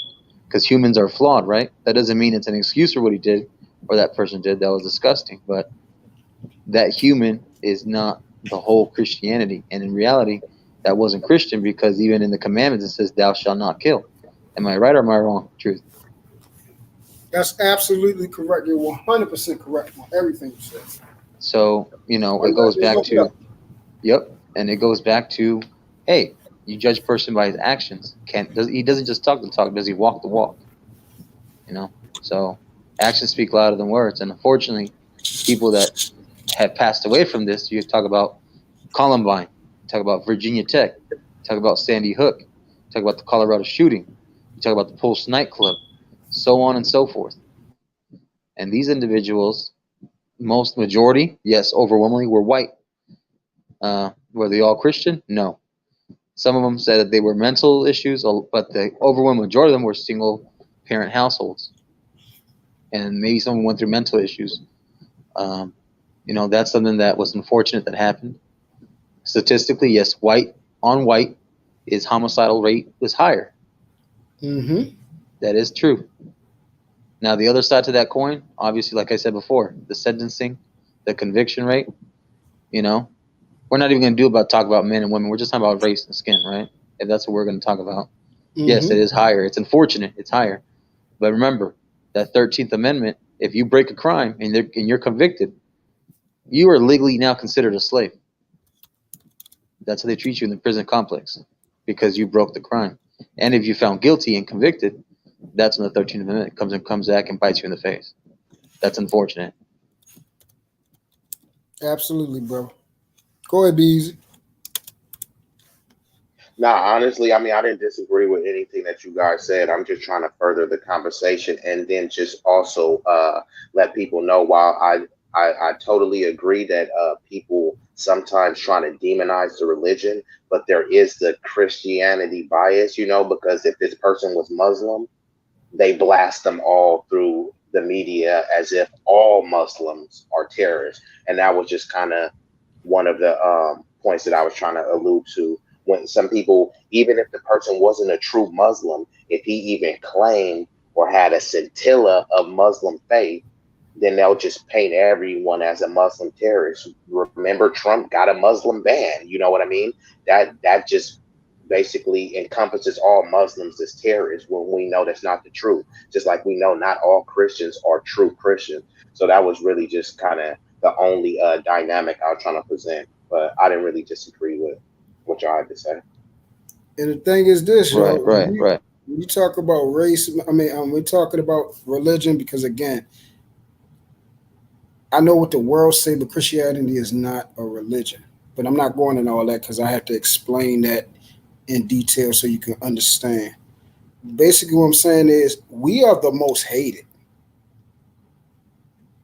Because humans are flawed, right? That doesn't mean it's an excuse for what he did or that person did. That was disgusting. But that human is not the whole Christianity. And in reality, that wasn't Christian, because even in the commandments it says thou shalt not kill. Am I right or am I wrong? Truth.
That's absolutely correct. You're 100% correct on everything you said.
So, you know, it goes back to, yep, and it goes back to, hey, you judge a person by his actions. He doesn't just talk the talk, does he walk the walk? You know, so actions speak louder than words. And unfortunately, people that have passed away from this, you talk about Columbine, talk about Virginia Tech, talk about Sandy Hook, talk about the Colorado shooting, you talk about the Pulse nightclub, so on and so forth. And these individuals, majority, yes, overwhelmingly, were white. Were they all Christian? No. Some of them said that they were mental issues, but the overwhelming majority of them were single parent households. And maybe someone went through mental issues. You know, that's something that was unfortunate that happened. Statistically, yes, white on white is homicidal rate is higher.
Mm-hmm.
That is true. Now, the other side to that coin, obviously, like I said before, the sentencing, the conviction rate, you know, we're not even going to talk about men and women. We're just talking about race and skin, right? If that's what we're going to talk about. Mm-hmm. Yes, it is higher. It's unfortunate. It's higher. But remember, that 13th Amendment, if you break a crime and you're convicted, you are legally now considered a slave. That's how they treat you in the prison complex, because you broke the crime. And if you found guilty and convicted, that's when the 13th Amendment comes back and bites you in the face. That's unfortunate.
Absolutely, bro. Go ahead, Beezy.
Nah, honestly, I mean, I didn't disagree with anything that you guys said. I'm just trying to further the conversation, and then just also let people know, while I totally agree that people sometimes trying to demonize the religion, but there is the Christianity bias, you know, because if this person was Muslim, they blast them all through the media as if all Muslims are terrorists. And that was just kind of one of the points that I was trying to allude to. When some people, even if the person wasn't a true Muslim, if he even claimed or had a scintilla of Muslim faith, then they'll just paint everyone as a Muslim terrorist. Remember, Trump got a Muslim ban. You know what I mean? That just basically encompasses all Muslims as terrorists, when we know that's not the truth. Just like we know not all Christians are true Christians. So that was really just kind of the only dynamic I was trying to present. But I didn't really disagree with what y'all had to say.
And the thing is this,
right.
When you talk about race, I mean, we're talking about religion, because again, I know what the world say, but Christianity is not a religion. But I'm not going into all that, because I have to explain that in detail so you can understand. Basically, what I'm saying is we are the most hated.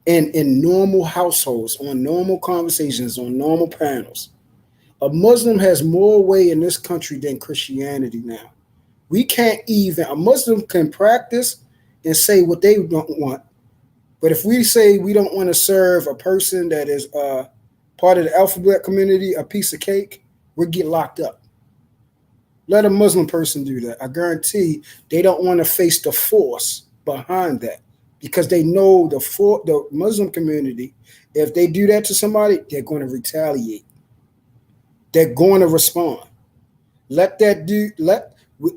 And in normal households, on normal conversations, on normal panels, a Muslim has more weight in this country than Christianity now. A Muslim can practice and say what they don't want, But if we say we don't want to serve a person that is part of the alphabet community a piece of cake, we'll get locked up. Let a Muslim person do that. I guarantee they don't want to face the force behind that because they know the Muslim community, if they do that to somebody, they're going to retaliate. They're going to respond. Let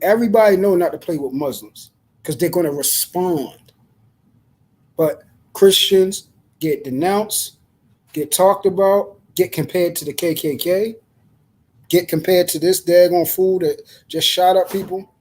everybody know not to play with Muslims because they're going to respond. But Christians get denounced, get talked about, get compared to the KKK, get compared to this daggone fool that just shot up people.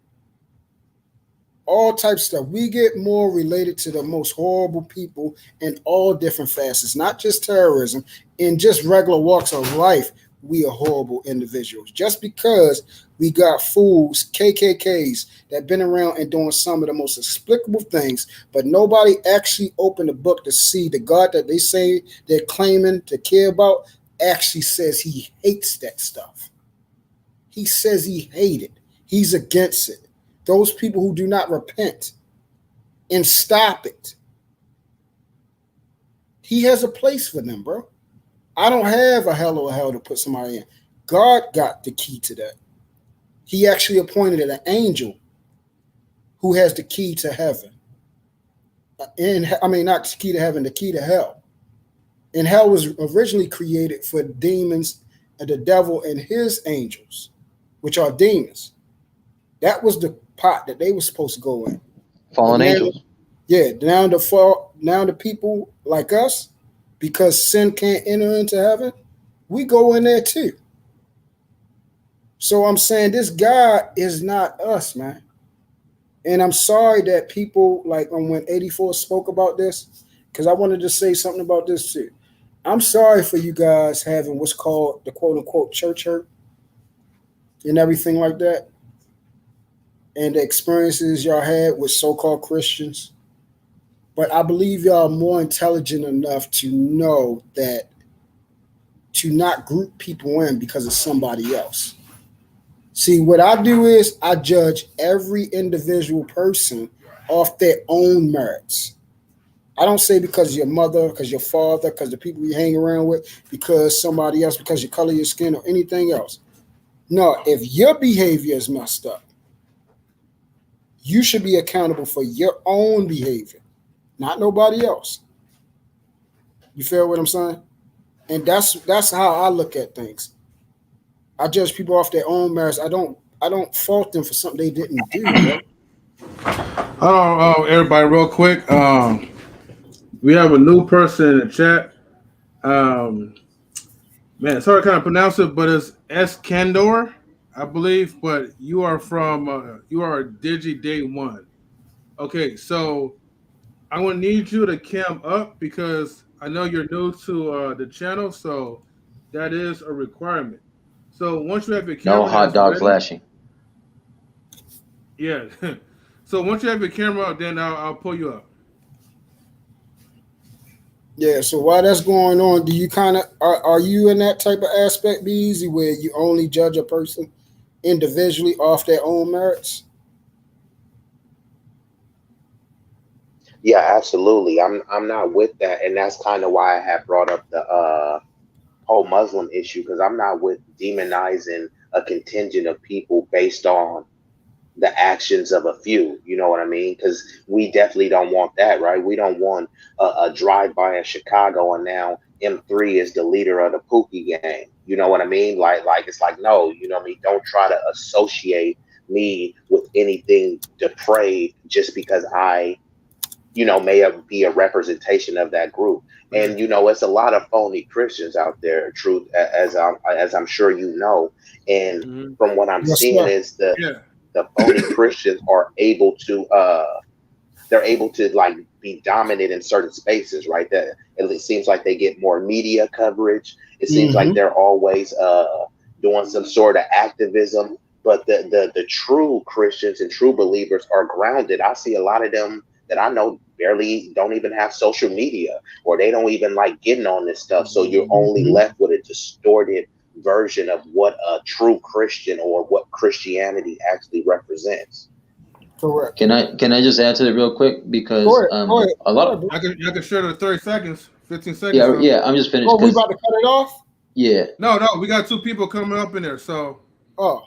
All types of stuff. We get more related to the most horrible people in all different facets, not just terrorism, in just regular walks of life. We are horrible individuals. Just because we got fools, KKKs, that been around and doing some of the most explicable things, but nobody actually opened the book to see the God that they say they're claiming to care about actually says he hates that stuff. He says he hates it. He's against it. Those people who do not repent and stop it, he has a place for them, bro. I don't have a hell or a hell to put somebody in. God got the key to that. He actually appointed an angel who has the key to heaven. Not the key to heaven, the key to hell. And hell was originally created for demons and the devil and his angels, which are demons. That was the pot that they were supposed to go in.
Fallen angels.
Yeah, now the people like us, because sin can't enter into heaven, we go in there too. So I'm saying this God is not us, man. And I'm sorry that people, like when 84 spoke about this, because I wanted to say something about this too. I'm sorry for you guys having what's called the quote-unquote church hurt and everything like that, and the experiences y'all had with so-called Christians. But I believe y'all are more intelligent enough to know that to not group people in because of somebody else. See, what I do is I judge every individual person off their own merits. I don't say because of your mother, because your father, because the people you hang around with, because somebody else, because your color of your skin or anything else. No, if your behavior is messed up, you should be accountable for your own behavior, not nobody else. You feel what I'm saying? And that's how I look at things. I judge people off their own merits. I don't fault them for something they didn't do, bro.
Hello, everybody, real quick. We have a new person in the chat. Man, sorry, I kind of pronounce it, but it's Eskandor, I believe. But you are from you are Digi Day One. Okay, so I'm gonna need you to cam up because I know you're new to the channel, so that is a requirement. So once you have your camera,
No hot dog
ready,
flashing.
Yeah. So once you have your camera up, then I'll pull you up.
Yeah. So while that's going on, do you kind of are you in that type of aspect, Be Easy, where you only judge a person individually off their own merits?
Yeah, absolutely. I'm not with that, and that's kind of why I have brought up the whole Muslim issue, because I'm not with demonizing a contingent of people based on the actions of a few. You know what I mean? Because we definitely don't want that, right? We don't want a drive-by in Chicago and now M3 is the leader of the Pookie gang. You know what I mean? Like it's like, no, you know what I mean? Don't try to associate me with anything depraved just because I may be a representation of that group. And it's a lot of phony Christians out there, truth, as I'm sure you know. And from what I'm seeing is the phony Christians are able to like be dominant in certain spaces, right? That it seems like they get more media coverage. It seems like they're always doing some sort of activism. But the true Christians and true believers are grounded. I see a lot of them that I know barely don't even have social media, or they don't even like getting on this stuff. So you're only left with a distorted version of what a true Christian or what Christianity actually represents.
Correct.
Can I just add to it real quick because
Go ahead.
a lot.
I can share the 30 seconds, 15 seconds.
Yeah. I'm just finished.
Oh, we about to cut it off?
Yeah.
No, we got 2 people coming up in there. So.
Oh.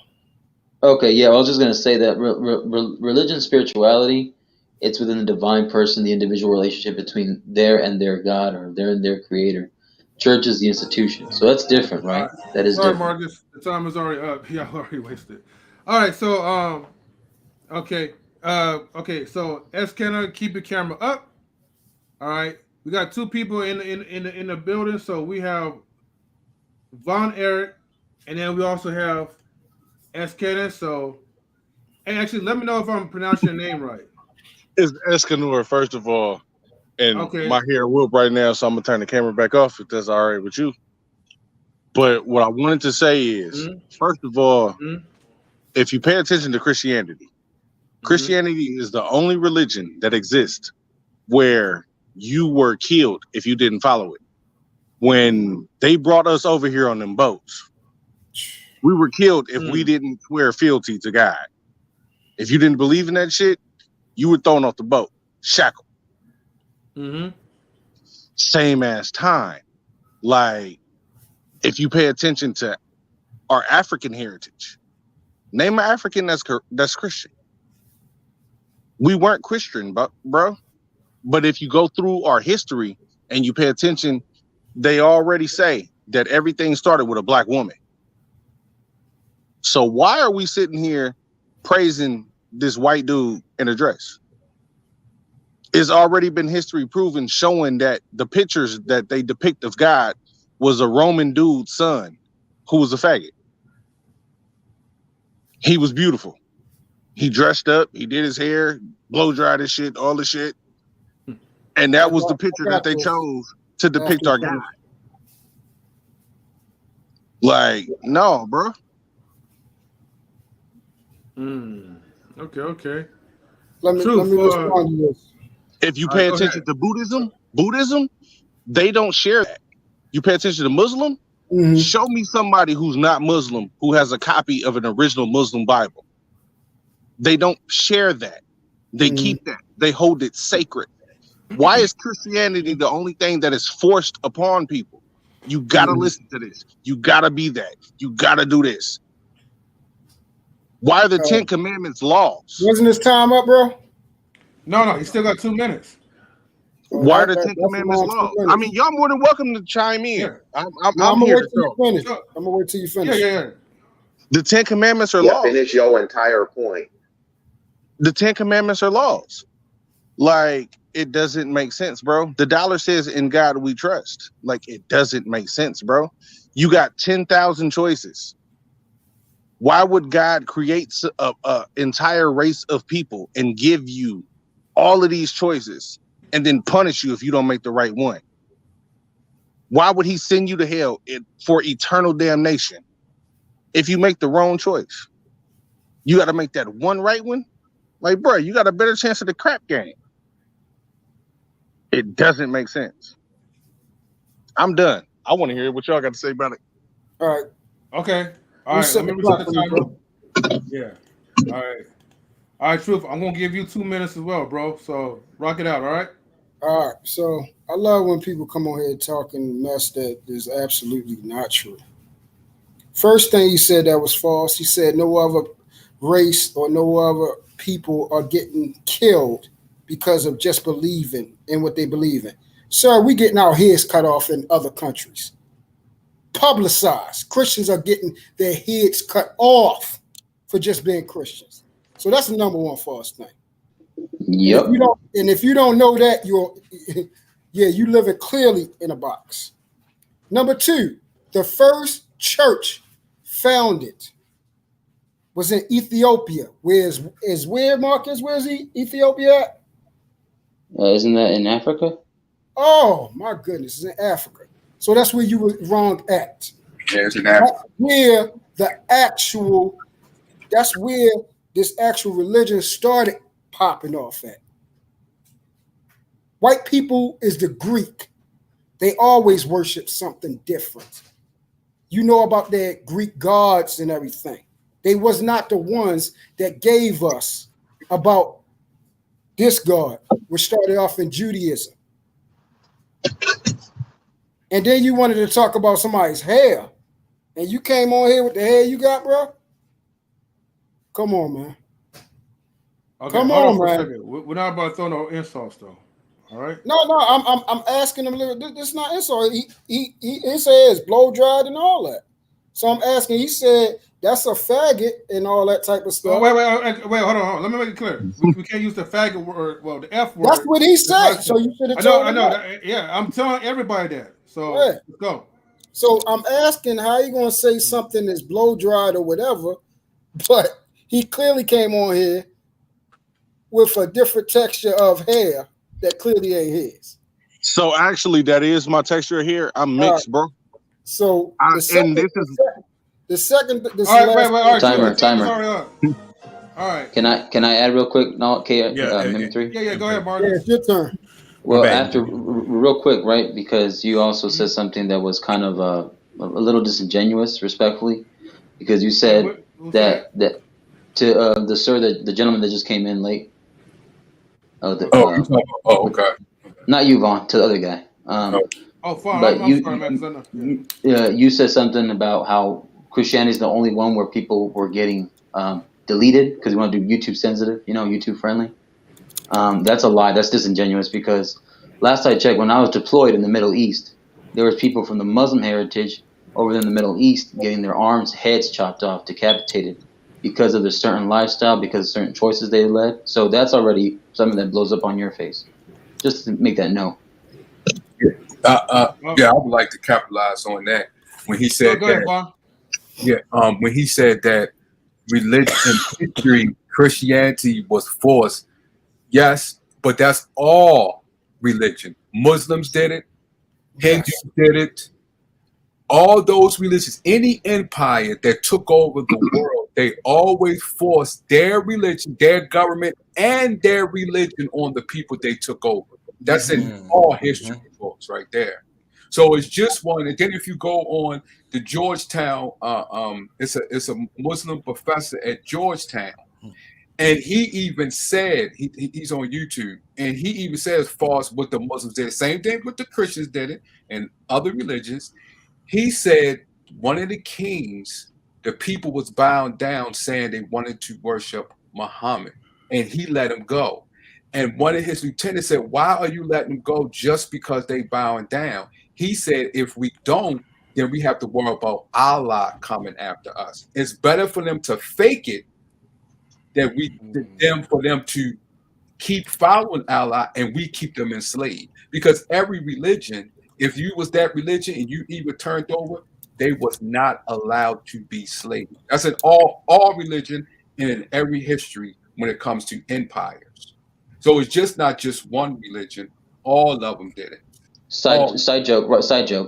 Okay. Yeah. I was just gonna say that religion, spirituality, it's within the divine person, the individual relationship between their and their God or their and their Creator. Church is the institution, so that's different, right? That is
Sorry,
different.
Marcus. The time is already up. Yeah, already wasted. All right. So okay. So S Kenner, keep your camera up. All right. We got 2 people in the building. So we have Von Eric, and then we also have S Kenner. So, hey, actually, let me know if I'm pronouncing your name right.
It's Escanor, first of all. And my hair whoop right now, so I'm gonna turn the camera back off if that's all right with you. But what I wanted to say is, first of all, if you pay attention to Christianity, Christianity is the only religion that exists where you were killed if you didn't follow it. When they brought us over here on them boats, we were killed if we didn't swear fealty to God. If you didn't believe in that shit, you were thrown off the boat, shackled. Same as time. Like, if you pay attention to our African heritage, name an African that's Christian. We weren't Christian, bro. But if you go through our history and you pay attention, they already say that everything started with a black woman. So why are we sitting here praising this white dude in a dress? It's already been history proven, showing that the pictures that they depict of God was a Roman dude's son who was a faggot. He was beautiful. He dressed up, he did his hair, blow dried his shit, all the shit. And that was the picture that they chose to depict our God. Like, no, bro.
Okay.
Let me respond to this.
If you pay attention to Buddhism, they don't share that. You pay attention to Muslim, show me somebody who's not Muslim who has a copy of an original Muslim Bible. They don't share that. They keep that. They hold it sacred. Why is Christianity the only thing that is forced upon people? You gotta listen to this. You gotta be that. You gotta do this. Why are the 10 Commandments laws?
Wasn't this time up, bro?
No, he still got 2 minutes.
Why are the 10 Commandments laws? I mean, y'all more than welcome to chime in.
Yeah.
I'm
gonna
here
wait
to
till you
talk.
finish. I'm gonna wait till you finish.
Yeah.
The 10 Commandments are laws.
Finish your entire point.
The 10 Commandments are laws. Like, it doesn't make sense, bro. The dollar says, "In God we trust." Like, it doesn't make sense, bro. You got 10,000 choices. Why would God create a entire race of people and give you all of these choices and then punish you if you don't make the right one? Why would he send you to hell for eternal damnation if you make the wrong choice? You got to make that one right one. Like, bro, you got a better chance of the crap game. It doesn't make sense. I'm done. I want to hear what y'all got to say about it.
All right.
Okay. All right. Let me reset the timer. Yeah. All right, Truth. I'm gonna give you 2 minutes as well, bro. So rock it out. All right.
All right. So I love when people come on here talking mess that is absolutely not true. First thing he said that was false. He said no other race or no other people are getting killed because of just believing in what they believe in. Sir, we getting our heads cut off in other countries. Publicized. Christians are getting their heads cut off for just being Christians. So that's the number one false thing.
Yep.
If you don't know that, you live it clearly in a box. Number two, the first church founded was in Ethiopia. Where Marcus? Where's Ethiopia at?
Isn't that in Africa?
Oh my goodness, it's in Africa. So that's where you were wrong at.
Yeah, it's in Africa.
That's where this actual religion started popping off at. White people is the Greek. They always worship something different. You know about their Greek gods and everything. They was not the ones that gave us about this God, which started off in Judaism. And then you wanted to talk about somebody's hair. And you came on here with the hair you got, bro? Come on, man.
Okay,
Come
hold
on,
on for
man.
a second. We're not about to throw no insults, though. All right.
No, I'm asking him. This is not insult. He says blow dried and all that. So I'm asking. He said that's a faggot and all that type of stuff.
Oh, wait, hold on. Let me make it clear. We can't use the faggot word. Well, the F word.
That's what he said. So you should have told him.
I know. Yeah, I'm telling everybody that. So let's go.
So I'm asking how you gonna say something that's blow dried or whatever, but he clearly came on here with a different texture of hair that clearly ain't his.
So actually, that is my texture here. I'm mixed, bro.
So the second.
Timer.
All right.
Can I add real quick? No,
Yeah,
3.
Yeah, go ahead, Marcus.
Yeah, it's your turn.
Well, real quick, right? Because you also said something that was kind of a little disingenuous, respectfully, because you said that to the gentleman that just came in late.
Okay.
Not you, Vaughn, to the other guy.
Fine.
But
I'm sorry, man.
you said something about how Christianity is the only one where people were getting deleted because we want to do YouTube sensitive, YouTube friendly. That's a lie. That's disingenuous because last I checked, when I was deployed in the Middle East, there was people from the Muslim heritage over there in the Middle East getting their arms, heads chopped off, decapitated because of their certain lifestyle, because of certain choices they led. So that's already something that blows up on your face. Just to make that note.
Yeah, I would like to capitalize on that when he said that. When he said that religion, history, Christianity was forced. Yes, but that's all religion. Muslims did it. Hindus did it. All those religions, any empire that took over the world, they always forced their religion, their government, and their religion on the people they took over. That's in all history books right there. So it's just one. And then if you go on the Georgetown, it's a Muslim professor at Georgetown. And he even said, he's on YouTube, and he even says as far as what the Muslims did, same thing with the Christians did it and other religions. He said one of the kings, the people was bound down saying they wanted to worship Muhammad, and he let them go. And one of his lieutenants said, why are you letting them go just because they bowing down? He said, if we don't, then we have to worry about Allah coming after us. It's better for them to fake it than for them to keep following Allah and we keep them enslaved. Because every religion, if you was that religion and you even turned over, they was not allowed to be slaves. That's in all religion and in every history when it comes to empires. So it's just not just one religion. All of them did it.
Side joke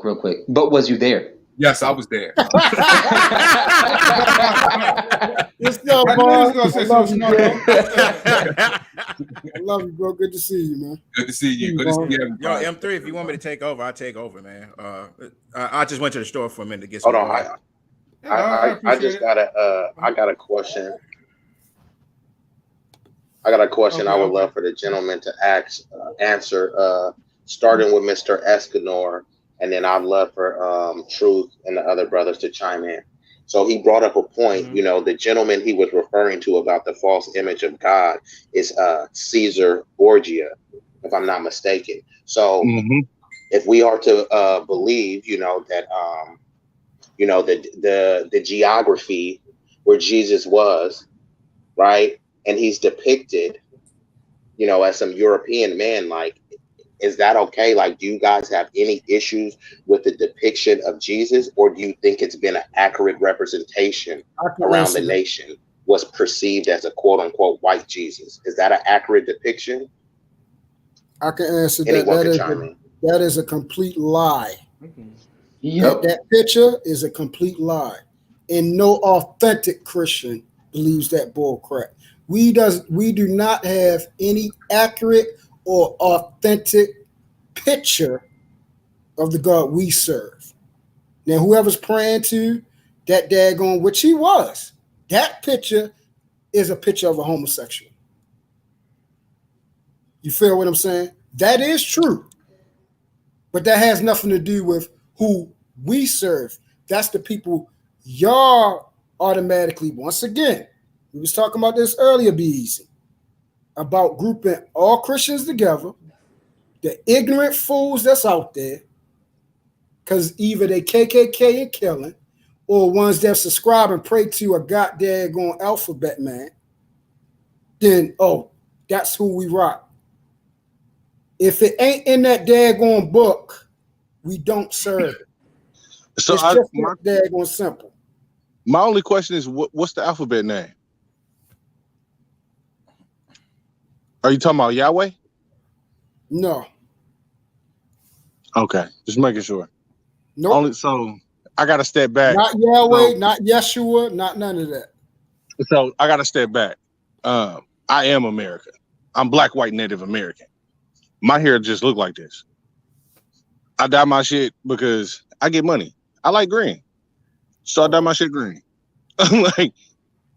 real quick. But was you there?
Yes, I was there.
What's up, bro? I love you, bro. Good to see you, man.
Good to see you. Good to see you.
Yo, M3, if you want me to take over, I'll take over, man. I just went to the store for a minute to get
some.
Hold
on, I just got a question. I got a question. I would love for the gentleman to answer. Starting with Mr. Escanor, and then I'd love for Truth and the other brothers to chime in. So he brought up a point, the gentleman he was referring to about the false image of God is Caesar Borgia, if I'm not mistaken. So if we are to believe, that, the geography where Jesus was, right, and he's depicted, as some European man, like, is that okay? Like, do you guys have any issues with the depiction of Jesus, or do you think it's been an accurate representation around the nation, was perceived as a quote unquote white Jesus? Is that an accurate depiction?
I can answer that. That is a complete lie. That picture is a complete lie. And no authentic Christian believes that bull crap. We do not have any accurate or authentic picture of the God we serve. Now, whoever's praying to that daggone, which he was, that picture is a picture of a homosexual. You feel what I'm saying? That is true. But that has nothing to do with who we serve. That's the people y'all automatically, once again, we was talking about this earlier, Be Easy, about grouping all Christians together, the ignorant fools that's out there, because either they KKK and killing, or ones that subscribe and pray to a goddamn alphabet man, then, that's who we rock. If it ain't in that daggone book, we don't serve it.
So
it's just daggone simple.
My only question is, what's the alphabet name? Are you talking about Yahweh?
No.
Okay, just making sure.
Nope.
So I got to step back.
Not Yahweh, not Yeshua, not none of that.
So I got to step back. I am America. I'm Black, white, Native American. My hair just look like this. I dye my shit because I get money. I like green, so I dye my shit green. Like,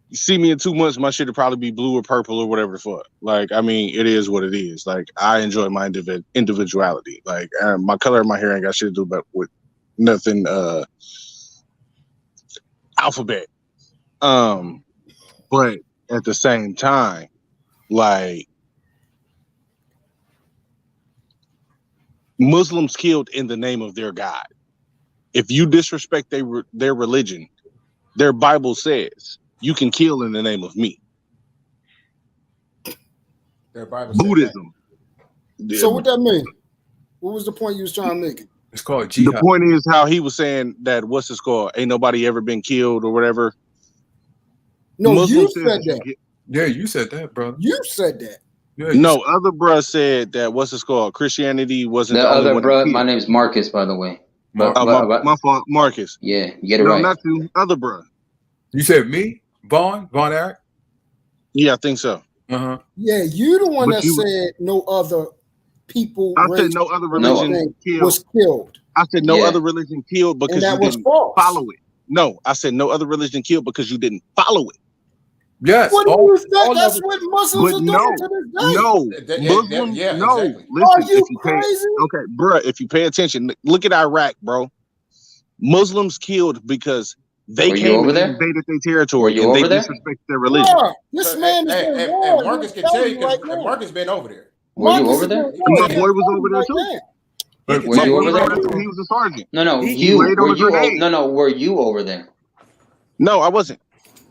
you see me in 2 months, my shit will probably be blue or purple or whatever the fuck. Like, I mean, it is what it is. Like, I enjoy my individuality. Like, my color of my hair ain't got shit to do with nothing alphabet. But at the same time, like, Muslims killed in the name of their God. If you disrespect their religion, their Bible says you can kill in the name of me.
Their Bible
Buddhism.
So what that mean? What was the point you was trying to make?
It's called jihad.
The point is how he was saying that, what's this called? Ain't nobody ever been killed or whatever.
No,
Muslims
you said that.
Yeah, you said that, brother.
You said that.
Yeah,
no, other bruh said that, what's this called? Christianity wasn't
The
the only
other
one.
bruh, my name's Marcus, by the way.
My fault, Marcus.
Yeah, you get it
no,
right.
not you, other bruh.
You said me? Vaughn Eric?
Yeah, I think so.
Uh-huh.
Yeah, you the one that said no other people.
I said no other religion
was killed.
I said no other religion killed because you didn't follow it. No, I said no other religion killed because you didn't follow it.
Yes.
What do you think? That's what Muslims are doing to this day.
No, Muslims, no.
Exactly.
Listen,
Are you
crazy? Okay, bro, if you pay attention, look at Iraq, bro. Muslims killed because they came and invaded their territory and they disrespected their religion.
Bruh, this man is in war.
And Marcus can tell you because Marcus been over there.
Were you over there?
My boy was over there too.
Were you over there?
He was a sergeant.
No,
Were
you over there?
No, I wasn't.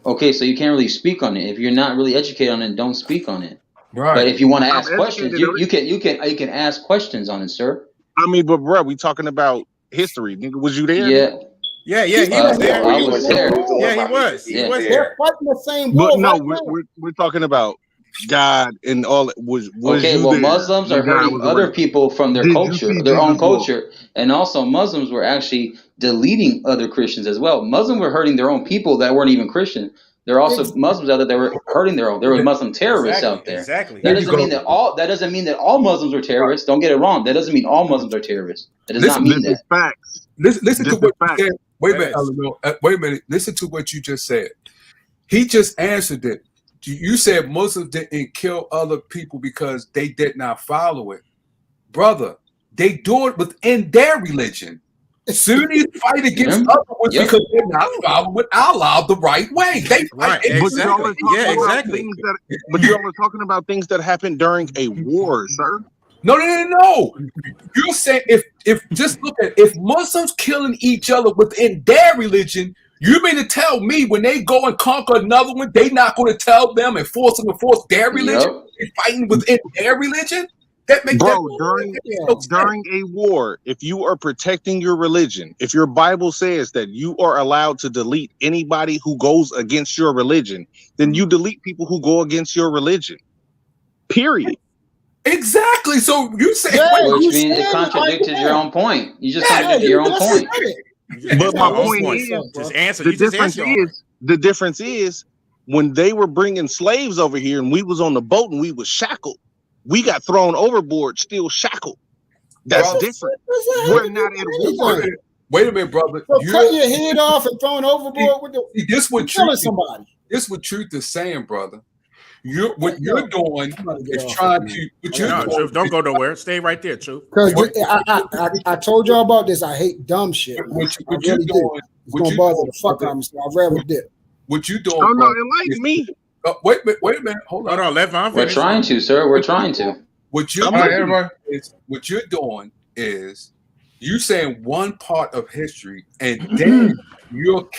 Okay, so you can't really speak on it. If you're not really educated on it, don't speak on it.
Right.
But if you want to ask questions, you can ask questions on it, sir.
I mean, but bro, we talking about history. Nigga, was you there?
Yeah.
He was there.
I was there.
Yeah, he was. He was there.
They're fighting the same war.
But no, we're talking about God and all. Was
okay?
You
well,
there?
Muslims are hurting other people from their culture, their own culture, and also Muslims were actually deleting other Christians as well. Muslims were hurting their own people that weren't even Christian. There are also Muslims out there that were hurting their own. There were Muslim terrorists out there.
Exactly.
That doesn't mean that all. That doesn't mean that all Muslims are terrorists. Don't get it wrong. That doesn't mean all Muslims are terrorists. It does not mean that.
Facts.
Listen to what you said. Wait a minute. Wait a minute. Listen to what you just said. He just answered it. You said Muslims didn't kill other people because they did not follow it. Brother, they do it within their religion. Sunnis fight against other ones because they're not following Allah the right way. They fight
exactly.
But you all are talking about things that happened during a war, sir.
No. You're saying if just look at if Muslims killing each other within their religion, you mean to tell me when they go and conquer another one, they not going to tell them and force them to force their religion? They're fighting within their religion? That makes
during a war, if you are protecting your religion, if your Bible says that you are allowed to delete anybody who goes against your religion, then you delete people who go against your religion. Period.
Exactly. So you say,
which means it contradicted your own point. You just contradicted your own point.
But my point is, the difference is when they were bringing slaves over here and we was on the boat and we was shackled, we got thrown overboard, still shackled. That's different. We're not at war.
Wait a minute, brother.
So cut your head off and thrown overboard with the
this what
killing somebody.
This what truth is saying, brother. What you're doing is trying to. What you're doing,
Truth, don't go nowhere. Stay right there, Truth.
Because I told y'all about this. I hate dumb shit.
What
I really do. It's gonna bother the fuck out of me. So I'd rather dip.
What you doing?
Oh no, enlighten me.
Wait a minute. Hold on.
Let Von
We're
finish.
trying to, sir. We're trying to.
What you're doing is you saying one part of history, and then you're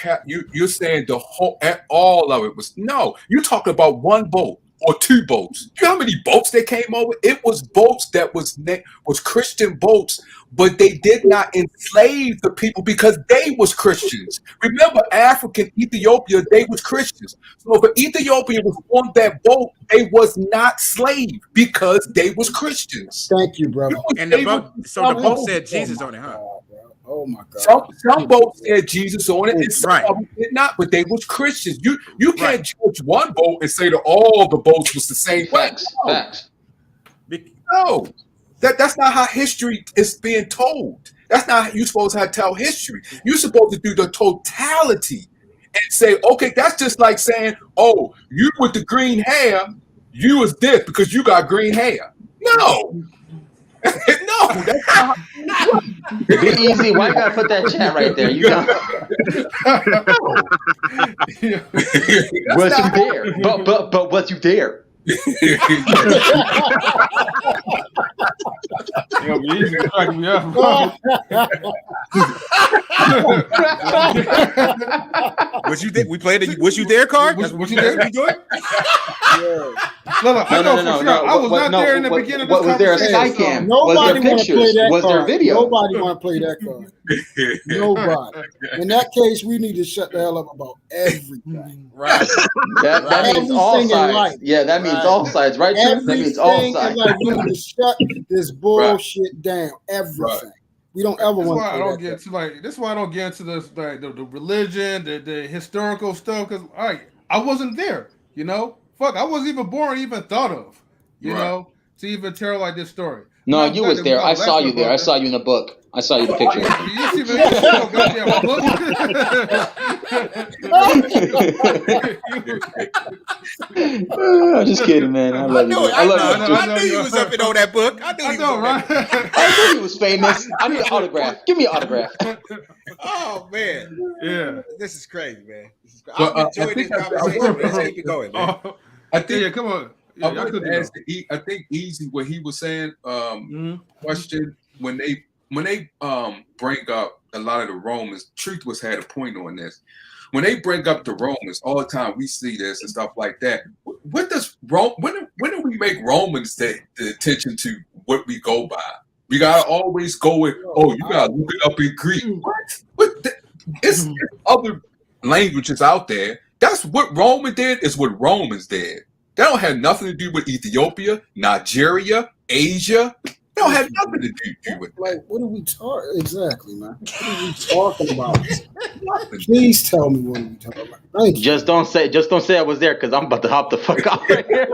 saying the whole, all of it was no. You're talking about one boat or two boats. You know how many boats they came over? It was boats that was Christian boats, but they did not enslave the people because they was Christians. Remember, African Ethiopia, they was Christians. So if Ethiopia was on that boat, they was not slave because they was Christians.
Thank you, brother.
And the boat said Jesus on it, huh?
Oh my God.
Some boats said Jesus on it, and some of them did not, but they was Christians. You can't judge one boat and say that all the boats was the same way.
Facts.
No, that's not how history is being told. That's not how you're supposed to tell history. You're supposed to do the totality and say, okay, that's just like saying, oh, you with the green hair, you was this because you got green hair. No. No, that's not how.
Be easy. Why you gotta put that chat right there? You got was you there? But was you there?
Yo, you can crack me up.
Was you there? We played it. Was you there card?
Was you there?
We doing?
No, I was not there in the beginning of this
was there a
conversation.
Skycam? Was there pictures? Was there video?
Nobody want to play that card. Nobody. In that case, we need to shut the hell up about everything.
Right.
That means all sides. Yeah, that means all sides, right? That means all sides.
We need to shut this bullshit down. Everything. We don't ever want to.
That's why I don't get into the religion, the historical stuff, because I wasn't there. You know, fuck, I wasn't even born, even thought of. You know, to even tell like this story.
No, you was there. I saw you there. I saw you in the book. I saw you in the picture.
You see the goddamn book?
I'm just kidding, man. I love you.
I knew you was up in all that book. I knew you was right?
I knew he was famous. I need an autograph. Give me an autograph.
Oh man,
yeah,
this is crazy, man. I'm enjoying this conversation. Let's keep it going, man.
I think, come on. Yeah,
I think easy what he was saying. Question when they bring up a lot of the Romans. Truth was had a point on this. When they bring up the Romans all the time, we see this and stuff like that. What does when do we make Romans the attention to what we go by? We gotta always go with, oh, you gotta look it up in Greek. What? It's other languages out there. That's what Roman did. Is what Romans did. That don't have nothing to do with Ethiopia, Nigeria, Asia. They don't have nothing to do with that.
Like, what are we talking exactly, man? What are we talking about? Please tell me what are we talking about. Thank you.
Just don't say I was there because I'm about to hop the fuck out right here.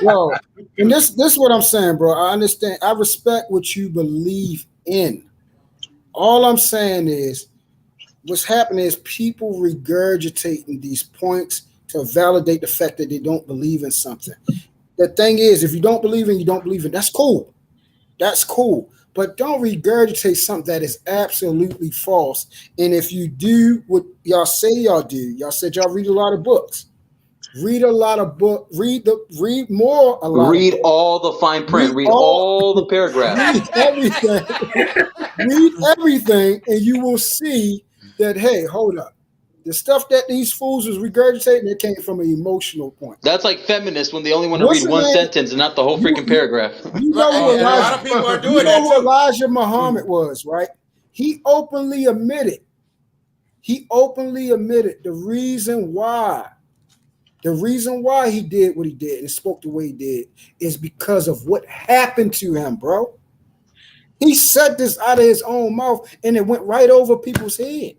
Yo, and this is what I'm saying, bro. I understand. I respect what you believe in. All I'm saying is what's happening is people regurgitating these points to validate the fact that they don't believe in something. The thing is, if you don't believe in, you don't believe in. That's cool. That's cool. But don't regurgitate something that is absolutely false. And if you do what y'all say y'all do, y'all said y'all read a lot of books. Read a lot of books. Read more.
Read all the fine print. Read all the paragraphs.
Read everything. Read everything, and you will see that. Hey, hold up. The stuff that these fools was regurgitating, it came from an emotional point.
That's like feminists when they only want to read one sentence and not the whole freaking paragraph.
You know who
a lot of people are doing that
who
too.
Elijah Muhammad was, right? He openly admitted the reason why he did what he did and spoke the way he did is because of what happened to him, bro. He said this out of his own mouth and it went right over people's head.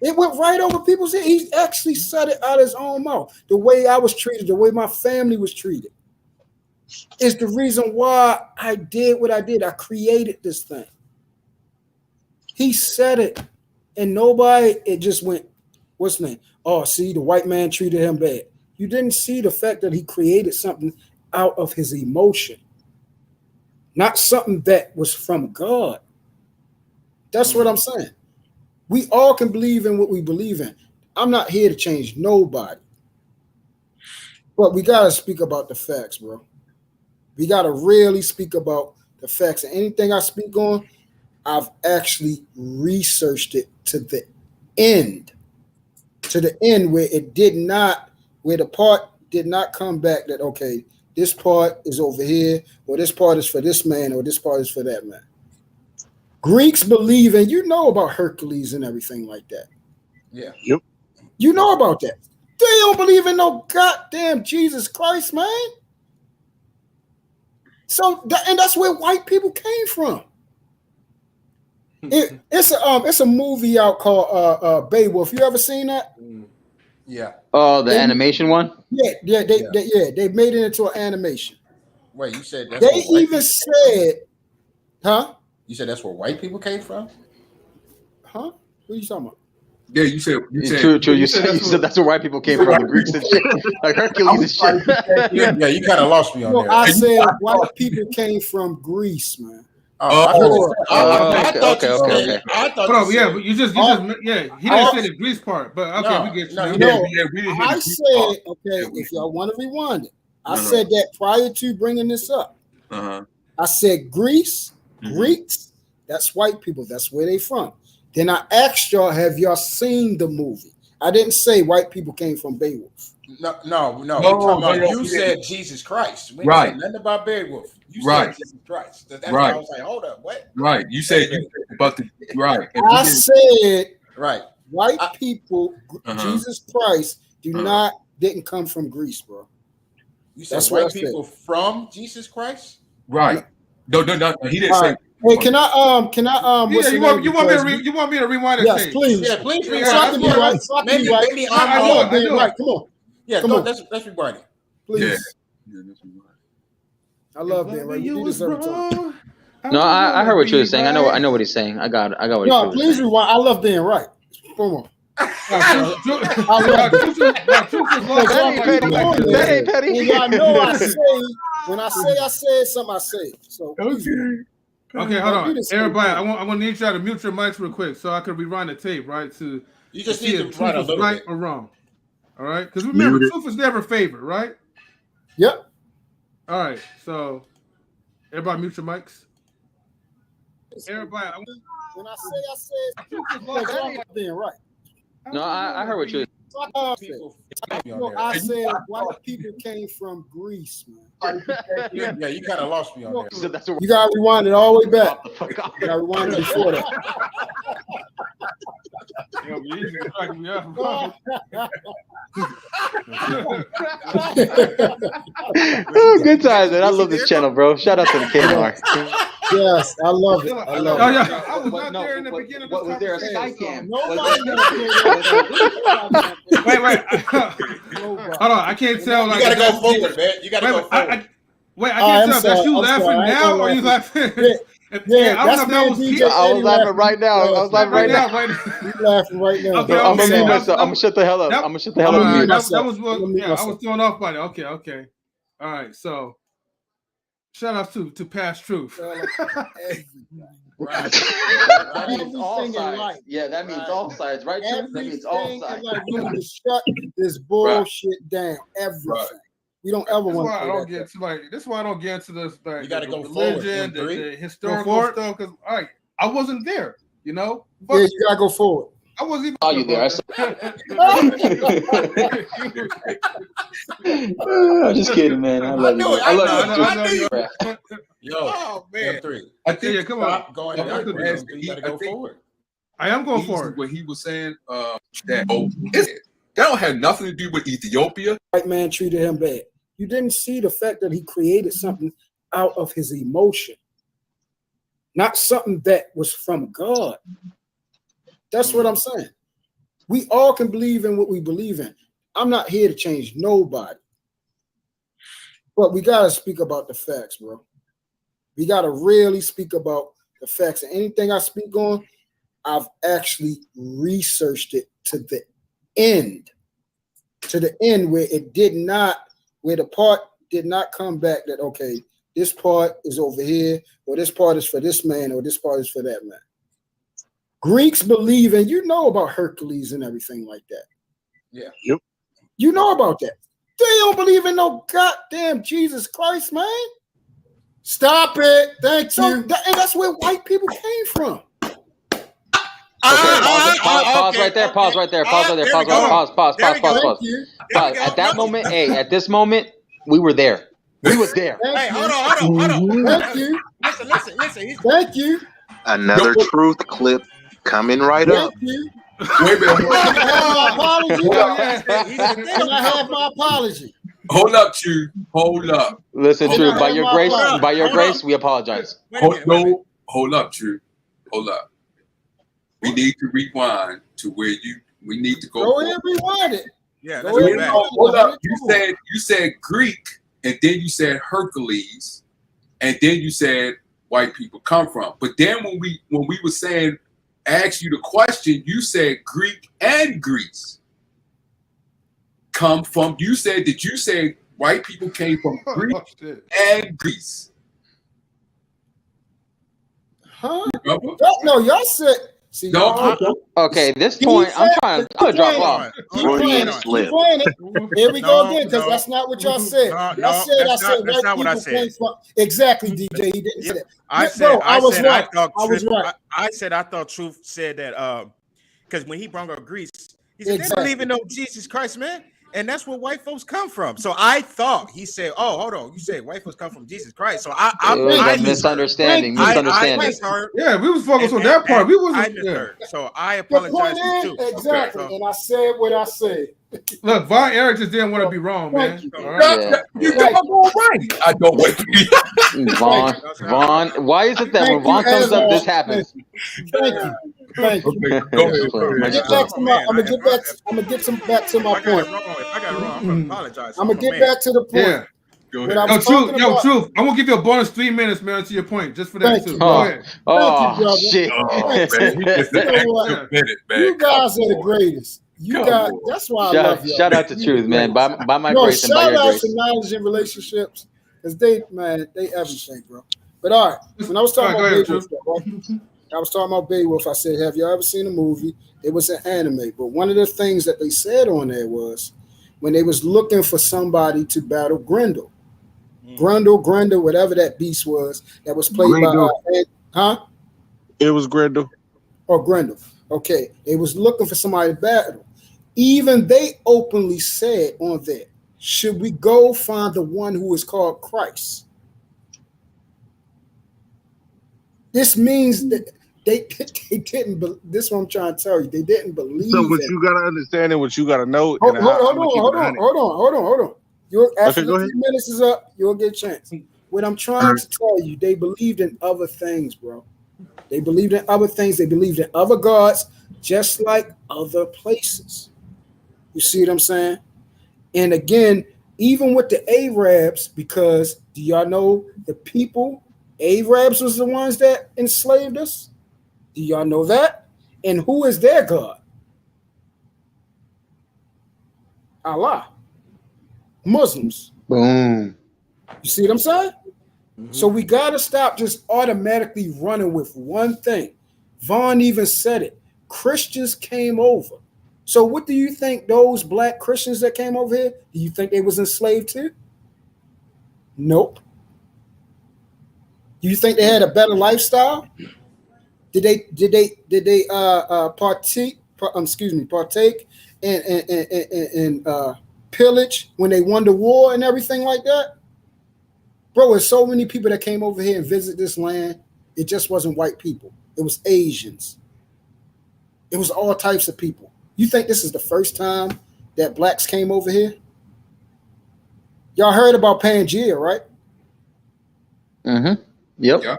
It went right over people's head. He actually said it out of his own mouth. The way I was treated, the way my family was treated is the reason why I did what I did. I created this thing. He said it, and it just went what's his name? Oh, see, the white man treated him bad. You didn't see the fact that he created something out of his emotion, not something that was from God. That's what I'm saying. We all can believe in what we believe in. I'm not here to change nobody. But we got to speak about the facts, bro. We got to really speak about the facts. And anything I speak on, I've actually researched it to the end where it did not, where the part did not come back that, okay, this part is over here, or this part is for this man, or this part is for that man. Greeks believe, and you know about Hercules and everything like that.
Yeah.
Yep.
You know about that. They don't believe in no goddamn Jesus Christ, man. So, and that's where white people came from. It's a movie out called Beowulf. You ever seen that?
Yeah.
Oh, the animation one?
Yeah, they made it into an animation.
Wait, you said that's
they even said, huh?
You said that's where white people came from?
Huh? What are you talking about?
Yeah, you said
true. You said that's where white people came from, the Greeks and shit, like Hercules and shit.
Yeah, you kind of lost me on there.
I said white people came from Greece, man.
I thought you said.
But you just he didn't say the Greece part, but okay, we get you.
No, I said, okay, if y'all want to rewind it, I said that prior to bringing this up. I said Greece, Greeks, that's white people, that's where they from. Then I asked y'all, have y'all seen the movie? I didn't say white people came from Beowulf.
No. You said Jesus Christ. We didn't say nothing about Beowulf. You said Jesus Christ. That's why I was like, hold up, what?
Right. You said about the right.
I said
right.
White people, Jesus Christ, didn't come from Greece, bro.
You said white people from Jesus Christ?
Right. No. He didn't say.
Hey, can I?
You want me to rewind it?
Yes, please.
Yeah, please rewind.
So I can be right.
Maybe
I'm being right. Come on.
Yeah,
come on.
Let's rewind it.
Please. Yeah. I love being right. You do this every time.
No, I heard what you were saying. I know what he's saying. I got what he's saying.
Please rewind. I love being right. Come on. That ain't petty. And y'all know I say when I say something, I say it. So
okay, hold on. Everybody, I'm gonna need y'all to mute your mics real quick so I can rewind the tape, right? To
you just
see
need
if
to write a
truth is
little
right
bit.
or wrong. All right, because remember, truth is never favored, right?
Yep.
All right, so everybody mute your mics. Everybody,
when I say truth is right, being right.
No, I heard what you.
I said white people came from Greece, man.
Yeah, you kind of lost me on there.
You gotta rewind it all the way back. You gotta rewind it before that.
Oh, good times, man. I love this channel, bro. Shout out to the KMR.
Yes, I love it. I love it.
I was not there in the beginning.
Was there a sky cam?
Wait. Hold on, I can't tell.
You gotta go forward, man. You gotta go forward.
I can't tell. That's you laughing now, or you laughing?
Yeah,
I don't know if that was
I was laughing right now. I was laughing right now.
You laughing right now.
Okay,
I'm gonna mute myself. I'm gonna shut the hell up. I'm gonna shut the hell up.
That was I was thrown off by that. Okay. All right, so shout out to Past Truth.
Right. That means all sides. Yeah, that means all sides, right? That means all sides.
We need to shut this bullshit down. Everything. We don't ever want to.
That's why I don't get into this.
You got to go
religion,
forward.
the historical stuff. Because I wasn't there. You know.
Yeah, you gotta go forward.
I wasn't even.
Oh, you there? I'm just kidding, man. I love you. I love you.
Yo, oh man, M3.
I think
come on.
Going there. You gotta go forward.
I am going forward.
What he was saying that don't have nothing to do with Ethiopia.
White man treated him bad. You didn't see the fact that he created something out of his emotion, not something that was from God. That's what I'm saying. We all can believe in what we believe in. I'm not here to change nobody. But we got to speak about the facts, bro. We got to really speak about the facts. And anything I speak on, I've actually researched it to the end, where it did not, where the part did not come back that, okay, this part is over here, or this part is for this man, or this part is for that man. Greeks believe, and you know about Hercules and everything like that.
Yeah.
Yep.
You know about that. They don't believe in no goddamn Jesus Christ, man. Stop it. Thank you. And that's where white people came from.
Pause right there. Pause right there. Pause. At that moment, at this moment, we were there. We was there.
Hey, hold on.
Thank you.
Listen.
Thank you.
Another truth clip coming right up.
Thank you.
Wait a minute.
Can I have my apology?
Hold up, True. Hold up.
Listen, True. By your grace, we apologize.
Hold up, True. Hold up. We need to rewind to where we need to go.
Go ahead, rewind it.
Yeah,
hold up. You said Greek, and then you said Hercules, and then you said white people come from. But then when we were saying, ask you the question, you said Greek and Greece come from. You said white people came from Greek and Greece.
Huh? No, y'all said. See,
okay, this point, I'm gonna drop off.
Here we go again, because that's not what y'all said. Y'all said I said white people came from. Exactly, DJ. He didn't say that. I was right.
I said I thought Truth said that because when he brought up Greece, he said they don't even know Jesus Christ, man. And that's where white folks come from. So I thought he said, "Oh, hold on, you said white folks come from Jesus Christ." So I
misunderstanding.
Yeah, we was focused on that part. We wasn't.
So I apologize too.
Exactly, and I said what I said.
Look, Von Eric just didn't want to be wrong, man.
You don't go right. I don't wait.
Vaughn, why is it that when Vaughn comes up, this happens?
Thank you. Thank you.
Go ahead.
I'm gonna get back to my point.
If I got it wrong, I'm gonna apologize.
I'm gonna get back to the point.
Yeah. Go ahead. Truth. I'm gonna give you a bonus 3 minutes, man, to your point, just for that too. Go ahead.
Shit.
You guys are the greatest. You guys, that's why I love you.
Shout out to Truth, man. By my grace and by your grace.
Shout out to knowledge and relationships, because they everything, bro. But all right, when I was talking about Beowulf, I said, have y'all ever seen a movie? It was an anime, but one of the things that they said on there was when they was looking for somebody to battle Grendel. Grendel, whatever that beast was, that was played by
It was Grendel.
Or Grendel. Okay, they was looking for somebody to battle. Even they openly said on there, should we go find the one who is called Christ? This means that they didn't. This is what I'm trying to tell you. They didn't believe.
So what you gotta understand and what you gotta know.
Hold on. After the 3 minutes is up, you'll get a chance. What I'm trying to tell you, they believed in other things, bro. They believed in other things. They believed in other gods, just like other places. You see what I'm saying? And again, even with the Arabs, because do y'all know the people? Arabs was the ones that enslaved us. Do y'all know that? And who is their God? Allah. Muslims.
Boom.
You see what I'm saying? Mm-hmm. So we got to stop just automatically running with one thing. Vaughn even said it. Christians came over. So what do you think those black Christians that came over here, do you think they was enslaved too? Nope. Do you think they had a better lifestyle? Did they partake and pillage when they won the war and everything like that? Bro, there's so many people that came over here and visit this land. It just wasn't white people. It was Asians. It was all types of people. You think this is the first time that blacks came over here? Y'all heard about Pangea, right?
Mm-hmm. Yep.
Yeah.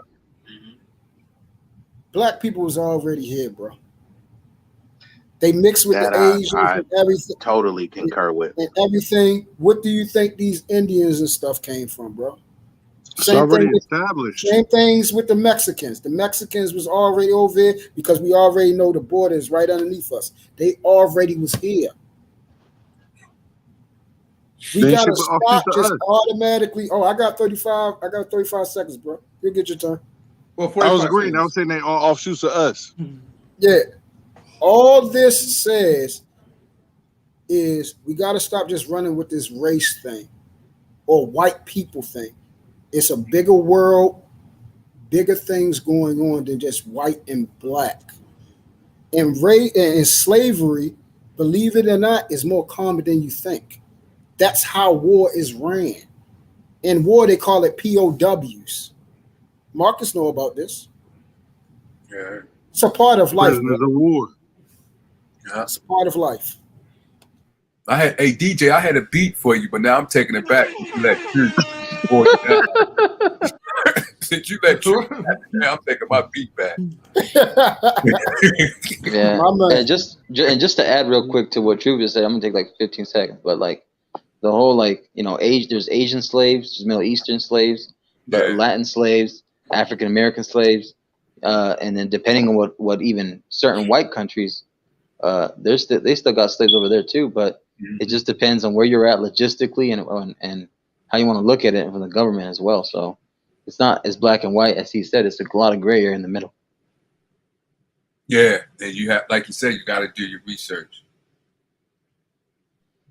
Black people was already here, bro. They mixed with the Asians and everything.
Totally concur with.
And everything. What do you think these Indians and stuff came from, bro?
It's already established.
Same things with the Mexicans. The Mexicans was already over here because we already know the border is right underneath us. They already was here. We gotta stop just automatically. Oh, I got 35. I got 35 seconds, bro. You get your turn.
Well, I was agreeing. Seconds. I was saying they all offshoots of us.
Yeah. All this says is we got to stop just running with this race thing or white people thing. It's a bigger world, bigger things going on than just white and black. And slavery, believe it or not, is more common than you think. That's how war is ran. In war, they call it POWs. Marcus know about this.
Yeah.
It's a part of life.
Prisoners of war.
Yeah.
It's a part of life.
Hey DJ, I had a beat for you, but now I'm taking it back. Since you let True, I'm taking my beat back.
Yeah. And just to add real quick to what True just said, I'm gonna take like 15 seconds. But like the whole there's Asian slaves, there's Middle Eastern slaves, Latin slaves, African American slaves, and then depending on what even certain white countries, they still got slaves over there too. But it just depends on where you're at logistically and how you want to look at it from the government as well. So it's not as black and white as he said. It's a lot of gray area in the middle.
Yeah, and you have, like you said, you got to do your research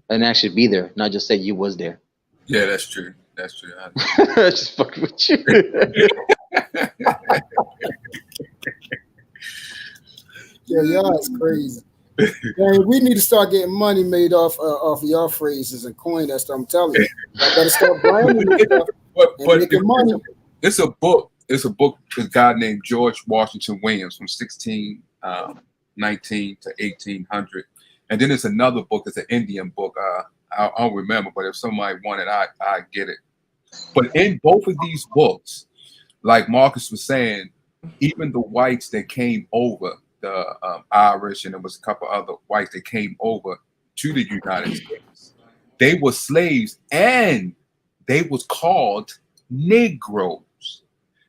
and actually be there, not just say you was there.
Yeah, that's true. That's true.
Just fucking with you.
Yeah, y'all is crazy. Man, we need to start getting money made off of your phrases and coin that stuff. I'm telling you, I better start branding this stuff and making money.
It's a book. It's a book. A guy named George Washington Williams from 1619 to 1800, and then there's another book. It's an Indian book. I don't remember, but if somebody wanted, I get it. But in both of these books, like Marcus was saying, even the whites that came over, the Irish, and there was a couple other whites that came over to the United States, they were slaves and they was called Negroes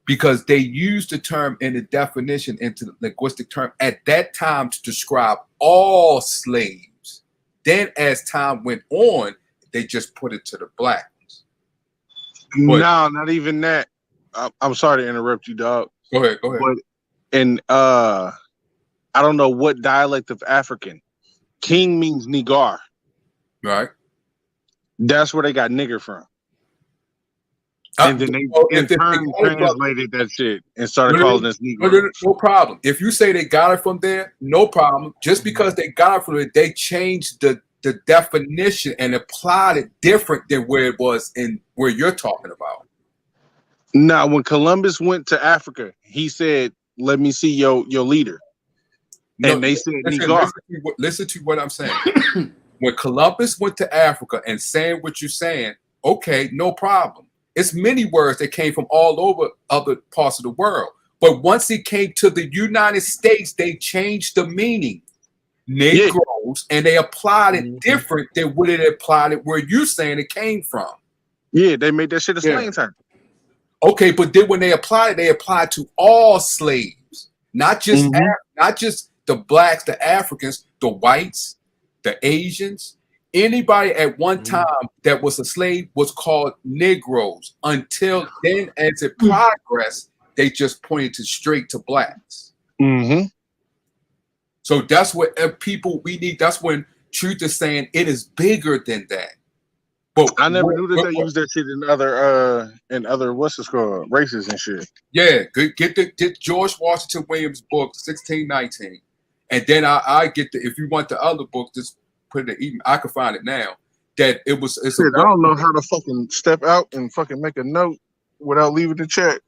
because they used the term in the definition into the linguistic term at that time to describe all slaves. Then as time went on, they just put it to the blacks.
No, not even that. I'm sorry to interrupt you, dog.
Go ahead.
But I don't know what dialect of African. King means Nigar.
Right.
That's where they got nigger from. And then they in turn translated that shit and started calling us Negroes.
No problem. If you say they got it from there, no problem. Just because they got it from there, they changed the definition and applied it different than where it was in where you're talking about.
Now, when Columbus went to Africa, he said, "Let me see your leader." And they said,
listen to what I'm saying. When Columbus went to Africa and saying what you're saying, okay, no problem. It's many words that came from all over other parts of the world. But once it came to the United States, they changed the meaning. Negroes, and they applied it different than what it applied it where you're saying it came from.
Yeah, they made that shit a slang term.
Okay, but then when they applied to all slaves, not just the blacks, the Africans, the whites, the Asians, anybody at one time that was a slave was called Negroes. Until then, as it progressed, they just pointed straight to blacks. So that's what we need. That's when truth is saying it is bigger than that. But
I never knew that they used that shit in other what's it called, races and shit.
Yeah, get George Washington Williams' book 1619, and then I get if you want the other book, just put it in. I can find it now. That it was. It's
I don't know how to fucking step out and fucking make a note without leaving the chat.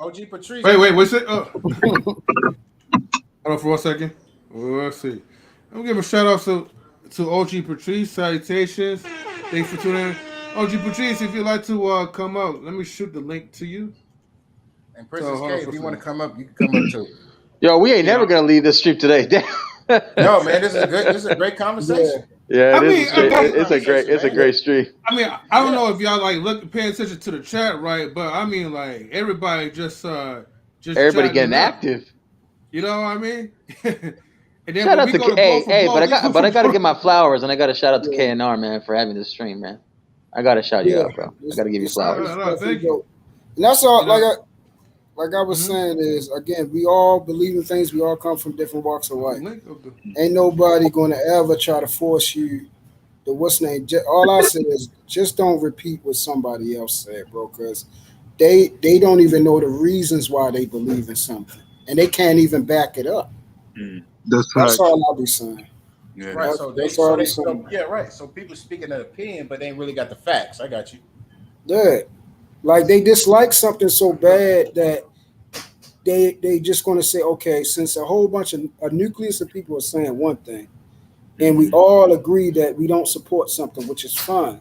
OG Patrice.
Wait, what's it? Hold on for 1 second. Let's see. I'm gonna give a shout out to OG Patrice. Salutations. Thanks for tuning in. OG Patrice, if you'd like to come up, let me shoot the link to you.
And Princess K, if you want to come up, you can come up too.
Yo, we ain't never gonna leave this stream today.
No, man, this is good. This is a great conversation.
Yeah, it's a great stream.
I mean, I don't know if y'all paying attention to the chat, right? But I mean, like everybody just
everybody getting active.
You know what I mean? And then
shout out to but I gotta give my
Brooklyn.
flowers, and I gotta shout out to KNR, man, for having this stream, man. I gotta shout you out, bro. I gotta give you flowers.
Thank you.
And that's all. Like I was saying is, again, we all believe in things. We all come from different walks of life. Ain't nobody going to ever try to force you to what's name. All I say is just don't repeat what somebody else said, bro, because they don't even know the reasons why they believe in something, and they can't even back it up. That's all I'll be saying.
Yeah. Right. So people speaking an opinion, but they ain't really got the facts. I got you.
Yeah. Like they dislike something so bad that they just going to say, okay, since a whole bunch of a nucleus of people are saying one thing, and we all agree that we don't support something, which is fine,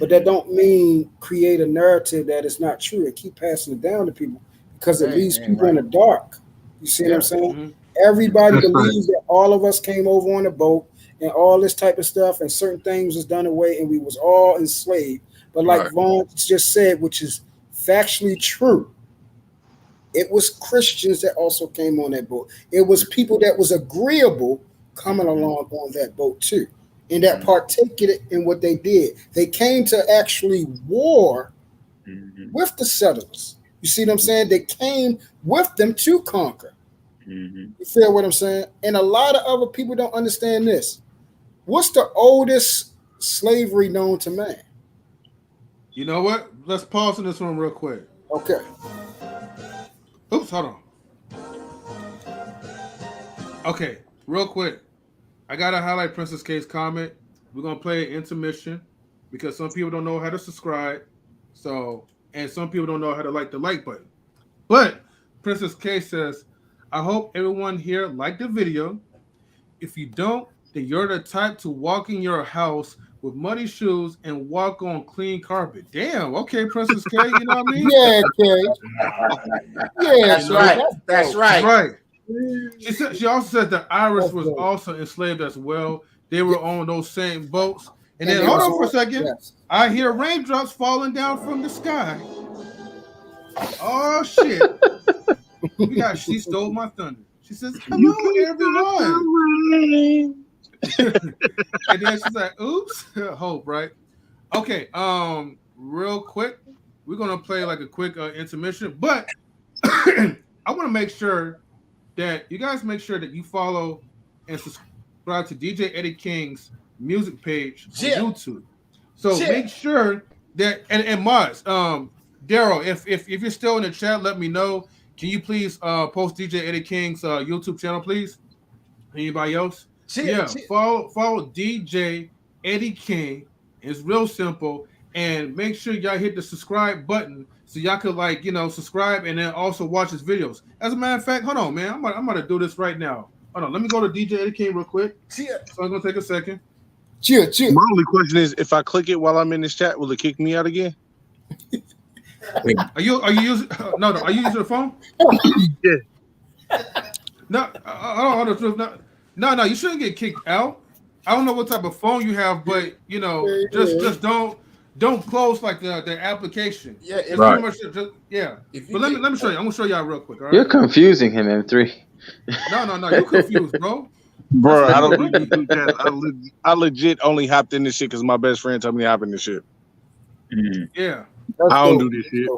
but that don't mean create a narrative that is not true and keep passing it down to people because it leaves people in the dark. You see what I'm saying? Everybody believes that all of us came over on a boat and all this type of stuff, and certain things was done away, and we was all enslaved. But like Vaughn just said, which is factually true, it was Christians that also came on that boat. It was people that was agreeable coming along on that boat too, and that partaken in what they did. They came to actually war with the settlers. You see what I'm saying? They came with them to conquer. You feel what I'm saying? And a lot of other people don't understand this. What's the oldest slavery known to man?
You know what? Let's pause on this one real quick.
Okay.
Oops, hold on. Okay, real quick. I gotta highlight Princess K's comment. We're gonna play an intermission because some people don't know how to subscribe. And some people don't know how to like the like button. But Princess K says, I hope everyone here liked the video. If you don't, then you're the type to walk in your house with muddy shoes and walk on clean carpet. Damn, okay, Princess K, you know what I mean?
Yeah, K. Yeah,
that's right. That's right.
Right. She also said that Irish was also enslaved as well. They were on those same boats. And then hold on for a second. Yes. I hear raindrops falling down from the sky. Oh shit. She stole my thunder. She says, hello everyone. And then she's like, oops. Hope, right? Okay, real quick, we're gonna play like a quick intermission, but I want to make sure that you guys make sure that you follow and subscribe to DJ Eddie King's music page on YouTube. So make sure that and Mars, Daryl, if you're still in the chat, let me know. Can you please post DJ Eddie King's YouTube channel, please? Anybody else? Follow DJ Eddie King. It's real simple, and make sure y'all hit the subscribe button so y'all could subscribe and then also watch his videos. As a matter of fact, hold on, man, I'm gonna do this right now. Hold on, let me go to DJ Eddie King real quick. So I'm gonna take a second.
My only question is, if I click it while I'm in this chat, will it kick me out again?
Are you using are you using the phone?
Yeah.
No, you shouldn't get kicked out. I don't know what type of phone you have, but just don't close like the application.
Yeah,
right. But let me show you. I'm gonna show y'all real quick. All right?
You're confusing him, M3.
No, you're confused, bro.
Bro, I don't need to do that. I legit only hopped in this shit because my best friend told me to hop in this shit.
Yeah.
I don't do this shit.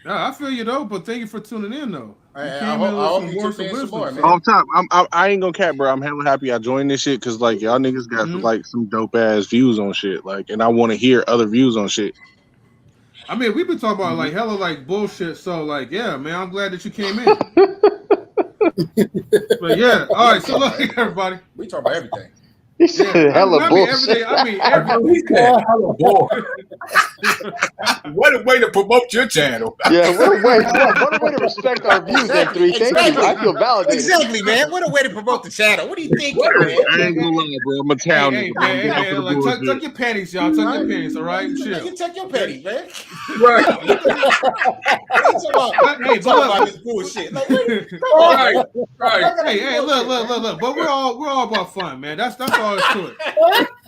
No, I feel you though, but thank you for tuning in though.
I hope you took some more, man.
On top, I ain't gonna cap, bro. I'm hella happy I joined this shit because like y'all niggas got like some dope ass views on shit, like, and I want to hear other views on shit.
I mean, we've been talking about like hella like bullshit, so like, yeah, man, I'm glad that you came in. But yeah, all right. So look, everybody,
we talk about everything.
He said hella bullshit.
I mean everything.
What a way to promote your channel.
Yeah, what a way to respect our views, M3. Thank you. I feel validated.
Exactly, man. What a way to promote the channel. What do you think, man?
I ain't gonna lie, bro. I'm a town nigga.
Hey, like, tuck your panties, y'all. Tuck your panties, all right? Chill.
You tuck your panties, man.
Right.
Hey, talk about this bullshit. Like,
right.
Hey, look. But we're all about fun, man. That's all it's to it.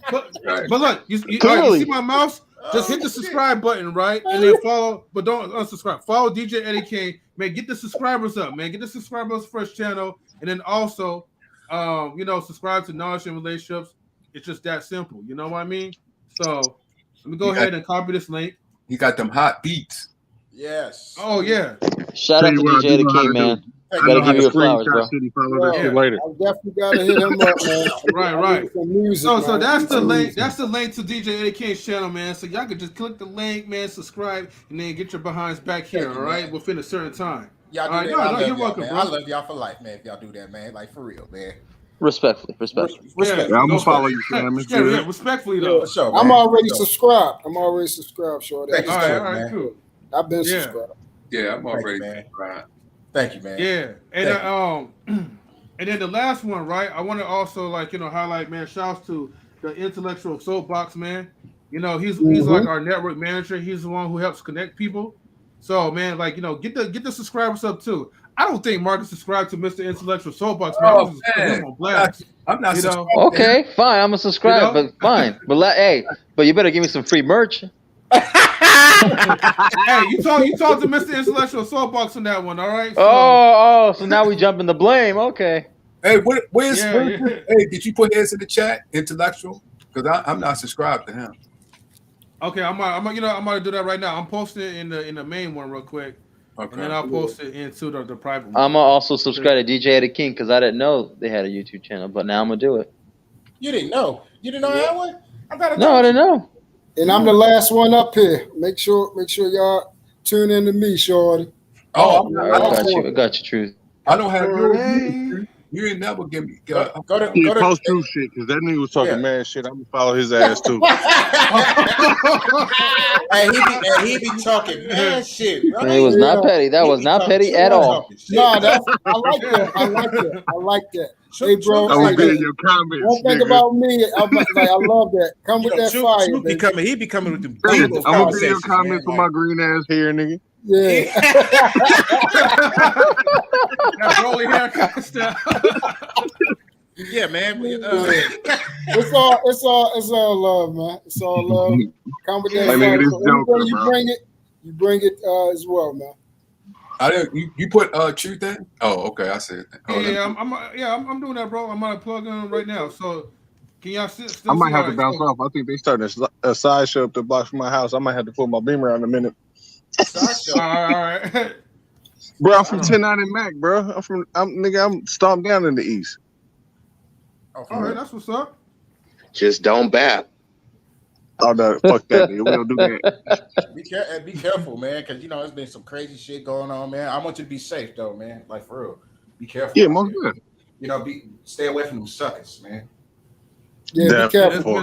But look, you see my mouse? Just hit the subscribe button, right? And then follow, but don't unsubscribe. Follow DJ Eddie King. Man, get the subscribers up, man. Get the subscribers for his channel. And then also subscribe to Knowledge and Relationships. It's just that simple. You know what I mean? So let me go ahead and copy this link.
You got them hot beats.
Yes.
Oh yeah.
Shout out to DJ the King, man. I gotta give you your flowers, bro.
Later. I definitely gotta hit him up, man.
Right.
Music,
so that's the link. That's the link to DJ Eddie King's channel, man. So y'all can just click the link, man, subscribe, and then get your behinds back here, all right, within a certain time.
Y'all do
all right,
that.
you're welcome,
man.
bro.
I love y'all for life, man. If y'all do that, man, like for real, man.
Respectfully.
Yeah,
I'm gonna follow you, fam.
Yeah, respectfully though.
Sure,
I'm already subscribed. Shorty.
Thank you,
all right, cool.
I've been subscribed.
Yeah, I'm already subscribed.
Thank you, man.
Yeah, and and then the last one, right? I want to also highlight, man. Shouts to the Intellectual Soapbox, man. He's like our network manager. He's the one who helps connect people. So, man, get the subscribers up too. I don't think Mark is subscribed to Mr. Intellectual Soapbox, man.
Oh,
man. On blast.
I'm not subscribed.
Okay, fine. I'm a subscribe, but fine. But but you better give me some free merch.
Hey, you talk to Mr. Intellectual Soapbox on that one, all right?
So, so now we jump in the blame. Okay.
Hey, hey, did you put his in the chat, Intellectual? Because I'm not subscribed to him.
Okay, I'm gonna do that right now. I'm posting it in the main one real quick. Okay. And then I'll post it into the private one.
I'm gonna also subscribe to DJ the King because I didn't know they had a YouTube channel, but now I'm gonna do it.
You didn't know? You didn't know I had one?
I didn't know.
And I'm the last one up here. Make sure y'all tune in to me, shorty.
I got you, Truth.
I don't have yours. You ain't never give me.
Go to post true shit because that nigga was talking mad shit. I'm gonna follow his ass too.
he be talking mad shit. Right?
It was not petty. That was not petty at all.
No, I like that. Hey, bro.
I was in your comments.
One thing about me, I love that. Come with that fire.
He be coming with the.
I'm gonna be in your comments with my green ass hair, nigga.
Yeah.
That rolling haircut stuff.
Yeah, man.
It's all love, man. It's all love. Come with that fire. So you bring it as well, man.
You put Truth in? Oh, okay. I see it.
I'm doing that, bro. I'm gonna plug in right now. So can y'all still
I might have to bounce off. I think they starting a sideshow up the block from my house. I might have to pull my beamer out in a minute.
All right.
Bro, I'm from 1090 Mac, bro. I'm stomped down in the East.
All right, that's what's up.
Just don't bap.
Oh no, fuck that, nigga. We don't do that.
Be careful, man, because there's been some crazy shit going on, man. I want you to be safe though, man. Like for real. Be careful.
Yeah, most good.
Stay away from them suckers, man.
Yeah, be careful.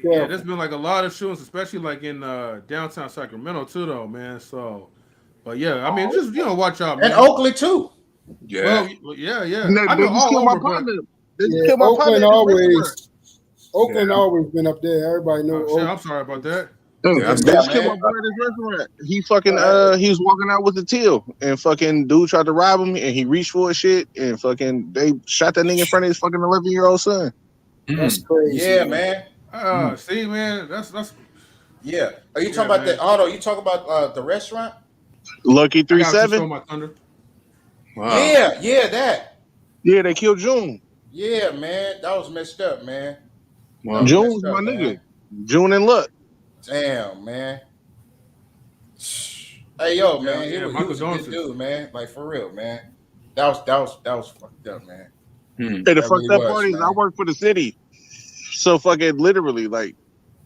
There's been like a lot of shootings, especially like in downtown Sacramento too, though, man. So, but yeah, I mean, just watch out, man.
And Oakland too.
Yeah, well, yeah.
I know all over,
Oakland always been up there. Everybody knows.
I'm sorry about that.
They just killed my boy at his restaurant. He fucking he was walking out with the till and fucking dude tried to rob him and he reached for his shit and fucking they shot that nigga in front of his fucking 11-year-old son.
That's crazy.
Yeah, man.
See, man, that's.
Yeah. Are you talking about the auto? You talking about the restaurant?
Lucky 37.
Wow.
Yeah, that.
Yeah, they killed June.
Yeah, man, that was messed up, man.
Wow. June was my nigga. June and Luck.
Damn, man. Hey, yo, man, he was a good dude, man. Like for real, man. That was fucked up, man.
Hey, the fucked up part is I work for the city. So fucking literally, like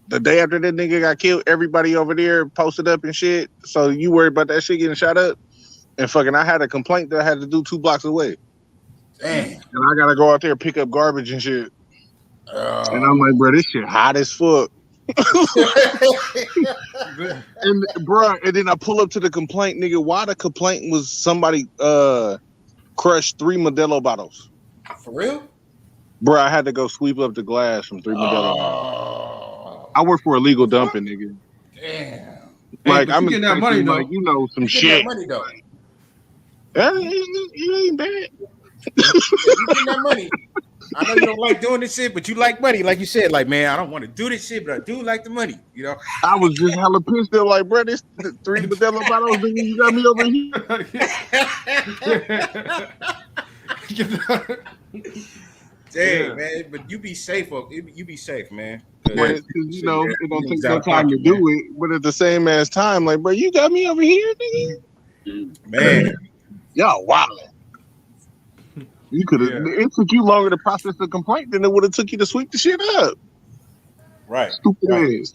the day after that nigga got killed, everybody over there posted up and shit. So you worried about that shit getting shot up? And fucking I had a complaint that I had to do 2 blocks away.
Damn.
And I gotta go out there and pick up garbage and shit. And I'm like, bro, this shit hot as fuck. And bro, and then I pull up to the complaint, nigga. Why the complaint was somebody crushed 3 Modelo bottles.
For real?
Bro, I had to go sweep up the glass from 3 Modelo bottles. I work for illegal dumping, nigga.
Damn.
Like
I'm getting that money, though.
Like, some shit.
That money, though.
It ain't bad.
You getting that money. I know you don't like doing this shit, but you like money. Like you said, like, man, I don't want to do this shit, but I do like the money,
I was just hella pissed. They're like, bro, this 3 Modelo bottles, nigga, you got me over here.
Hey, man, but you be safe. You be safe, man.
But, you know, it don't take no time to do it. But at the same ass time, like, bro, you got me over here, nigga.
Man,
y'all wow. You could have. It took you longer to process the complaint than it would have took you to sweep the shit up.
Right.
Stupid ass.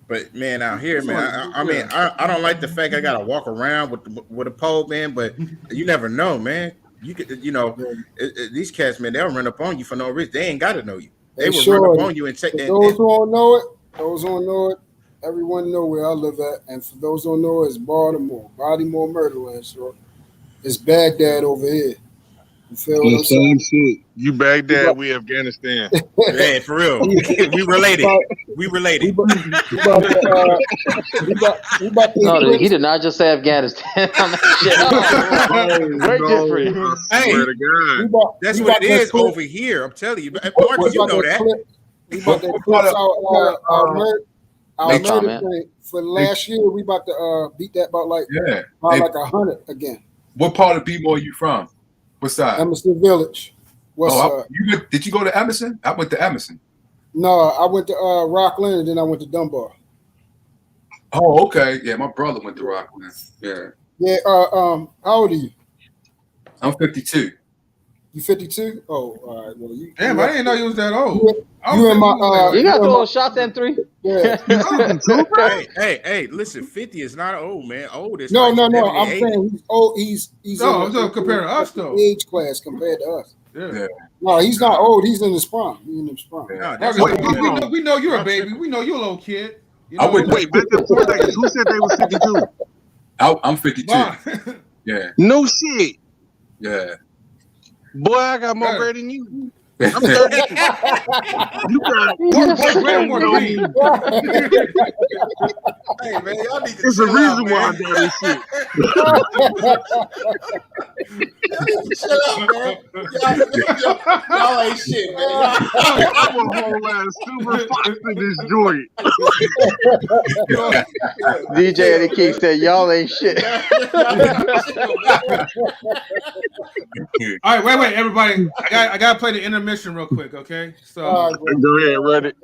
But man, out here, man, I mean, I don't like the fact I gotta walk around with a pole, man. But you never know, man. You could, you know, these cats, man, they'll run up on you for no reason. They ain't gotta know you. They will run up on you and take.
Those who don't know it, everyone know where I live at. And for those who don't know, it's Baltimore Murderland. So it's Baghdad over here. You feel what I'm saying?
Shit. You Baghdad, we Afghanistan.
Man, for real. We related.
No, he did not just say Afghanistan. Very different.
Hey, that's what it is over here. I'm telling you. Marcus, you know that.
We about to close out our murder thing. For last year, we about to beat that about like 100 again.
What part of B-Boy you from? What side?
Emerson Village.
Did you go to Emerson? I went to Emerson.
No, I went to Rockland and then I went to Dunbar.
Oh, okay. Yeah, my brother went to Rockland. Yeah.
Yeah. How old are you?
I'm 52.
You 52? Oh, all right. Well, you.
Damn, I didn't know you was that old.
You and my.
You got those shots and 3.
Yeah.
hey, listen, 50 is not old, man. Old is
no.
Like
I'm saying he's old. He's
no, I'm just comparing to us though.
Age class compared to us.
Yeah.
No, he's not old. He's in his prime. He's in his prime.
No, we know you're a baby. We know you're a little kid. You know?
Wait, back up 2 seconds. Who said they was 52?
I'm 52. Yeah.
No shit.
Yeah.
Boy, I got more grade than you. I'm 32. You got more grade than me.
Hey man, y'all need to
There's a reason why I got this shit.
Shut up, man. Y'all ain't shit, man.
I'm a whole ass super fox in this joint.
DJ Eddie King said, "Y'all ain't shit."
All right, wait, everybody. I gotta play the intermission real quick, okay? So
go ahead, run it.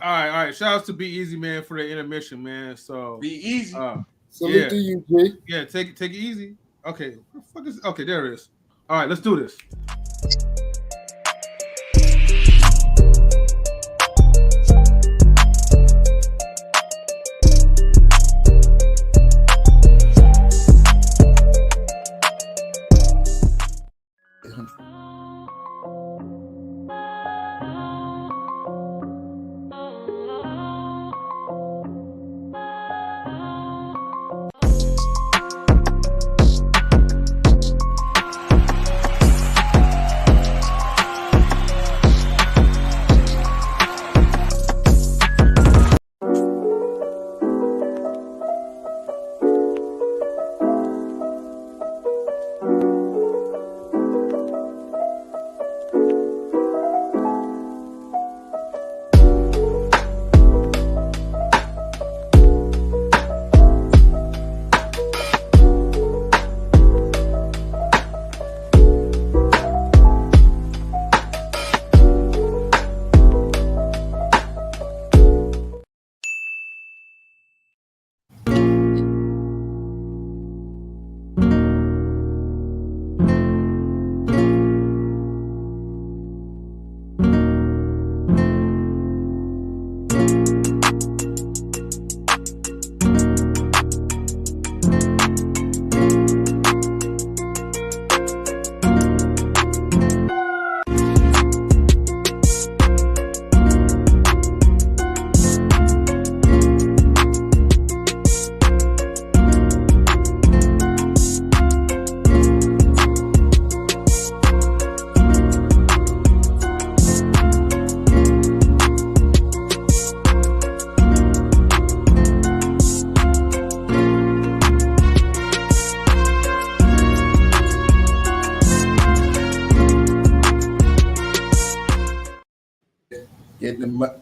All right. Shout out to Be Easy, man, for the intermission, man. So
Be Easy.
Salute to you, G.
Yeah, take it easy. Okay, what the fuck is? Okay, there it is. All right, let's do this.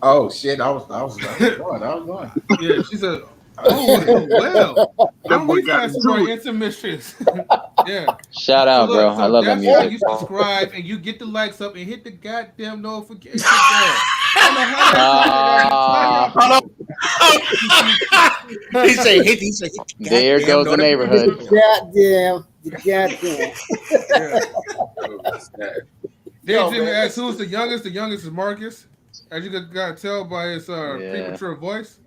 Oh shit! I was going.
Yeah, she said. Oh well.
That boy got
Some more
into it.
intermissions. Yeah.
Shout out,
So
bro.
look,
I love that
that's why
music.
you subscribe and you get the likes up and hit the goddamn notification bell. I don't know how that
He say hit. He say
there goes the neighborhood.
Goddamn.
Jimmy asks who's the youngest. The youngest is Marcus. As you got to tell by his premature voice.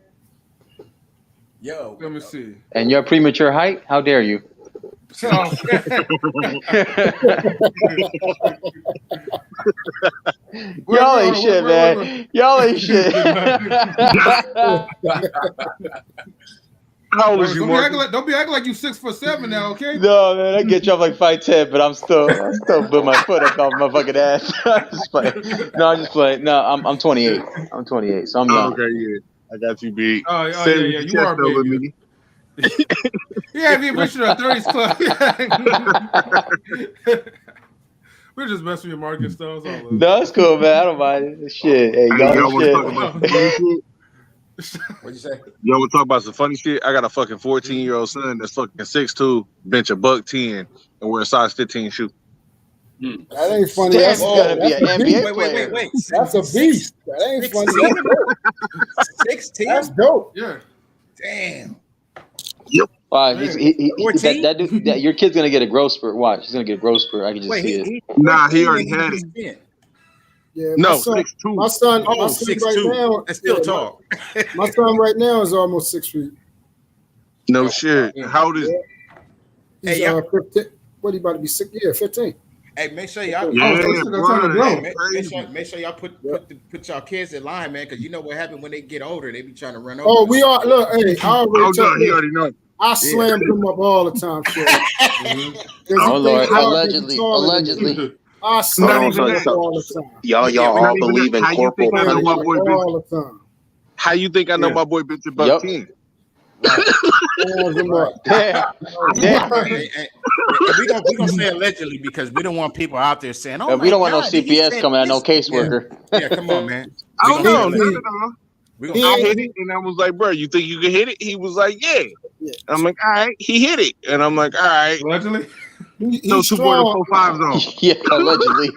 Yo.
Let me see.
And your premature height? How dare you? Y'all ain't shit, man. Y'all ain't shit.
How old is you, Mark?
Don't be acting like you 6'7" now, okay?
No, man, I get you up like 5'10", but I'm still putting my foot up off my fucking ass. I'm just playing. No, I'm 28. I'm 28, so I'm young.
Okay, yeah, I got you, B.
Oh yeah, you are baby. Yeah, we should have 30s club. We're just messing with Marcus, though.
No, it's cool, man. I don't mind it. Shit, hey, y'all
want to talk about some funny shit?
What'd you say?
Y'all want to talk about some funny shit? I got a fucking 14-year-old son that's fucking 6'2", bench a $110, and wear a size 15 shoe.
That ain't funny.
That's gotta be an NBA player.
Wait.
That's a beast. That ain't funny.
16?
That's dope.
Yeah.
Damn.
Yep.
Wow, that dude, your kid's gonna get a growth spurt. Watch, he's gonna get a growth spurt. I can just see it.
Nah, he already had it.
Yeah,
No,
6'2".
6'2".
My son right
6'2".
now.
That's still tall.
My son right now is almost 6 feet.
No shit. How old is he?
He's 15. What he about to be 6? Yeah, 15.
Hey, make sure y'all. Make sure y'all put y'all kids in line, man, because you know what happened when they get older. They be trying to run over.
Oh, we are. Look, hey, I
already know.
I slammed him up all the time.
Oh Lord, allegedly.
I slammed him up all the time.
Y'all all believe in corporal punishment
all the time.
How you think I know my boy bitch about 10?
We gonna say allegedly because we don't want people out there saying, "Oh,
we don't want no CPS coming at no caseworker."
Yeah, come on, man.
I don't know. I hit it, and I was like, "Bro, you think you can hit it?" He was like, "Yeah." I'm like, "All right." He hit it, and I'm like, "All right."
Allegedly.
He's strong.
2.45 on.
Yeah, allegedly.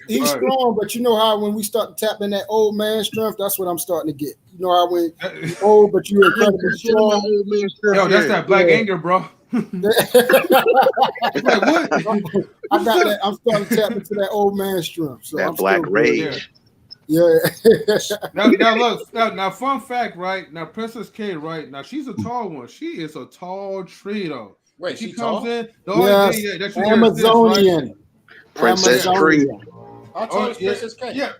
He's strong, but you know how when we start tapping that old man strength, that's what I'm starting to get. You know how when you're old, but you're incredibly strong.
Yo, that's that black anger, bro.
I got that. I'm starting to tap into that old man strength. So
that
I'm
black rage.
Yeah.
now look. Now, fun fact, right? Now, Princess K, right? Now, she's a tall one. She is a tall tree, though.
Wait,
she
tall?
comes in. The only thing that she
Amazonian.
This, right?
Princess Tree.
How tall is Princess K?
Yeah.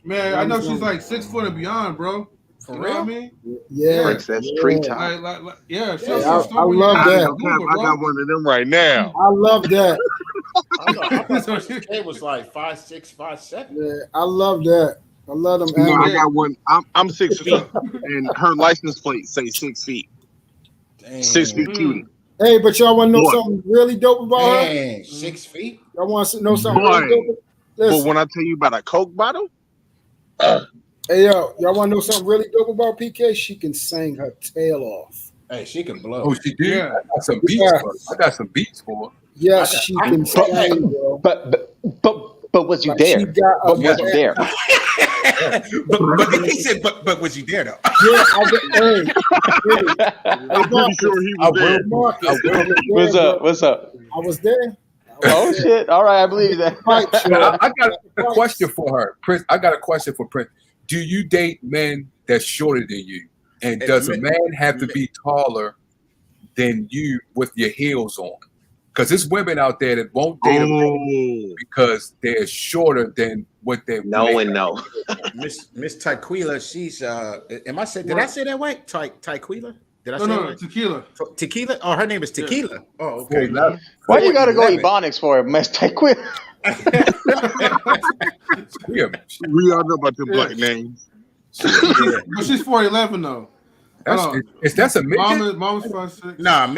Man, I know she's like 6 foot and beyond, bro.
For
you
real?
know what I mean?
Yeah.
Princess Treetop.
I love that.
I got one of them right now.
I love that.
I thought Princess K was like 5'6", 5'7".
Yeah, I love that. I love them.
No, I got one. I'm 6 feet, and her license plate say 6 feet.
Damn.
6 feet cutie.
Hey, but y'all want to know something really dope about her?
6 feet?
Y'all want to know something really dope?
But when I tell you about a Coke bottle,
hey, y'all want to know something really dope about PK? She can sing her tail off.
Hey, she can blow.
Oh, she did? Yeah. I got some beats for her. I got some beats for her.
Yes, she can sing, bro.
But was you there? But was you there?
But he said, but was you there though?
Yeah,
I'm pretty sure he was there.
What's up?
I was there.
Oh shit! All right, I believe that.
I got a question for her, Prince. I got a question for Prince. Do you date men that's shorter than you? And does a man have to be taller than you with your heels on? Because there's women out there that won't date a man because they're shorter than what they
no.
Miss Tyquila, she's did I say that right? Tyquila? Did I say
no,
right?
Tequila.
Tequila? Oh, her name is Tequila. Yeah. Oh, okay.
Why you gotta go Ebonics for it, Miss Tyquila?
We all know about the black names.
But she's 4'11" though.
That's a midget.
Mama's 5'6".
Nah, a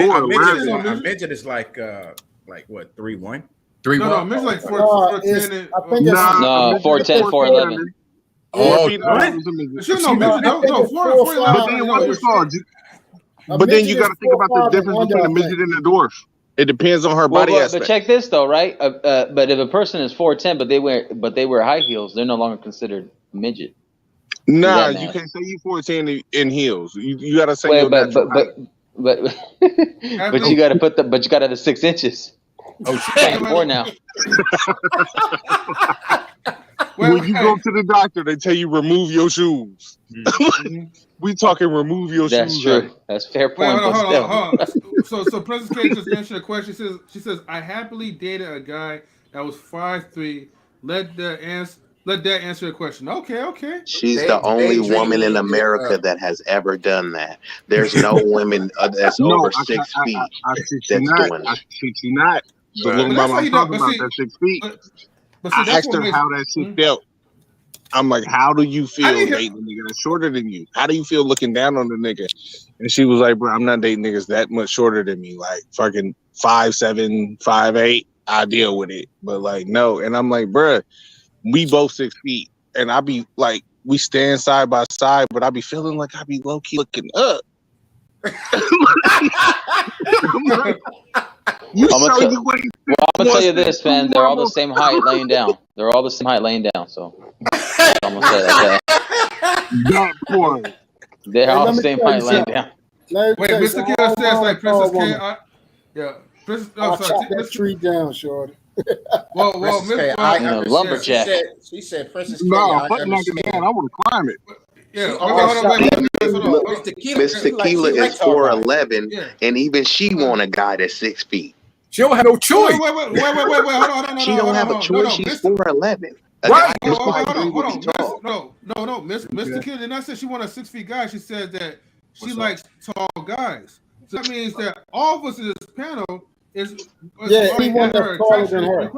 midget is like what, 3'1"?
3'1"?
No, midget like 4'10".
I think it's 4'10", 4'11".
Oh, no, 4'11".
But then what's it called? But then you got to think about the difference between a midget and a dwarf. It depends on her body aspect.
But check this though, right? But if a person is 4'10", but they wear high heels, they're no longer considered a midget.
Nah, you can't say you 4'10" in heels. You got to say your natural height.
But you got to the 6 inches. Oh, she's 4 now.
When you go to the doctor, they tell you remove your shoes. We talking remove your shoes.
That's true.
Right?
That's fair point.
Hold on. So Princess K just answered a question. She says, I happily dated a guy that was 5'3". Let that answer the question. Okay.
She's the only woman in America that has ever done that. There's no women that's over 6 feet that's doing it.
I shit you not. The little mama I'm talking about, that's 6 feet. I asked her how that shit felt. I'm like, how do you feel dating a nigga that's shorter than you? How do you feel looking down on the nigga? And she was like, bro, I'm not dating niggas that much shorter than me. Like fucking 5'7", 5'8". I deal with it. But like, no. And I'm like, bro, we both 6 feet. And I be like, we stand side by side, but I be feeling like I be low key looking up.
I'm gonna tell you this, man. They're all the same height laying down. They're all the same height laying down. So I'm gonna say like that. They're all the same height laying down.
Wait, Mr. Kill says like Princess K. Yeah, Princess.
I'll chop that tree down, shorty.
Well,
lumberjack.
She said, Princess K.
No, fuck nigga down. I want to climb it.
Yeah, hold on.
Miss Tequila is 4'11", and even she want a guy that's 6 feet.
She don't have no choice.
Wait, hold on.
She don't have a choice. She's 4'11".
Right. Hold on. No. Miss Tequila did not say she want a 6 feet guy. She said that she likes tall guys. So that means that all of us in this panel is
anyone that's taller than her.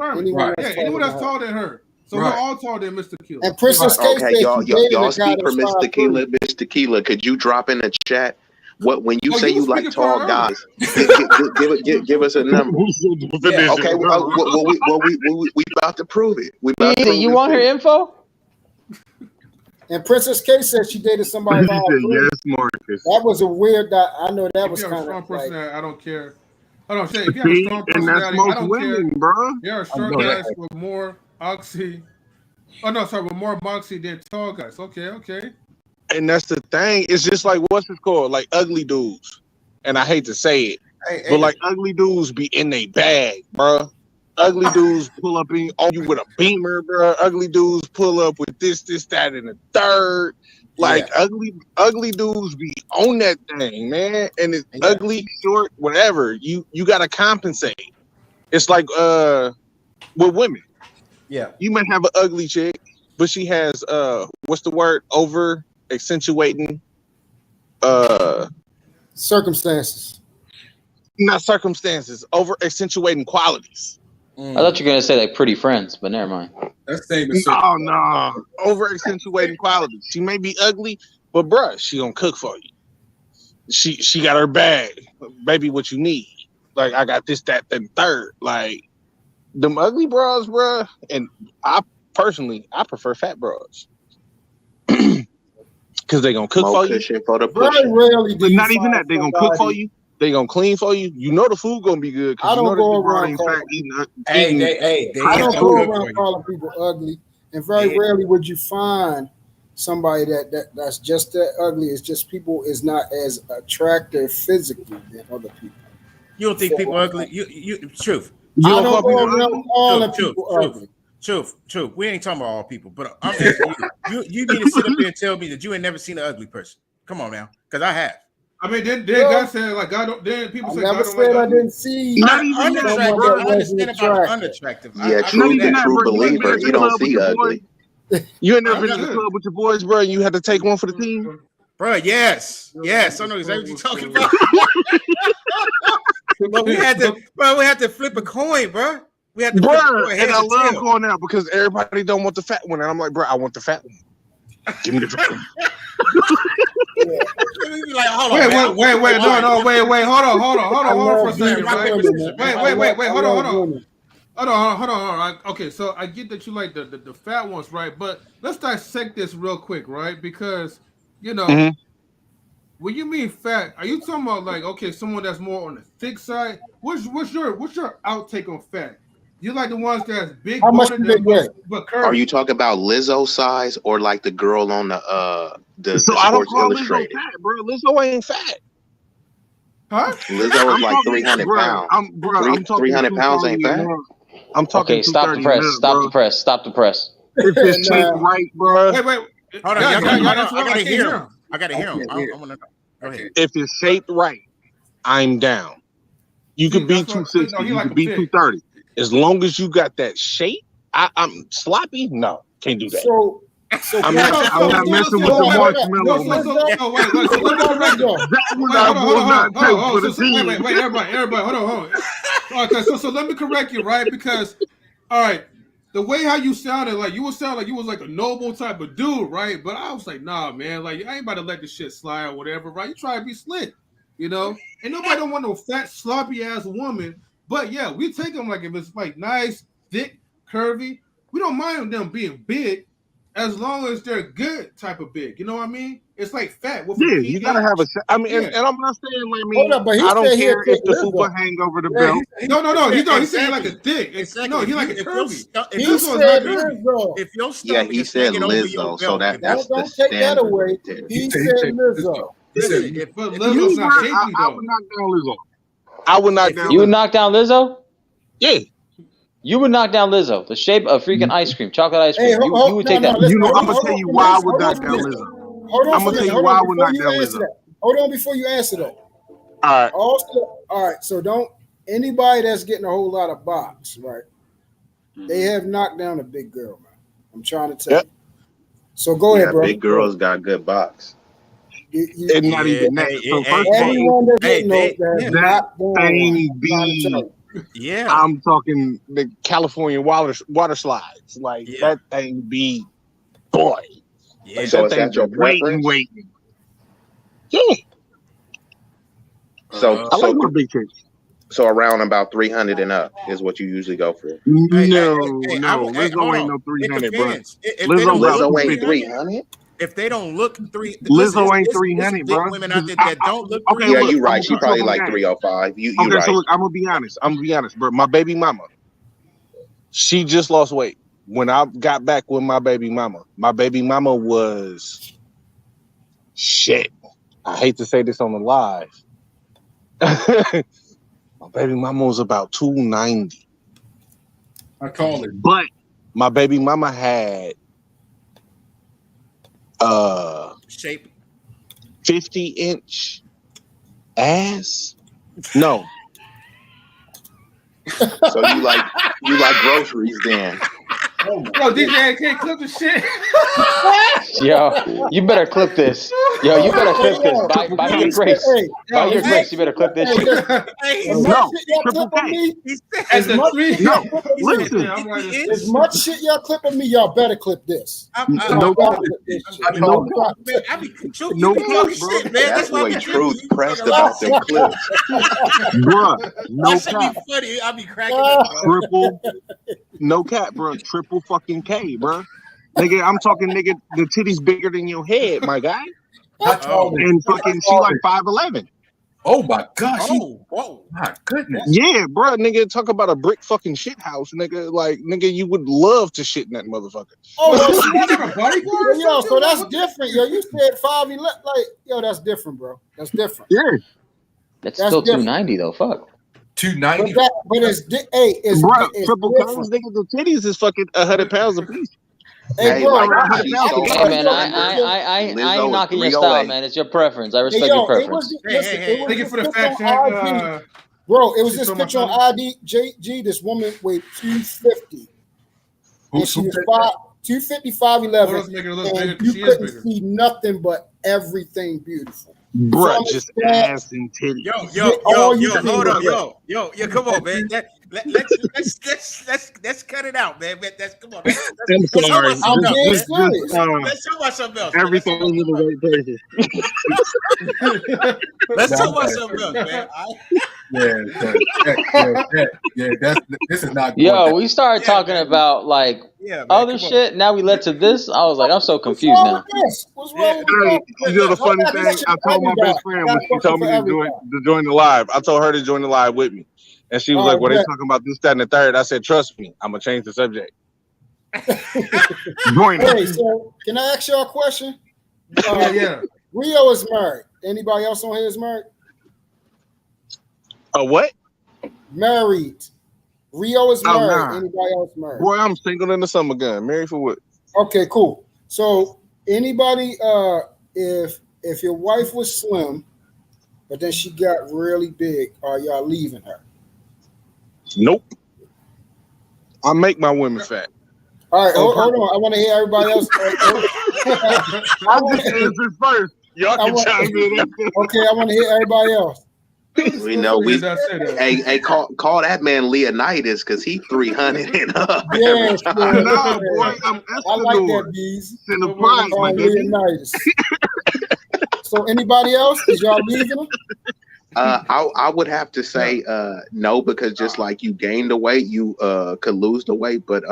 Anyone that's taller than her. So we're all taller than Mr. Tequila.
And Princess K said
y'all speak for Miss Tequila. Miss Tequila, could you drop in the chat when you say you like tall guys? Give us a number. Okay. Well, we about to prove it.
You want her info?
And Princess K said she dated somebody.
Yes, Marcus.
That was a weird. I know that was kind of.
I don't care. Hold on, Shay. If you have a strong personality, I don't care.
Bro.
There are short guys with more oxy. Oh no, sorry, with more moxie than tall guys. Okay.
And that's the thing. It's just like what's it called? Like ugly dudes. And I hate to say it, but like ugly dudes be in they bag, bro. Ugly dudes pull up on you with a beamer, bro. Ugly dudes pull up with this, that, and the third. Like ugly dudes be on that thing, man. And it's ugly, short, whatever. You gotta compensate. It's like with women.
Yeah.
You might have an ugly chick, but she has what's the word? Over accentuating
circumstances.
Not circumstances, over accentuating qualities.
I thought you were gonna say like pretty friends, but never mind.
That's same.
No. Over accentuating qualities. She may be ugly, but bruh, she gonna cook for you. She got her bag, baby. What you need? Like I got this, that, and third. Like them ugly bras, bruh. And I personally prefer fat bras because they gonna cook for you.
Very rarely,
but not even that. They gonna cook for you. They gonna clean for you. You know the food gonna be good.
I don't go around
I
don't go around calling people ugly, and very rarely would you find somebody that's just that ugly. It's just people is not as attractive physically than other people.
You don't think people ugly? You truth.
I don't go around calling people ugly.
Truth. We ain't talking about all people, but I'm asking you need to sit up there and tell me that you ain't never seen an ugly person. Come on now, because I have.
I mean, then God said like God don't. Then people say
never
God
said
don't
I didn't see.
Not even unattractive. I understand about unattractive.
Yeah, truly a true believer. He don't see ugly.
You ain't never been to the club with your boys, bro, and you had to take one for the team?
Bro, yes. I know exactly what you're talking about. But we had to flip a coin, bro. We had to flip a coin.
And I love going out because everybody don't want the fat one. And I'm like, bro, I want the fat one. Give me the fat one.
Like, hold on,
wait, hold on for a second, right? Wait, hold on. Okay, so I get that you like the fat ones, right? But let's dissect this real quick, right? Because we when you mean fat, are you talking about like someone that's more on the thick side? What's your outtake on fat? You like the ones that's big boned but curvy?
Are you talking about Lizzo size or like the girl on the
So I don't
Sports
call Lizzo
Illustrated?
fat, bro. Lizzo ain't fat.
Huh?
Lizzo is like 300 pounds.
I'm talking
300 pounds ain't fat.
I'm talking.
Okay, stop the press. Stop the press. Stop the press.
If it's shaped right, bro.
Wait.
Hold on, I gotta hear him. I gotta hear him. I wanna know. Go ahead.
If it's shaped right, I'm down. You could be 260. You could be 230. As long as you got that shape, I'm sloppy. No, can't do that.
So
I'm not messing with the marshmallow.
Wait, everybody, hold on. Okay, so let me correct you, right? Because, all right, the way how you sounded, like you would sound like you was like a noble type of dude, right? But I was like, nah, man, like I ain't about to let this shit slide or whatever, right? You try to be slick, you know? And nobody don't want no fat, sloppy ass woman. But yeah, we take them like if it's like nice, thick, curvy. We don't mind them being big, as long as they're good type of big. You know what I mean? It's like fat. With
you gotta have a. I mean, and I'm not saying like me.
Hold up, but he
I don't
said
care if the
Lizzo.
fupa hang over the belt.
No. He said like a thick. No, he like a curvy.
He said Lizzo.
If your
Yeah,
stomach
he
is
said
hanging over your
Lizzo, so
belt,
that's
Don't
the
take that
standard.
away. He said Lizzo.
But Lizzo's not shapely
I
though.
would knock down Lizzo. I would knock down.
You would knock down Lizzo?
Yeah.
You would knock down Lizzo. The shape of freaking ice cream, chocolate ice cream.
Hey,
You would take that.
You know, I'm gonna tell you why I would knock down Lizzo.
Hold on,
I'm gonna tell you why I would knock down Lizzo.
Hold on before you answer though.
All right.
Also, all right. So don't anybody that's getting a whole lot of box, right? They have knocked down a big girl, man. I'm trying to tell you. So go ahead, bro.
Big girls got good box.
And not even that. So first
everyone that's getting
that thing be.
Yeah,
I'm talking the California water slides. Like that thing be boy.
Yeah.
Like,
So
that
is that your preference?
waiting. Yeah.
So
I like my big tits.
So around about 300 and up is what you usually go for.
No. Lizzo ain't no 300, bro.
Lizzo ain't 300.
If they don't look
Lizzo ain't 300, bro.
Women out there that don't look.
Okay,
yeah, you're right. She probably like 305. You
okay,
right.
so look, I'm gonna be honest, bro. My baby mama, she just lost weight. When I got back with my baby mama was shit. I hate to say this on the live. My baby mama was about 290.
I call it.
But my baby mama had
shape
50-inch ass. No.
So you like groceries then.
Yo, DJ can't clip the shit.
Yo, you better clip this. Yo, you better clip this. By your grace. By your grace, you better clip this shit.
No, triple K.
Listen. As much shit y'all clipping me, y'all better clip this.
No,
shit, man.
That's the way Truth pressed about them clips.
Bruh, no
that
cap.
should be funny. I'll be cracking up.
Triple, no cap, bro. Triple fucking K, bro. Nigga, I'm talking, nigga, the titty's bigger than your head, my guy. And fucking, she like 5'11".
Oh my gosh.
Whoa.
My goodness.
Yeah, bro, nigga, talk about a brick fucking shit house, nigga. Like, nigga, you would love to shit in that motherfucker.
Oh, yo, so that's different, yo. You said 5'11", like, yo, that's different, bro. That's different.
Yeah.
That's still different. 290 though. Fuck.
290.
But it's
bro,
it's
triple K's, nigga, the titties is fucking 100 pounds a piece.
Hey, bro,
hey man, I ain't knocking your style, man. It's your preference. I respect your preference.
Thank you for the fact check.
Bro, it was this picture on IDJG. This woman weighed 250. And she was 250, 5'11", and you couldn't see nothing but everything beautiful.
Bro, just ass and titties.
Yo, hold on, yo, come on, man. Let's cut it out, man. Come on.
I'm sorry.
Let's talk about something else.
Everything is in the right places.
Let's talk about something else, man.
Yeah, this is not.
Yo, we started talking about like other shit. Now we led to this. I was like, I'm so confused now.
What's wrong with
Hey,
this?
you know the funny thing? I told my best friend when she told me to join the live. I told her to join the live with me, and she was like, "Well, they talking about this, that, and the third." I said, "Trust me, I'm gonna change the subject."
Hey, so can I ask y'all a question?
Yeah.
Rio is married. Anybody else on here is married?
What?
Married. Rio is
Oh,
married.
nah.
Anybody else married?
Boy, I'm single in the summer gun. Married for what?
Okay, cool. So anybody, if your wife was slim, but then she got really big, are y'all leaving her?
Nope. I make my women fat.
All right, hold on. I want to hear everybody else.
I want to answer first. Y'all can chime in.
Okay, I want to hear everybody else.
We know hey, call that man Leonidas because he 300 and up.
Yes,
No, boy, I'm
I like that, bees.
In the pride, my nigga.
Leonidas. So anybody else? Is y'all leaving them?
I would have to say no, because just like you gain the weight, you could lose the weight. But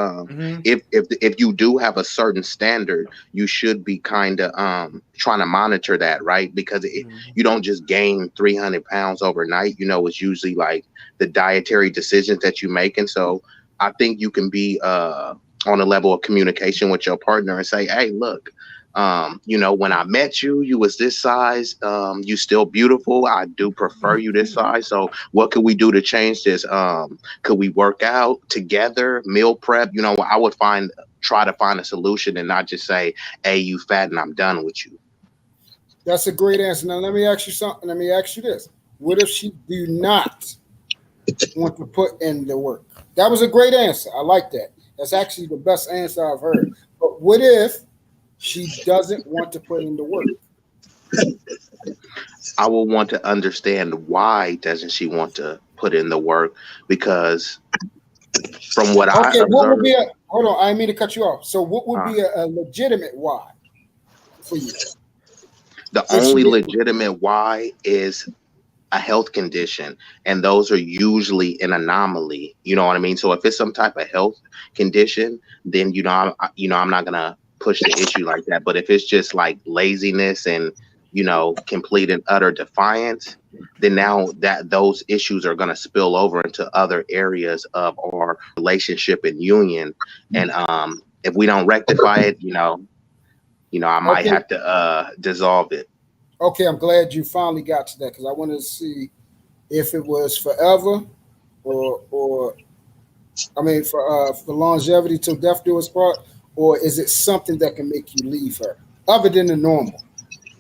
if you do have a certain standard, you should be kind of trying to monitor that, right? Because you don't just gain 300 pounds overnight. You know, it's usually like the dietary decisions that you make, and so I think you can be on a level of communication with your partner and say, "Hey, look. You know, when I met you, you was this size. You still beautiful. I do prefer you this size. So what could we do to change this? Could we work out together, meal prep? You know, I would try to find a solution and not just say, hey, you fat and I'm done with you."
That's a great answer. Now let me ask you something. Let me ask you this. What if she do not want to put in the work? That was a great answer. I like that. That's actually the best answer I've heard. But what if she doesn't want to put in the work?
I will want to understand why doesn't she want to put in the work, because from what I observed,
what would be hold on, I didn't mean to cut you off. So what would be a legitimate why for you?
The only legitimate why is a health condition, and those are usually an anomaly. You know what I mean? So if it's some type of health condition, then I'm not gonna push the issue like that. But if it's just like laziness and complete and utter defiance, then now that those issues are gonna spill over into other areas of our relationship and union. And if we don't rectify it, I might have to dissolve it.
Okay, I'm glad you finally got to that, because I wanted to see if it was forever or I mean for longevity till death do us part, or is it something that can make you leave her other than the normal?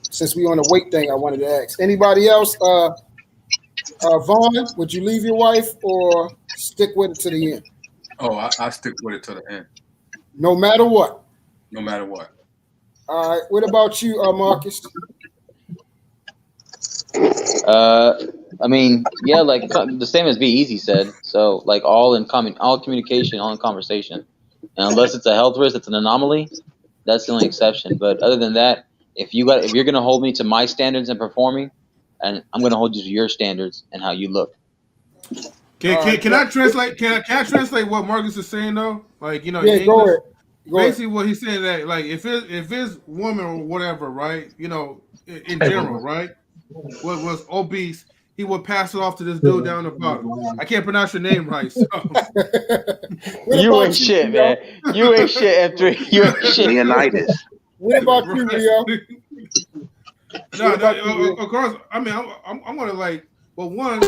Since we on the weight thing, I wanted to ask anybody else. Vaughn, would you leave your wife or stick with it to the end?
Oh, I stick with it to the end.
No matter what.
No matter what.
All right. What about you, Marcus?
I mean, yeah, like the same as Be Easy said. So like all communication, all in conversation. And unless it's a health risk, it's an anomaly, that's the only exception. But other than that, if you're gonna hold me to my standards and performing, and I'm gonna hold you to your standards and how you look.
Can I translate? Can I translate what Marcus is saying though? Like
yeah,
English,
go ahead.
Basically, what he's saying that like if it's woman or whatever, right? In general, right? Was obese, he would pass it off to this dude down the bottom. I can't pronounce your name right. So.
You ain't shit, man. You ain't shit, F3. You ain't shit.
Leonidas.
What about you, Rio?
No, of course. I mean, I'm gonna like. Well, one,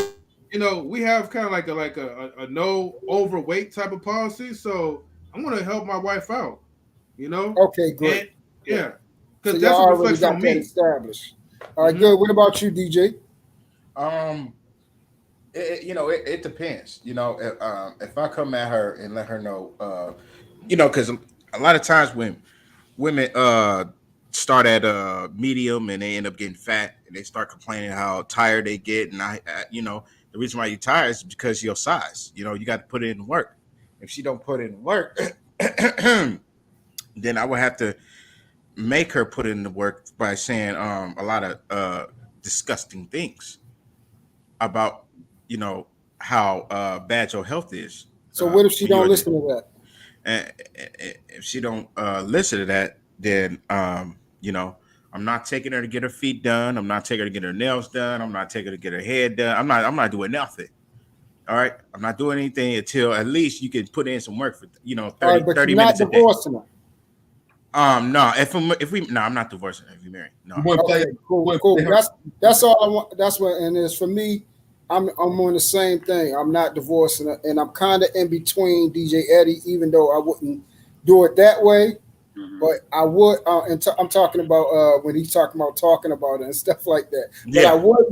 we have kind of like a no overweight type of policy, so I'm gonna help my wife out.
Okay, great.
And, yeah, because
so
that's
y'all
a
already
reflection
got
on
that
me.
established. All right, good. What about you, DJ?
It depends. If I come at her and let her know, because a lot of times when women start at medium and they end up getting fat and they start complaining how tired they get, and the reason why you're tired is because of your size. You got to put in work. If she don't put in work, then I would have to make her put in the work by saying a lot of disgusting things about how bad your health is.
So what if she don't listen to that?
And if she don't listen to that, then you know, I'm not taking her to get her feet done. I'm not taking her to get her nails done. I'm not taking her to get her hair done. I'm not doing nothing. All right. I'm not doing anything until at least you can put in some work for 30,
but
30
you're not
minutes a day.
divorcing her.
No, I'm not divorcing her if you marry. No.
Okay, cool. That's all I want. That's what, and it's for me. I'm on the same thing. I'm not divorcing her, and I'm kind of in between DJ Eddie, even though I wouldn't do it that way, but I would. I'm talking about when he's talking about it and stuff like that. But
Yeah.
I would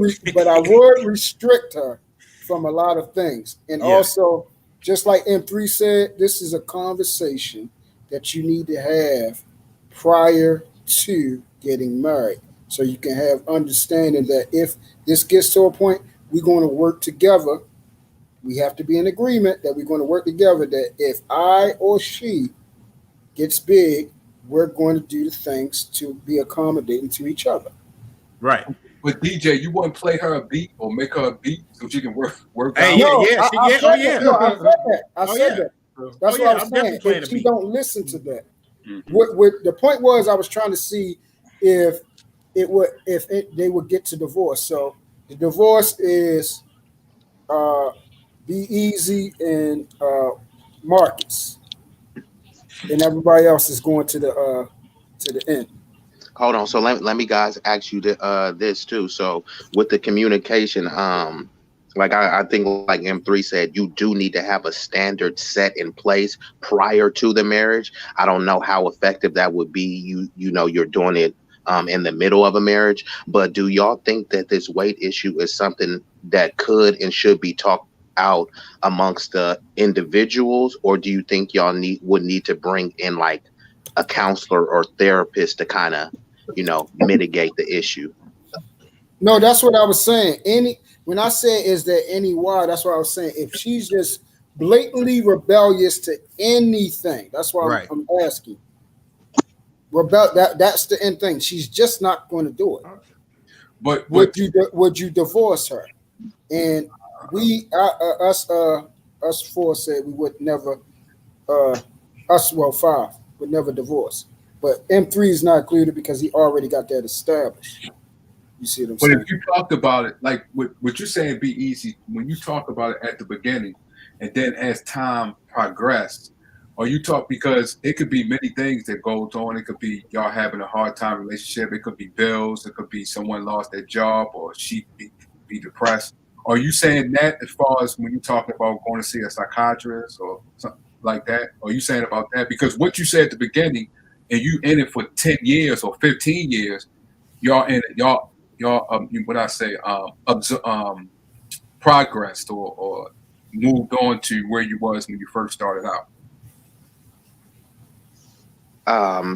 restrict her from a lot of things, and also just like M3 said, this is a conversation that you need to have prior to getting married, so you can have understanding that if this gets to a point, we're going to work together. We have to be in agreement that we're going to work together, that if I or she gets big, we're going to do the things to be accommodating to each other.
Right.
But DJ, you wouldn't play her a beat or make her a beat so she can work
Hey,
out?
I said that. That's what I was saying. If she don't listen to that, what the point was, I was trying to see if they would get to divorce. So the divorce is Be Easy and Marcus, and everybody else is going to the end.
Hold on. So let me guys ask you this too. So with the communication, like I think like M3 said, you do need to have a standard set in place prior to the marriage. I don't know how effective that would be. You know, you're doing it in the middle of a marriage, but do y'all think that this weight issue is something that could and should be talked out amongst the individuals, or do you think y'all would need to bring in like a counselor or therapist to kind of, mitigate the issue?
No, that's what I was saying. When I say is there any why, that's what I was saying. If she's just blatantly rebellious to anything, that's why I'm asking. That's the end thing. She's just not going to do it.
But
would you divorce her? And us four said we would never. Five would never divorce. But M3 is not included because he already got that established. You see what I'm saying?
But if you talked about it, like what you're saying, Be Easy, when you talk about it at the beginning, and then as time progressed, or you talk, because it could be many things that goes on. It could be y'all having a hard time relationship. It could be bills. It could be someone lost their job, or she be depressed. Are you saying that as far as when you're talking about going to see a psychiatrist or something like that? Or are you saying about that? Because what you said at the beginning, and you in it for 10 years or 15 years, y'all in it, y'all what I say, progressed or moved on to where you was when you first started out.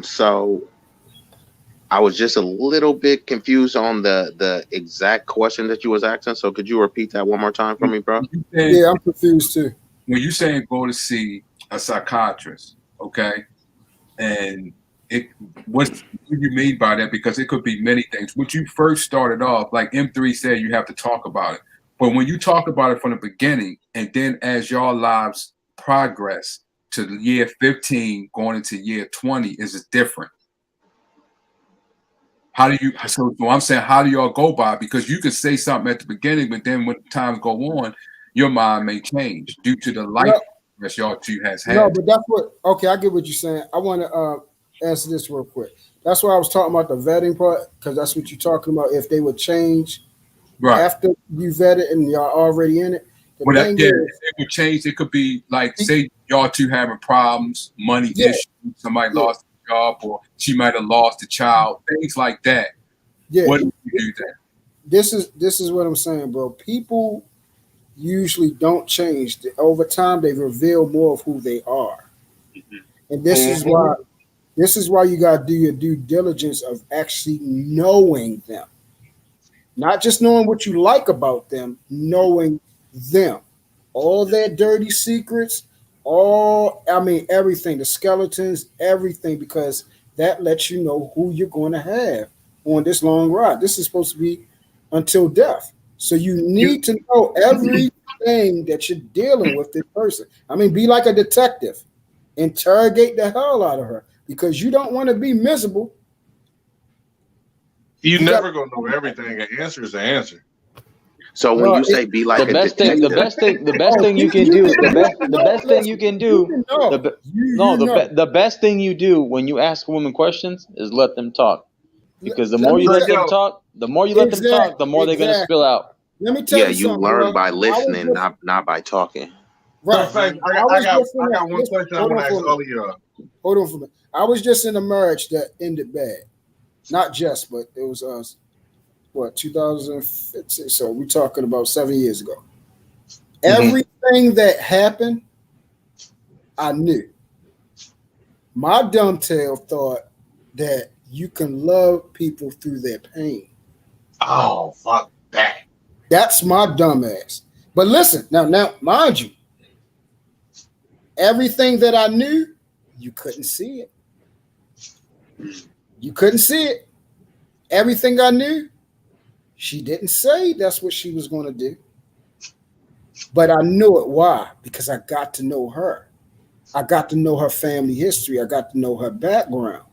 So I was just a little bit confused on the exact question that you was asking. So could you repeat that one more time for me, bro?
Yeah, I'm confused too.
When you saying go to see a psychiatrist, okay, and what do you mean by that? Because it could be many things. When you first started off, like M3 said, you have to talk about it. But when you talk about it from the beginning, and then as y'all lives progress to the year 15 going into year 20, is it different? How do you? So I'm saying, how do y'all go by? Because you could say something at the beginning, but then when times go on, your mind may change due to the life that y'all two has had.
No, but that's what. Okay, I get what you're saying. I want to answer this real quick. That's why I was talking about the vetting part, because that's what you're talking about. If they would change after you vet it and y'all already in it.
Well, if it would change, it could be like, say y'all two having problems, money issues, somebody lost a job, or she might have lost a child, things like that.
Yeah.
What do you do then?
This is what I'm saying, bro. People usually don't change. Over time, they reveal more of who they are. And this is why you gotta do your due diligence of actually knowing them. Not just knowing what you like about them, knowing them. All their dirty secrets, everything, the skeletons, everything, because that lets you know who you're going to have on this long ride. This is supposed to be until death. So you need to know everything that you're dealing with this person. Be like a detective Interrogate the hell out of her because you don't want to be miserable.
You never gonna know everything. An answer is an answer.
So when you say be like
the best thing you can do, the best thing you do when you ask a woman questions is let them talk. Because the more you let them talk, the more they're gonna spill out.
Let me tell you
you
something.
learn by listening, not by talking.
Right.
I got one question I want to ask all of y'all.
Hold on for a minute. I was just in a marriage that ended bad. Not just, but it was 2015. So we're talking about 7 years ago. Everything that happened, I knew. My dumb tail thought that you can love people through their pain.
Oh, fuck that.
That's my dumb ass. But listen, now, mind you, everything that I knew, you couldn't see it. You couldn't see it. Everything I knew, she didn't say that's what she was going to do. But I knew it. Why? Because I got to know her. I got to know her family history. I got to know her background.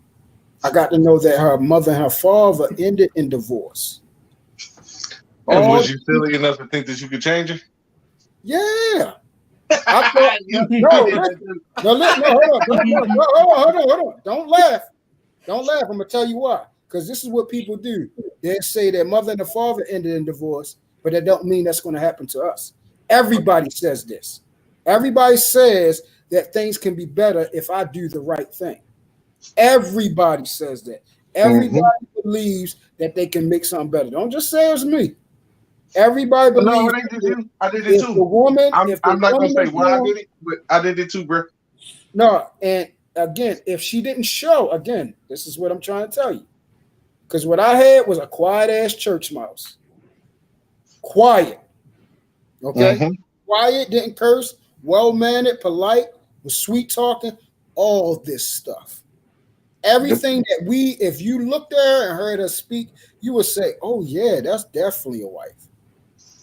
I got to know that her mother and her father ended in divorce.
And was you silly enough to think that you could change her?
Yeah. I thought, hold on. Don't laugh. I'm going to tell you why. Because this is what people do. They say their mother and their father ended in divorce, but that don't mean that's going to happen to us. Everybody says this. Everybody says that things can be better if I do the right thing. Everybody says that. Everybody believes that they can make something better. Don't just say it's me. Everybody believes.
No, it ain't just you. I did it too. I'm not going to say why I did it, but I did it too, bro.
No, and again, if she didn't show, again, this is what I'm trying to tell you. Because what I had was a quiet-ass church mouse. Quiet. Okay? Quiet, didn't curse, well-mannered, polite, was sweet-talking, all this stuff. Everything that if you looked at her and heard her speak, you would say, oh, yeah, that's definitely a wife.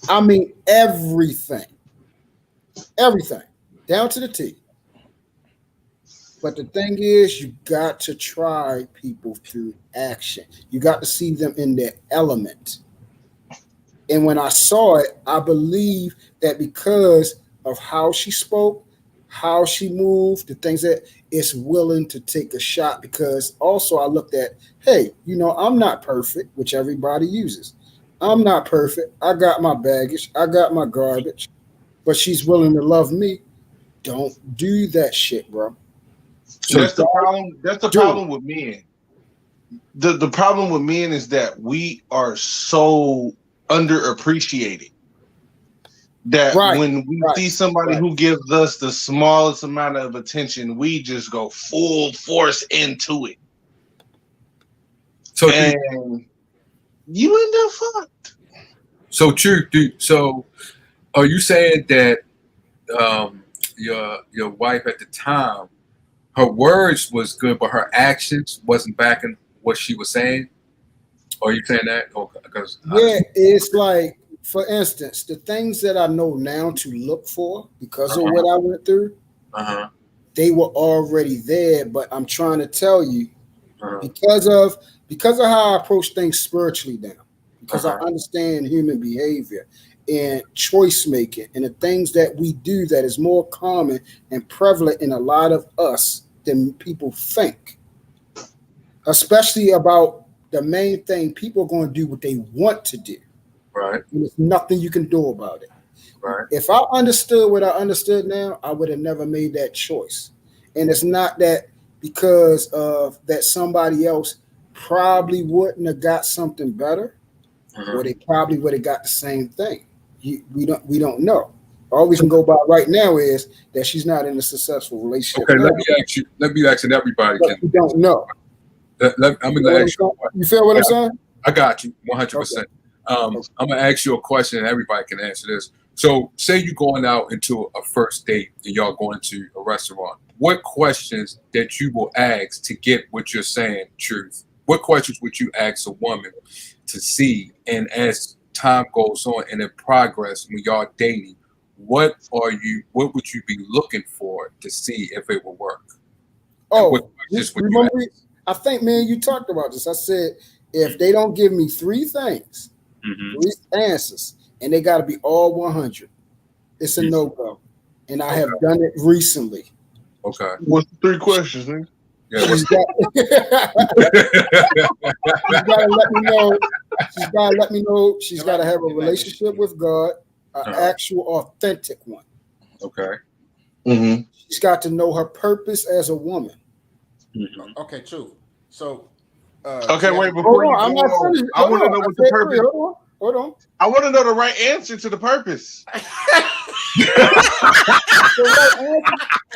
I mean, everything. Everything. Down to the T. But the thing is, you got to try people through action. You got to see them in their element. And when I saw it, I believe that because of how she spoke, how she moved, the things that it's willing to take a shot. Because also I looked at, hey, I'm not perfect, which everybody uses. I'm not perfect. I got my baggage. I got my garbage. But she's willing to love me. Don't do that shit, bro.
So that's the problem. That's the problem with men. The problem with men is that we are so underappreciated that when we see somebody who gives us the smallest amount of attention, we just go full force into it.
So
and you end up fucked.
So true. So are you saying that your wife at the time, her words was good, but her actions wasn't backing what she was saying? Or are you saying that?
It's like, for instance, the things that I know now to look for because of what I went through, they were already there. But I'm trying to tell you, because of how I approach things spiritually now, because I understand human behavior and choice making and the things that we do that is more common and prevalent in a lot of us than people think, especially about the main thing. People are going to do what they want to do.
Right.
And there's nothing you can do about it.
Right.
If I understood what I understood now, I would have never made that choice. And it's not that because of that somebody else probably wouldn't have got something better, or they probably would have got the same thing. We don't know. All we can go by right now is that she's not in a successful relationship.
Okay,
now.
let me ask everybody.
We don't know.
I'm gonna ask you.
You feel what I'm saying?
I got you 100%. I'm gonna ask you a question, and everybody can answer this. So, say you're going out into a first date, and y'all going to a restaurant. What questions that you will ask to get what you're saying truth? What questions would you ask a woman to see? And as time goes on and in progress, when y'all dating, what would you be looking for to see if it will work?
Oh, remember, I think, man, you talked about this. I said, if they don't give me 3 things, 3 answers, and they got to be all 100, it's a no-go. And I have done it recently.
Okay.
What's the 3 questions, man?
Yeah,
she's got to let me know. She's got to let me know. She's got to have a relationship with God, an actual, authentic one.
Okay.
She's got to know her purpose as a woman.
Okay, true. So,
okay, wait. Before you go on, I want to know what the purpose.
Hold on.
I want to know the right answer to the purpose.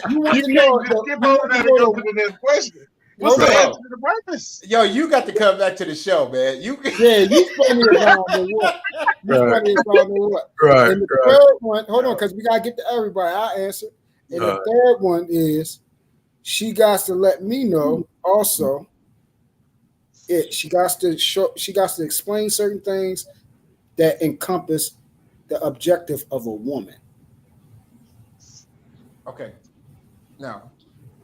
You want to know?
Skip over that and go to the next question. What's the answer to the purpose?
Yo, you got to come back to the show, man. You
funny as what?
Right.
And the third one, hold on, because we gotta get to everybody. I'll answer. And the third one is she got to let me know also. She got to explain certain things that encompass the objective of a woman.
Okay. Now,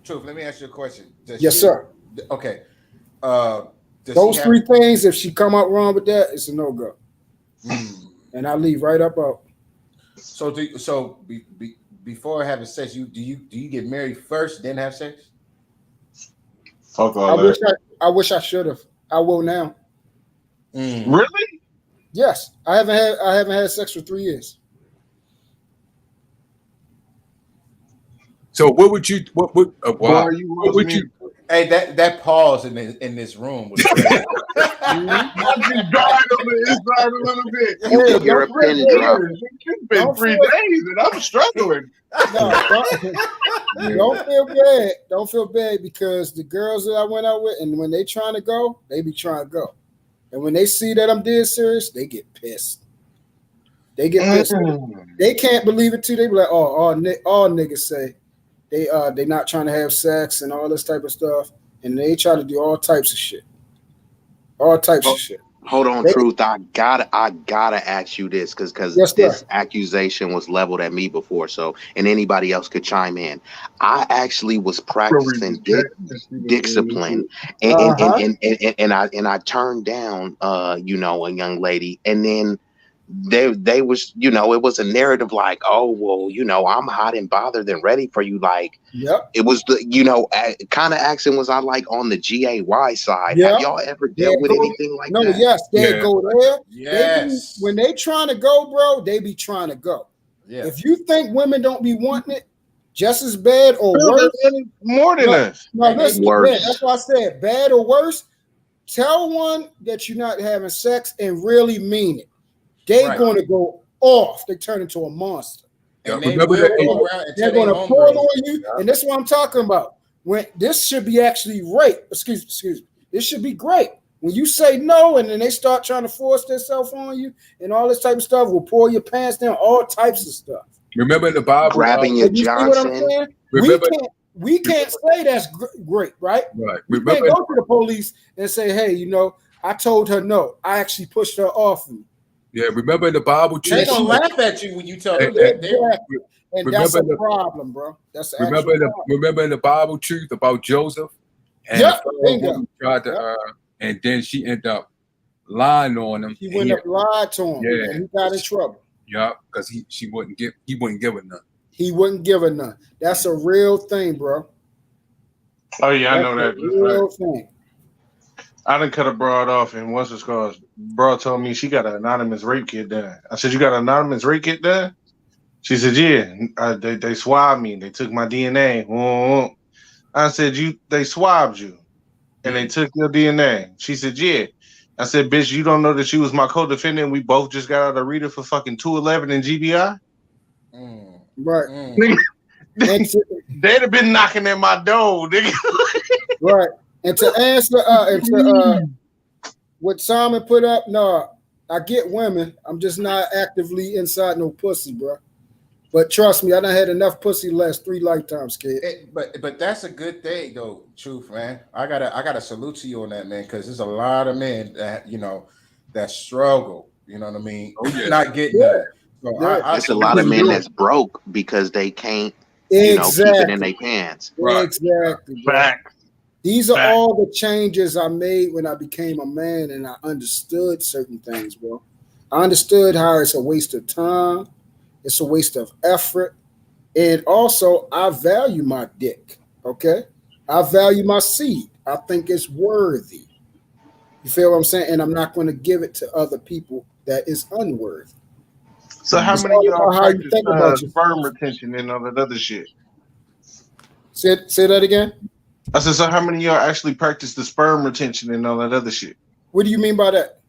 Truth, let me ask you a question.
Yes, sir.
Okay.
Those 3 things, if she come out wrong with that, it's a no-go. And I leave right up out.
So before having sex, do you get married first, then have sex?
Fuck all that.
I wish I should have. I will now.
Really?
Yes. I haven't had sex for 3 years.
So what would you? What would you?
Hey, that pause in this room was crazy.
I just died on the inside a little bit.
You hear a pin drop.
It's been 3 days and I'm struggling.
No, don't feel bad. Don't feel bad because the girls that I went out with, and when they trying to go, they be trying to go. And when they see that I'm dead serious, they get pissed. They get pissed. They can't believe it too. They be like, "Oh, all niggas say they not trying to have sex and all this type of stuff, and they try to do all types of shit,
Hold on, Truth. I gotta ask you this because this accusation was leveled at me before. So, and anybody else could chime in. I actually was practicing discipline, and I turned down, a young lady, and then they was, it was a narrative like, oh well, I'm hot and bothered and ready for you. Like, it was the, kind of accent was I like on the GAY side. Have y'all ever dealt with anything like that?
Yes, they go there.
Yes.
When they trying to go, bro, they be trying to go. Yeah. If you think women don't be wanting it just as bad or worse,
more than us.
No, listen, that's why I said bad or worse. Tell one that you're not having sex and really mean it. They're going to go off. They turn into a monster.
And they're going
to pull on you. And this is what I'm talking about. When this should be actually rape. Excuse me. This should be great. When you say no, and then they start trying to force themselves on you and all this type of stuff, will pull your pants down, all types of stuff.
Remember in the Bible,
grabbing your Johnson.
We can't say that's great, right?
Right.
We can't go to the police and say, hey, I told her no. I actually pushed her off me.
Yeah, remember in the Bible,
they're gonna laugh at you when you tell them that.
And that's a problem, bro. That's
remember in the Bible truth about Joseph, and tried to, and then she ended up lying on him.
She went up lied to him. Yeah, and he got in trouble.
Yeah, because he wouldn't give her none.
He wouldn't give her none. That's a real thing, bro.
Oh yeah, I know that.
Real thing.
I done cut a broad off, and once it's called, broad told me she got an anonymous rape kit done. I said, "You got an anonymous rape kit done?" She said, "Yeah." They swabbed me. They took my DNA. I said, they swabbed you, and they took your DNA. She said, "Yeah." I said, "Bitch, you don't know that you was my co-defendant. We both just got out of reader for fucking 211 and GBI."
Right.
They'd have been knocking at my door, nigga.
Right. And to answer what Simon put up, no, I get women. I'm just not actively inside no pussy, bro. But trust me, I done had enough pussy the last 3 lifetimes, kid.
But that's a good thing, though, Truth, man. I gotta salute to you on that, man, because there's a lot of men that that struggle. You know what I mean? Not getting that.
It's a lot of men that's broke because they can't, keep it in their pants.
Exactly.
Facts.
These are all the changes I made when I became a man and I understood certain things, bro. I understood how it's a waste of time, it's a waste of effort, and also I value my dick, okay? I value my seed. I think it's worthy. You feel what I'm saying? And I'm not going to give it to other people that is unworthy.
So how
It's
many
all
of y'all
about how you
practice
think about
sperm retention and all that other shit?
Say that again?
I said, so how many of y'all actually practice the sperm retention and all that other shit?
What do you mean by that?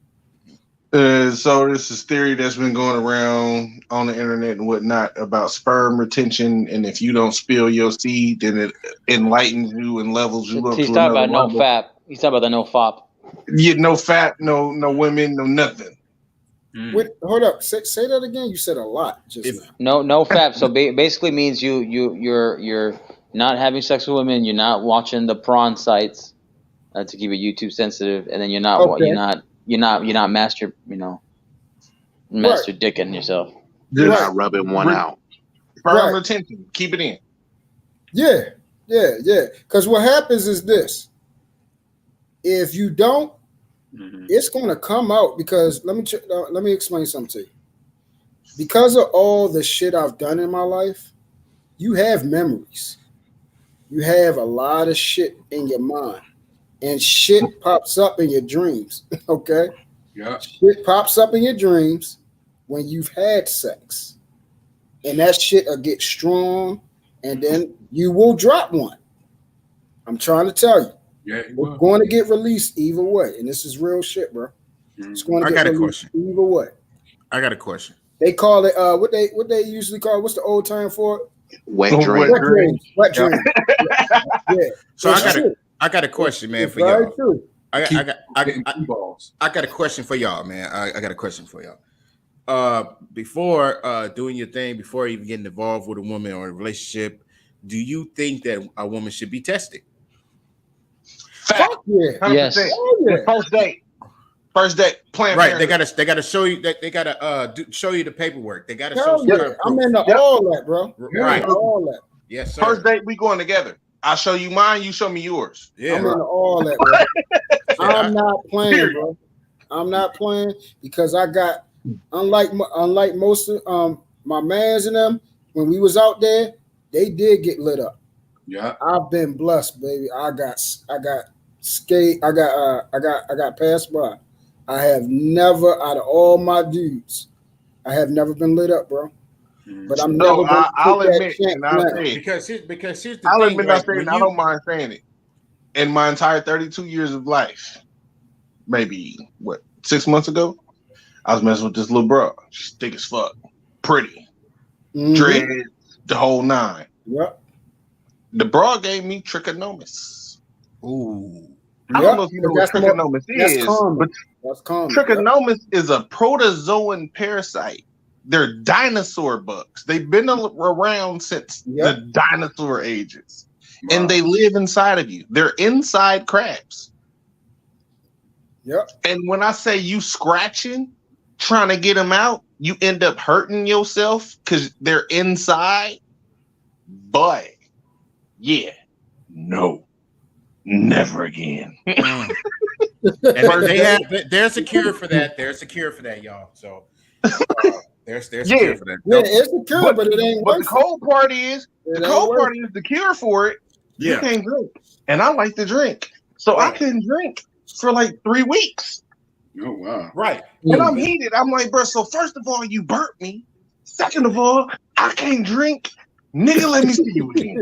So this is theory that's been going around on the internet and whatnot about sperm retention, and if you don't spill your seed, then it enlightens you and levels you up.
He's
to
talking
another
about no
level.
fap. He's talking about the no fop.
Yeah, no fat, no women, no nothing.
Wait, hold up. Say that again. You said a lot just now.
No fap. So basically means you're not having sex with women. You're not watching the prawn sites to keep it YouTube sensitive, and then you're not master dicking yourself.
You're not rubbing one out.
Sperm retention. Keep it in.
Yeah. Because what happens is this: if you don't, it's going to come out. Because let me explain something to you. Because of all the shit I've done in my life, you have memories. You have a lot of shit in your mind, and shit pops up in your dreams. Okay.
Yeah.
Shit pops up in your dreams when you've had sex, and that shit will get strong, and then you will drop one. I'm trying to tell you.
Yeah,
It's going to get released either way, and this is real shit, bro. It's going to get released either way.
I got a question.
They call it what they usually call. What's the old term for it?
Wet dreams.
Wet dreams. Yeah.
So I got a question, man, for y'all.
True.
I got a question for y'all, man. I got a question for y'all. Before doing your thing, before even getting involved with a woman or a relationship, do you think that a woman should be tested?
Fuck yeah.
100%.
Oh, yeah.
First date, plan.
Right, they gotta show you that they gotta show you the paperwork. They gotta show.
I'm into all that, bro.
Right,
all that.
Yes, sir.
First date, we going together. I show you mine, you show me yours.
Yeah,
I'm into all that, bro. I'm not playing, bro. I'm not playing because I got unlike most of my mans and them when we was out there, they did get lit up.
Yeah,
I've been blessed, baby. I got skate. I got passed by. I have never, out of all my dudes, I have never been lit up, bro. But I'm never going to
I'll
take
admit,
that
and I'll
chance.
say it.
Because here's the
I'll
thing.
admit,
Right?
I don't mind saying it. In my entire 32 years of life, maybe 6 months ago, I was messing with this little bro. She's thick as fuck, pretty, dreads, the whole nine.
Yep.
The bra gave me trichomonas.
Ooh.
I don't know if you know what trichomonas is, but
that's common.
Trichomonas is a protozoan parasite. They're dinosaur bugs. They've been around since the dinosaur ages, and they live inside of you. They're inside crabs.
Yep.
And when I say you scratching, trying to get them out, you end up hurting yourself because they're inside. But yeah, no, never again.
And there's a cure for that. There's a cure for that, y'all. So there's a cure for that.
Yeah, it's a cure, but it ain't.
But the cold part is the cure for it.
Yeah.
You can't drink, and I like to drink, so I couldn't drink for like 3 weeks.
Oh wow!
Right,
and I'm heated. I'm like, bro. So first of all, you burnt me. Second of all, I can't drink. Nigga, let me see you again.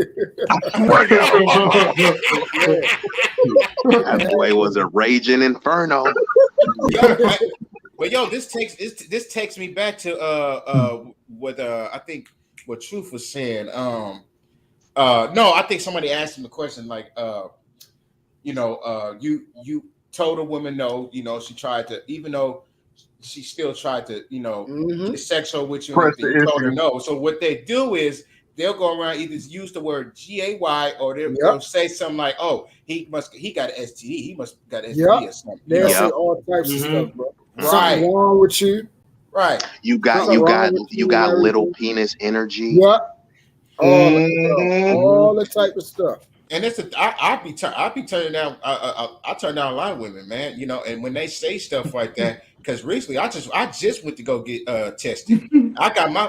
That boy was a raging inferno.
But yo, this takes me back to what I think what Truth was saying. No, I think somebody asked him a question like, you told a woman no, she tried to, even though she still tried to, get sexual with you, and you told her no. So what they do is they'll go around either use the word GAY or they'll say something like, "Oh, he got an STD. He must got an STD or something."
They'll say all types of stuff, bro.
Right.
Something wrong with you.
Right.
You got little penis energy.
Yeah. All the type of stuff.
And it's I be turning down I turn down a lot of women, man. You know, and when they say stuff like that, because recently I just went to go get tested. I got my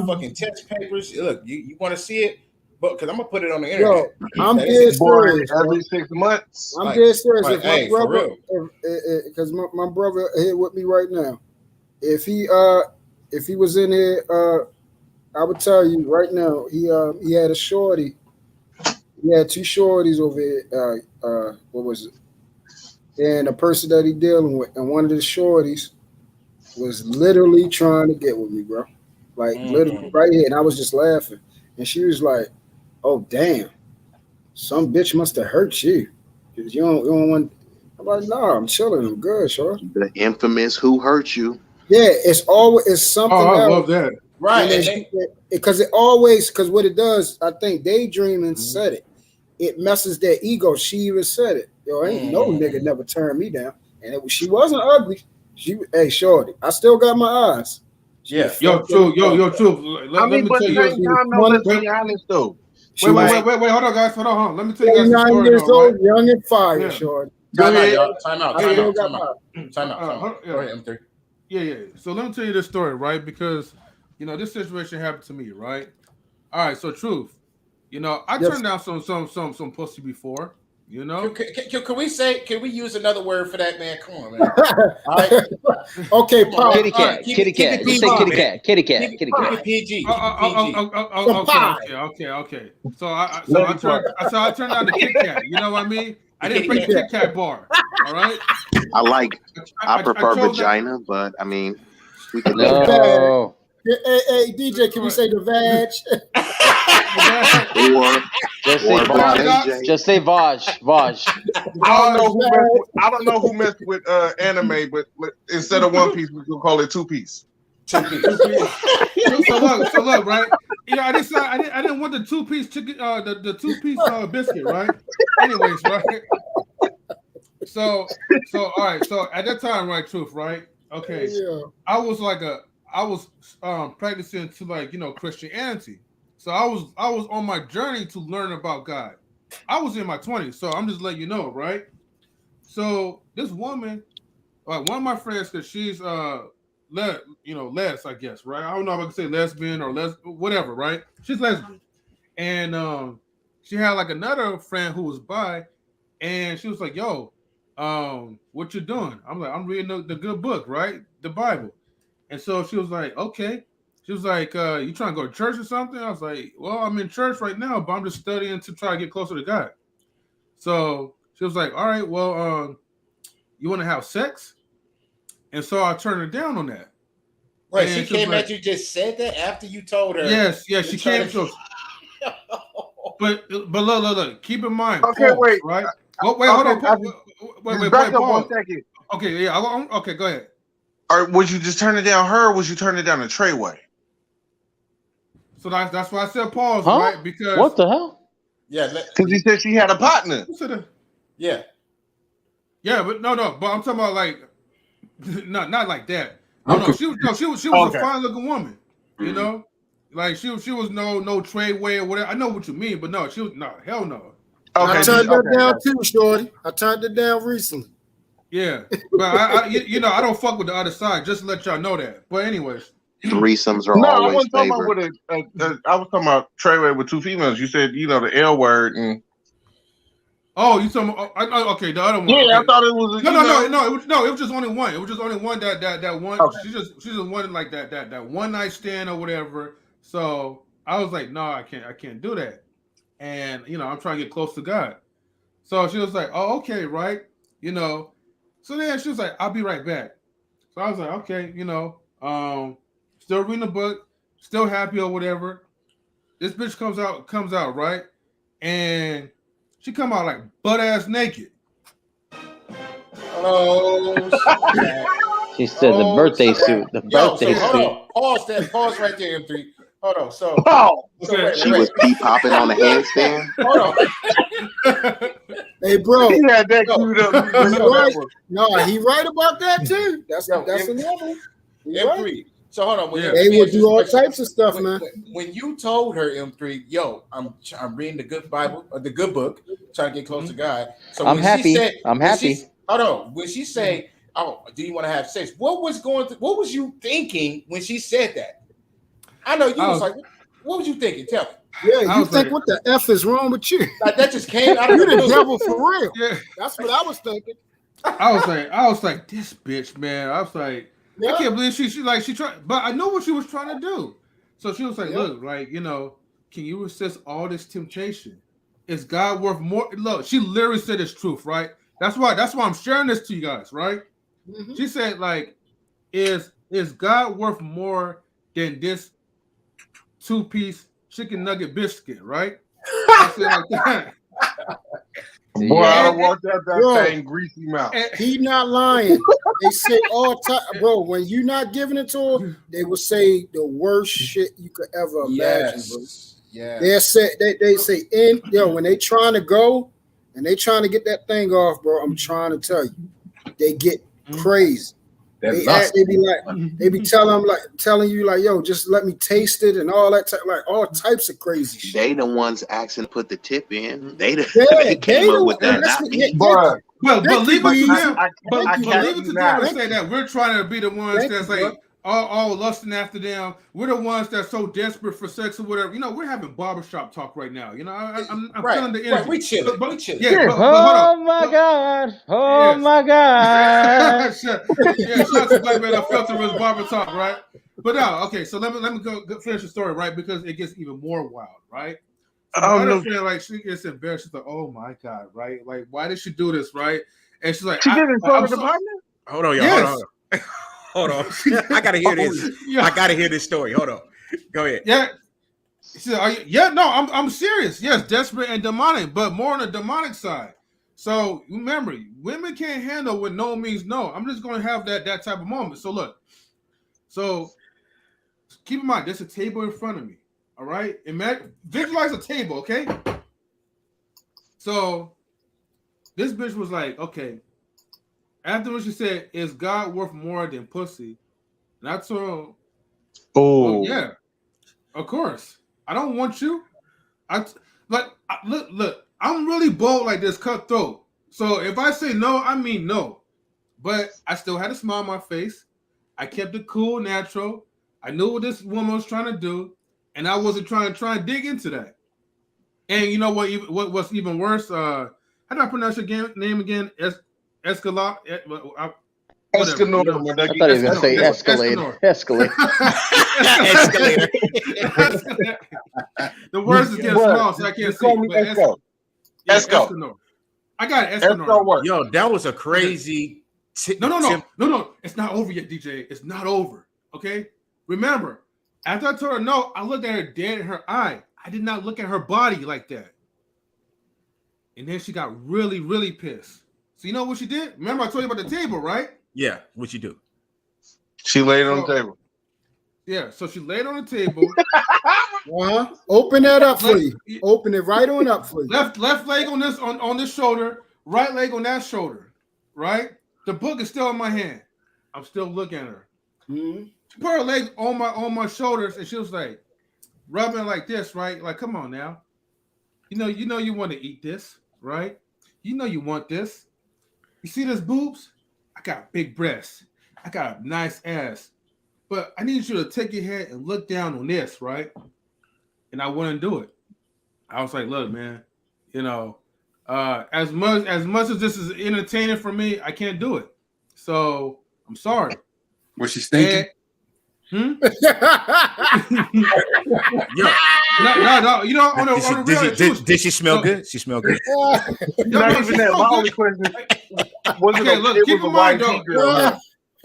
fucking test papers. Look, you want to see it? But because I'm gonna put it on the internet.
Yo, I'm dead serious.
Every 6 months.
I'm dead serious.
Like,
If my brother, because my brother here with me right now, if he was in here, I would tell you right now, he had a shorty. He had 2 shorties over here. What was it? And the person that he dealing with, and one of the shorties was literally trying to get with me, bro. Like literally right here, and I was just laughing. And she was like, "Oh damn, some bitch must have hurt you, cause you don't want." I'm like, "Nah, I'm chilling. I'm good, sure."
The infamous "Who hurt you?"
Yeah, it's something.
Oh, I
else.
love that.
Right.
Because what it does, I think Daydreaming said it. It messes their ego. She even said it. Yo, ain't no nigga never turned me down. And she wasn't ugly. Hey, shorty, I still got my eyes.
Yeah.
Yo, Truth. Let me tell you.
Let's be honest though.
Wait, hold on, guys. Hold on. Let me tell you guys the
39
story.
years
Though,
old,
right?
young and fire, shorty.
Time out, y'all. Time out.
Go ahead, M3. Yeah. So let me tell you this story, right? Because this situation happened to me, right? All right. So Truth, I turned down some pussy before.
Can we use another word for that, man? Come on, man. All right.
Okay,
Paul.
Kitty cat. Kitty cat. Just say kitty cat. Kitty cat. Kitty cat.
PG.
Okay. So I turned down the Kit Kat. You know what I mean? I didn't bring the Kit Kat bar. All right.
I prefer vagina, but I mean, we can.
No.
Hey, DJ, can we say the vag?
Just say Vaj.
I don't know who messed with anime, but instead of one piece, we can call it 2 piece.
2 piece. So look, right? I didn't want the 2 piece chicken, the 2 piece biscuit, right? Anyways, right? So all right. So at that time, right, Truth, right? Okay. Yeah. I was practicing to Christianity. So I was on my journey to learn about God. I was in my 20s, so I'm just letting you know, right? So this woman, one of my friends, because she's les, I guess, right? I don't know if I can say lesbian or whatever, right? She's lesbian, and she had another friend who was bi, and she was like, "Yo, what you doing?" I'm like, "I'm reading the good book, right? The Bible." And so she was like, "Okay." She was like, "You trying to go to church or something?" I was like, "Well, I'm in church right now, but I'm just studying to try to get closer to God." So she was like, "All right, well, you want to have sex?" And so I turned her down on that.
Wait, she came at you, just said that after you told her?
Yes, she came. So, but look, keep in mind.
Okay,
Pause,
wait.
Right? Wait, hold on. Wait,
back up
pause.
1 second.
Okay, yeah. Okay, go ahead.
Or would you just turn it down her, or would you turn it down to Treyway?
So that's why I said pause,
huh?
right? Because
what the hell?
Yeah,
because he said she had a partner.
Yeah,
but no. But I'm talking about not like that. No, she was a fine looking woman. You know, she was no Treyway or whatever. I know what you mean, but no, she was hell no.
Okay, I turned that down too, shorty. I turned it down recently.
Yeah, but I don't fuck with the other side. Just to let y'all know that. But anyways,
threesomes are always
I wasn't talking
favored.
about I was talking about Treyway with 2 females. You said the L word and.
Oh, you talking about? Okay, the other one.
Yeah,
okay.
I thought it was.
No. It was just only one. It was just only one that one.
Okay.
She just wanted that one night stand or whatever. So I was like, no, I can't do that. And I'm trying to get close to God. So she was like, oh, okay, right. So then she was like, I'll be right back. So I was like, okay, still reading the book, still happy or whatever. This bitch comes out, right? And she come out butt ass naked.
Oh,
she said the birthday suit. The birthday suit.
Hold on. Pause right there, M3. Hold on. So,
she was pee popping on the handstand.
Hold on.
Hey, bro.
He had that queued up.
Right. No, he right about that too. That's another one.
M3. So hold on.
They will do all types of stuff, man.
When you told her, M3, yo, I'm reading the good Bible or the good book, trying to get close to God. So
I'm
when
happy.
She said,
I'm happy.
Hold on. When she say, "Oh, do you want to have sex?" What was you thinking when she said that? I know you was like, what was you thinking? Tell me.
Yeah, you think what the F is wrong with you?
Like that just came out of
you
the
the
blue.
devil for real.
Yeah.
That's what I was thinking.
I was like, this bitch, man. I was like, I can't believe she tried, but I know what she was trying to do. So she was like, look, like, can you resist all this temptation? Is God worth more? Look, she literally said it's truth, right? That's why I'm sharing this to you guys, right? Mm-hmm. She said, like, is God worth more than this 2-piece chicken nugget biscuit, right? I said like that.
Boy, I don't want that thing greasy mouth.
He not lying. They say all time, bro. When you not giving it to them, they will say the worst shit you could ever imagine, bro. Yeah. They say when they trying to go and they trying to get that thing off, bro. I'm trying to tell you, they get crazy. They be telling you like, yo, just let me taste it and all that, like all types of crazy shit.
They the ones asking to put the tip in. They came up with that. Not me.
But leave it to them. But leave it to them to say that we're trying to be the ones that's like all lusting after them. We're the ones that's so desperate for sex or whatever. We're having barbershop talk right now. I'm feeling the energy.
Right, we chilling.
Yeah,
oh my God. Oh my God.
Shout out to Black Man on Filter his barber talk, right? But no, okay, so let me go finish the story, right? Because it gets even more wild, right? So like she gets embarrassed. She's like, oh my God, right? Like, why did she do this, right? And she's like,
she did it in front of the department?
Hold on, y'all. Yes. Hold on. I gotta hear this. I gotta hear this story. Hold on. Go ahead.
Yeah. She said, no, I'm serious. Yes, desperate and demonic, but more on the demonic side. So remember, women can't handle what no means no. I'm just gonna have that type of moment. So look, so keep in mind, there's a table in front of me. All right, visualize a table, okay? So this bitch was like, okay. After she said, "Is God worth more than pussy?" And I told her, "Oh yeah, of course. I don't want you. Look. I'm really bold like this, cutthroat. So if I say no, I mean no. But I still had a smile on my face. I kept it cool, natural. I knew what this woman was trying to do, and I wasn't trying to dig into that. And you know what? What's even worse? How do I pronounce your name again? Escalade.
Escanor. I thought he was
going to say Escalade. Escalade.
Escalator. The words is getting small, so I can't see. Escanor. I got it. Escanor.
Yo, that was a crazy.
No. It's not over yet, DJ. It's not over. Okay. Remember, after I told her no, I looked at her dead in her eye. I did not look at her body like that. And then she got really, really pissed. So you know what she did? Remember I told you about the table, right?
Yeah, what you do?
She laid on the table.
Yeah, so she laid on the table.
Open that up for you. Open it right on up for you.
Left leg on this shoulder, right leg on that shoulder, right? The book is still in my hand. I'm still looking at her. Mm-hmm. She put her legs on my shoulders, and she was like rubbing like this, right? Like, come on now. You know you want to eat this, right? You know you want this. You see this boobs? I got big breasts. I got a nice ass. But I need you to take your head and look down on this, right? And I wouldn't do it. I was like, look, man, as much as this is entertaining for me, I can't do it. So I'm sorry.
Was she stinking?
No.
Did she smell good? She smelled good.
Not even that. My only question was
keep in mind though.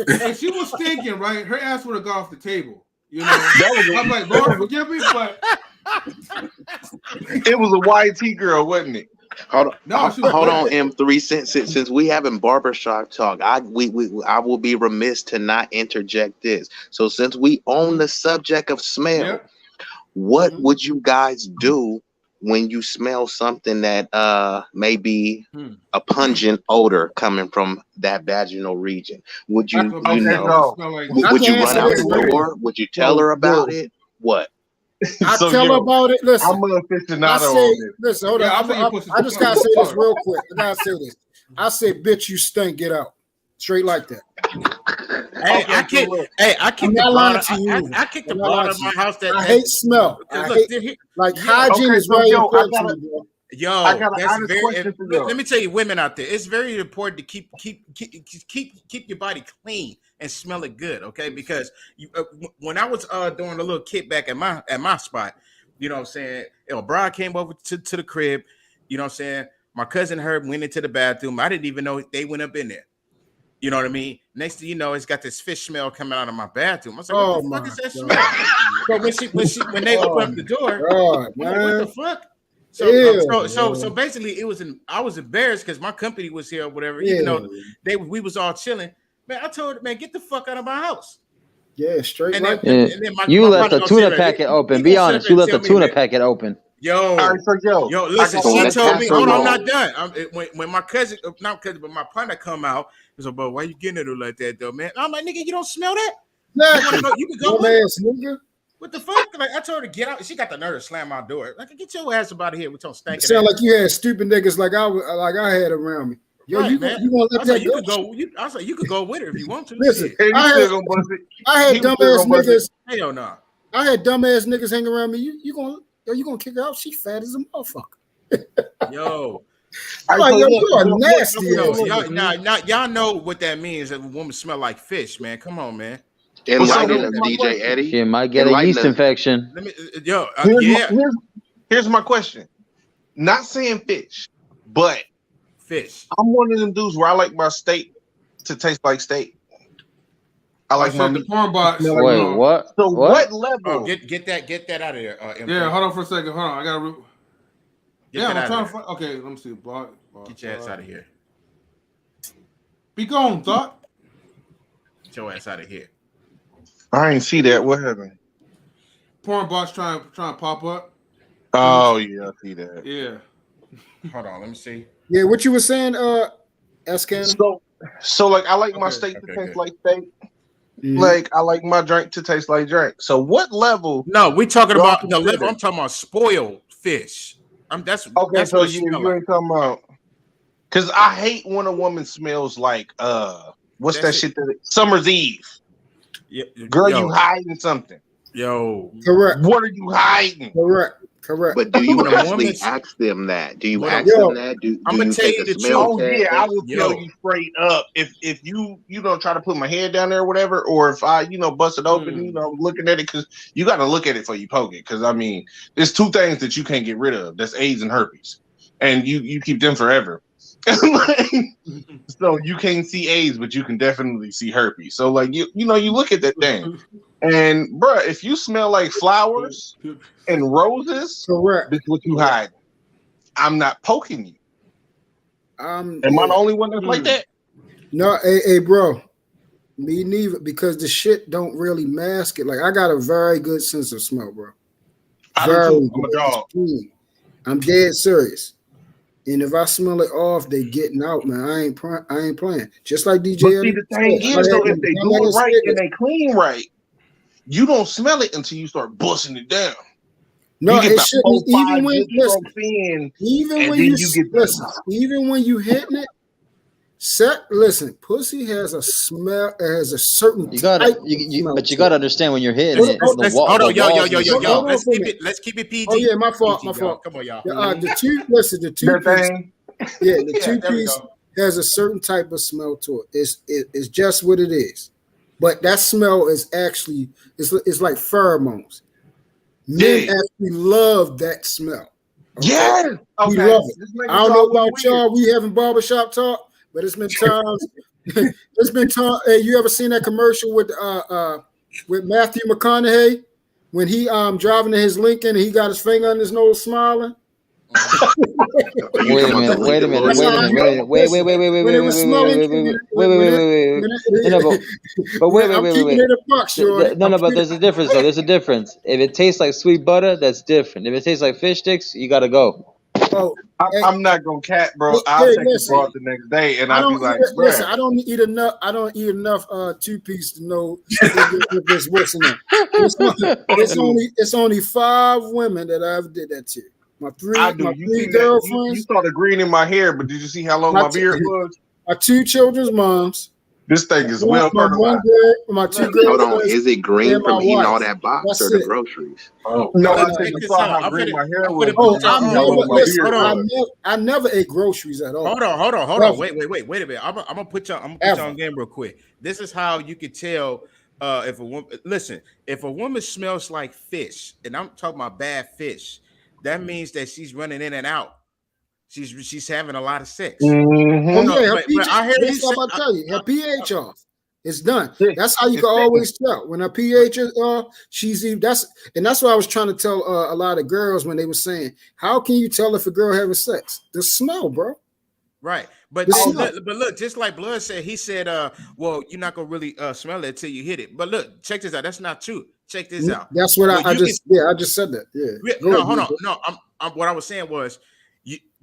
If she was stinking, right, her ass would have gone off the table. I'm like, Lord, forgive me, but
it was a YT girl, wasn't it?
Hold on, M3. Since we having barbershop talk, I will be remiss to not interject this. So since we own the subject of smell, what would you guys do when you smell something that may be a pungent odor coming from that vaginal region, would you would you run out the door? Would you tell her about it? What?
I
So,
tell her about it. Listen,
I'm an aficionado
I say,
on this.
listen, hold on. I just gotta say this real quick. I gotta say this. I say, bitch, you stink. Get out. Straight like that.
Hey, I kicked the broad. I kicked the broad of my house.
I hate smell. Hygiene is very important to me, bro.
Yo,
I got an
that's
honest
very.
question for you.
Let me tell you, women out there, it's very important to keep your body clean and smell it good, okay? Because when I was doing a little kickback at my spot, you know what I'm saying? Bride came over to the crib, you know what I'm saying? My cousin Herb went into the bathroom. I didn't even know they went up in there. You know what I mean? Next thing you know, it's got this fish smell coming out of my bathroom. I was like, what the fuck is that smell? So when they opened up the door, I'm like, what the fuck? So basically, I was embarrassed because my company was here or whatever. Even though we was all chilling, man. I told her, man, get the fuck out of my house.
Yeah, straight.
And
like
then,
that.
and then
You left the tuna packet open. Be honest, you left the tuna packet open.
Yo, listen. She told me, hold on, I'm not done. When my cousin, not cousin, but my partner come out, he's like, "But why you getting it like that, though, man?" I'm like, "Nigga, you don't smell that? You can go with it. What the fuck?" Like, I told her to get out. She got the nerve to slam my door. Like, get your ass about here with your stinking ass.
Sound like you had stupid niggas like I had around me. Yo,
right,
you
man.
gonna let that
you
go?
could go. I was like, you could go with her if you want to.
Listen,
Shit.
I had dumbass niggas.
Hell no.
I had dumbass niggas hanging around me. You gonna kick her out? She fat as a motherfucker.
Yo.
I'm like, yo, you are nasty.
Y'all know what that means. That a woman smell like fish, man. Come on, man.
Enlighten us, DJ Eddie.
She might get a yeast infection.
Let me,
here's my question. Not saying fish, but
fish.
I'm one of them dudes where I like my steak to taste like steak. I like my
the porn box.
Wait, what?
So what level?
Oh, get that out of there.
Yeah, hold on for a second. Hold on, I gotta.
I'm
trying to find. Okay, let me see. Block.
Get your ass out of here.
Be gone, thought.
Get your ass out of here.
I ain't see that. What happened?
Porn box trying to pop up.
Oh yeah, I see that.
Yeah.
Hold on, let me see.
Yeah, what you were saying, Escan?
So like I like my steak to taste like steak. Like I like my drink to taste like drink. So what level?
No, we talking about the level. I'm talking about spoiled fish. That's
so you ain't talking about. Because I hate when a woman smells like what's that shit that Summer's Eve.
Yeah,
girl, you hiding something.
Yo,
correct.
What are you hiding?
Correct.
But do you actually ask them that? Do you ask them that?
I'm gonna tell you the truth.
I will tell you straight up. If you don't try to put my head down there or whatever, or if I bust it open, looking at it, because you got to look at it before you poke it. Because I mean, there's two things that you can't get rid of. That's AIDS and herpes, and you keep them forever. So you can't see AIDS, but you can definitely see herpes. So like you look at that thing, and bro, if you smell like flowers and roses,
correct.
That's what you hide. I'm not poking you. Am I the only one that's like that?
No, hey, bro. Me neither, because the shit don't really mask it. Like I got a very good sense of smell, bro.
I do too. I'm a dog.
I'm dead serious. And if I smell it off, they getting out, man. I ain't playing. Just like DJ.
But see, the thing is, though, if they do it right and they clean right, you don't smell it until you start busting it down.
No, it shouldn't. Even when you hitting it, pussy has a smell. Has a certain.
But you gotta understand when you're hitting it.
Hold on, yo. Let's keep it PG.
Oh yeah, my fault.
Come on, y'all.
The two-piece has a certain type of smell to it. It's just what it is. But that smell is actually it's like pheromones. Men actually love that smell. Okay?
Yeah,
we love it. I don't know about y'all. We having barbershop talk, but it's been times. It's been time. Hey, you ever seen that commercial with Matthew McConaughey when he driving in his Lincoln and he got his finger on his nose smiling?
Wait a minute. Wait. No, but there's a difference though. There's a difference. If it tastes like sweet butter, that's different. If it tastes like fish sticks, you gotta go.
Oh,
I'm not gonna cat, bro. I'll take the broth the next day, and I'll be like,
listen, I don't eat enough. I don't eat enough two-piece to know if it's what's in it. It's only 5 women that I've did that to. My three girlfriends.
You saw the green in my hair, but did you see how long my beard was?
My 2 children's moms.
This thing is well
fertilized.
Hold on, is it green from eating all that box or the groceries?
Oh no! I think you saw how green my hair was.
I never ate groceries at all.
Hold on. Wait a minute. I'm gonna put you on game real quick. This is how you can tell if a woman. Listen, if a woman smells like fish, and I'm talking about bad fish, that means that she's running in and out. She's having a lot of sex.
Mm-hmm. Her pH off. It's done. That's how you can always tell when her pH is she's even. That's what I was trying to tell a lot of girls when they were saying, "How can you tell if a girl having sex? The smell, bro."
Right, but look, just like Blood said, he said, "Well, you're not gonna really smell it till you hit it." But look, check this out. That's not true. Check this out.
That's what I just said that. Yeah.
No, hold on. No, what I was saying was.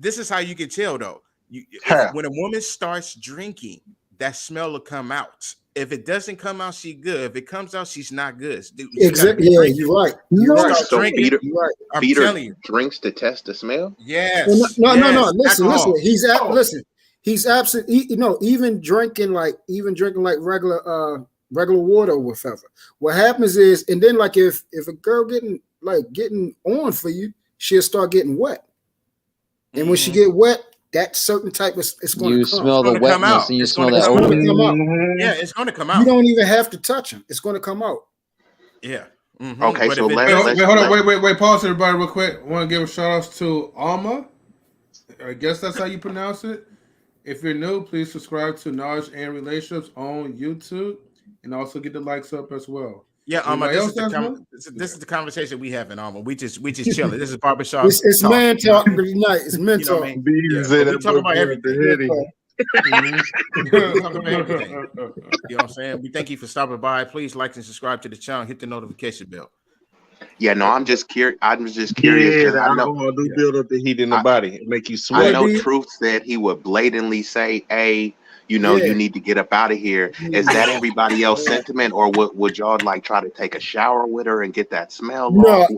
This is how you can tell, though. When a woman starts drinking, that smell will come out. If it doesn't come out, she's good. If it comes out, she's not good.
Exactly. Yeah, you're right. You're right.
So
Peter
drinks to test the smell.
Yes.
No. Listen. He's absent. Even drinking like regular water or whatever. What happens is, and then like if a girl getting on for you, she'll start getting wet. And when she get wet, that certain type of it's going to come.
You smell the wetness and you smell that
odor.
Yeah, it's going to come out.
You don't even have to touch them. It's going to come out.
Yeah. Mm-hmm.
Okay, so
wait, pause everybody real quick. I want to give a shout out to Alma. I guess that's how you pronounce it. If you're new, please subscribe to Knowledge and Relationships on YouTube and also get the likes up as well.
Yeah, this is the conversation we have in Alma. We just chilling. This is barbershop.
It's man talk tonight. It's men talk.
We talk about everything. You know what I'm saying? We thank you for stopping by. Please like and subscribe to the channel. Hit the notification bell.
Yeah, no, I'm just curious. I'm just curious.
I know do build up the heat in the body and make you sweat.
I know Truth said he would blatantly say, "Hey, you need to get up out of here." Is that everybody else's sentiment, or would y'all like try to take a shower with her and get that smell off,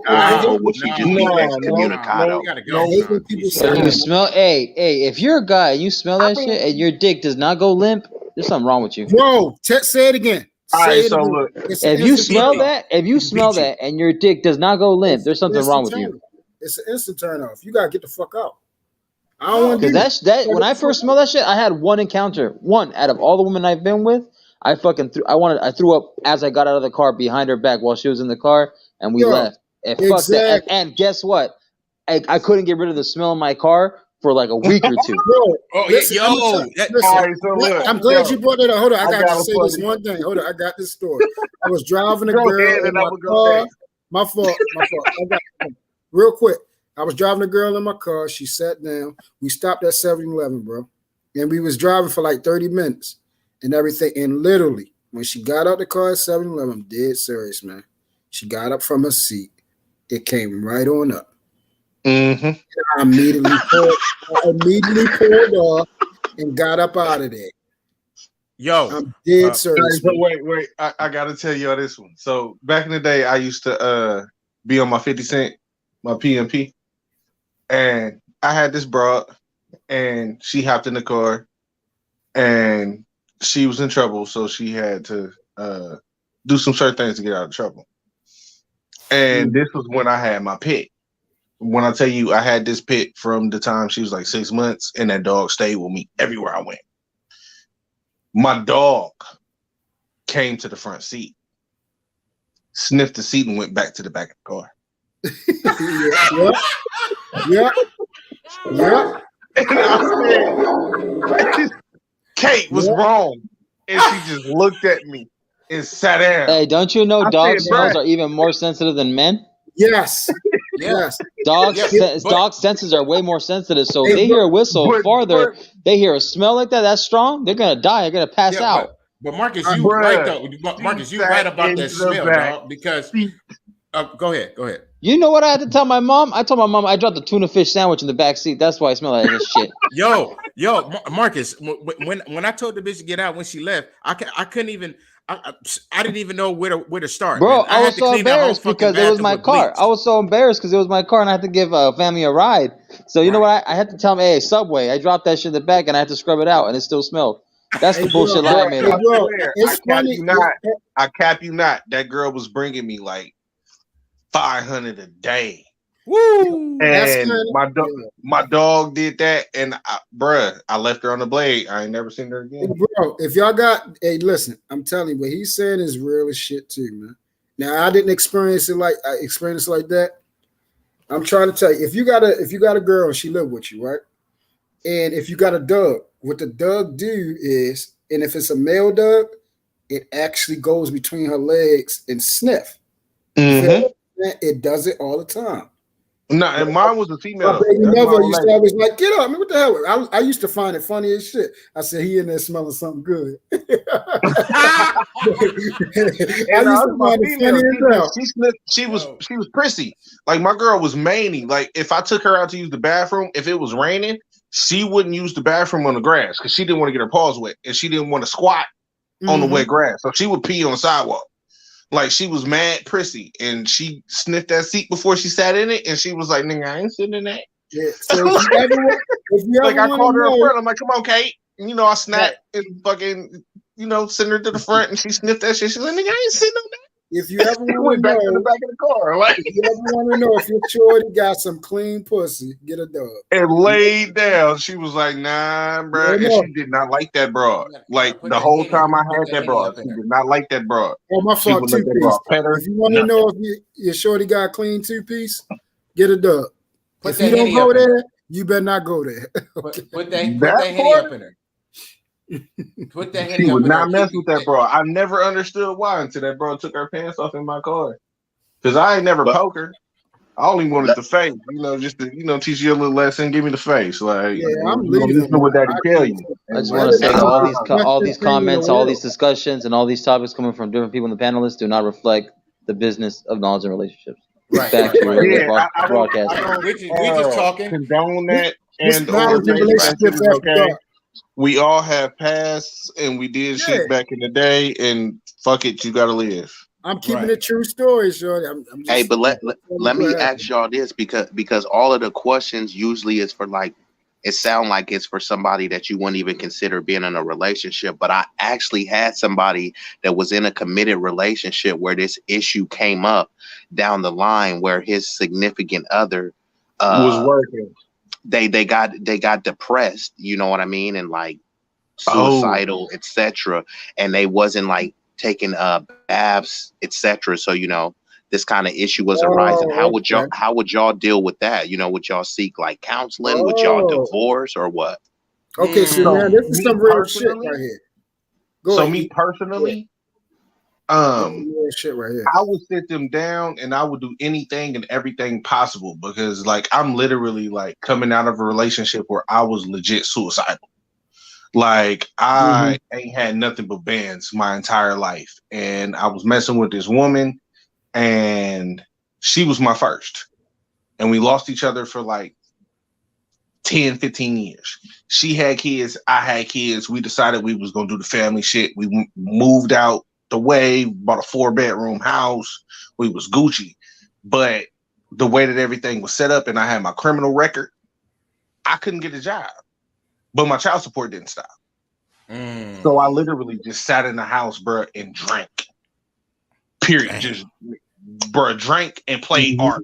or would she just be excommunicado?
You smell, hey, if you're a guy and you smell that shit and your dick does not go limp, there's something wrong with you.
Bro, say it again.
Look, if you smell that and your dick does not go limp, there's something wrong with you.
It's an instant turn off. You gotta get the fuck out. I don't want to
do that. When I first smelled that shit, I had one encounter. One out of all the women I've been with, I threw up as I got out of the car behind her back while she was in the car, and we left. And fuck that. And guess what? I couldn't get rid of the smell in my car for like a week or two.
I'm glad you brought it up. Hold on, I got to say this one thing. Hold on, I got this story. I was driving a girl in my car. My fault. Real quick. I was driving a girl in my car. She sat down. We stopped at 7-Eleven, bro. And we was driving for like 30 minutes and everything. And literally, when she got out the car at 7-Eleven, I'm dead serious, man. She got up from her seat. It came right on up.
Mm-hmm.
I immediately pulled off and got up out of there.
Yo,
I'm dead serious.
But wait. I got to tell y'all this one. So back in the day, I used to be on my 50 Cent, my PMP. And I had this broad, and she hopped in the car, and she was in trouble, so she had to do some certain things to get out of trouble. And this was when I had my pit. When I tell you I had this pit from the time she was like 6 months, and that dog stayed with me everywhere I went. My dog came to the front seat, sniffed the seat, and went back to the back of the car.
Yeah.
And I said, Kate was wrong. And she just looked at me and sat down.
Hey, don't you know dog smells are even more sensitive than men?
Yes. Yes.
Dog senses are way more sensitive. So if they hear a whistle farther, they hear a smell like that, that's strong, they're gonna die, they're gonna pass out.
But Marcus, you right though. Marcus, you right about that smell, dog. Because go ahead.
You know what I had to tell my mom? I told my mom I dropped a tuna fish sandwich in the back seat. That's why I smell like this shit.
Yo, Marcus. When I told the bitch to get out when she left, I couldn't even. I didn't even know where to start.
Bro,
man.
I was so embarrassed because it was my car. I was so embarrassed because it was my car and I had to give a family a ride. So you know what? I had to tell them, hey, Subway, I dropped that shit in the back and I had to scrub it out and it still smelled. That's the bullshit lie I made up.
I cap you not. That girl was bringing me like 500 a day.
Woo!
And my dog did that, and I left her on the blade. I ain't never seen her again.
Hey, bro, if y'all got, listen, I'm telling you, what he's saying is real as shit too, man. Now I didn't experience it like that. I'm trying to tell you, if you got a girl and she live with you, right? And if you got a dog, what the dog do is, and if it's a male dog, it actually goes between her legs and sniff.
Mm-hmm.
It does it all the time.
No, and mine was a female.
My baby mother used to always like, get up. I mean, what the hell? I used to find it funny as shit. I said, he in there smelling something good. I used to find it funny as hell.
She was prissy. Like my girl was manny. Like if I took her out to use the bathroom, if it was raining, she wouldn't use the bathroom on the grass because she didn't want to get her paws wet and she didn't want to squat on the wet grass. So she would pee on the sidewalk. Like she was mad prissy and she sniffed that seat before she sat in it and she was like, nigga, I ain't sitting in that.
Yeah. So if you
like I called her a friend, I'm like, come on, Kate. And, you know, I snapped and fucking, sent her to the front and she sniffed that shit. She's like, nigga, I ain't sitting on that.
If you ever
went back to the back of the car, like
if you ever want to know if your shorty got some clean pussy, get a dog.
And laid down. She was like, nah, bro. And she did not like that broad. Like the whole time I had that broad, she did not like that broad.
Oh, my fault, two piece. If you want to know if your shorty got a clean two piece, get a dog. If you don't go there, you better not go there.
Put that Henny up in her. Put that Henny
She
up
would
in
not
her.
mess with that broad. I never understood why until that broad took her pants off in my car. Because I ain't never poke her. I only wanted the face, just to, teach you a little lesson. Give me the face, like
I'm leaving.
Listen to what daddy tell you.
I just want to say all these comments, all these discussions, and all these topics coming from different people in the panelists do not reflect the business of knowledge and relationships.
Right.
Back to your broadcast.
We just talking.
Condone that
This knowledge and relationships
okay. We all have pasts and we did shit back in the day, and fuck it, you gotta live.
I'm keeping it true story, shorty.
Hey, but let me ask y'all this because all of the questions usually is for like, it sound like it's for somebody that you wouldn't even consider being in a relationship. But I actually had somebody that was in a committed relationship where this issue came up down the line where his significant other
was working.
They got depressed, you know what I mean, and like suicidal, etc. And they wasn't like taking baths, etc. So this kind of issue was arising. How would y'all deal with that? Would y'all seek like counseling? Would y'all divorce or what?
Okay, so man, this is some real shit right here.
Me personally,
shit right here.
I would sit them down and I would do anything and everything possible because like I'm literally like coming out of a relationship where I was legit suicidal. Like I ain't had nothing but bands my entire life. And I was messing with this woman and she was my first. And we lost each other for like 10, 15 years. She had kids, I had kids. We decided we was gonna do the family shit. We moved out the way, bought a 4-bedroom house. We was Gucci. But the way that everything was set up and I had my criminal record, I couldn't get a job. But my child support didn't stop. So I literally just sat in the house, bro, and drank. Period. Just, bro, drank and played art.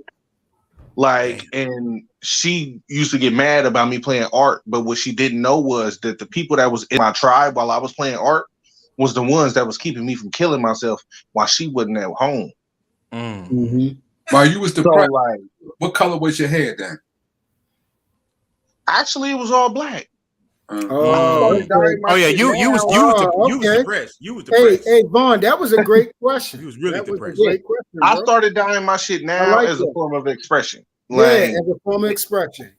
Like, and she used to get mad about me playing art, but what she didn't know was that the people that was in my tribe while I was playing art was the ones that was keeping me from killing myself while she wasn't at home.
While you was depressed,
so, like,
what color was your hair then?
Actually, it was all black.
Oh yeah, you was depressed. You was depressed.
Hey, Vaughn, that was a great question.
He was really
that was
depressed.
a great question, bro.
I started dyeing my shit now
like
as a
that.
form of expression.
Yeah,
Like,
as a form of expression.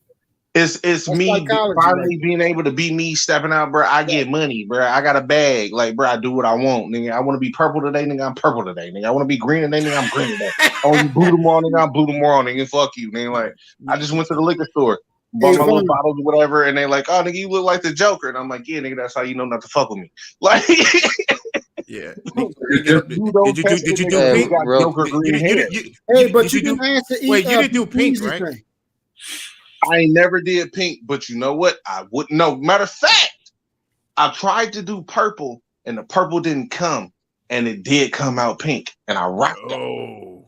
It's me
psychology,
finally
like
being able to be me, stepping out, bro. I get money, bro. I got a bag, like, bro. I do what I want, nigga. I want to be purple today, nigga. I'm purple today, nigga. I want to be green today, nigga. I'm green today. I want to be blue tomorrow, nigga. I'm blue tomorrow, nigga. Fuck you, nigga. Like, I just went to the liquor store, bought my little bottles or whatever, and they like, oh, nigga, you look like the Joker, and I'm like, yeah, nigga. That's how you know not to fuck with me, like.
Yeah.
Did you do pink?
Hey, but you didn't answer.
Wait, you didn't do pink, right?
Thing.
I never did pink, but you know what? I wouldn't know. Matter of fact, I tried to do purple, and the purple didn't come, and it did come out pink, and I rocked it.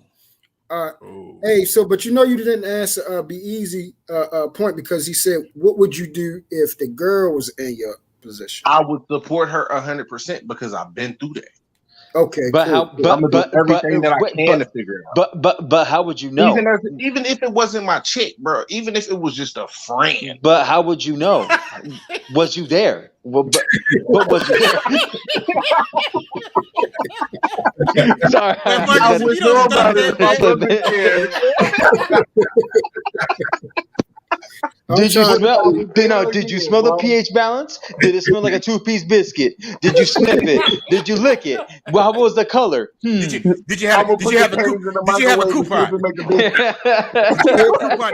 Hey, so but you know you didn't answer Be Easy point because he said, "What would you do if the girl was in your position?"
I would support her 100% because I've been through that.
Okay,
but
cool.
how?
I'm gonna do everything that I can to figure it out.
But how would you know?
Even if it wasn't my chick, bro. Even if it was just a friend.
But how would you know? Was you there? Well, but was you there? Sorry,
I would know about it if I wasn't there.
Did you smell? Did you smell the pH balance? Did it smell like a 2-piece biscuit? Did you sniff it? Did you lick it? Well, what was the color?
Did you have a coupon? Did you have a coupon? To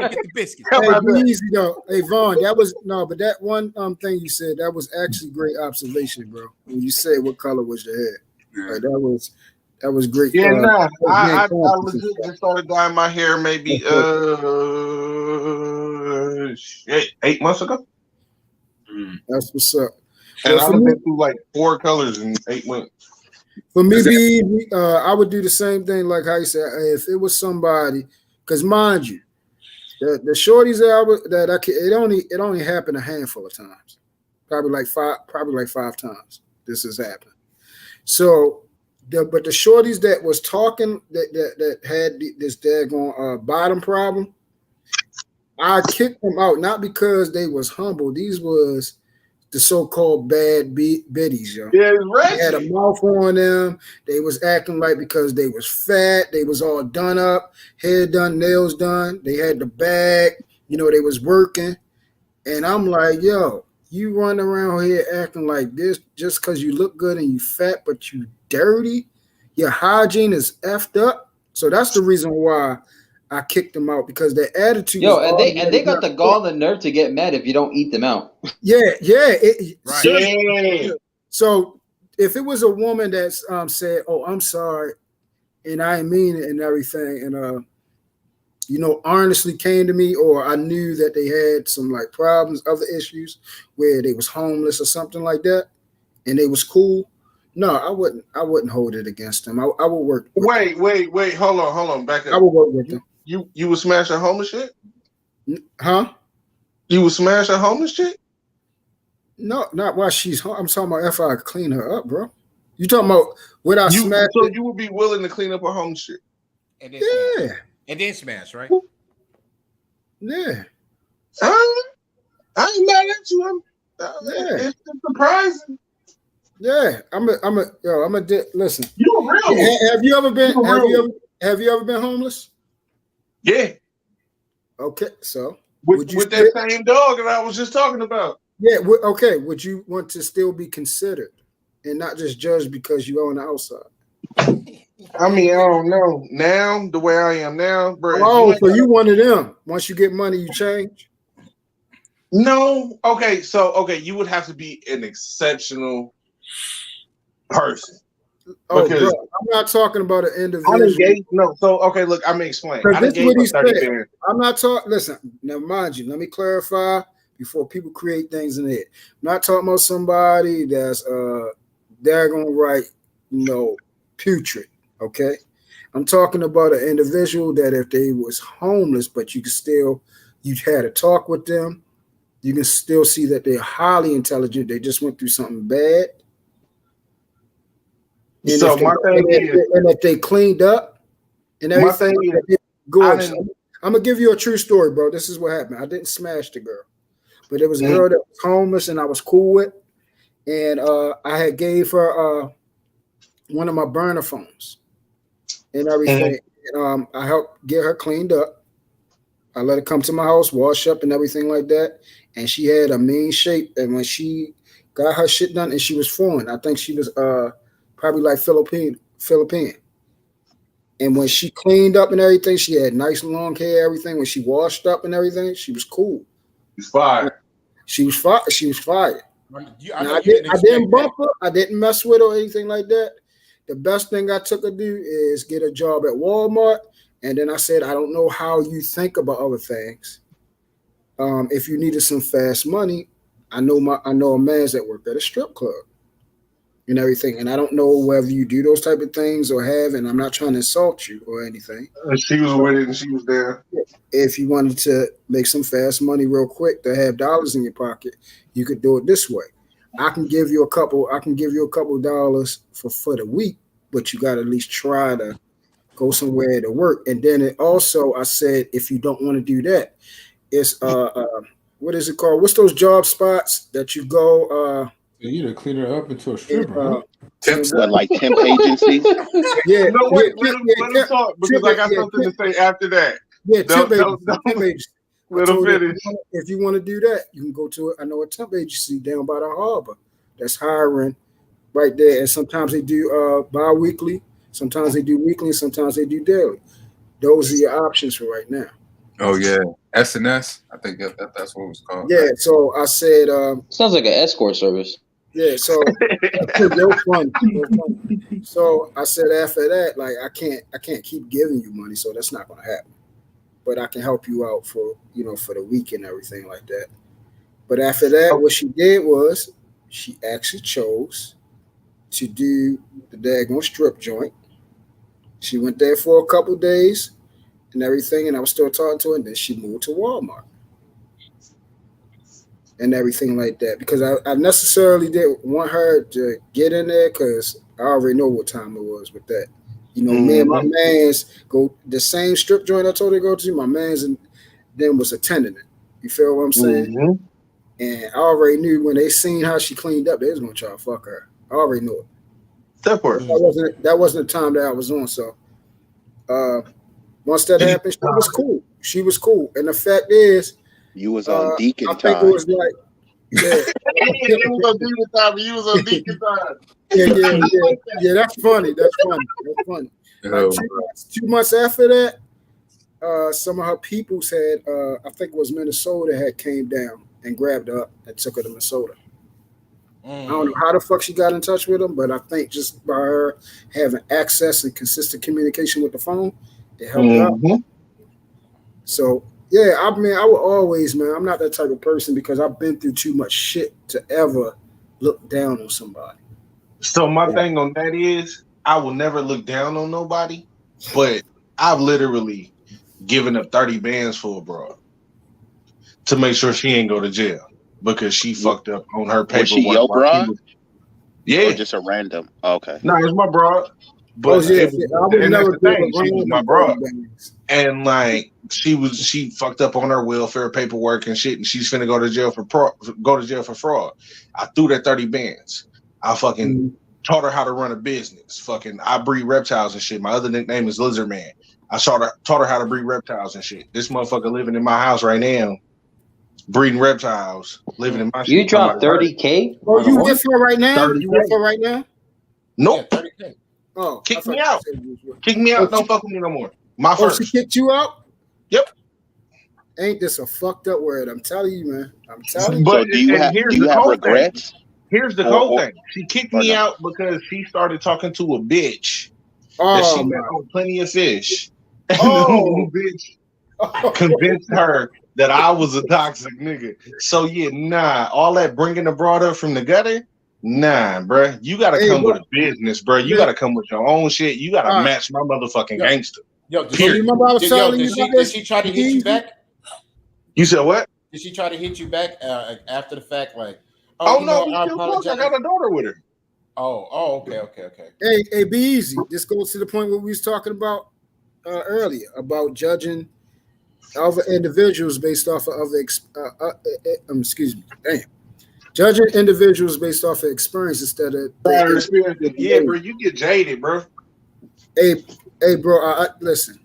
get the biscuit.
Hey, Be Easy though. Hey, Vaughn, that was but that one thing you said, that was actually great observation, bro. When you said what color was your hair, like, that was great.
Yeah, nah. I legit just started dyeing my hair maybe 8 months ago.
That's what's up.
And I've been through like 4 colors in 8 months.
For me, I would do the same thing, like how you said. If it was somebody, because mind you, the shorties it only happened a handful of times, probably like 5 times. This has happened. So, but the shorties that was talking that had this daggone bottom problem, I kicked them out, not because they was humble. These was the so-called bad biddies, yo.
Yeah,
they had a mouth on them. They was acting like because they was fat, they was all done up, hair done, nails done. They had the bag, they was working. And I'm like, yo, you run around here acting like this just because you look good and you fat, but you dirty. Your hygiene is effed up. So that's the reason why I kicked them out, because their attitude.
Yo, and they got the gall and nerve to get mad if you don't eat them out.
Yeah.
Right.
So if it was a woman that said, "Oh, I'm sorry," and I didn't mean it and everything, and honestly came to me, or I knew that they had some like problems, other issues where they was homeless or something like that, and they was cool. No, I wouldn't hold it against them. I would work.
Wait, hold on, back up.
I would work with them.
You would smash a homeless shit?
Huh?
You would smash a homeless chick?
No, not while she's home. I'm talking about if I clean her up, bro. You talking about when I smash?
So you would be willing to clean up a homeless chick?
And then
yeah.
Smash. And then smash, right?
Yeah.
I ain't mad at you. It's surprising.
Yeah, listen.
You a real.
Have you ever been homeless?
Yeah.
Okay, so
with that same dog that I was just talking about.
Yeah. Okay. Would you want to still be considered and not just judged because you on the outside?
I mean, I don't know. Now, the way I am now, bro.
Oh, so you one of them. Once you get money, you change?
No. Okay. So, you would have to be an exceptional person.
Oh, bro, I'm not talking about an individual.
Look, I'm gonna explain.
This is what he said. I'm not talking. Listen, now mind you, let me clarify before people create things in their head. I'm not talking about somebody that's they're gonna write, putrid. Okay, I'm talking about an individual that if they was homeless, but you had a talk with them, you can still see that they're highly intelligent. They just went through something bad. And so if they cleaned up, and everything, I'm gonna give you a true story, bro. This is what happened. I didn't smash the girl, But there was a girl that was homeless and I was cool with, and I had gave her one of my burner phones and everything. And, I helped get her cleaned up. I let her come to my house, wash up and everything like that. And she had a mean shape. And when she got her shit done, and she was foreign, I think she was probably like Philippine. And when she cleaned up and everything, she had nice long hair, everything. When she washed up and everything, she was cool.
She's fired.
She was fired. She was fired.
I
didn't bump her. I didn't mess with her or anything like that. The best thing I took her to do is get a job at Walmart. And then I said, I don't know how you think about other things. If you needed some fast money, I know a man's that worked at a strip club and everything. And I don't know whether you do those type of things or have, and I'm not trying to insult you or anything.
She was with it and she was there.
If you wanted to make some fast money real quick to have dollars in your pocket, you could do it this way. I can give you a couple dollars for the week, but you got to at least try to go somewhere to work. And then I said, if you don't want to do that, it's what is it called? What's those job spots that you go?
You to clean her up into a stripper,
like temp agencies.
Yeah.
No, wait, let him talk because I got something to say after that.
Yeah, temp agency.
Let him finish.
If you want to do that, you can go to it. I know a temp agency down by the harbor that's hiring right there. And sometimes they do bi-weekly, sometimes they do weekly, and sometimes they do daily. Those are your options for right now.
Oh yeah, SNS. I think that's what it was called.
Yeah. So I said,
sounds like an escort service.
Yeah. So you're fun. So I said after that, like I can't keep giving you money, so that's not going to happen. But I can help you out for the week and everything like that. But after that, what she did was she actually chose to do the daggone strip joint. She went there for a couple days and everything, and I was still talking to her, and then she moved to Walmart and everything like that, because I necessarily didn't want her to get in there because I already know what time it was with that. Me and my mans go the same strip joint I told her to go to. My mans and them was attending it. You feel what I'm saying? And I already knew when they seen how she cleaned up, they was gonna try to fuck her. I already knew it. That wasn't the time that I was on. So once that happened, she was cool. She was cool. And the fact is,
you was on Deacon time.
I think it was like, yeah.
You was on Deacon time. You was on Deacon time.
Yeah. That's funny. Like 2 months after that, some of her peoples had, I think it was Minnesota, had came down and grabbed her up and took her to Minnesota. I don't know how the fuck she got in touch with them, but I think just by her having access and consistent communication with the phone, it helped out. So yeah, I mean, I would always, man, I'm not that type of person because I've been through too much shit to ever look down on somebody.
So my thing on that is, I will never look down on nobody, but I've literally given up 30 bands for a broad to make sure she ain't go to jail because she fucked up on her paperwork.
Was she your broad?
Yeah.
Or just a random? Okay.
No, it's my broad. But I would never she was my broad. And like she fucked up on her welfare paperwork and shit, and she's finna go to jail for fraud. I threw that 30 bands. I fucking taught her how to run a business. Fucking I breed reptiles and shit. My other nickname is Lizard Man. I taught her how to breed reptiles and shit. This motherfucker living in my house right now, breeding reptiles, living in my shit.
You dropped 30K?
Oh, you with her right now? You with her right now?
Nope.
Yeah, 30K.
Oh,
kick me out. Kick me out. Don't fuck with me no more. My first.
She kicked you out?
Yep.
Ain't this a fucked up word? I'm telling you, man. I'm telling you.
But do you have regrets?
Here's the cold thing. She kicked me out because she started talking to a bitch that she met on Plenty of Fish. And the bitch convinced her that I was a toxic nigga. So yeah, nah. All that bringing the broad up from the gutter. Nah, bruh. You gotta come with a business, bruh. You gotta come with your own shit. You gotta match my motherfucking gangster.
Did she try to hit you back?
You said what?
Did she try to hit you back after the fact? Like,
no, we still close. I got a daughter with her.
Okay.
Hey, be easy. This goes to the point where we was talking about earlier about judging other individuals based off of other. Excuse me. Damn. Judging individuals based off of experience instead of
prior experience. Yeah, bro, you get jaded, bro.
Hey, bro. Listen.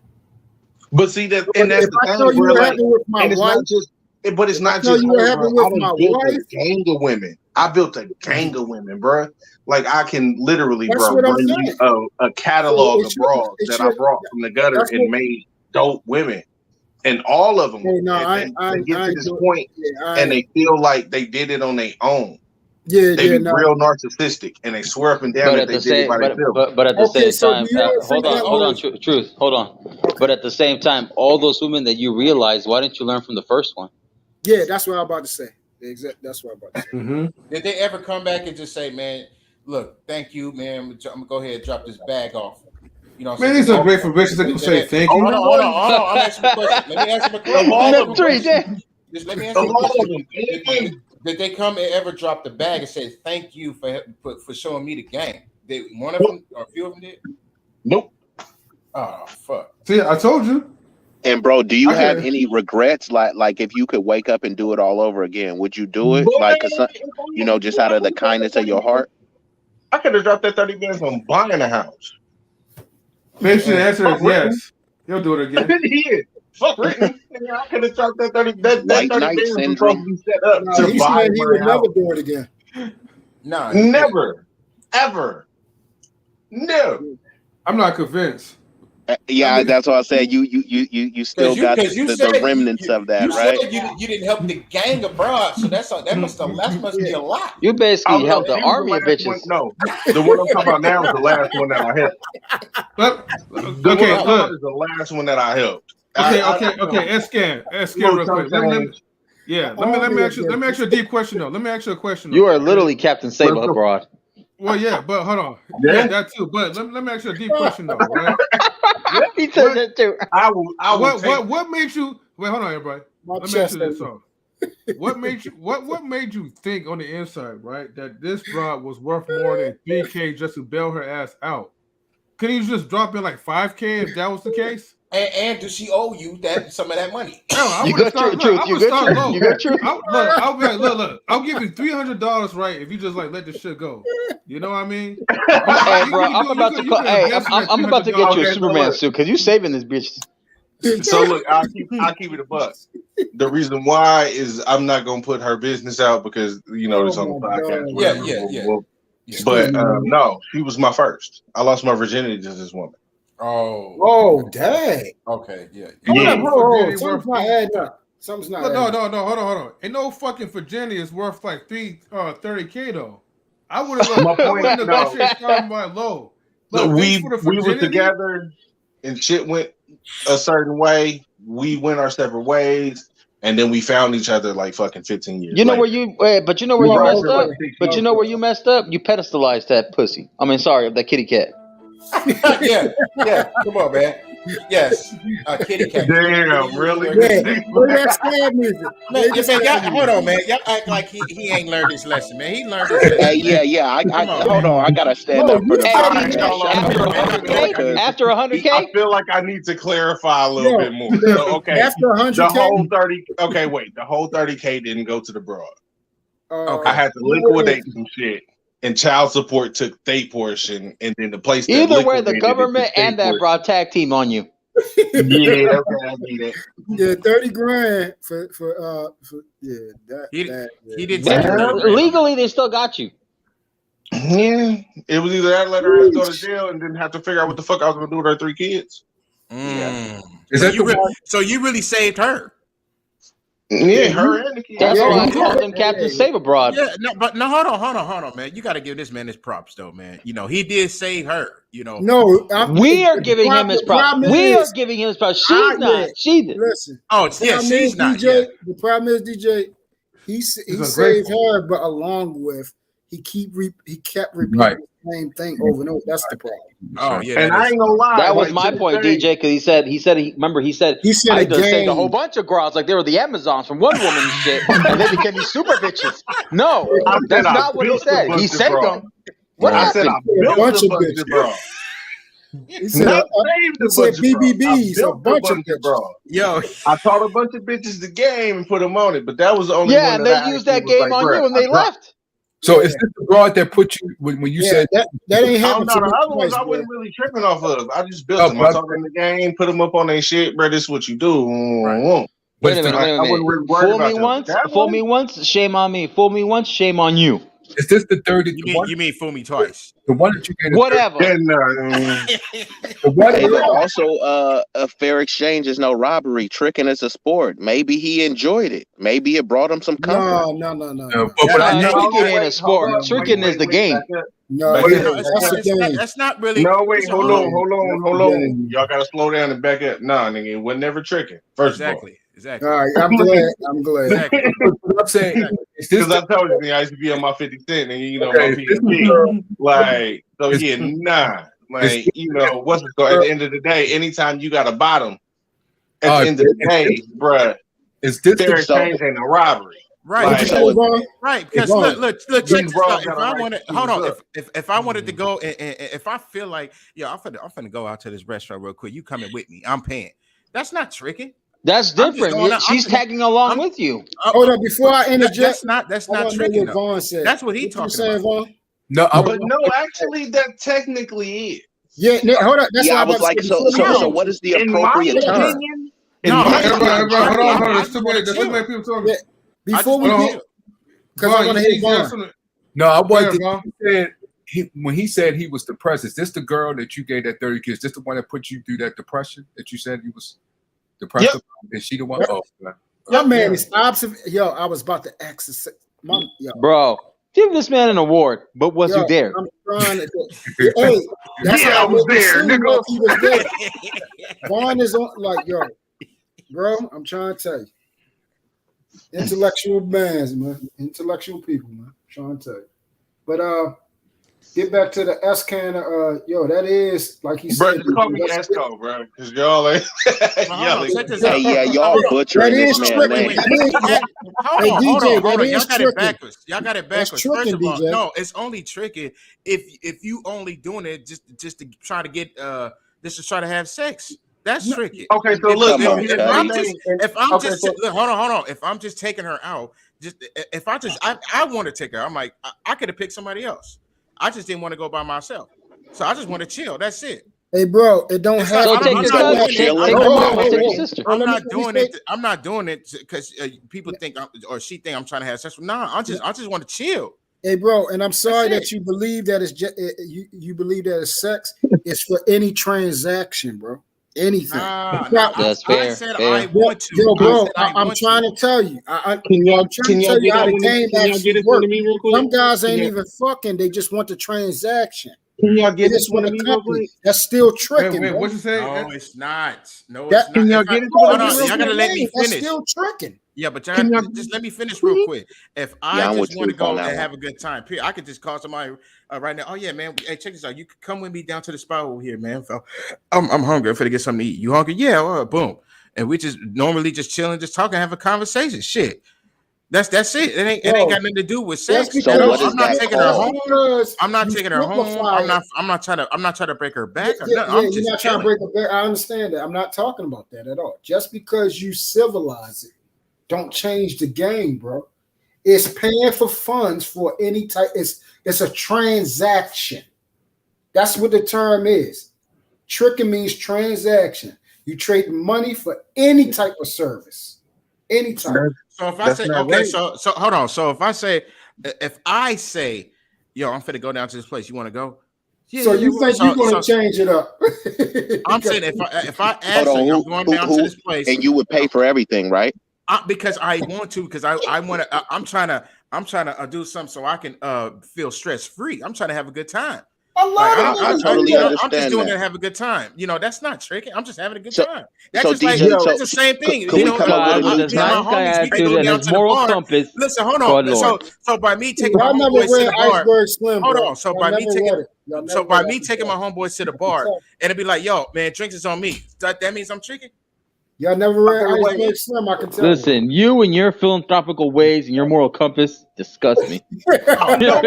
But see that, and that's
if
the
I
thing,
tell you
bro.
what
Like,
happened with my
and it's
wife,
not just, but it's not
tell
just
you what
her,
happened
bro.
with
I
my
done built
wife.
a gang of women. I built a gang of women, bro. Like I can literally,
That's
bro,
what I'm
bring
saying.
you a catalog
It
of
should-
bras
it
that I
should-
brought from the gutter
that's
and
what-
made dope women, and all of them.
Hey, no,
and they get to this
do it.
point,
Yeah,
and they feel like they did it on their own.
Yeah,
They
yeah,
be
no.
real narcissistic, and they swear up and down
But
that
at
they
the
did it
same,
by
but
themselves.
but at the
Okay,
same
so
time,
do you ever
hold
think
on,
that
hold on,
was-
truth, hold on. But at the same time, all those women that you realize, why didn't you learn from the first one?
Yeah, that's what I'm about to say. That's what I'm about to say.
Mm-hmm.
Did they ever come back and just say, "Man, look, thank you, man. I'm gonna go ahead and drop this bag off." You know,
Man, these are great for bitches that can say thank you.
Hold on. I'm asking a question. Let me ask him a question. Just let me ask you a question. Did they come and ever drop the bag and say thank you for showing me the game? Did one of them or a few of them did?
Nope.
Oh fuck.
See, I told you.
And bro, do you
I
have
hear-
any regrets? Like if you could wake up and do it all over again, would you do it? Like, just out of the kindness of your heart.
I could have dropped that 30 bands on buying a house.
Basically, the answer is yes. He'll do it again.
Yeah. Fuck written. I could have dropped that 30. That
White
30
knight
bands was
syndrome.
supposed to be set up
No,
to
he
buy
said he
my
would
house.
never do it again.
No,
Never, ever, no.
I'm not convinced.
Yeah, that's why I said you still got the remnants of that,
you
right?
said you didn't help the gang abroad, so that must be a lot.
You basically helped the
She was
army of
last
bitches.
one- No, the one I'm talking about now is the last one that I helped.
But,
The one I'm
okay,
talking about
look.
is the last one that I helped.
Okay. S-Scan real quick. Let me ask you a deep question though. Let me ask you a question.
You are literally Captain Save abroad.
Well, yeah, but hold on.
Yeah.
Yeah, that too. But let me ask you a deep question though, right?
He said that too.
I will.
What made you? Wait, hold on, everybody. Let me ask you this. So, what made you think on the inside, right, that this broad was worth more than $3K just to bail her ass out? Couldn't you just drop in like $5K if that was the case?
And does she owe you some of that money?
No, I
You
would
got
start.
truth.
Look, I
You
would
got
start
truth.
low.
You got truth.
I'll be like, look. I'll give you $300, right? If you just like let this shit go. You know what I mean?
Hey, bro, I'm about to get you a Superman suit because you saving this bitch.
So look, I'll keep it a buck. The reason why is I'm not gonna put her business out because it's on the podcast.
Yeah.
But no, she was my first. I lost my virginity to this woman.
Oh, dang.
Okay, yeah.
Hold up,
Virginity
something's
worth-
not adding up. Something's not.
No,
adding up.
hold on. Ain't no fucking virginity is worth like $30K though. I would have negotiated starting by low. Look,
we
for the
were
virginity.
together and shit went a certain way. We went our separate ways, and then we found each other like fucking 15 years.
You know
later.
where you, but you know where you messed up. But you know where you messed up. You pedestalized that pussy. I mean, sorry, that kitty cat.
yeah. Come on, man. Yes, kitty cat.
Damn, really?
Play that stab music.
Hold on, man. Y'all act like he ain't learned his lesson, man. He learned his lesson.
Yeah. Hold on. I gotta stand up for the
After 100K,
I feel like I need to clarify a little bit more. So, okay,
after 100K,
the whole 30. Okay, wait. The whole 30K didn't go to the broad.
Okay.
I had to liquidate some shit, and child support took their portion, and then the place. That
either way, the
liquidated
government
it took
and
their
that broad tag team on you.
Yeah, okay, I need it.
Yeah, 30 grand for that.
He did.
Legally, they still got you.
Yeah, it was either that letter or go to jail and didn't have to figure out what the fuck I was gonna do with our 3 kids.
Yeah.
Is that the one?
So you really saved her?
Yeah, her and the kids.
That's why I called him Captain Save Abroad.
Yeah, hold on, man. You got to give this man his props, though, man. He did save her.
No,
we are giving him his props. We are giving him his props. She's not. She did.
Listen.
She's not.
DJ, the problem is, DJ, he saved her, but along with he kept repeating the same thing over and over. That's the problem.
Oh yeah,
and I ain't gonna lie.
That was my point, DJ, because he said I done saved a whole bunch of girls like they were the Amazons from Wonder Woman and shit, and they became these super bitches. No, that's not what he said. He saved them. What
I said
happened?
I built a bunch of girls.
He said,
Not saved
he
a
said
bunch of bras. I
BBBs, a
built
bunch of bitches.
bras.
Yo,
I taught a bunch of bitches the game and put them on it, but that was the only
Yeah,
one
and
that
they
I
used
actually
that
was
game
like,
on
bruh,
you, and
I
they
dropped.
left.
So is this the broad that put you when you said
that ain't
Oh
happened
no,
to
the
me
other ones
twice,
I
bro.
wasn't really tripping off of. I just built
no,
them. I taught them the game, put them up on their shit, bro. This is what you do.
Right.
Wait a minute, wait a
I wasn't
minute.
really worried
Fool me
about them. But
once,
that
fool
one,
me once, shame on me. Fool me once, shame on you.
is this the third?
You mean fool me twice?
The one that you gave.
Whatever.
The one
Hey, but also, a fair exchange is no robbery. Tricking is a sport. Maybe he enjoyed it. Maybe it brought him some comfort.
No.
Tricking ain't a sport. Tricking is the game.
No,
That's not really.
No, wait,
listen,
hold on.
Yeah.
Y'all gotta slow down and back up. Nah, nigga, it was never tricking. First of all.
Exactly.
All right, I'm glad.
Exactly.
I'm saying
because I told you, I used to be on my 50 Cent and my
Okay,
PhD. Like, so yeah, nah. Like, what's it called? At the end of the day, anytime you got a bottom, at the end of the day, bruh,
is this
fair exchange ain't a robbery.
Right.
Like,
Right. Because look, check this out. If I wanted, hold on.
up.
If I wanted to go and if I feel like, I'm finna go out to this restaurant real quick. You coming with me? I'm paying. That's not tricking.
That's different. She's tagging along with you.
Hold on, before I interject,
That's not tricking.
What Vaughn said.
That's what he talking about.
Vaughn?
No,
but no, actually, that technically is.
Yeah, hold on. That's
Yeah,
why
I was like, so what is the appropriate term?
Hold on. There's too many people talking.
Before we get, because I want to hear Vaughn.
No, I wasn't. When he said he was depressed, is this the girl that you gave that 30 kids? Is this the one that put you through that depression that you said he was depressed about? Is she the one? Oh,
my man is observant. Yo, I was about to exercise.
Bro, give this man an award, but was you there?
I'm trying to. Hey, that's
I was there, nigga.
He was there. Vaughn is on, like, yo, bro. I'm trying to tell you, intellectual bands, man, intellectual people, man. I'm trying to tell you, but get back to the S-can. Yo, that is like he said.
Just call me Esco, bro, because y'all ain't.
Hey, yeah, y'all butchering this man's name.
Hold on. Y'all got it backwards. First of all, no, it's only tricky if you only doing it just to try to get just to try to have sex. That's tricky.
Okay, so look,
if I'm just hold on. If I'm just taking her out, I want to take her. I'm like, I could have picked somebody else. I just didn't want to go by myself, so I just want to chill. That's it.
Hey, bro, it don't have.
I'm not doing it because people think or she think I'm trying to have sex. Nah, I just want to chill.
Hey, bro, and I'm sorry that you believe that it's you believe that it's sex. It's for any transaction, bro. Anything.
That's fair.
I said I want to.
Yo, bro, I'm trying to tell you. I'm trying to tell you how the game actually works. Some guys ain't even fucking. They just want the transaction.
Can y'all get this one to me real quick?
That's still tricking.
Wait, what you say?
No, it's not. No, it's not.
Can y'all get it?
Hold on, y'all gotta let me finish.
That's still tricking.
Yeah, but y'all just let me finish real quick. If I just want to go and have a good time, I could just call somebody right now. Oh yeah, man. Hey, check this out. You could come with me down to the spot over here, man. I'm hungry. I'm finna get something to eat. You hungry? Yeah. Boom. And we just normally just chilling, just talking, have a conversation. Shit. That's it. It ain't got nothing to do with sex.
So
I'm not taking her home. I'm not taking her home. I'm not trying to break her back.
You're not trying to break her back. I understand that. I'm not talking about that at all. Just because you civilize it, don't change the game, bro. It's paying for funds for any type. It's a transaction. That's what the term is. Tricking means transaction. You trade money for any type of service. Any type.
So if I say, okay, so hold on. So if I say, yo, I'm finna go down to this place. You want to go? Yeah,
so you think you're going to change it up?
I'm saying if I ask you, I'm going down to this place,
and you would pay for everything, right?
Because I want to, because I want to. I'm trying to do something so I can feel stress free. I'm trying to have a good time.
I totally understand.
I'm just doing
that.
it to have a good time. That's not tricking. I'm just having a good time. That's
so
just
DJ,
like it's the same thing.
This guy with a nice guy attitude and his moral compass.
Listen, hold on. So by me taking my homeboys to the bar, hold on. So by me taking my homeboys to the bar, and it'd be like, yo, man, drinks is on me. That means I'm tricking.
Y'all never read Iceberg Slim, I can tell.
Listen, you and your philanthropical ways and your moral compass disgust me.
No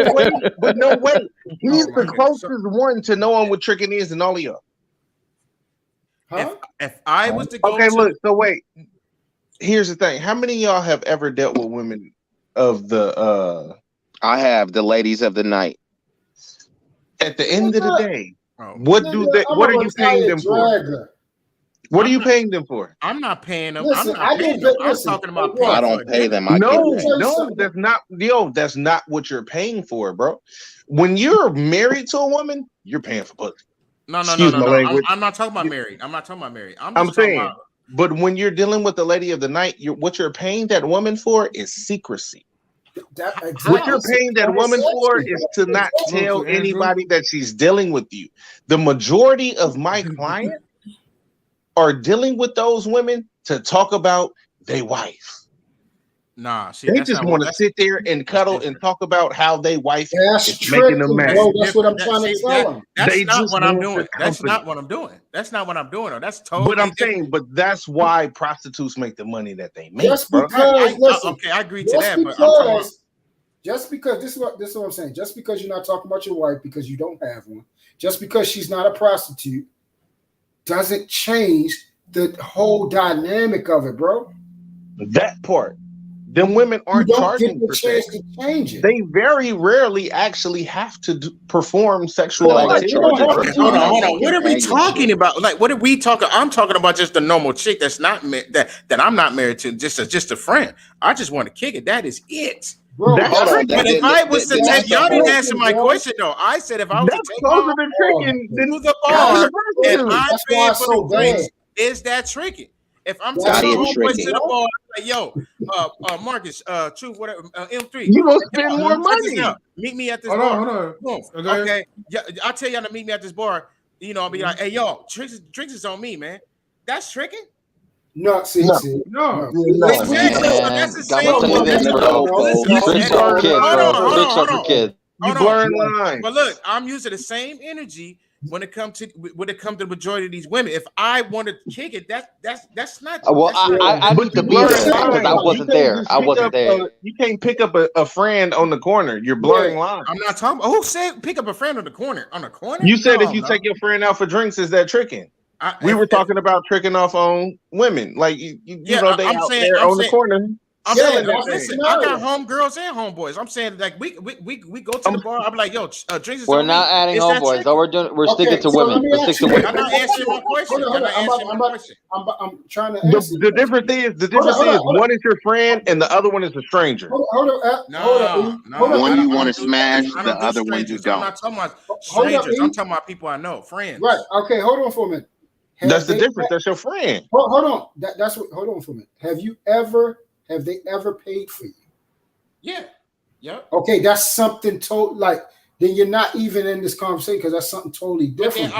way. He's the closest one to knowing what tricking is and all of y'all.
If I was to go
okay,
to,
look. So wait. Here's the thing. How many of y'all have ever dealt with women of the?
I have the ladies of the night.
At the end of the day,
What
are you paying them for? What are you paying them for?
I'm not paying them.
Listen,
I'm not paying them. I'm talking about paying.
I don't pay them. I
No,
get that.
that's not. That's not what you're paying for, bro. When you're married to a woman, you're paying for pussy.
No.
Language.
I'm not talking about married. I'm not talking about married. I'm
I'm
just talking
saying,
about.
but when you're dealing with the lady of the night, what you're paying that woman for is secrecy. What you're paying that woman for is to not tell anybody that she's dealing with you. The majority of my clients are dealing with those women to talk about their wife.
Nah, see,
they just want to sit there and cuddle and talk about how they wife is making them mad.
That's what I'm trying to tell them.
That's not what I'm doing. That's not what I'm doing. That's not what I'm doing. Or that's totally.
But I'm saying, but that's why prostitutes make the money that they make.
Just
bro.
because, listen,
okay, I agree to that. But
just because this is what I'm saying. Just because you're not talking about your wife because you don't have one, just because she's not a prostitute, doesn't change the whole dynamic of it, bro.
That part. Them women aren't charging for sex.
To change it.
They very rarely actually have to perform sexual activity.
Hold on. What are we talking about? Like, what are we talking? I'm talking about just a normal chick that's not that I'm not married to, just a friend. I just want to kick it. That is it.
Bro,
but if I was to take, y'all didn't answer my question though. I said if I was to take off to the bar and I'm paying for the drinks, is that tricking? If I'm taking homeboys to the bar, like, yo, Marcus, True, whatever, M3,
you gonna spend more money.
Meet me at this bar.
Hold on.
Okay. Yeah, I'll tell y'all to meet me at this bar. You know, I'll be like, hey, yo, drinks is on me, man. That's tricking.
No.
That's the same.
You blurring lines.
But look, I'm using the same energy when it comes to the majority of these women. If I want to kick it, that's not.
Well, I need to be there because I wasn't there. I wasn't there.
You can't pick up a friend on the corner. You're blurring lines.
I'm not talking. Who said pick up a friend on the corner?
You said if you take your friend out for drinks, is that tricking? We were talking about tricking off on women, like you know they out there on the corner.
I'm saying, listen, I got homegirls and homeboys. I'm saying like we go to the bar. I'm like, yo, drinks is
we're
on
not
me.
adding homeboys. All we're sticking to women. Let's stick to women.
I'm not answering my question.
I'm trying to answer.
The difference is one is your friend and the other one is a stranger.
Hold on.
One you want to smash, the other one you don't.
I'm not talking about strangers. I'm talking about people I know, friends.
Right. Okay. Hold on for a minute.
That's the difference. That's your friend.
Hold on. That's what. Hold on for a minute. Have they ever paid for you?
Yeah. Yep.
Okay, that's something then you're not even in this conversation because that's something totally different.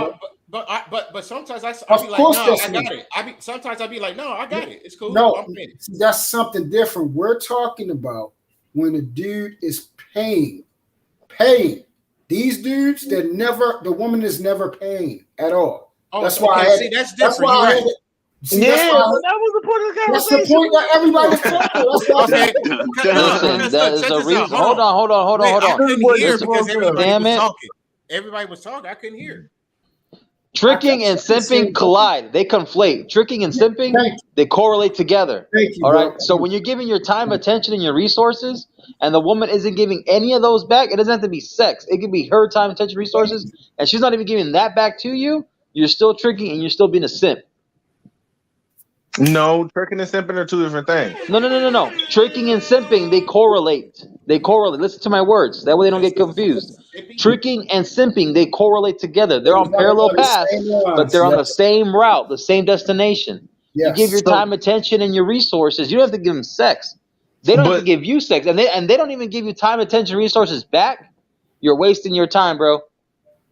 But sometimes I be like, no, I got it. Sometimes I be like, no, I got it. It's cool.
No, that's something different. We're talking about when a dude is paying. These dudes, the woman is never paying at all.
Oh,
that's why.
See, that's different. You're right.
See, that was the point of the conversation. That's the point that everybody's
talking. Listen, that is a reason. Hold on.
I couldn't hear because everybody was talking. Everybody was talking. I couldn't hear.
Tricking and simping collide. They conflate. Tricking and simping, they correlate together.
Thank you,
all right. So when you're giving your time, attention, and your resources, and the woman isn't giving any of those back, it doesn't have to be sex. It could be her time, attention, resources, and she's not even giving that back to you. You're still tricking and you're still being a simp.
No, tricking and simping are two different things.
No. Tricking and simping, they correlate. Listen to my words. That way they don't get confused. Tricking and simping, they correlate together. They're on parallel paths, but they're on the same route, the same destination. Yes. You give your time, attention, and your resources. You don't have to give them sex. They don't have to give you sex, and they don't even give you time, attention, resources back. You're wasting your time, bro.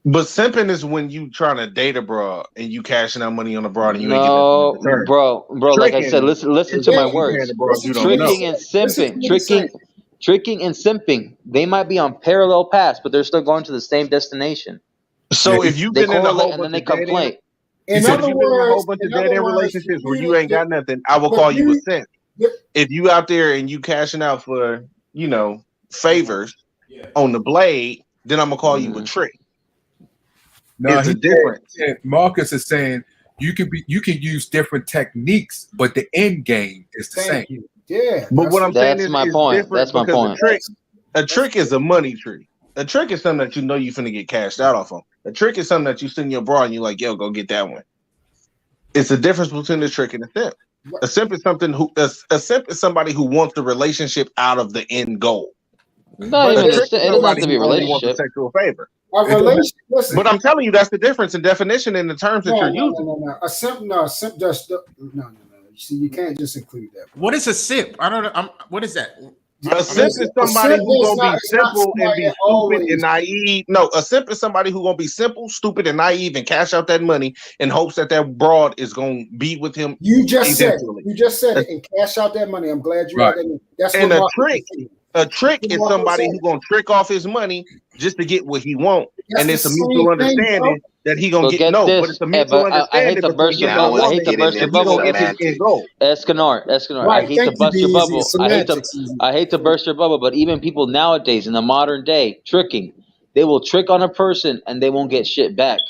But simping is when you trying to date a broad and you cashing out money on the broad and you ain't getting nothing.
bro. Like I said, listen to my words. Tricking and simping, they might be on parallel paths, but they're still going to the same destination.
So if you've been in a whole bunch of
complain.
In other words, a whole bunch of dead-end relationships where you ain't got nothing, I will call you a simp. If you out there and you cashing out for favors on the blade, then I'm gonna call you a trick.
No, it's a difference. Marcus is saying You can use different techniques, but the end game is the same.
You. Yeah.
But what I'm saying is,
my
it's
point.
different
That's my
because
point.
a trick is a money trick. A trick is something that you know you're finna get cashed out off on. A trick is something that you send your bra and you're like, yo, go get that one. It's the difference between a trick and a simp. A simp is a simp is somebody who wants the relationship out of the end goal.
Not even it doesn't have to be a
wants a
relationship.
sexual favor.
Listen,
But I'm telling you, that's the difference in definition in the terms that you're using.
No. A simp just no. See, you can't just include that.
What is a simp? I don't know. What is that?
A simp is somebody who's gonna be simple and be stupid and naive. No, a simp is somebody who's gonna be simple, stupid, and naive and cash out that money in hopes that that broad is gonna be with him.
You just said it and cash out that money. I'm glad you got that. That's
and
what
a trick is somebody who's gonna trick off his money just to get what he wants, and it's a mutual understanding that he gonna get. No, but it's a mutual understanding.
I hate to burst your bubble. I hate to burst your bubble. Escanar. I hate to bust your bubble. I hate to burst your bubble. But even people nowadays in the modern day tricking, they will trick on a person and they won't get shit back.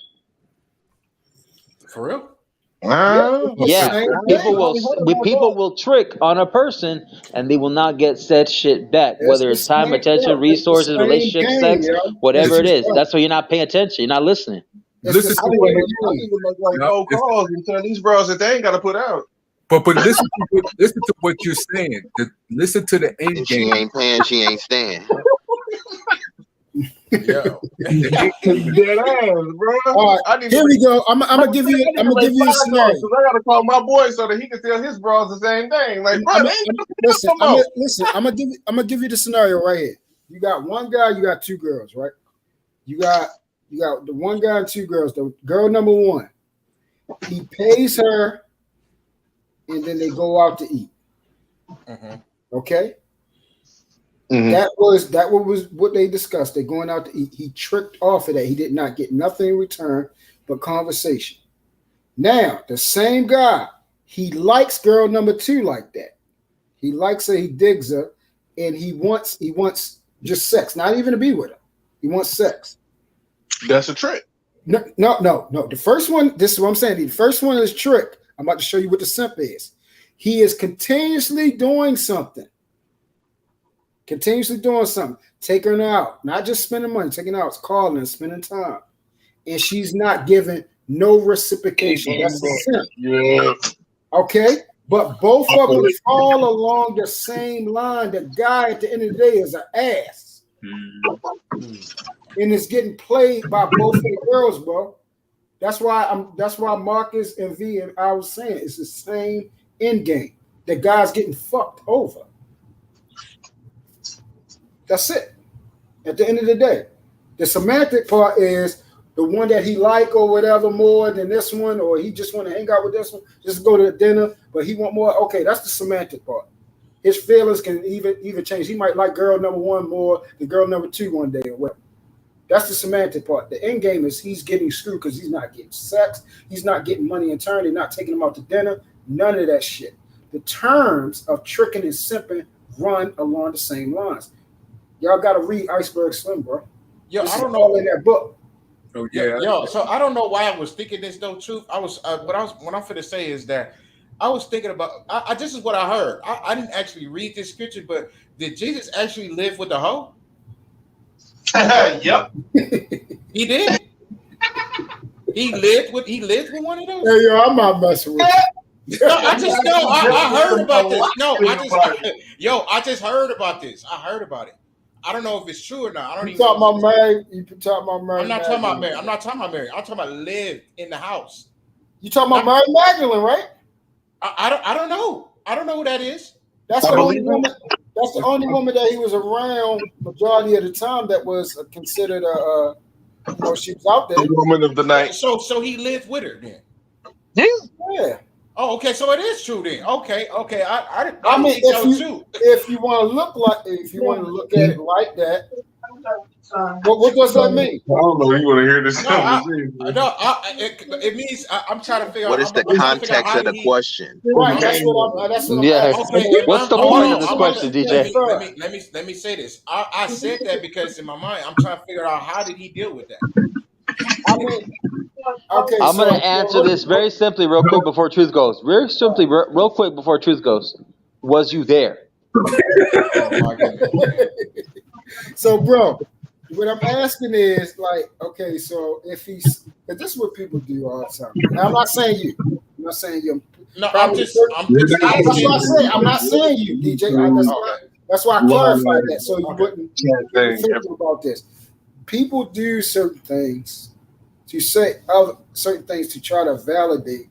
For real?
Yeah, people will trick on a person and they will not get said shit back, whether it's time, attention, resources, relationship, sex, whatever it is. That's why you're not paying attention. You're not listening.
Listen to what calls and tell these bros that they ain't got to put out.
But listen to what you're saying. Listen to the end game.
She ain't paying. She ain't staying.
Dead ass, bro.
All right, here we go. I'm gonna give you a scenario.
I gotta call my boy so that he can tell his bros the same thing. Like,
listen. I'm gonna give you the scenario right here. You got one guy, you got two girls, right? You got the one guy and two girls. The girl number one, he pays her, and then they go out to eat. Okay.
Mm-hmm.
That was what they discussed. They're going out to eat. He tricked off of that. He did not get nothing in return but conversation. Now, the same guy, he likes girl number two like that. He likes her, he digs her, and he wants just sex, not even to be with her. He wants sex.
That's a trick.
No. The first one, this is what I'm saying. The first one is trick. I'm about to show you what the simp is. He is continuously doing something. Taking her out, not just spending money, taking her out, calling and spending time, and she's not giving no reciprocation. That's a simp.
Yeah.
Okay, but both of them fall along the same line. The guy at the end of the day is an ass, and it's getting played by both of the girls, bro. That's why Marcus and V and I was saying it's the same end game. The guy's getting fucked over. That's it. At the end of the day, the semantic part is the one that he like or whatever more than this one, or he just want to hang out with this one, just go to dinner, but he want more. Okay, that's the semantic part. His feelings can even change. He might like girl number one more than girl number two one day or whatever. That's the semantic part. The end game is he's getting screwed because he's not getting sex. He's not getting money in turn. They're not taking him out to dinner. None of that shit. The terms of tricking and simping run along the same lines. Y'all got to read Iceberg Slim, bro.
Yo,
this
I don't
is
know
all in that book.
Oh yeah.
Yo, so I don't know why I was thinking this though. Truth, what I'm finna say is that I was thinking about. This is what I heard. I didn't actually read this scripture, but did Jesus actually live with the hoe?
Yep.
He did. He lived with one of those.
Hey, yo, I'm not messing with you.
No, I heard about this. No, I just heard about this. I heard about it. I don't know if it's true or not. I don't even
talk about Mary. You talk about Mary.
I'm not talking about Mary. I'm talking about lived in the house.
You talking about Mary Magdalene, right?
I don't know. I don't know who that is.
That's the only woman. That's the only woman that he was around majority of the time that was considered she was out there.
The woman of the night.
So he lived with her then.
Yeah.
Oh, okay. So it is true then. Okay.
I mean, if you want to look at it like that, what does that mean?
I don't know. You want to hear this?
It means I'm trying to figure out
what is the context of the question.
Right. That's what I'm
yeah.
Okay,
what's the point of this question, DJ?
Let me say this. I said that because in my mind I'm trying to figure out how did he deal with that.
I mean, Okay,
I'm gonna answer this very simply, real quick before truth goes. Very simply, real quick before truth goes. Was you there?
Oh my goodness.
So, bro, what I'm asking is like, okay, so if he's, because this is what people do all the time. And I'm not saying you. I'm not saying you.
No,
I'm
just
that's what I
asking.
say. I'm not saying you, DJ. That's why I clarified that so you wouldn't think about this. People do certain things to say other certain things to try to validate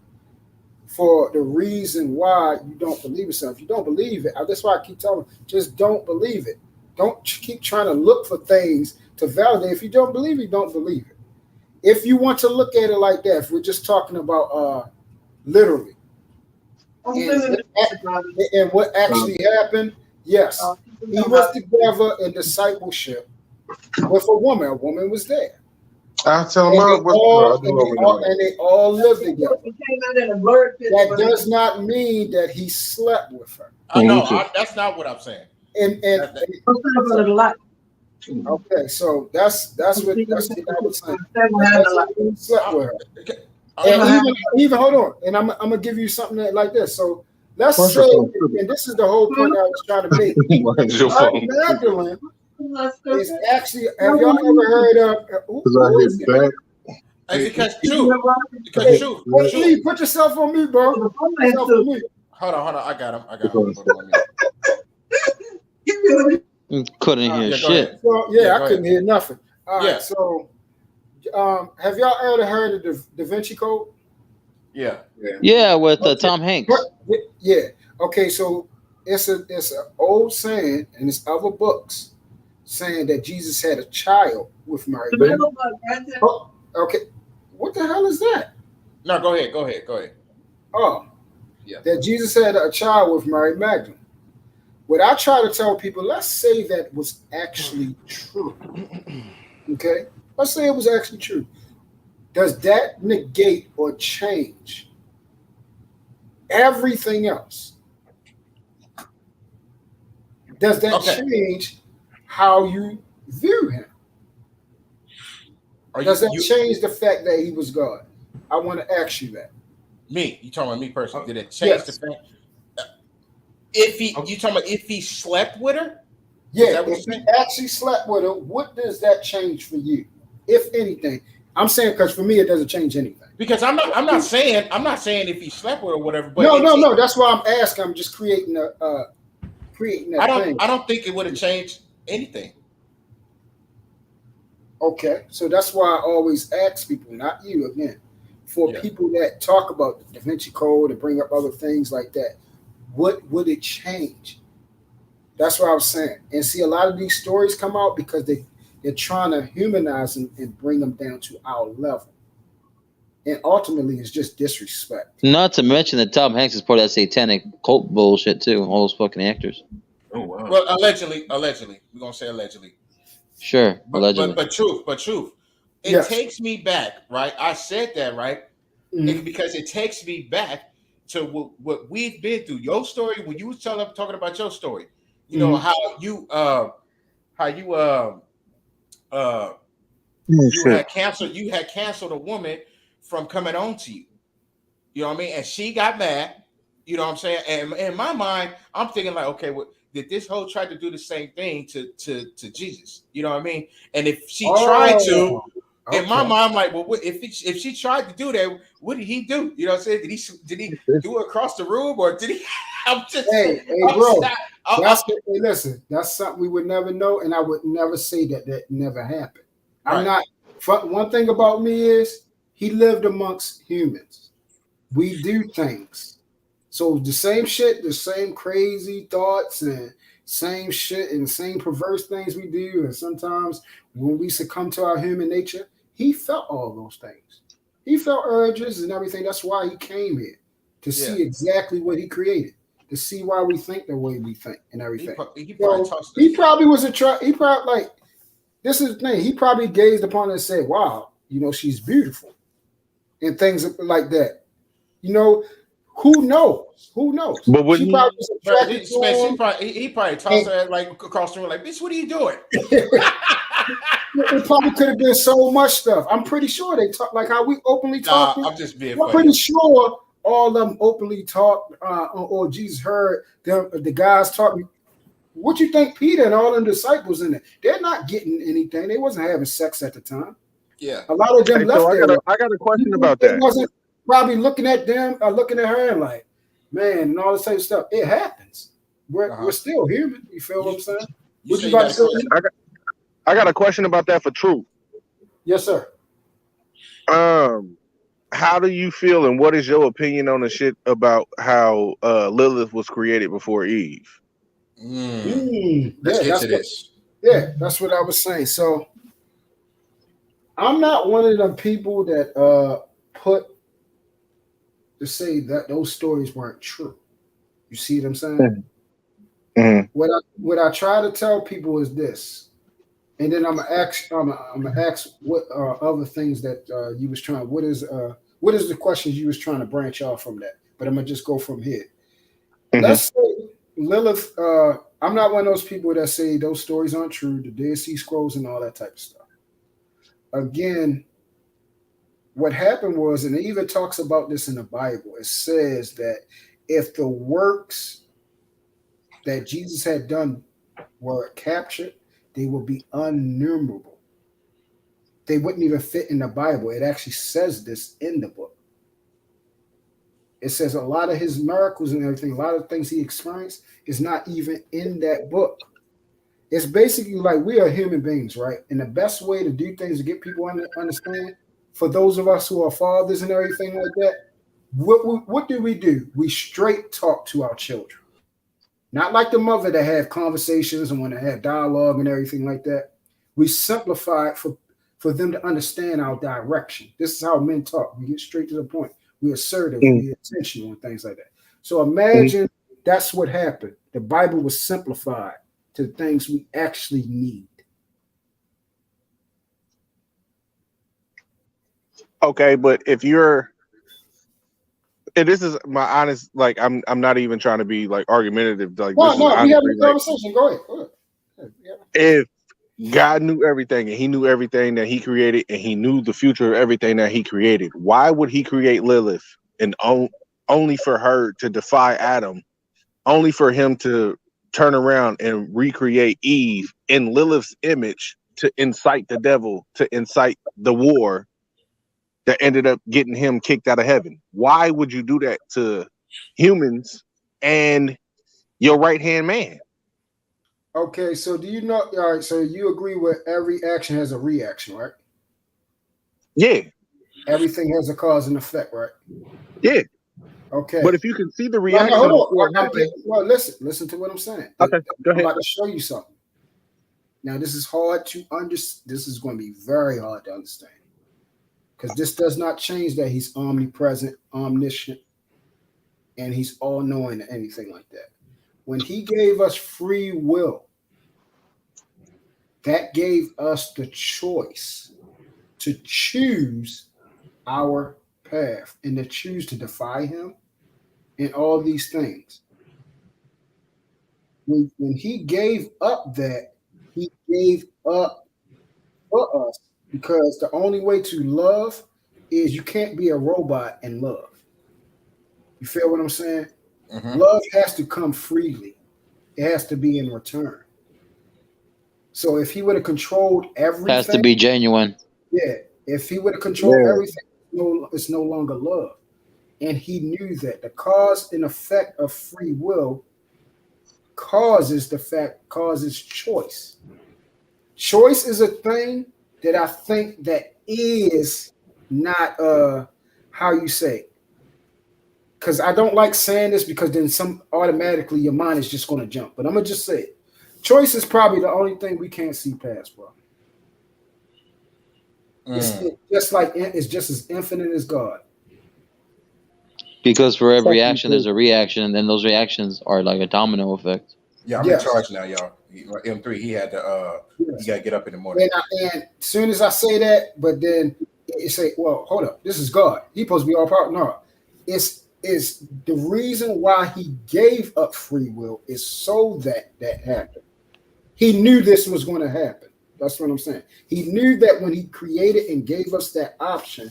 for the reason why you don't believe it. So if you don't believe it, that's why I keep telling you, just don't believe it. Don't keep trying to look for things to validate. If you don't believe it, you don't believe it. If you want to look at it like that, if we're just talking about literally, and what actually happened, yes, he was together in discipleship with a woman. A woman was there.
I tell them
and they all lived together. That does not mean that he slept with her.
That's not what I'm saying.
Okay, so that's what I was saying. He slept with her. And even hold on, and I'm gonna give you something like this. So let's say, and this is the whole point I was trying to make. Magdalene is actually. Have y'all ever heard of? Who is it?
Because truth.
Lee, put yourself on me, bro. Put yourself on me.
Hold on. I got him.
Couldn't hear shit.
Well, I couldn't hear nothing. All right, so have y'all ever heard of the Da Vinci Code?
Yeah, with Tom Hanks.
Yeah. Okay, so it's an old saying, and it's other books saying that Jesus had a child with Mary. Oh, okay. What the hell is that?
No, go ahead.
Oh, that Jesus had a child with Mary Magdalene. What I try to tell people, let's say that was actually true. Okay? Let's say it was actually true. Does that negate or change everything else? Does that change how you view him? Does that change the fact that he was God? I want to ask you that.
Me? You talking about me personally? Did it change the fact? You talking about if he slept with her?
Yeah, if he actually slept with her, what does that change for you, if anything? I'm saying because for me it doesn't change anything.
Because I'm not saying if he slept with her or whatever. But
no. That's why I'm asking. I'm just creating that thing.
I don't think it would have changed anything.
Okay, so that's why I always ask people, not you again, for people that talk about the Da Vinci Code and bring up other things like that. What would it change? That's what I was saying. And see, a lot of these stories come out because they're trying to humanize them and bring them down to our level. And ultimately, it's just disrespect.
Not to mention that Tom Hanks is part of that satanic cult bullshit too. All those fucking actors.
Oh wow. Well, allegedly, we're gonna say allegedly.
Sure, allegedly.
But truth. It takes me back, right? I said that, right? Mm-hmm. Because it takes me back to what we've been through. Your story, when you was talking about your story, you know how you had canceled a woman from coming on to you. You know what I mean? And she got mad. You know what I'm saying? And in my mind, I'm thinking like, okay, well, did this hoe try to do the same thing to Jesus? You know what I mean? And if she tried to, in my mind, I'm like, well, if she tried to do that, what did he do? You know what I'm saying? Did he do it across the room, or did he? I'm just
bro. Listen, that's something we would never know, and I would never say that never happened. Right. I'm not. One thing about me is he lived amongst humans. We do things. So the same shit, the same crazy thoughts and same shit and same perverse things we do. And sometimes when we succumb to our human nature, he felt all those things. He felt urges and everything. That's why he came here, to see exactly what he created, to see why we think the way we think and everything. He probably was he probably like, this is the thing. He probably gazed upon it and said, wow, you know, she's beautiful and things like that. You know, Who knows? Who knows?
But when
she probably was attracted to him.
He probably tossed her like across the room, like, bitch, what are you doing?
It probably could have been so much stuff. I'm pretty sure they talk like how we openly talk.
I'm just being
I'm
funny.
pretty sure all of them openly talk, or Jesus heard them, the guys talking. What you think Peter and all them disciples in there? They're not getting anything. They wasn't having sex at the time.
Yeah.
A lot of them left
so
there.
I got a question about that.
Wasn't probably looking at them or looking at her and like, man, and all the same stuff. It happens. We're still human. You feel what I'm saying? What you about to say?
I got a question about that for Truth.
Yes, sir.
How do you feel, and what is your opinion on the shit about how Lilith was created before Eve?
Let's get to this.
Yeah, that's what I was saying. So I'm not one of them people that put to say that those stories weren't true. You see what I'm saying?
Mm-hmm.
What I try to tell people is this, and then I'm gonna ask what other things that you was trying. What is the questions you was trying to branch off from that? But I'm gonna just go from here. Mm-hmm. Let's say Lilith. I'm not one of those people that say those stories aren't true, the Dead Sea Scrolls and all that type of stuff. Again, what happened was, and it even talks about this in the Bible, it says that if the works that Jesus had done were captured, they will be unnumerable. They wouldn't even fit in the Bible. It actually says this in the book. It says a lot of his miracles and everything, a lot of things he experienced is not even in that book. It's basically like we are human beings, right? And the best way to do things to get people to understand, for those of us who are fathers and everything like that, what do? We straight talk to our children. Not like the mother that have conversations and want to have dialogue and everything like that. We simplify it for them to understand our direction. This is how men talk. We get straight to the point. We're assertive, we're intentional, and things like that. So imagine that's what happened. The Bible was simplified to the things we actually need.
Okay, but if you're, and this is my honest, like I'm not even trying to be like argumentative. Like,
No,
this is
we
honestly,
having a conversation. Go ahead.
If God knew everything and he knew everything that he created and he knew the future of everything that he created, why would he create Lilith and only for her to defy Adam, only for him to turn around and recreate Eve in Lilith's image to incite the devil, to incite the war that ended up getting him kicked out of heaven? Why would you do that to humans and your right-hand man?
Okay, so do you know? All right, so you agree with every action has a reaction, right?
Yeah.
Everything has a cause and effect, right?
Yeah.
Okay.
But if you can see the reaction,
well, listen to what I'm saying.
Okay, go ahead.
I'm about to show you something. Now, this is hard to understand. This is going to be very hard to understand because this does not change that he's omnipresent, omniscient, and he's all-knowing and anything like that. When he gave us free will, that gave us the choice to choose our path and to choose to defy him and all these things. When he gave up that, he gave up for us because the only way to love is you can't be a robot and love. You feel what I'm saying? Mm-hmm. Love has to come freely. It has to be in return. So if he would have controlled everything,
has to be genuine.
Yeah. If he would have controlled everything, it's no longer love. And he knew that the cause and effect of free will causes choice. Choice is a thing that I think that is not how you say. Because I don't like saying this because then automatically your mind is just going to jump. But I'm going to just say it. Choice is probably the only thing we can't see past, bro. It's just as infinite as God.
Because for every action, there's a reaction, and then those reactions are like a domino effect.
Yeah, I'm in charge now, y'all. M3, he had to, he got to get up in the morning.
And as soon as I say that, but then it say, well, hold up, this is God. He's supposed to be all powerful. No, it's is the reason why he gave up free will is so that that happened. He knew this was going to happen. That's what I'm saying. He knew that when he created and gave us that option,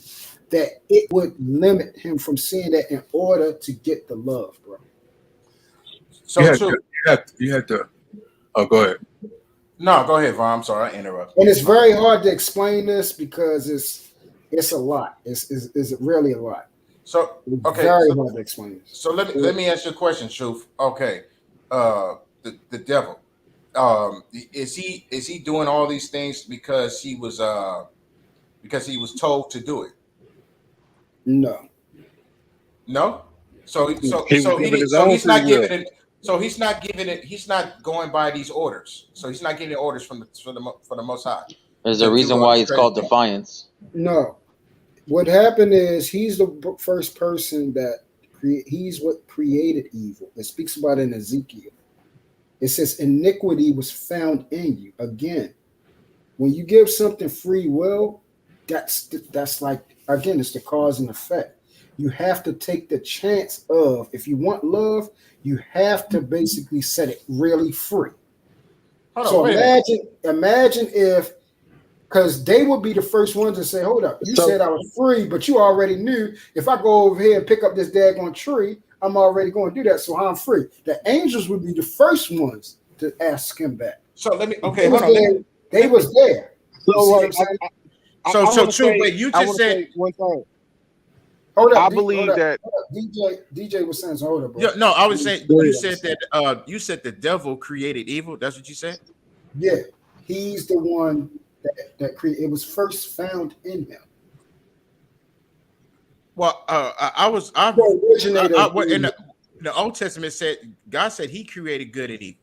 that it would limit him from seeing that in order to get the love, bro.
So
you had to. Oh, go ahead.
No, go ahead, Vaughn. I'm sorry, I interrupted.
And it's very hard to explain this because it's a lot. It's really a lot.
So okay,
very hard to explain this.
So let me ask you a question, Truth. Okay, the devil, is he doing all these things because he was told to do it?
No.
No. So he's not giving it. He's not going by these orders. So he's not getting orders from the Most High.
There's a reason why it's called defiance.
No. What happened is he's the first person that he's what created evil. It speaks about it in Ezekiel. It says iniquity was found in you. Again, when you give something free will, that's like, again, it's the cause and effect. You have to take the chance of, if you want love, you have to basically set it really free. Imagine if, because they would be the first ones to say, hold up, you said I was free, but you already knew if I go over here and pick up this daggone tree, I'm already going to do that, so I'm free. The angels would be the first ones to ask him back.
So let me,
they was there.
So true. Wait, you just said
one thing.
Hold up,
I believe that
DJ was saying, so hold up, bro.
Yeah, no, I was saying you said that the devil created evil. That's what you said.
Yeah, he's the one that created. It was first found in him.
Well, in the Old Testament said God said He created good and evil.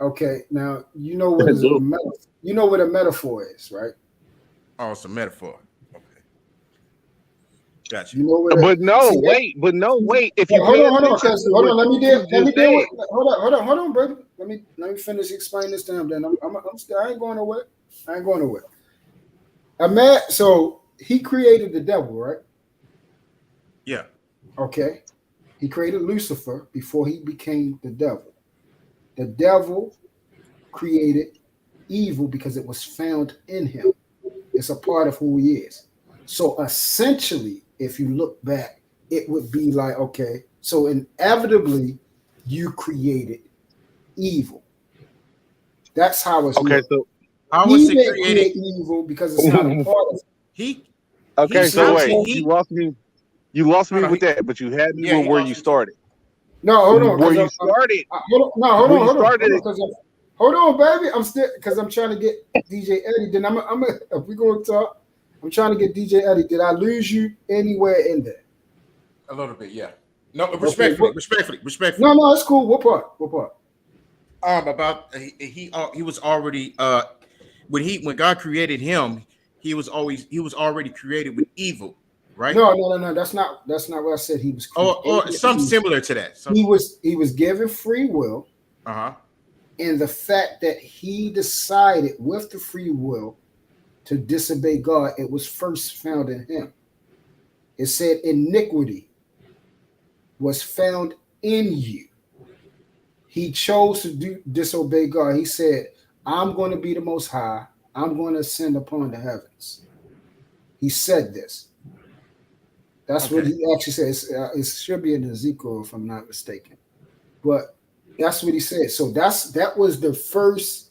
Okay, now you know what is a metaphor. You know what a metaphor is, right?
Oh, it's a metaphor. Okay, gotcha.
You know what?
But no, wait. If you
hold on, let me deal with. Hold on, brother. Let me finish explaining this to him. Then I ain't going nowhere. So he created the devil, right?
Yeah.
Okay. He created Lucifer before he became the devil. The devil created evil because it was found in him. It's a part of who he is. So essentially, if you look back, it would be like, okay, so inevitably you created evil. That's how it's
okay. So
how was it created?
Evil because it's not a part of
he.
Okay,
he
so wait,
he,
you lost me. You lost me with that, but you had me with where you started.
No, hold on.
Where you started?
Hold on. Hold on, baby. I'm still because I'm trying to get DJ Eddie. Then I'm if we're gonna talk, I'm trying to get DJ Eddie. Did I lose you anywhere in there?
A little bit, yeah. No, respectfully.
No, it's cool. What part?
About he was already when God created him, he was already created with evil, right?
No. That's not what I said. He was
or something similar to that.
He was given free will.
Uh-huh.
And the fact that he decided with the free will to disobey God, it was first found in him. It said iniquity was found in you. He chose to disobey God. He said, I'm going to be the Most High. I'm going to ascend upon the heavens. He said this. That's what he actually says. It should be in Ezekiel, if I'm not mistaken. But that's what he said. So that was the first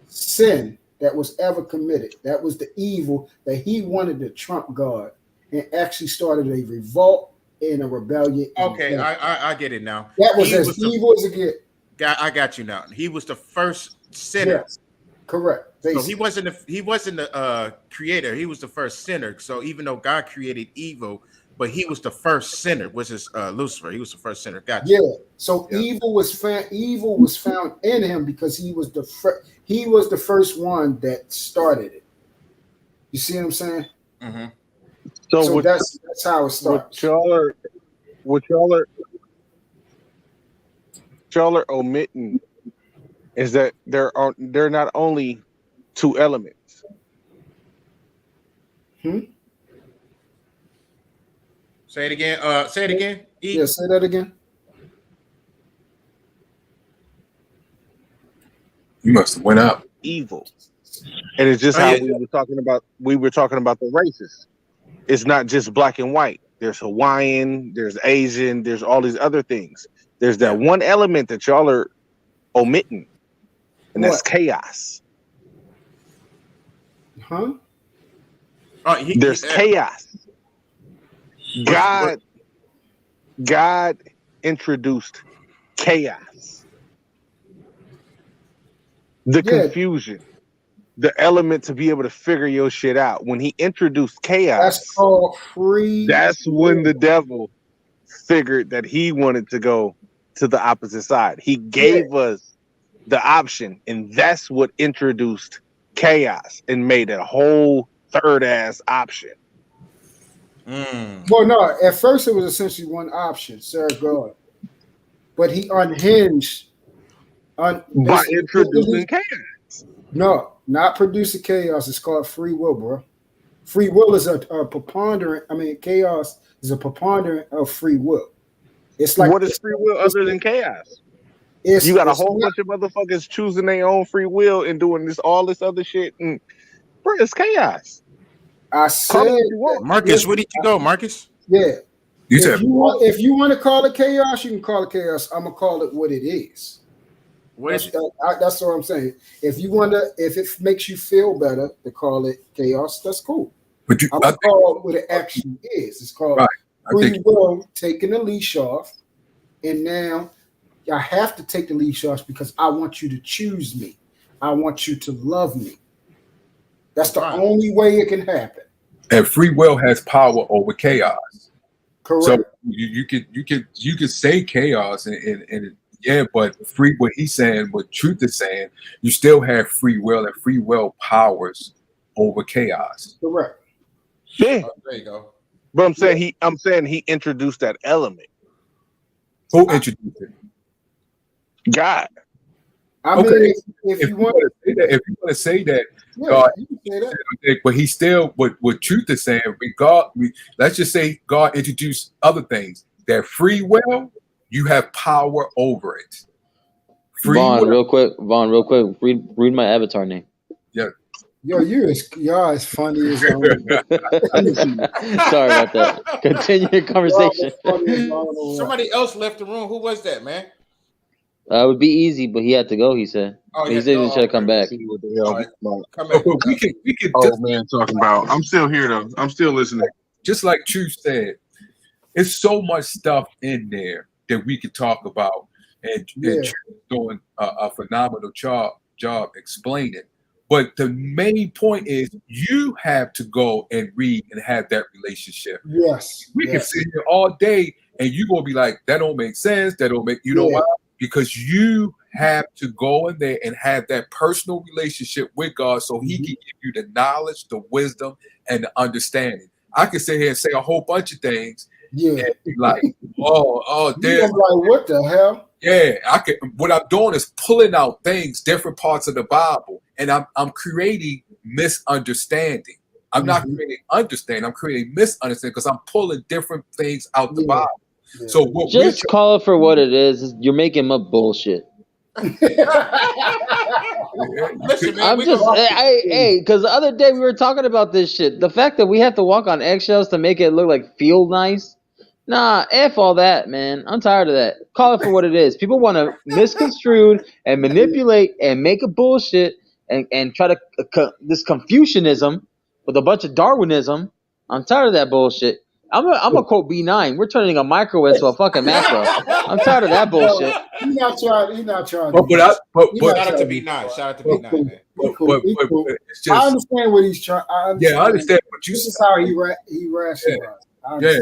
sin that was ever committed. That was the evil that he wanted to trump God and actually started a revolt and a rebellion.
Okay, I get it now.
That was as evil as it get.
I got you now. He was the first sinner.
Yes, correct.
Basically. So he wasn't the creator. He was the first sinner. So even though God created evil, but he was the first sinner, which is Lucifer. He was the first sinner. Gotcha.
Yeah. So evil was found in him because he was the first one that started it. You see what I'm saying?
Mm-hmm.
So that's how it starts.
What y'all are omitting is that there are not only two elements.
Say it again. Say it again.
Yeah, say that again.
You must have went up.
Evil. And it's just how we were talking about the races. It's not just black and white. There's Hawaiian, there's Asian, there's all these other things. There's that one element that y'all are omitting, and that's chaos.
Huh?
There's chaos. God introduced chaos. The confusion. The element to be able to figure your shit out. When he introduced chaos,
that's called free.
That's when the devil figured that he wanted to go to the opposite side. He gave us the option, and that's what introduced chaos and made a whole third ass option.
Well, no, at first it was essentially one option, Sir God, but he unhinged
by introducing chaos.
No, not producing chaos. It's called free will, bro. Free will is a preponderant. I mean, chaos is a preponderant of free will. It's like,
what is free will other than chaos? You got a whole bunch of motherfuckers choosing their own free will and doing all this other shit, and bro, it's chaos.
I said,
Marcus, where did you go, Marcus?
Yeah.
You said
if you want to call it chaos, you can call it chaos. I'm gonna call it what it is. That's what I'm saying. If it makes you feel better to call it chaos, that's cool.
But
I'm gonna call it what it actually is. It's called free will taking the leash off, and now I have to take the leash off because I want you to choose me. I want you to love me. That's the only way it can happen.
And free will has power over chaos.
Correct.
So you could say chaos and yeah, but what he's saying, what truth is saying, you still have free will, and free will powers over chaos.
Correct.
Yeah.
There you go.
But I'm saying he introduced that element.
Who introduced it?
God.
I mean, if you want
to say that, God, but he still, what truth is saying, let's just say God introduced other things. That free will, you have power over it.
Vaughn, real quick, read my avatar name.
Yeah.
Yo, y'all as funny as
Sorry about that. Continue your conversation.
Somebody else left the room. Who was that, man?
It would be easy, but he had to go. He said. He said he should come back.
We could
man talking about. I'm still here though. I'm still listening.
Just like Truth said, it's so much stuff in there that we could talk about, and Truth doing a phenomenal job explaining. But the main point is you have to go and read and have that relationship.
Yes.
We can sit here all day and you're gonna be like, that don't make sense. That don't make, you know why? Because you have to go in there and have that personal relationship with God so he can give you the knowledge, the wisdom, and the understanding. I can sit here and say a whole bunch of things.
Yeah.
And be like, there's
like, what the hell?
Yeah, what I'm doing is pulling out things, different parts of the Bible, and I'm creating misunderstanding. I'm not creating understanding, I'm creating misunderstanding because I'm pulling different things out the Bible. Yeah. So
just call it for what it is. You're making up bullshit.
Listen, man,
because the other day we were talking about this shit. The fact that we have to walk on eggshells to make it look like feel nice. Nah, F all that, man. I'm tired of that. Call it for what it is. People want to misconstrue and manipulate and make a bullshit and try to this Confucianism with a bunch of Darwinism. I'm tired of that bullshit. I'm a quote B9. We're turning a micro into a fucking macro. I'm tired of that bullshit.
He's not trying.
Shout out to B9. Shout out to B9, man.
It's just,
I understand what he's trying. I
understand. But
this is how he rationalized.
Yeah,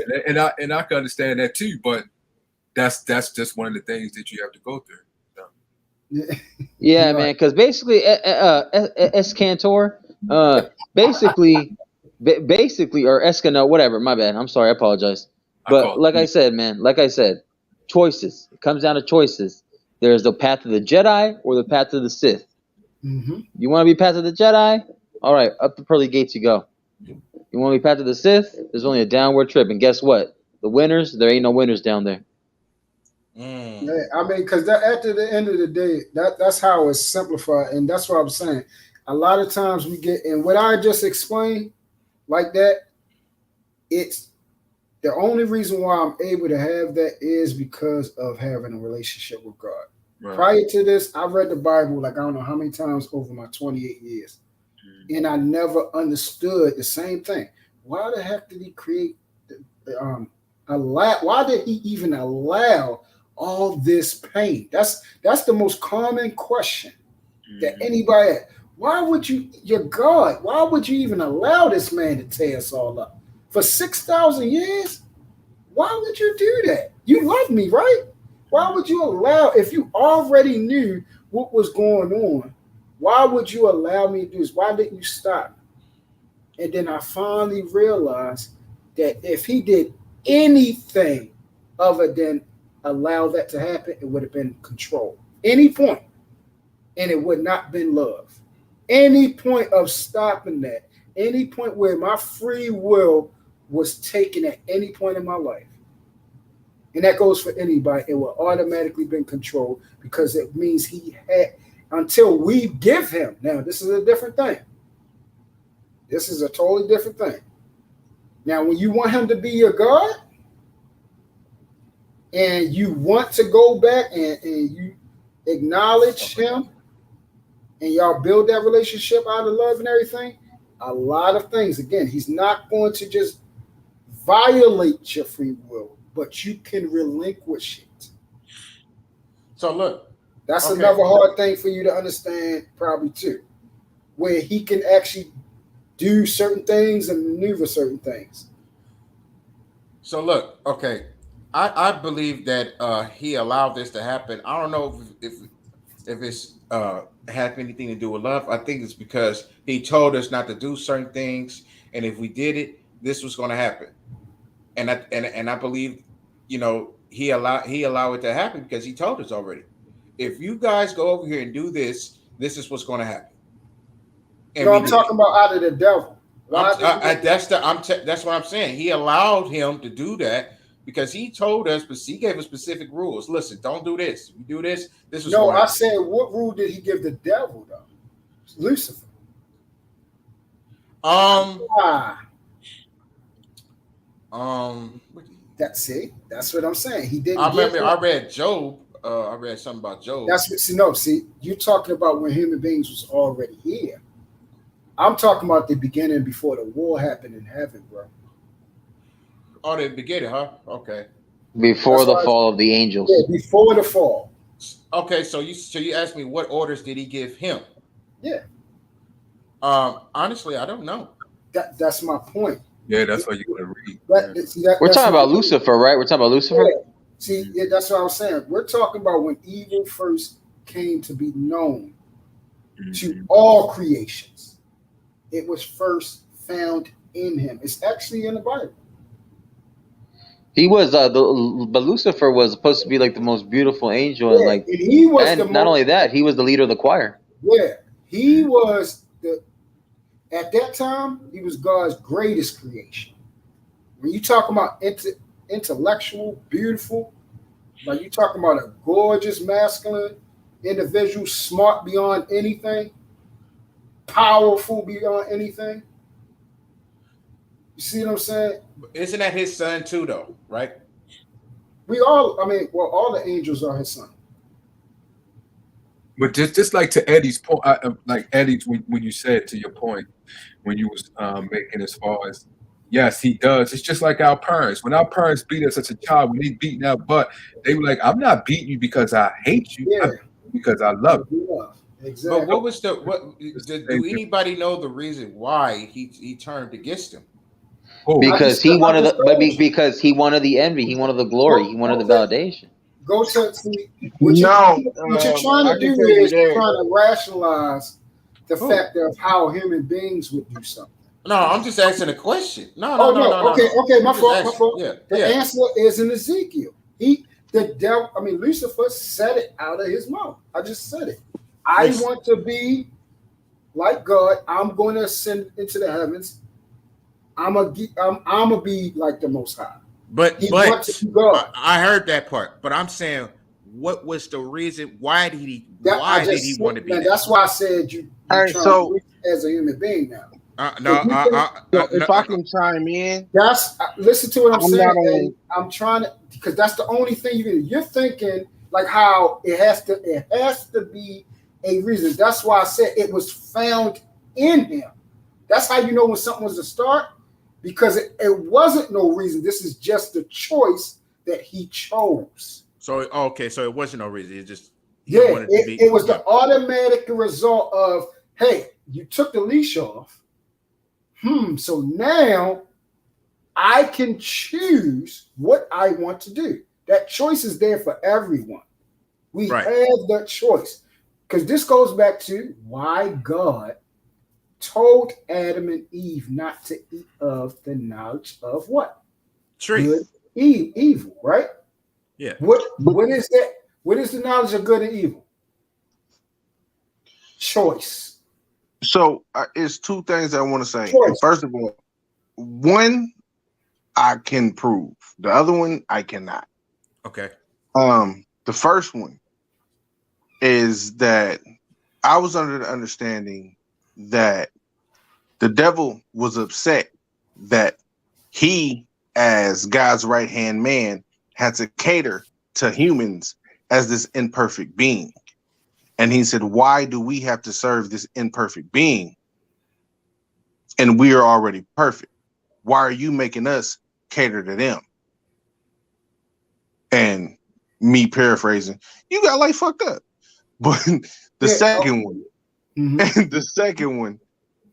and I can understand that too. But that's just one of the things that you have to go through. So.
Yeah, man. Because basically, Escantor, basically, or Escano, whatever. My bad. I'm sorry. I apologize. But like I said, choices. It comes down to choices. There's the path of the Jedi or the path of the Sith.
Mm-hmm.
You want to be path of the Jedi? All right, up the pearly gates you go. You want to be path of the Sith? There's only a downward trip, and guess what? the winners, there ain't no winners down there.
Yeah, I mean, because at the end of the day, that's how it's simplified, and that's what I'm saying. A lot of times we get, and what I just explained like that, it's the only reason why I'm able to have that is because of having a relationship with God. Right. Prior to this, I read the Bible like I don't know how many times over my 28 years, and I never understood the same thing. Why the heck did he create? Why did he even allow all this pain? That's the most common question that anybody asks. Why would you're God, why would you even allow this man to tear us all up? For 6,000 years? Why would you do that? You love me, right? Why would you allow, if you already knew what was going on, why would you allow me to do this? Why didn't you stop? And then I finally realized that if he did anything other than allow that to happen, it would have been control. Any point. And it would not been love. Any point of stopping that, any point where my free will was taken at any point in my life, and that goes for anybody, it will automatically been controlled because it means he had, until we give him. Now, this is a different thing. This is a totally different thing. Now, when you want him to be your God, and you want to go back and you acknowledge him, and y'all build that relationship out of love and everything, a lot of things, again, he's not going to just violate your free will, but you can relinquish it.
So look,
that's another hard thing for you to understand probably too, where he can actually do certain things and maneuver certain things.
So look, okay, I believe that he allowed this to happen. I don't know if it's have anything to do with love. I think it's because he told us not to do certain things, and if we did it, this was going to happen. And I believe, you know, he allowed it to happen because he told us already. If you guys go over here and do this, this is what's going to happen. And
I'm talking about out of the devil.
That's what I'm saying. He allowed him to do that because he told us, but he gave us specific rules. Listen, don't do this. If you do this, this is
no. I said, what rule did he give the devil though? Lucifer. That's what I'm saying. He didn't.
I read Job. I read something about Job.
See, you're talking about when human beings was already here. I'm talking about the beginning before the war happened in heaven, bro.
Oh, the beginning, huh? Okay.
Before the fall of the angels.
Yeah, before the fall.
Okay, so you asked me what orders did he give him?
Yeah.
Honestly, I don't know.
That's my point.
Yeah, that's what you're gonna read.
We're talking about Lucifer, right? We're talking about Lucifer.
Yeah. See, that's what I was saying. We're talking about when evil first came to be known to all creations. It was first found in him. It's actually in the Bible.
He was but Lucifer was supposed to be like the most beautiful angel, and
he was
not only that, he was the leader of the choir.
Yeah, he was at that time, he was God's greatest creation. When you talk about intellectual, beautiful, like you talking about a gorgeous masculine individual, smart beyond anything, powerful beyond anything. You see what I'm saying?
Isn't that his son too, though? Right?
All the angels are his son.
But just like to Eddie's point, like Eddie's when you said to your point, when you was making as far as, yes, he does. It's just like our parents. When our parents beat us as a child, when they beating our butt, they were like, "I'm not beating you because I hate you, I'm because I love you."
Exactly.
But what was do anybody know the reason why he turned against him?
Because he wanted because he wanted the envy, he wanted the glory, he wanted the validation.
Go to see what you're trying to do is trying to rationalize the fact of how human beings would do something.
No, I'm just asking a question. No.
Okay, my fault.
Yeah,
the answer is in Ezekiel. Lucifer said it out of his mouth. I just said it. I want to be like God. I'm going to ascend into the heavens. I'm gonna be like the Most High.
But
He wanted to go.
I heard that part. But I'm saying, what was the reason? Why did he?
That,
why did he want to be?
That's why I said you.
All right, so
as a human being now.
If I can chime in,
listen to what I'm saying.
not
And I'm trying to, because that's the only thing you're thinking, like how it has to be a reason. That's why I said it was found in him. That's how you know when something was a start, because it wasn't no reason. This is just the choice that he chose.
So okay, so it wasn't no reason. It just
it was the automatic result of, hey, you took the leash off. So now I can choose what I want to do. That choice is there for everyone. We have that choice. Because this goes back to why God told Adam and Eve not to eat of the knowledge of what?
Tree.
Good, evil, right?
Yeah.
What is that? What is the knowledge of good and evil? Choice.
So it's two things I want to say. First of all, one I can prove. The other one I cannot.
Okay.
The first one is that I was under the understanding that the devil was upset that he, as God's right-hand man, had to cater to humans as this imperfect being. And he said, why do we have to serve this imperfect being? And we are already perfect. Why are you making us cater to them? And me paraphrasing, you got like fucked up. But the second one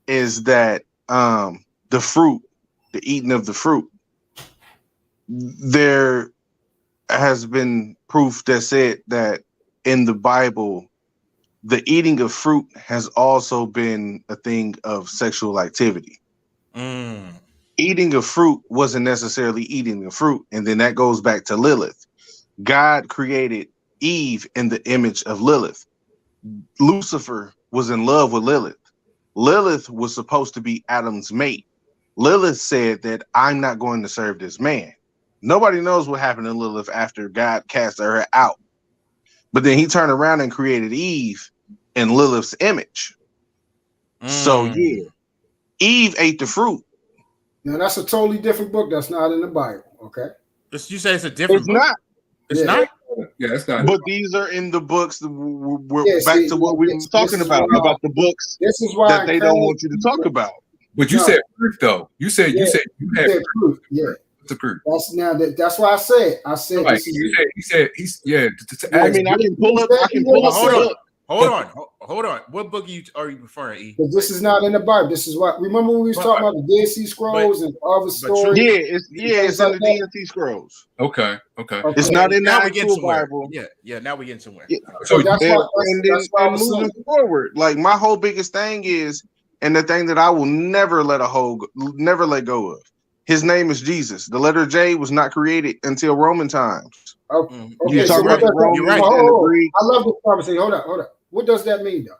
is that the fruit, the eating of the fruit, there has been proof that said that in the Bible, the eating of fruit has also been a thing of sexual activity. Eating of fruit wasn't necessarily eating the fruit. And then that goes back to Lilith. God created Eve in the image of Lilith. Lucifer was in love with Lilith. Lilith was supposed to be Adam's mate. Lilith said that I'm not going to serve this man. Nobody knows what happened to Lilith after God cast her out. But then he turned around and created Eve in Lilith's image. So yeah, Eve ate the fruit.
Now that's a totally different book. That's not in the Bible. Okay.
You say it's a different book?
Not.
It's not.
Yeah, it's not.
But these are in the books. We're back to what we were talking about the books.
This is why
that they don't want you to talk about.
But you said proof, though. You said you had
proof. Yeah.
The proof.
That's why I said.
Right. He said.
I mean, I can pull up.
Hold on. What book are you referring to?
Because this is not in the Bible. This is what. Remember when we was talking about the Dead Sea Scrolls and other stories?
It's in the Dead Sea Scrolls.
Okay.
It's not in the actual Bible.
Yeah. Now we're getting somewhere.
Yeah. So that's why moving forward, like my whole biggest thing is, and the thing that I will never let go of. His name is Jesus. The letter J was not created until Roman times.
Okay.
You talk about the Romans and the Greeks.
I love this conversation. Hold on. What does that mean, though?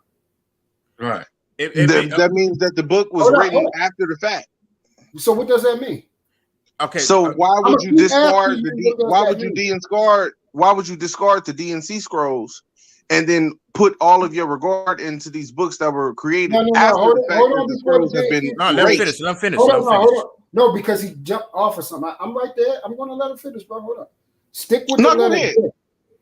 Right.
That means that the book was written after the fact.
So what does that mean?
Okay.
So why would you discard why would you discard the D&C scrolls and then put all of your regard into these books that were created after the fact that the scrolls have been
let him finish.
Hold on. No, because he jumped off of something. I'm right there. I'm going to let him finish, bro. Hold on. Stick with the letter J.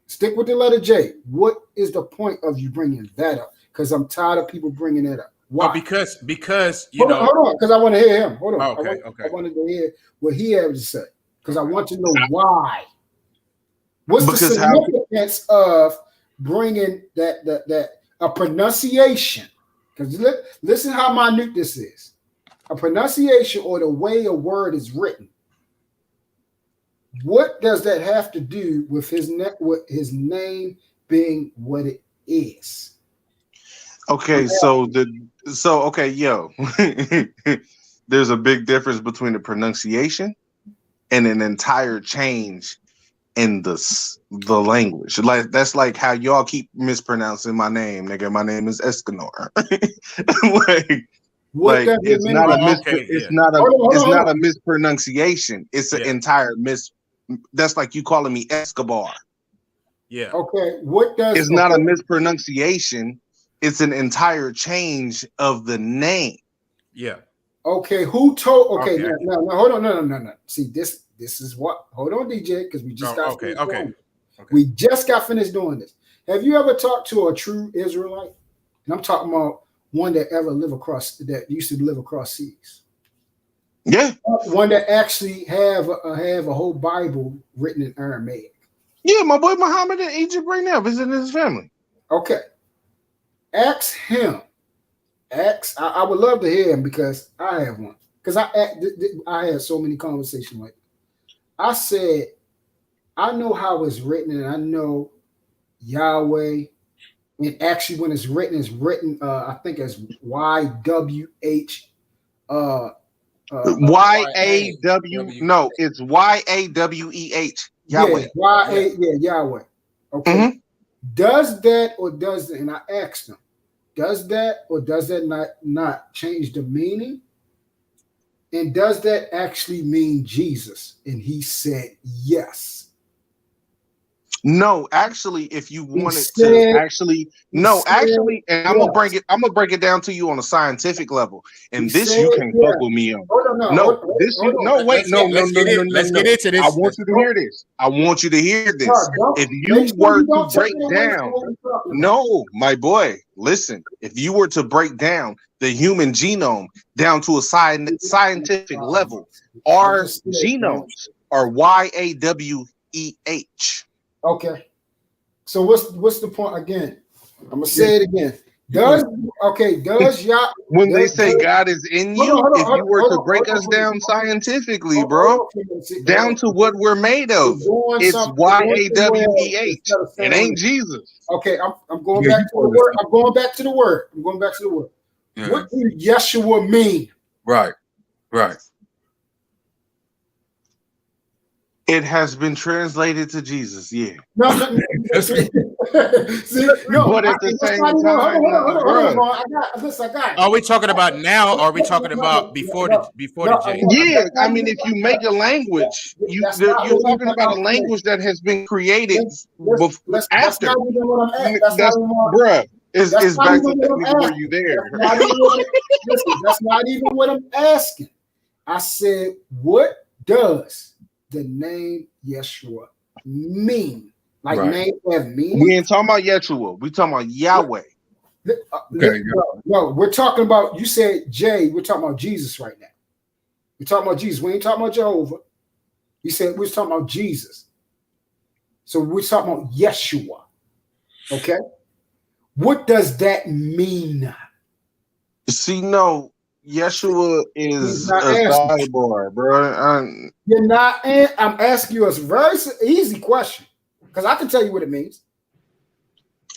Stick with the letter J. What is the point of you bringing that up? Because I'm tired of people bringing that up. Why?
Well, because
hold on, because I want to hear him. Hold on.
Okay.
I wanted to hear what he had to say because I want to know why. What's the significance of bringing that a pronunciation? Because listen how minute this is. A pronunciation or the way a word is written. What does that have to do with his name being what it is?
Okay, there's a big difference between the pronunciation and an entire change in the language. Like that's like how y'all keep mispronouncing my name, nigga. My name is Escanor. Like Like it's not a mispronunciation. It's an entire That's like you calling me Escobar.
Yeah.
Okay. What does?
It's not a mispronunciation. It's an entire change of the name.
Yeah.
Okay. Who told? Okay. No. Hold on. No. See, this is what. Hold on, DJ, because we just got. Okay. We just got finished doing this. Have you ever talked to a true Israelite? And I'm talking about one that used to live across seas.
Yeah.
One that actually have a whole Bible written in Aramaic.
Yeah, my boy Muhammad in Egypt right now visiting his family.
Okay. Ask him. I would love to hear him because I have one. Because I had so many conversations like that. I said, I know how it's written, and I know Yahweh. And actually, when it's written, I think as YWH.
YAW. No, it's YAWEH. Yahweh.
Yahweh. Okay. Mm-hmm. Does that or does it? And I asked him, does that or does that not change the meaning? And does that actually mean Jesus? And he said yes.
No, actually, if you wanted to actually, and I'm gonna break it down to you on a scientific level, and this you can buckle me on.
Let's get into this.
I want you to hear this. I want you to hear this. If you were to break down, no, my boy, listen. If you were to break down the human genome down to a scientific level, our genomes are YAWEH.
Okay, so what's the point again? I'm gonna say it again. Does Yah
when they say God is in you, if you were to break us down scientifically, bro, down to what we're made of, it's YAWEH. It ain't Jesus.
Okay, I'm going back to the word. I'm going back to the word. Yeah. What do Yeshua mean?
Right.
It has been translated to Jesus, yeah.
No.
See, but at the same time,
I got it.
Are we talking about now, or are we talking about before the J?
Yeah, I mean, if you make a language, you're talking about a language that has been created after. Bruh, it's back to were you there?
That's not even what I'm asking. I said, what does the name Yeshua mean? Like name have meaning?
We ain't talking about Yeshua. We talking about Yahweh.
No, we're talking about, you said Jay, we're talking about Jesus right now. We're talking about Jesus. We ain't talking about Jehovah. You said we're talking about Jesus. So we're talking about Yeshua. Okay? What does that mean?
See, no, Yeshua is a sidebar, bro.
You're not. I'm asking you a very easy question because I can tell you what it means.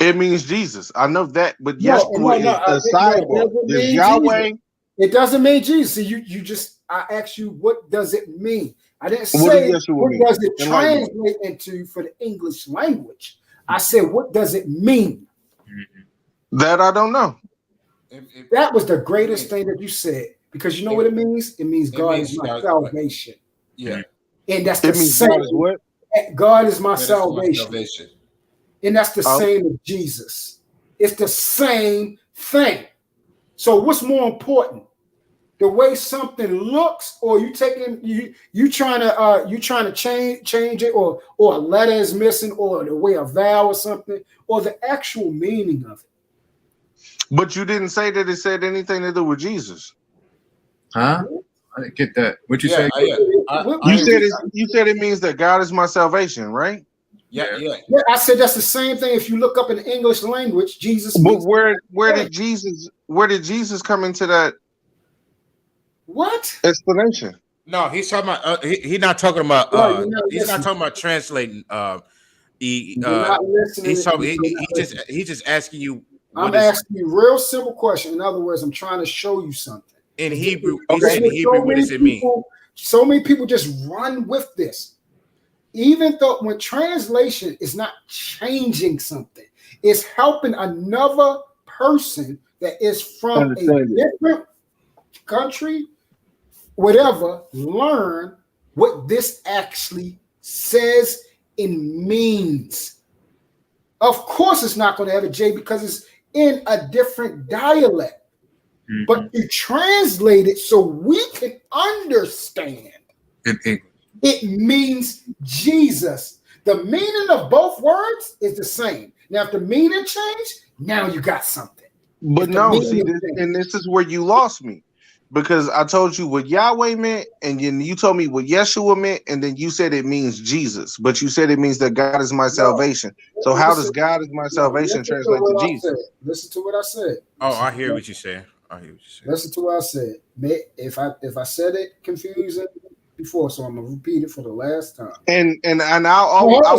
It means Jesus. I know that, but Yeshua is a sidebar. There's Yahweh.
It doesn't mean Jesus. See, you just. I asked you, what does it mean? I didn't say what does it translate into for the English language. I said, what does it mean?
That I don't know.
That was the greatest thing that you said, because you know what it means? It means God is my salvation.
Yeah.
And that's the same. God is my salvation. And that's the same as Jesus. It's the same thing. So what's more important? The way something looks, or you trying to change it, or a letter is missing, or the way a vowel or something, or the actual meaning of it.
But you didn't say that it said anything to do with Jesus.
Huh? I didn't get that. What you say?
You said it means that God is my salvation, right?
Yeah.
I said that's the same thing. If you look up in the English language, Jesus.
But where did Jesus come into that?
What
explanation?
No, he's talking about. He's not talking about. He's not talking about translating. He's just asking you.
I'm asking you a real simple question. In other words, I'm trying to show you something.
In Hebrew, what does it mean?
So many people just run with this. Even though when translation is not changing something, it's helping another person that is from a different country, whatever, learn what this actually says and means. Of course, it's not going to have a J because it's in a different dialect. Mm-hmm. But you translate it so we can understand. It means Jesus. The meaning of both words is the same. Now, if the meaning changed, now you got something.
But no, see, this is where you lost me. Because I told you what Yahweh meant, and then you told me what Yeshua meant, and then you said it means Jesus. But you said it means that God is my salvation. So how does God is my salvation translate to Jesus?
Listen to what I said.
Oh, I hear what you're saying.
Listen to what I said. If I said it confusing before, so I'm gonna repeat it for the last time.
And I'll also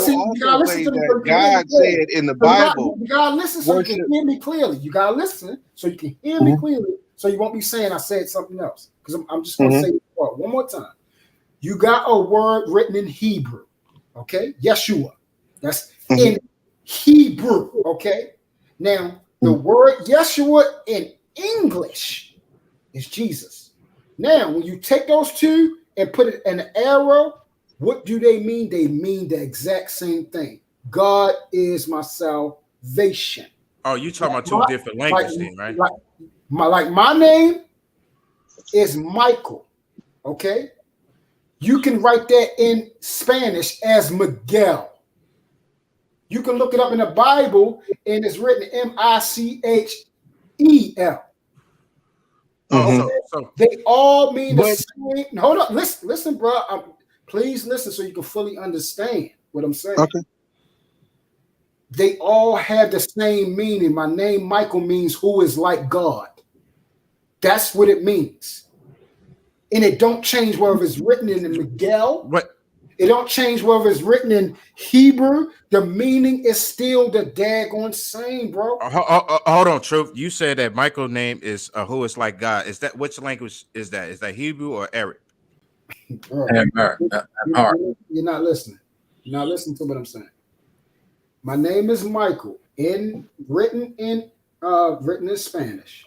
say that God said in the Bible.
You gotta listen so you can hear me clearly. You gotta listen so you can hear me clearly. So you won't be saying I said something else. Because I'm just gonna say it one more time. You got a word written in Hebrew, okay? Yeshua. That's in Hebrew, okay? Now the word Yeshua in English is Jesus. Now, when you take those two and put it in an arrow, what do they mean? They mean the exact same thing. God is my salvation.
Oh, you talking about two different languages, right?
Like my name is Michael. Okay, you can write that in Spanish as Miguel. You can look it up in the Bible, and it's written Michel. So they all mean the same. Hold on, listen, bro. Please listen so you can fully understand what I'm saying.
Okay.
They all have the same meaning. My name, Michael, means who is like God. That's what it means. And it don't change whether it's written in the Miguel.
What?
It don't change whether it's written in Hebrew. The meaning is still the daggone same, bro.
Hold on, Truth. You said that Michael's name is who is like God. Is that which language is that? Is that Hebrew or Arabic?
You're not listening. You're not listening to what I'm saying. My name is Michael. Written in Spanish.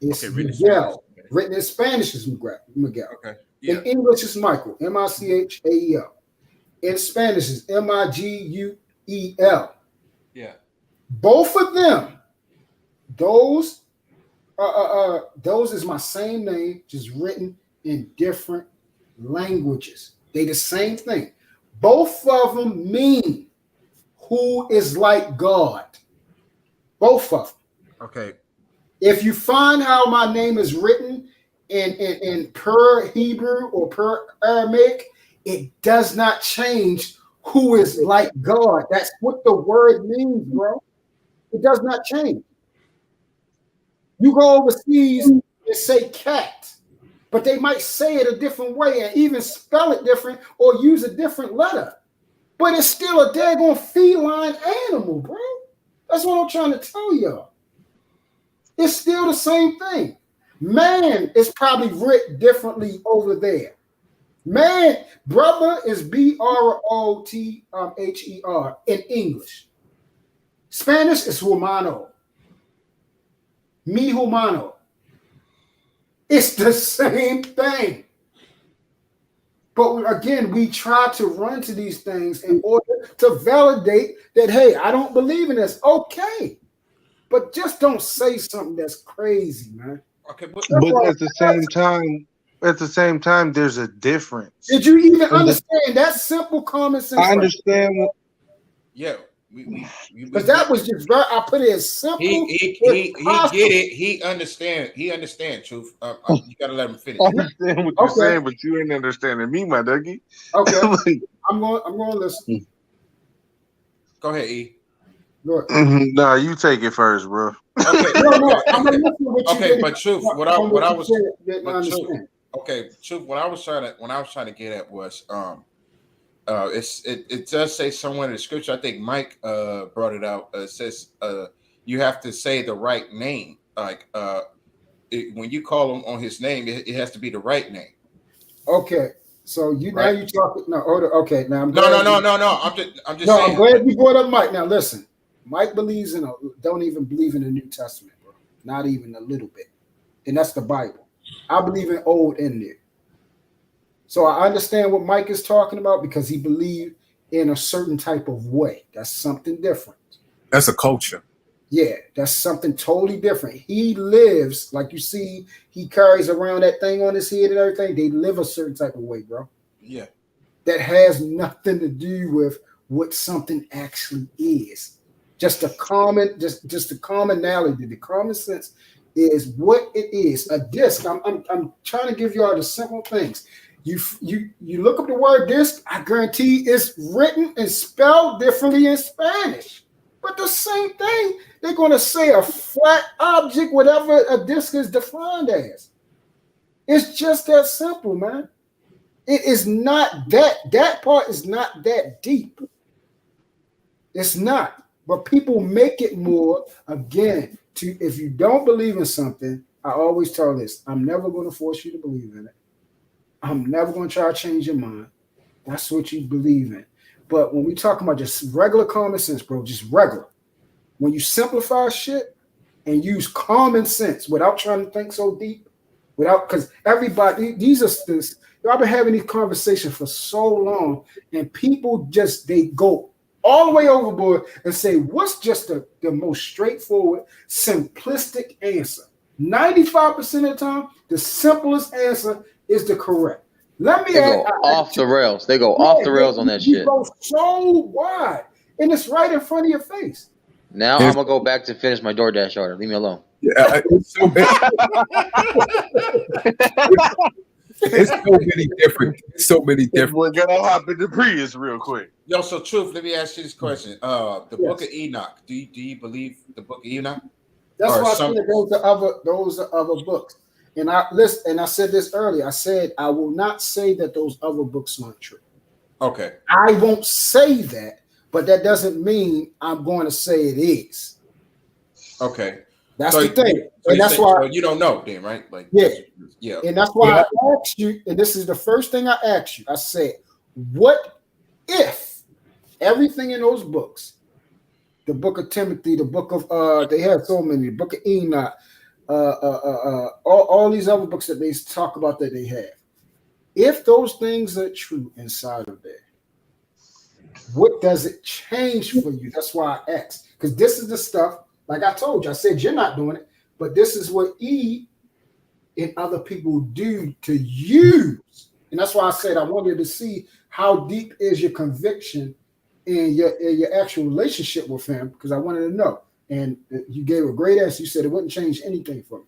It's Miguel. Written in Spanish is Miguel.
Okay. Yeah.
In English is Michael. Michael. In Spanish is Miguel.
Yeah.
Both of them, those is my same name, just written in different languages. They the same thing. Both of them mean who is like God. Both of them.
Okay.
If you find how my name is written in per Hebrew or per Aramaic, it does not change who is like God. That's what the word means, bro. It does not change. You go overseas and say cat, but they might say it a different way and even spell it different or use a different letter. But it's still a daggone feline animal, bro. That's what I'm trying to tell y'all. It's still the same thing. Man is probably written differently over there. Man, brother is BROTHER in English. Spanish is humano. Mi humano. It's the same thing. But again, we try to run to these things in order to validate that, hey, I don't believe in this. Okay. But just don't say something that's crazy, man.
Okay,
but at the same time, there's a difference.
Did you even understand that simple common sense?
I understand.
Yeah,
because that was just very. I put it as simple.
He get it. He understand. Truth. You gotta let him finish.
I understand what you're saying, but you ain't understanding me, my doggy.
Okay, I'm going to listen.
Go ahead, E.
No, you take it first, bro.
Okay,
okay,
but Truth, what I was trying to get at was it does say somewhere in the scripture. I think Mike brought it out. It says you have to say the right name. Like when you call him on his name, it has to be the right name.
Okay. So now you talking? No, okay. Now I'm
no. I'm just
saying.
I'm
glad you brought up Mike. Now listen, Mike believes don't even believe in the New Testament, bro. Not even a little bit, and that's the Bible. I believe in old in there. So I understand what Mike is talking about because he believed in a certain type of way. That's something different.
That's a culture.
Yeah, that's something totally different. He lives, like you see, he carries around that thing on his head and everything. They live a certain type of way, bro.
Yeah.
That has nothing to do with what something actually is. Just the commonality, the common sense is what it is. A disc. I'm trying to give you all the simple things. You look up the word disc, I guarantee it's written and spelled differently in Spanish. But the same thing, they're going to say a flat object, whatever a disc is defined as. It's just that simple, man. It is not that part is not that deep. It's not. But people make it more, again, to if you don't believe in something, I always tell this, I'm never going to force you to believe in it. I'm never going to try to change your mind. That's what you believe in. But when we talk about just regular common sense, bro, just regular. When you simplify shit and use common sense without trying to think so deep, because everybody, I've been having these conversations for so long, and people they go all the way overboard and say, what's just the most straightforward, simplistic answer? 95% of the time, the simplest answer is the correct. Let me
go off the rails. They go off the rails on that shit.
You go so wide, and it's right in front of your face.
Now I'm gonna go back to finish my DoorDash order. Leave me alone.
Yeah, it's so many different. So many different.
We're gonna hop in the Prius real quick.
Yo, so Truth, let me ask you this question. The Book of Enoch. Do you believe the Book of Enoch?
That's why I said those are other books. And I said this earlier. I said I will not say that those other books aren't true.
Okay.
I won't say that, but that doesn't mean I'm going to say it is.
Okay.
That's the thing. And that's why
you don't know then, right? Like
yeah. And that's why I asked you, and this is the first thing I asked you. I said, what if everything in those books, the Book of Timothy, the Book of they have so many, the Book of Enoch, all these other books that they talk about that they have. If those things are true inside of there, what does it change for you? That's why I asked. Because this is the stuff, like I told you, I said you're not doing it, but this is what E and other people do to use. And that's why I said I wanted to see how deep is your conviction in your actual relationship with him, because I wanted to know. And you gave a great answer. You said it wouldn't change anything for me.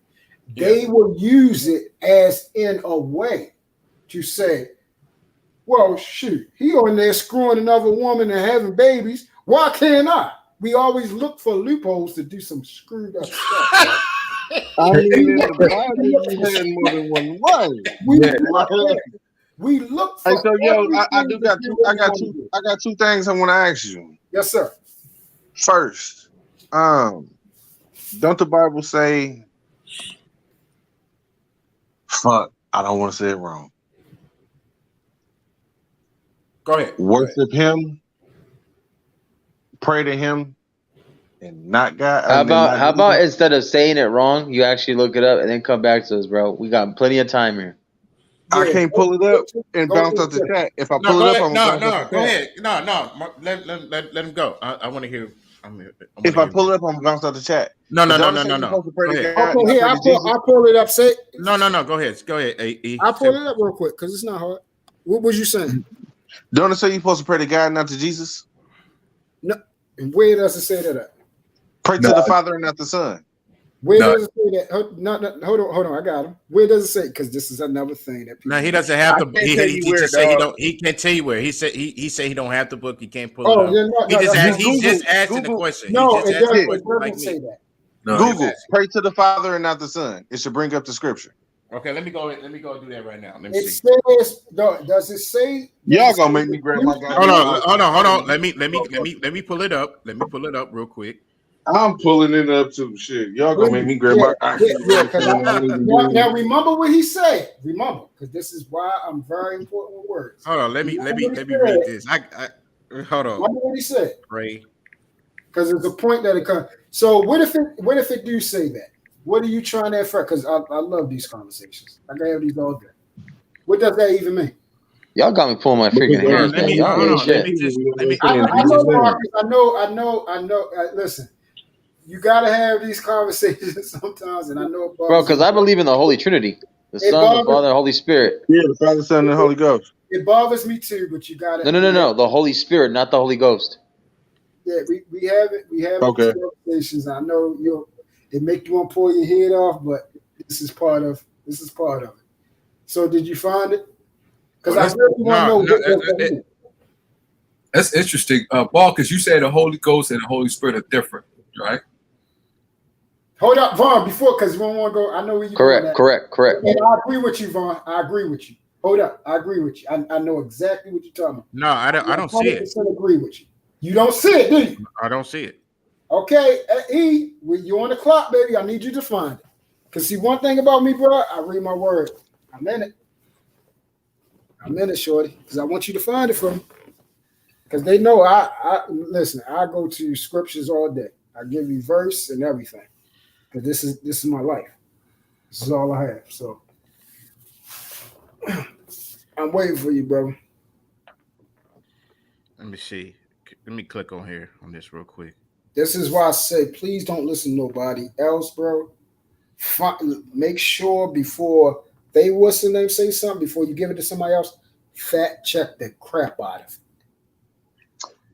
Yeah. They will use it as in a way to say, well, shoot, he on there screwing another woman and having babies. Why can't I? We always look for loopholes to do some screwed up stuff. Right?
I mean, the Bible said more than one way.
We look for.
Hey, so yo, I got two things I want to ask you.
Yes, sir.
First, don't the Bible say? Fuck, I don't want to say it wrong.
Go ahead.
Worship him, pray to him, and not God.
How about instead of saying it wrong, you actually look it up and then come back to us, bro? We got plenty of time here.
I can't pull it up and bounce out the chat. If I pull it up,
go ahead. No, let him go. I want to hear.
If I pull it up, I'm gonna bounce out the chat.
No. Go ahead.
Okay, I'll pull it up. Say
no. Go ahead.
I'll pull it up real quick because it's not hard. What was you saying?
Don't it say you're supposed to pray to God, not to Jesus?
No. And where does it say that?
Pray to the Father and not the Son.
Where does it say that? No, hold on, I got him. Where does it say? Because this is another thing that people.
No, he doesn't have the. He just say he don't. He can't tell you where. He said he don't have the book. He can't pull it up. He's just asking the question.
No, it doesn't say that.
Google, pray to the Father and not the Son. It should bring up the scripture.
Okay, let me go do that right now. Let me see.
Says, does it say?
Y'all gonna make me grab my guy.
Hold on. Let me pull it up. Let me pull it up real quick.
I'm pulling it up too. Shit, y'all gonna make me grab my.
Now remember what he said. Remember, because this is why I'm very important with words.
Hold on. Let me read this. Hold on.
Remember what he said.
Pray.
Because there's a point that it comes. So what if it do say that? What are you trying to infer? Because I love these conversations. I can have these all day. What does that even mean?
Y'all got me pulling my freaking hairs, man. Y'all ain't shit.
I know, Marcus. I know. Listen, you gotta have these conversations sometimes, and I know,
bro, because I believe in the Holy Trinity, the Son, the Father, the Holy Spirit.
Yeah, the Father, Son, and the Holy Ghost.
It bothers me too, but you gotta.
No. The Holy Spirit, not the Holy Ghost.
Yeah, we have it. We have these conversations. I know it make you want to pull your head off, but this is part of it. So did you find it? Because I really want to know.
That's interesting, Paul, because you said the Holy Ghost and the Holy Spirit are different, right?
Hold up, Vaughn, because we don't want to go. I know where you're
going at. Correct.
And I agree with you, Vaughn. I agree with you. Hold up, I agree with you. I know exactly what you're talking about.
No, I don't see it.
100% agree with you. You don't see it, do you?
I don't see it.
Okay, E, you on the clock, baby. I need you to find it. Because see, one thing about me, bro, I read my word. I'm in it, shorty, because I want you to find it for me. Because they know I listen, I go to scriptures all day. I give you verse and everything. Because this is my life. This is all I have. So I'm waiting for you, bro.
Let me see. Let me click on here on this real quick.
This is why I say, please don't listen to nobody else, bro. Make sure before they what's the name say something, before you give it to somebody else, fact check the crap out of it.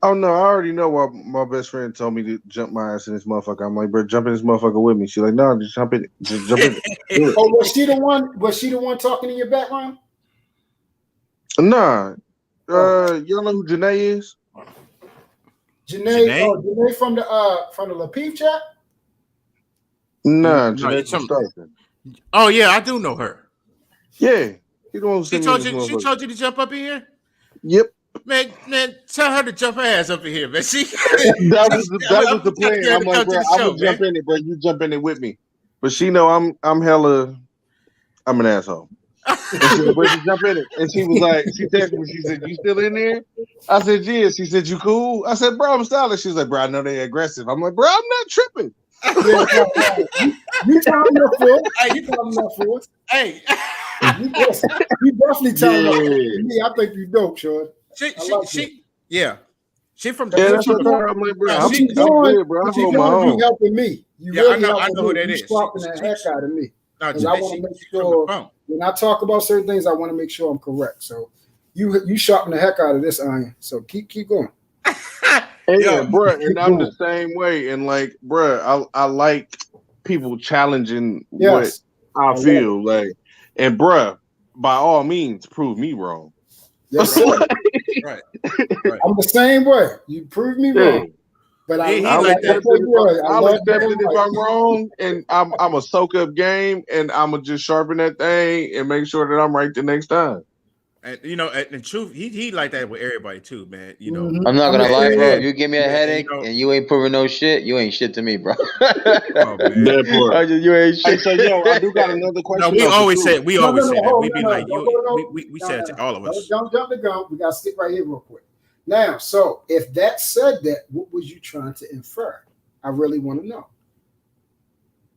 Oh no, I already know why my best friend told me to jump my ass in this motherfucker. I'm like, bro, jump in this motherfucker with me. She's like, no, just jump in it. Just jump in it.
Oh, was she the one talking in your background?
Nah. Y'all know who Janae is?
Janae? Oh, Janae from the Lapeef chat?
Nah, Janae from Starkton.
Oh yeah, I do know her.
Yeah. She told
you to jump up in here?
Yep.
Man, tell her to jump her ass up in here, man.
that was the plan. I'm like, bro, I'm gonna jump in it, bro. You jump in it with me. But she know I'm an asshole. And she like, bro, jump in it. And she was like, she texted me, she said, you still in there? I said, yeah. She said, you cool? I said, bro, I'm stylish. She's like, bro, I know they aggressive. I'm like, bro, I'm not tripping.
You telling enough for it. Hey, you telling enough for it.
Hey.
You definitely telling enough for me. I think you dope, Sean. She from the
that's what I'm like, bro. I'm good, bro. I hold my own.
You helping me. You really
I know who that is.
Swapping the heck out of me. Because I want to make sure when I talk about certain things, I want to make sure I'm correct. So you sharpen the heck out of this iron. So keep going.
Yeah, bro, and I'm the same way. And like, bro, I like people challenging what I feel like. And bro, by all means, prove me wrong.
Yes, right. I'm the same way. You prove me wrong. But I'll accept
it if I'm wrong, and I'm a soak up game, and I'm gonna just sharpen that thing and make sure that I'm right the next time.
And in truth, he like that with everybody too, man.
I'm not gonna lie, bro. If you give me a headache and you ain't proving no shit, you ain't shit to me, bro.
Oh, man.
You ain't shit.
Hey, so yo, I do got another question.
No, we always say that. We be like we said it to all of us.
Don't jump the gun. We gotta stick right here real quick. Now, so if that said that, what was you trying to infer? I really want to know.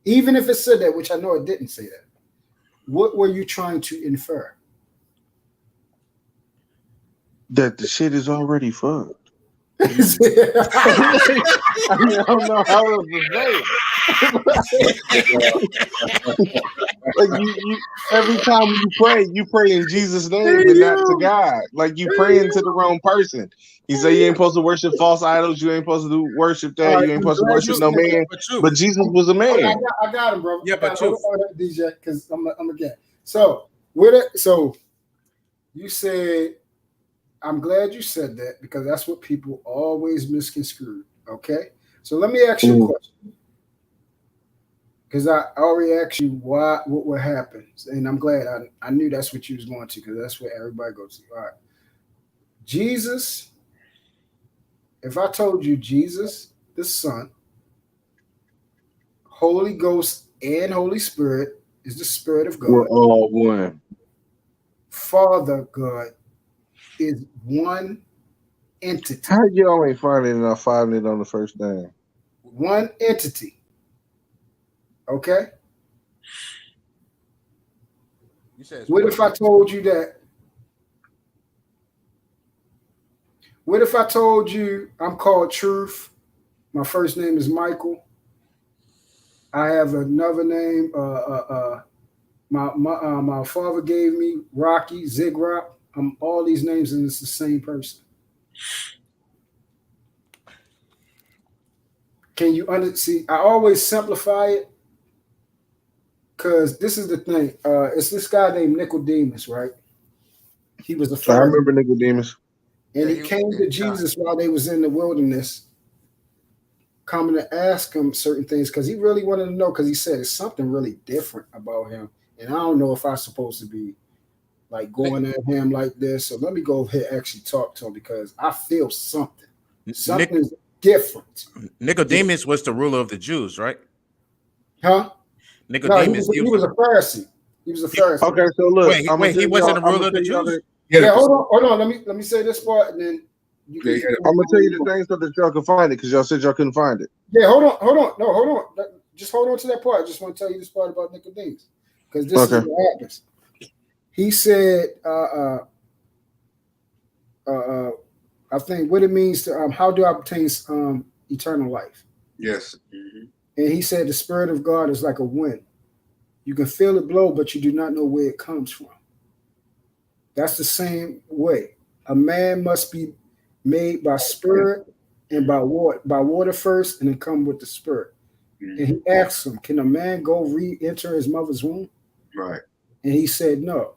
Even if it said that, which I know it didn't say that, what were you trying to infer?
That the shit is already fucked. I don't know how else to say it. Like you, every time you pray in Jesus' name and not to God. Like you praying to the wrong person. He said you ain't supposed to worship false idols. You ain't supposed to worship that. You ain't supposed to worship no man. But Jesus was a man.
I got him, bro.
Yeah, but you,
DJ, because I'm again. So you said. I'm glad you said that because that's what people always misconstrued. Okay, so let me ask you a question because I already asked you what happens, and I'm glad I knew that's what you was going to because that's what everybody goes to. All right, Jesus. If I told you Jesus, the Son, Holy Ghost, and Holy Spirit is the Spirit of God.
We're all one.
Father God is one entity.
How y'all ain't finding it on the first name?
One entity. Okay?
You said.
What if I told you that? What if I told you I'm called Truth? My first name is Michael. I have another name. My father gave me Rocky, Zigrock. All these names, and it's the same person. Can you see? I always simplify it because this is the thing. It's this guy named Nicodemus, right? He was the Pharisee.
I remember Nicodemus.
And he came to Jesus while they was in the wilderness, coming to ask him certain things because he really wanted to know, because he said it's something really different about him. And I don't know if I'm supposed to be like going at him like this. So let me go ahead and actually talk to him because I feel something. Something's different.
Nicodemus was the ruler of the Jews, right?
Huh?
Nicodemus.
No, he was a Pharisee. He was a Pharisee.
Okay, so look.
Wait, he wasn't a ruler of the Jews?
Yeah, hold on. Let me say this part, and then
I'm gonna tell you the things so that y'all can find it, because y'all said y'all couldn't find it.
Yeah, hold on. No, hold on. Just hold on to that part. I just want to tell you this part about Nicodemus, because this is what happens. He said, I think what it means to how do I obtain eternal life?
Yes.
And he said the Spirit of God is like a wind. You can feel it blow, but you do not know where it comes from. That's the same way. A man must be made by spirit and by water first, and then come with the Spirit. And he asked him, can a man go re-enter his mother's womb?
Right.
And he said, no.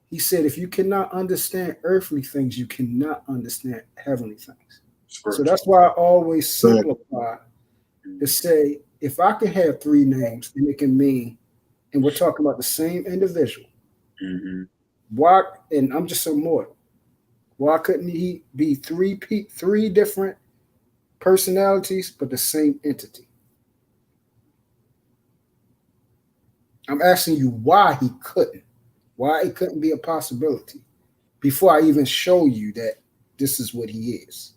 He said, if you cannot understand earthly things, you cannot understand heavenly things. So that's why I always simplify to say, if I can have three names and it can mean, and we're talking about the same individual, why, and I'm just a mortal, why couldn't he be three different personalities, but the same entity? I'm asking you why he couldn't. Why it couldn't be a possibility before I even show you that this is what he is.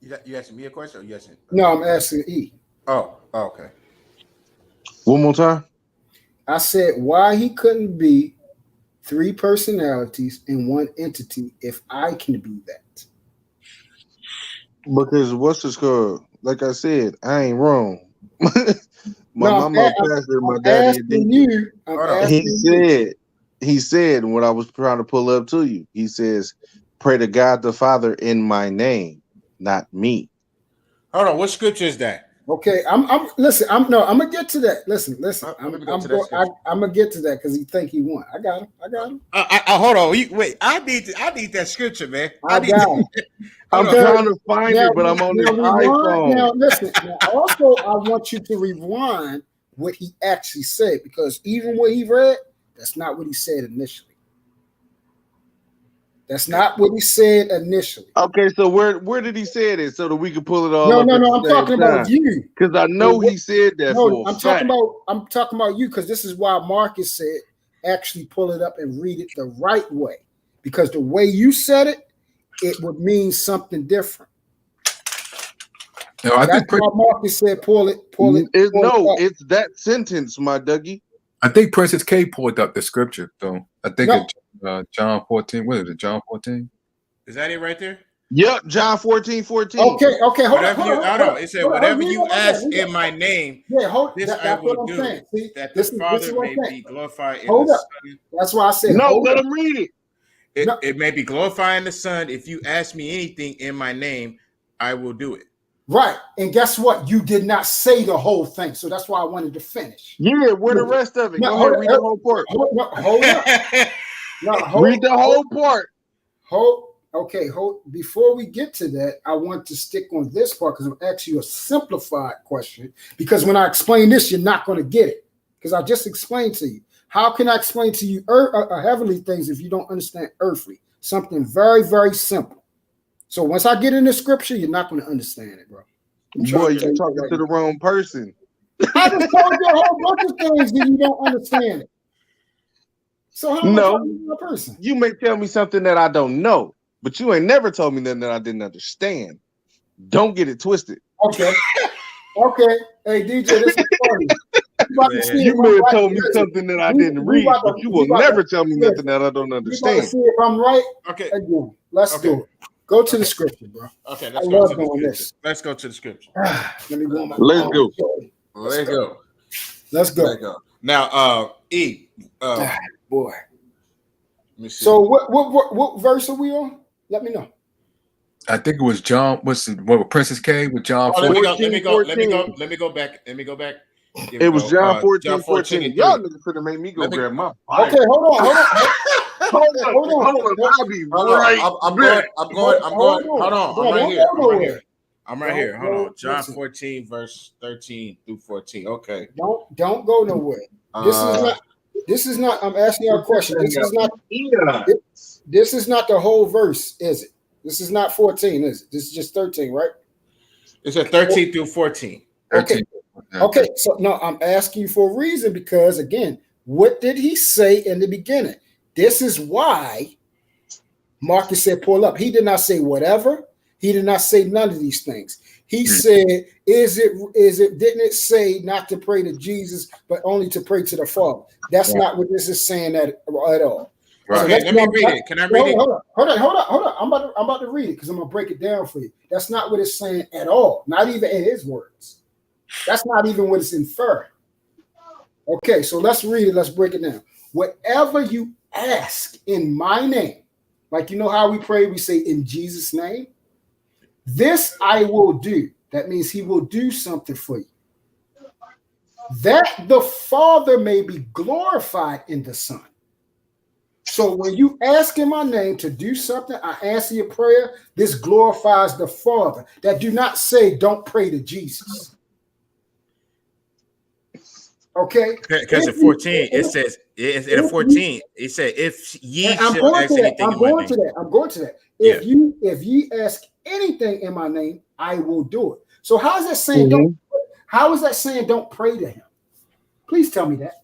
You asking me a question, or you asking?
No, I'm asking E.
Oh, okay.
One more time.
I said why he couldn't be three personalities in one entity if I can be that.
Because what's this called? Like I said, I ain't wrong. My mama a pastor, my daddy a deacon. He said what I was trying to pull up to you. He says, pray to God the Father in my name, not me.
Hold on, what scripture is that?
Okay, I'm gonna get to that. Listen. I'm gonna get to that because he think he won. I got him.
Hold on. Wait, I need that scripture, man.
I got it.
I'm trying to find it, but I'm on this iPhone.
Now listen. Now also, I want you to rewind what he actually said, because even what he read, that's not what he said initially. That's not what he said initially.
Okay, so where did he say it so that we can pull it all up?
No, I'm talking about you.
Because I know he said that.
No, I'm talking about you, because this is why Marcus said actually pull it up and read it the right way. Because the way you said it, it would mean something different.
No, I think
why Marcus said pull it.
It's that sentence, my Dougie.
I think Princess K pulled up the scripture, though. I think it's John 14. What is it? John 14?
Is that it right there?
Yep, John 14.
Okay, hold on.
It said, whatever you ask in my name, this I will do, that the Father may be glorified in the Son.
That's why I said,
let him read it.
It may be glorifying the Son. If you ask me anything in my name, I will do it.
Right. And guess what? You did not say the whole thing. So that's why I wanted to finish.
Yeah, where the rest of it? Go ahead, read the whole part.
Hold up.
Read the whole part.
Before we get to that, I want to stick on this part because I'm asking you a simplified question. Because when I explain this, you're not going to get it. Because I just explained to you. How can I explain to you heavenly things if you don't understand earthly? Something very, very simple. So once I get in the scripture, you're not going to understand it, bro.
Boy, you're talking to the wrong person.
I just told you a whole bunch of things that you don't understand it. So how am I talking to a person?
You may tell me something that I don't know, but you ain't never told me nothing that I didn't understand. Don't get it twisted.
Okay. Hey, DJ, this is funny.
You may have told me something that I didn't read, but you will never tell me nothing that I don't understand.
See if I'm right.
Okay.
Again, let's do it. Go to the scripture, bro.
Okay,
let's go to the scripture.
Let's go to the scripture.
Let me go.
Let's go.
Let's go.
Let's go.
Let's go. Now, E.
Boy. So what verse are we on? Let me know.
I think it was John. What Princess K with John?
Let me go back.
It was John 14. Y'all niggas could have made me go grab my Bible.
Okay, hold on.
I'll be right.
I'm going. Hold on. I'm right here. Hold on. John 14, verse 13 through 14. Okay.
Don't go nowhere. This is not. I'm asking you a question. This is not the whole verse, is it? This is not 14, is it? This is just 13, right?
It's a 13 through 14.
Okay. So no, I'm asking you for a reason because again, what did he say in the beginning? This is why Marcus said, pull up. He did not say whatever. He did not say none of these things. He said, didn't it say not to pray to Jesus, but only to pray to the Father? That's not what this is saying at all.
Right. Okay, let me read it. Can I read it?
Hold on. I'm about to read it because I'm going to break it down for you. That's not what it's saying at all. Not even in his words. That's not even what it's inferring. Okay, so let's read it. Let's break it down. Whatever you ask in my name, like you know how we pray, we say in Jesus' name. This I will do. That means he will do something for you. That the Father may be glorified in the Son. So when you ask in my name to do something, I answer your prayer. This glorifies the Father. That do not say don't pray to Jesus. Okay.
Because at 14, it says at 14, it said if ye shall ask anything.
I'm going to that. If ye ask anything in my name, I will do it. So how is that saying how is that saying don't pray to him? Please tell me that.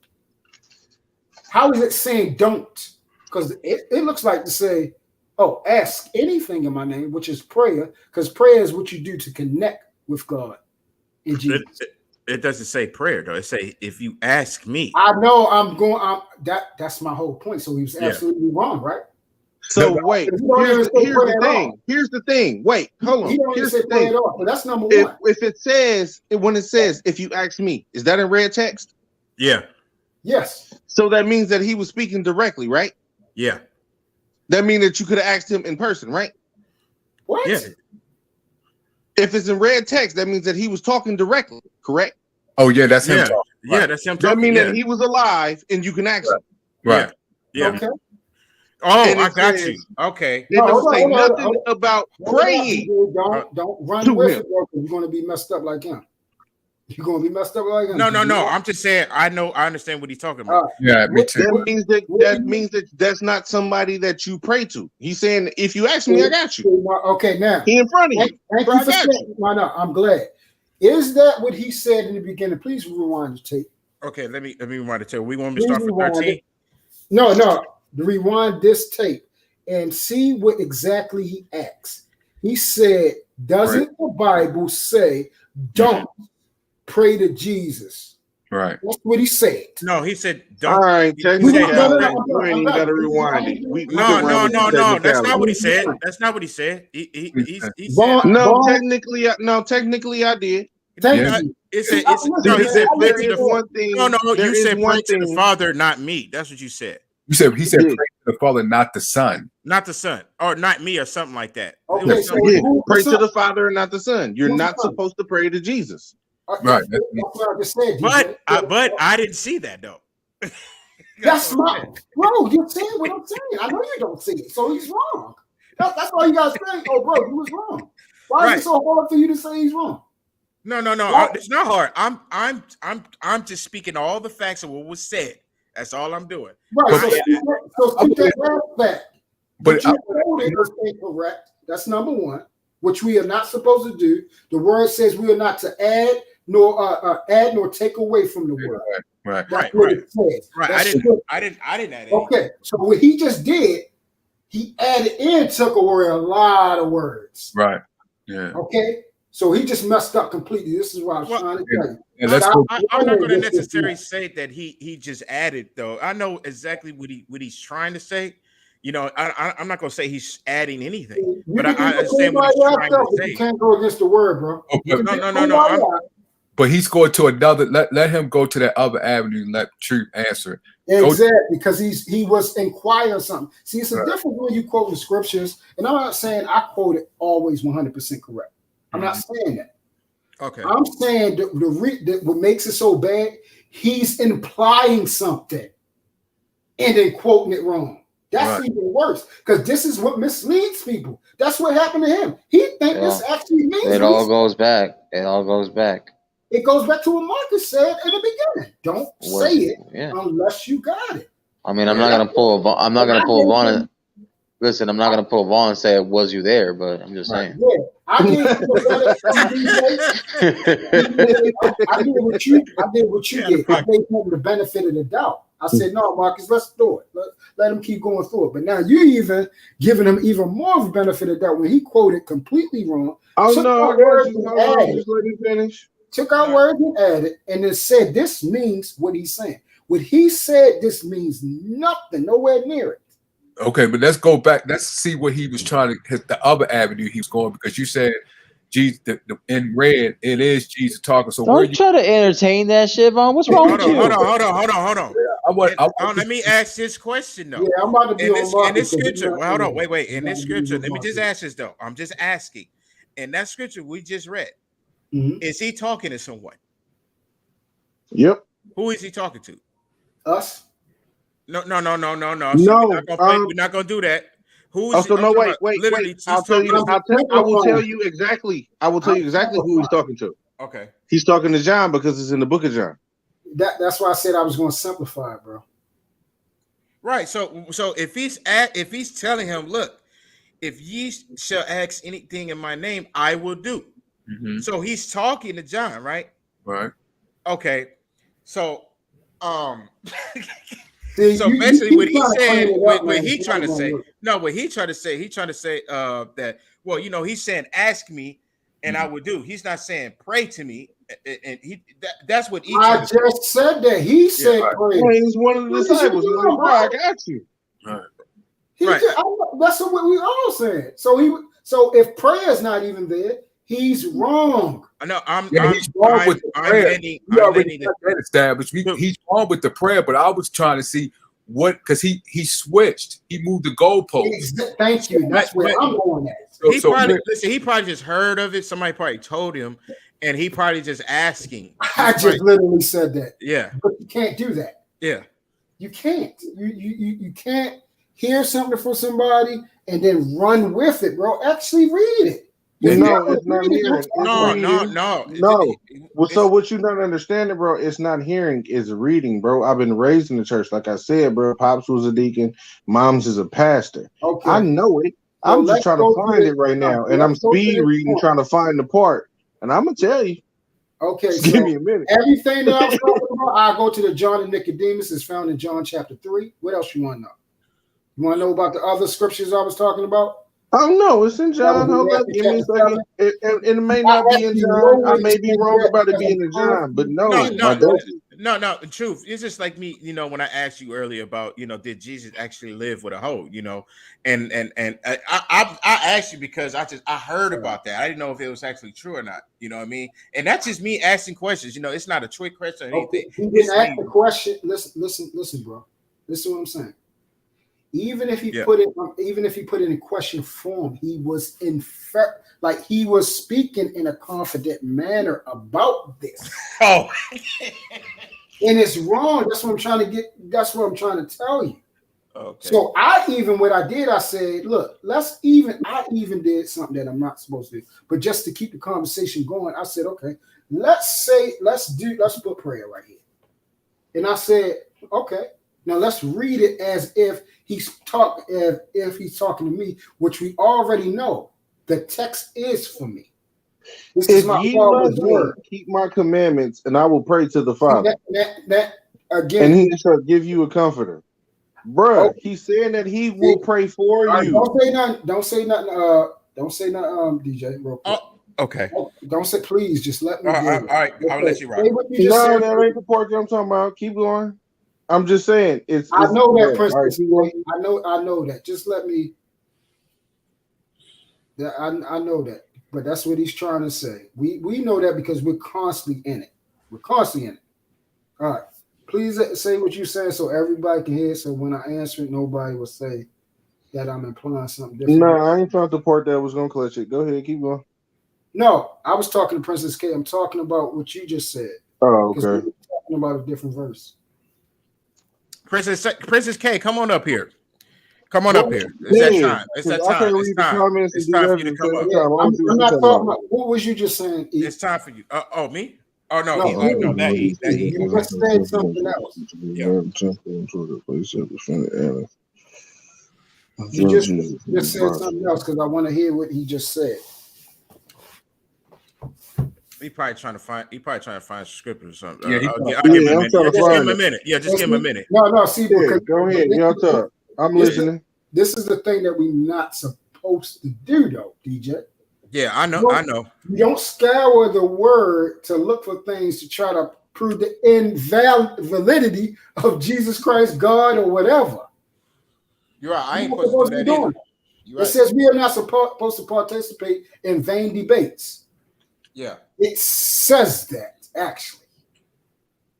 How is it saying don't? Because it looks like to say, oh, ask anything in my name, which is prayer, because prayer is what you do to connect with God in Jesus.
It doesn't say prayer though. It say if you ask me.
I know that's my whole point. So he was absolutely wrong, right?
So wait, here's the thing. Wait, hold on. Here's the thing.
But that's number one.
If it says if you ask me, is that in red text?
Yeah.
Yes.
So that means that he was speaking directly, right?
Yeah.
That means that you could have asked him in person, right?
What?
Yeah.
If it's in red text, that means that he was talking directly, correct?
Oh yeah, that's him talking.
Yeah, that's him talking.
That means that he was alive and you can ask him.
Right.
Yeah.
Okay.
Oh, I got you. Okay.
They don't say nothing about praying.
Don't run with it, bro, because you're going to be messed up like him. You're going to be messed up like him.
No. I'm just saying. I understand what he's talking about.
Yeah, me too.
That means that that's not somebody that you pray to. He's saying, if you ask me, I got you.
Okay, now
he in front of you.
Thank you for saying. No, I'm glad. Is that what he said in the beginning? Please rewind the tape.
Okay, let me rewind the tape. We want me to start from 13.
No. Rewind this tape and see what exactly he asked. He said, doesn't the Bible say don't pray to Jesus?
Right.
That's what he said.
No, he said don't.
All right, you ain't even got to rewind it.
No. That's not what he said. That's not what he said. He said
technically I did.
He said there is one thing. No, you said pray to the Father, not me. That's what you said.
He said pray to the Father, not the Son.
Not the Son, or not me, or something like that.
Okay,
pray to the Father and not the Son. You're not supposed to pray to Jesus.
Right.
That's what I just said.
But I didn't see that though.
That's not, bro. You're saying what I'm saying. I know you don't see it, so he's wrong. That's all you guys say. Oh, bro, he was wrong. Why is it so hard for you to say he's wrong?
No. It's not hard. I'm just speaking all the facts of what was said. That's all I'm doing.
Right. So keep that last fact. But you told it was incorrect. That's number one, which we are not supposed to do. The word says we are not to add nor take away from the word.
Right.
That's what it says.
Right. I didn't add anything.
Okay. So what he just did, he added and took away a lot of words.
Right. Yeah.
Okay. So he just messed up completely. This is what I was trying to tell you.
I'm not going to necessarily say that he just added though. I know exactly what he's trying to say. You know, I'm not going to say he's adding anything, but I understand what he's trying to say.
You can't go against the word, bro.
No.
But he's going to another. Let him go to that other avenue and let Truth answer.
Exactly, because he was inquiring something. See, it's a difference when you quote the scriptures, and I'm not saying I quote it always 100% correct. I'm not saying that.
Okay.
I'm saying that what makes it so bad, he's implying something and then quoting it wrong. That's even worse because this is what misleads people. That's what happened to him. He thinks this actually means
it all goes back. It all goes back.
It goes back to what Marcus said in the beginning. Don't say it unless you got it.
I mean, I'm not gonna pull Vaughn. Listen, I'm not gonna pull Vaughn and say, "Was you there?" But I'm just saying.
Yeah, I did what you did. I gave him the benefit of the doubt. I said, "No, Marcus, let's do it. Let him keep going through it." But now you even giving him even more of a benefit of doubt when he quoted completely wrong.
Oh no, just let him finish.
Took out words and added, and then said this means what he's saying. What he said, this means nothing, nowhere near it.
Okay, but let's go back. Let's see what he was trying to hit the other avenue he was going, because you said Jesus in red, it is Jesus talking. So
don't try to entertain that shit, Vaughn. What's wrong with you?
Hold on. Let me ask this question though.
Yeah, I'm about to be
in this scripture. Well, hold on, wait. In this scripture, let me just ask this though. I'm just asking. In that scripture we just read, is he talking to someone?
Yep.
Who is he talking to?
Us.
No. So
no,
we're not gonna do that. Who is?
So no, wait. I will tell you exactly. I will tell you exactly who he's talking to.
Okay.
He's talking to John because it's in the book of John.
That's why I said I was going to simplify it, bro.
Right. So if he's telling him, look, if ye shall ask anything in my name, I will do. Mm-hmm. So he's talking to John, right?
Right.
Okay. So
See,
so basically what he said, what he trying to say that, well, you know, he's saying ask me and I will do. He's not saying pray to me, and that's what
I just said that. He said pray.
He's one of the disciples. He's like, bro, I got you.
Right.
That's what we all said. So if prayer is not even there, he's wrong.
No,
he's wrong with the prayer. He's wrong with the prayer, but I was trying to see what, because he switched. He moved the goalpost.
Thank you. That's where I'm going at.
He probably just heard of it. Somebody probably told him, and he probably just asking.
I just literally said that.
Yeah.
But you can't do that.
Yeah.
You can't. You can't hear something from somebody and then run with it, bro. Actually read it.
No, it's not hearing.
No.
Well, so what you not understanding, bro? It's not hearing, it's reading, bro. I've been raised in the church, like I said, bro. Pops was a deacon, mom's is a pastor.
Okay,
I know it. I'm just trying to find it right now, and I'm speed reading, trying to find the part. And I'm gonna tell you.
Okay,
just give me a minute.
Everything that I was talking about, I go to the John and Nicodemus is found in John chapter 3. What else you want to know? You want to know about the other scriptures I was talking about?
Oh no, it's in John. Hold up, give me a second. It may not be in John. I may be wrong about it being in John, but no.
The truth. It's just like me, you know, when I asked you earlier about, you know, did Jesus actually live with a hoe, you know, and I asked you because I heard about that. I didn't know if it was actually true or not. You know what I mean? And that's just me asking questions. You know, it's not a trick question or anything.
He didn't ask the question. Listen, bro. Listen to what I'm saying. Even if he put it in question form, he was he was speaking in a confident manner about this.
Oh,
and it's wrong. That's what I'm trying to get. That's what I'm trying to tell you.
Okay.
So I said, look, I even did something that I'm not supposed to do, but just to keep the conversation going, I said, okay, let's put prayer right here. And I said, okay, now let's read it as if he's talking to me, which we already know. The text is for me. This is my Father's word.
Keep my commandments, and I will pray to the Father.
That again,
and he shall give you a comforter. Bruh, he's saying that he will pray for you.
Don't say nothing. Don't say nothing, DJ. Real quick.
Okay.
Don't say please. Just let me.
All right. I'll let you rock.
No, that ain't the part that I'm talking about. Keep going. I'm just saying it's.
I know that,
yeah,
Princess.
right,
I know that. Just let me. That I know that, but that's what he's trying to say. We know that because we're constantly in it. We're constantly in it. All right. Please say what you're saying so everybody can hear. So when I answer it, nobody will say that I'm implying something different.
No, I ain't trying to part that was gonna clutch it. Go ahead, keep going.
No, I was talking to Princess K. I'm talking about what you just said.
Oh,
Because
okay.
we're talking about a different verse.
Princess K, come on up here. Come on up here. It's that time. It's that time. It's time. It's time for you to come up.
I'm not talking about. What was you just saying? E?
It's time for you. Oh, me? Oh no,
No,
that E.
You just said something else. You just said something else because I want to hear what he just said.
He probably trying to find scripture or something.
Yeah,
I'll give him a minute. Just give him a minute. Yeah, just give him a minute.
No, see, because
go ahead. Y'all talk. I'm listening.
This is the thing that we're not supposed to do, though, DJ.
Yeah, I know.
You don't scour the word to look for things to try to prove the invalidity of Jesus Christ, God, or whatever.
You're right. I ain't supposed to do that either.
It says we are not supposed to participate in vain debates.
Yeah.
It says that, actually.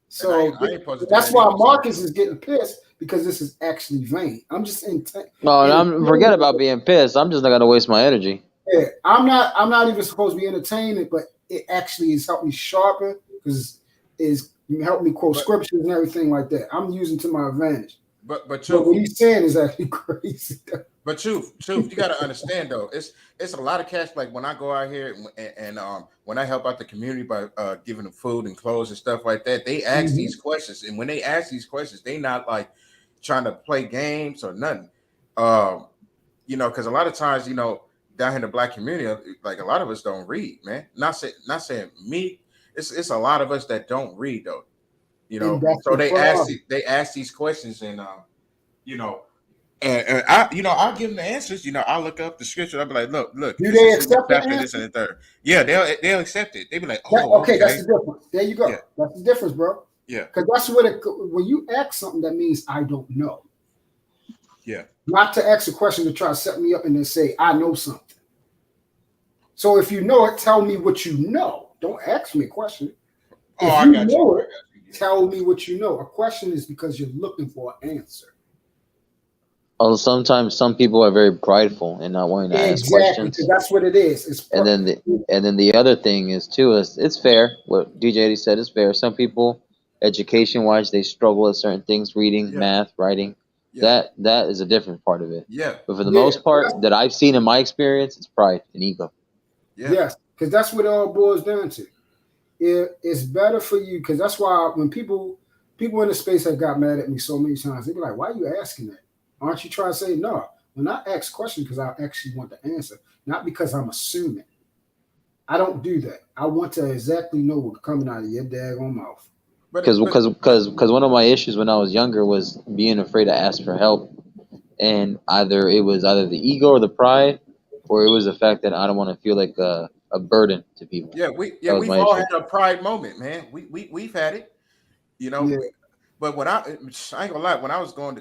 So
I ain't supposed to do
that's
that
why
either.
Marcus is getting pissed because this is actually vain. I'm just
forget about being pissed. I'm just not gonna waste my energy.
Yeah, I'm not even supposed to be entertaining, but it actually has helped me sharpen because it's helped me quote scriptures and everything like that. I'm using to my advantage.
But
what he's saying is actually crazy.
But truth, you got to understand though, it's a lot of cash. Like when I go out here and when I help out the community by giving them food and clothes and stuff like that, they ask these questions, and when they ask these questions, they not like trying to play games or nothing. Because a lot of times, down here in the Black community, like a lot of us don't read, man. Not saying me. It's a lot of us that don't read though. So they ask these questions, and and I'll give them the answers. I'll look up the scripture. I'll be like, look.
Do they accept the answer?
This and the third. Yeah, they'll accept it. They be like,
okay, that's the difference. There you go. Yeah. That's the difference, bro.
Yeah,
because that's what when you ask something, that means I don't know.
Yeah.
Not to ask a question to try to set me up and then say I know something. So if you know it, tell me what you know. Don't ask me a question. If you know it, tell me what you know. A question is because you're looking for an answer.
Although sometimes some people are very prideful and not wanting to ask questions.
Exactly, that's what it is.
And then the other thing is too is it's fair. What DJ said is fair. Some people, education wise, they struggle at certain things, reading, math, writing. Yeah. That is a different part of it.
Yeah.
But for the most part that I've seen in my experience, it's pride and ego.
Yeah. Yes, because that's what it all boils down to. It's better for you because that's why when people in the space have got mad at me so many times, they be like, "Why are you asking that? Aren't you trying to say no?" When I ask questions because I actually want the answer, not because I'm assuming. I don't do that. I want to exactly know what's coming out of your daggone mouth.
Because one of my issues when I was younger was being afraid to ask for help, and it was either the ego or the pride, or it was the fact that I don't want to feel like a burden to people.
Yeah, we've all had a pride moment, man. We've had it, But when I ain't gonna lie, when I was going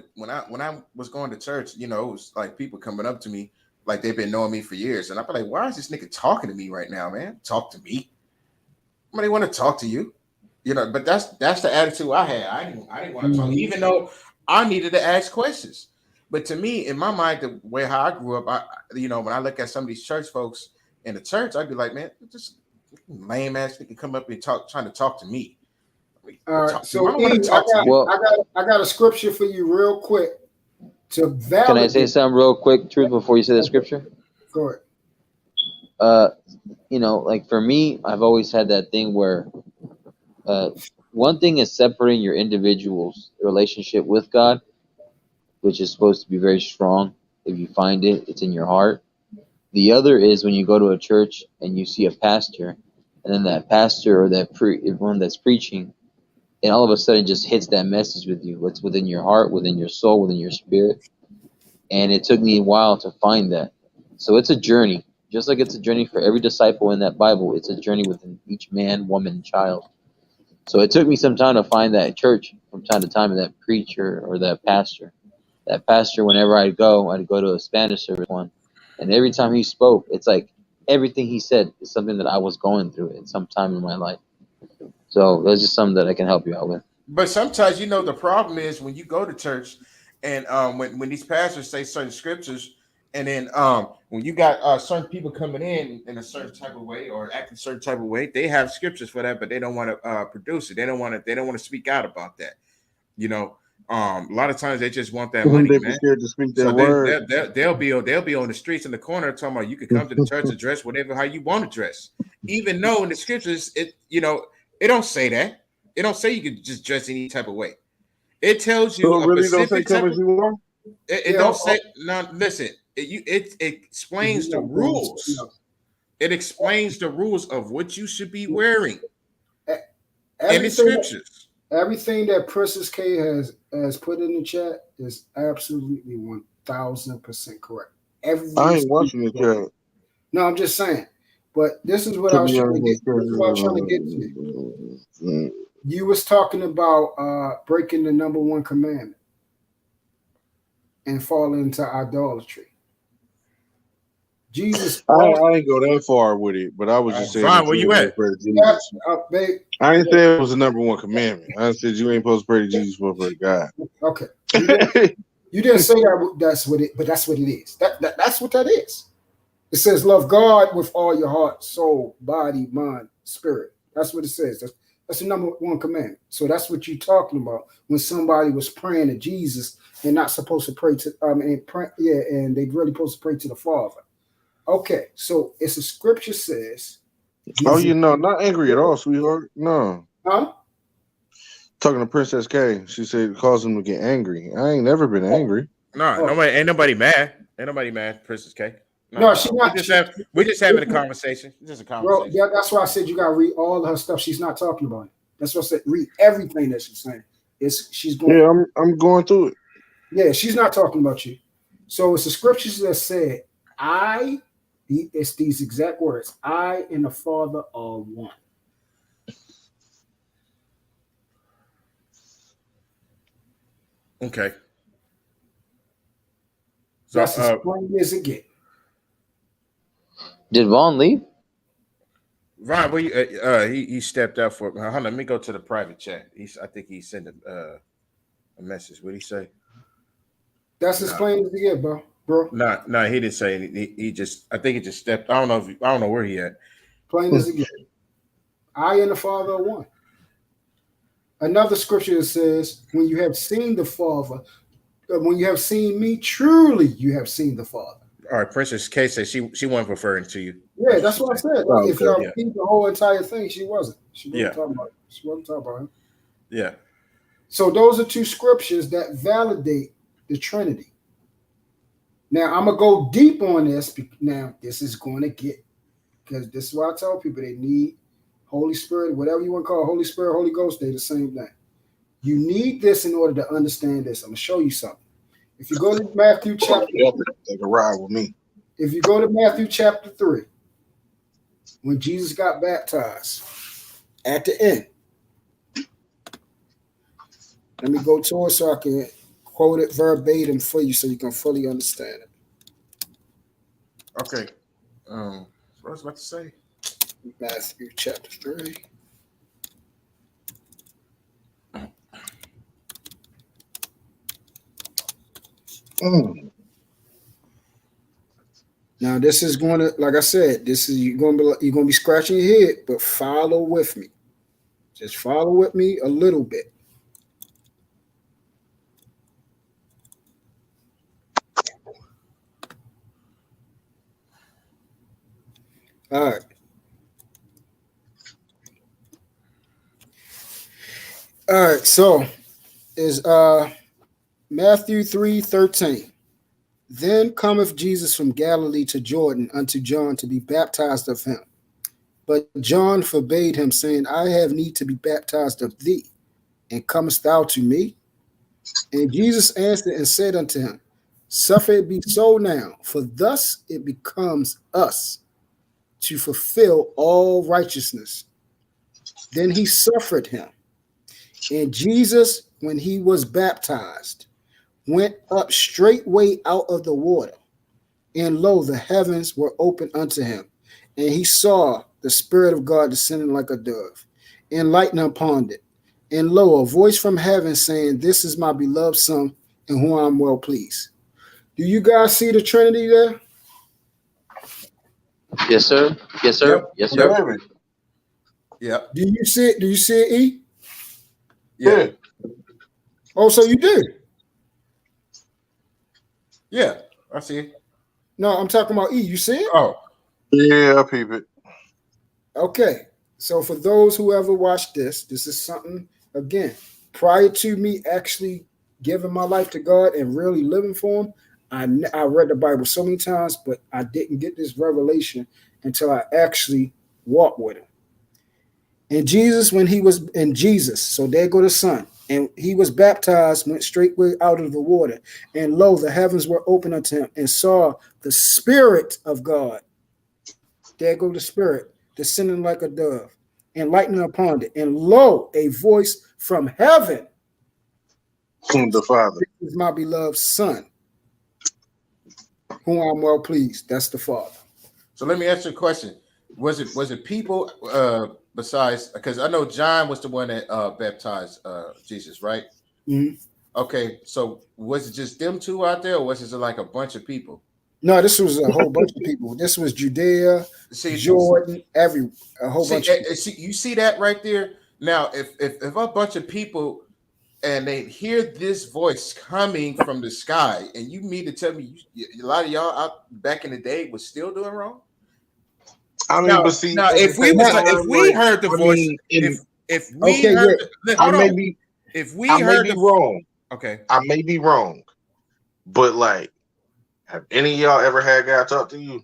to church, it was like people coming up to me like they've been knowing me for years, and I'd be like, "Why is this nigga talking to me right now, man? Talk to me. Somebody want to talk to you, But that's the attitude I had. I didn't want to talk, even though I needed to ask questions. But to me, in my mind, the way how I grew up, when I look at some of these church folks in the church, I'd be like, man, just lame ass nigga come up and trying to talk to me.
All right, so I got a scripture for you real quick to validate.
Can I say something real quick, Truth, before you say the scripture?
Go ahead.
Like for me, I've always had that thing where one thing is separating your individual's relationship with God, which is supposed to be very strong. If you find it, it's in your heart. The other is when you go to a church and you see a pastor, and then that pastor or that one that's preaching, and all of a sudden just hits that message with you, what's within your heart, within your soul, within your spirit. And it took me a while to find that. So it's a journey. Just like it's a journey for every disciple in that Bible, it's a journey within each man, woman, child. So it took me some time to find that church from time to time, and that preacher or that pastor. That pastor, whenever I'd go to a Spanish service one, and every time he spoke, it's like everything he said is something that I was going through at some time in my life. So that's just something that I can help you out with.
But sometimes, you know, the problem is when you go to church and when these pastors say certain scriptures, and then when you got certain people coming in a certain type of way or acting a certain type of way, they have scriptures for that, but they don't want to produce it. They don't want to speak out about that. You know, a lot of times they just want that money,
They be
man.
scared to speak that
So
word.
they'll be on the streets in the corner talking about you can come to the church and dress whatever how you want to dress, even though in the scriptures it don't say that. It don't say you can just dress any type of way. It tells you
So it
a
really don't say
specific
come
type
as
of.
you are?
It don't say no. Listen, it explains the rules. It explains the rules of what you should be wearing in the scriptures.
Everything that Princess K has put in the chat is absolutely 1000% correct.
I ain't watching the chat.
No, I'm just saying. But this is what I was trying to get. This is what I was trying to get to. You was talking about breaking the number one commandment and falling into idolatry. Jesus,
I ain't go that far with it, but I was just saying.
Fine, where you at?
Babe,
I ain't say it was the number one commandment. I said you ain't supposed to pray to Jesus for pray to God.
Okay, you didn't say that. That's what it. But that's what it is. That's what that is. It says, "Love God with all your heart, soul, body, mind, spirit." That's what it says. That's the number one commandment. So that's what you're talking about when somebody was praying to Jesus and not supposed to pray to and they really supposed to pray to the Father. Okay, so it's a scripture says.
Oh, not angry at all, sweetheart. No.
Huh?
Talking to Princess K, she said it caused him to get angry. I ain't never been angry.
No, ain't nobody mad. Ain't nobody mad, Princess K.
No, she's not.
We're just having a conversation. It's just a conversation.
Bro, that's why I said you gotta read all of her stuff. She's not talking about it. That's what I said. Read everything that she's saying. She's going.
Yeah, I'm going through it.
Yeah, she's not talking about you. So it's the scriptures that said, it's these exact words. I and the Father are one.
Okay. So,
that's as plain as it gets.
Did Vaughn leave?
Ron, he stepped out for. Hold on, let me go to the private chat. I think he sent a message. What did he say?
That's as plain as it gets, bro.
No, he didn't say anything. He just. I think he just stepped. I don't know where he at.
Plain as it gets. I and the Father are one. Another scripture says, "When you have seen the Father, when you have seen me, truly you have seen the Father."
All right, Princess K said she wasn't referring to you.
Yeah, that's what I said. Like, if y'all read the whole entire thing, she wasn't. She wasn't talking about it. She wasn't talking about him.
Yeah.
So those are two scriptures that validate the Trinity. Now I'm gonna go deep on this. Now this is going to get, because this is why I tell people they need Holy Spirit, whatever you want to call it, Holy Spirit, Holy Ghost, they're the same thing. You need this in order to understand this. I'm gonna show you something. If you go to Matthew chapter,
take a ride with me.
If you go to Matthew chapter 3, when Jesus got baptized, at the end, let me go to it so I can quote it verbatim for you so you can fully understand it.
Okay. What I was about to say?
Matthew chapter 3. Now this is going to, like I said, this is you're going to be scratching your head, but follow with me. Just follow with me a little bit. All right. All right. So is Matthew 3:13. Then cometh Jesus from Galilee to Jordan unto John to be baptized of him. But John forbade him, saying, I have need to be baptized of thee, and comest thou to me? And Jesus answered and said unto him, Suffer it be so now, for thus it becomes us to fulfill all righteousness. Then he suffered him. And Jesus, when he was baptized, went up straightway out of the water. And lo, the heavens were opened unto him. And he saw the Spirit of God descending like a dove, and lighting upon it. And lo, a voice from heaven saying, This is my beloved Son, in whom I am well pleased. Do you guys see the Trinity there?
Yes, sir. Yes, sir.
Yep.
Yes, sir.
Yep.
Do you see it? Do you see it, E?
Yeah.
Oh, so you do?
Yeah, I see it.
No, I'm talking about E. You see it?
Oh.
Yeah, I peep it.
Okay. So for those who ever watched this is something, again, prior to me actually giving my life to God and really living for him, I read the Bible so many times, but I didn't get this revelation until I actually walked with him. And Jesus, when he was in Jesus, so there go the Son, and he was baptized, went straightway out of the water, and lo, the heavens were open unto him, and saw the Spirit of God. There go the Spirit, descending like a dove, and lightning upon it, and lo, a voice from heaven.
The Father.
This is my beloved Son, whom I'm well pleased. That's the Father.
So let me ask you a question. Was it people besides, because I know John was the one that baptized Jesus, right?
Mm-hmm.
Okay, so was it just them two out there, or was it like a bunch of people?
No, this was a whole bunch of people. This was Judea, Jordan, a whole bunch of people.
You see that right there? Now, if a bunch of people and they hear this voice coming from the sky, and you mean to tell me a lot of y'all out back in the day was still doing wrong?
I mean, but see,
if we heard the voice, if we heard,
I may be wrong.
Okay,
I may be wrong, but like, have any of y'all ever had God talk to you?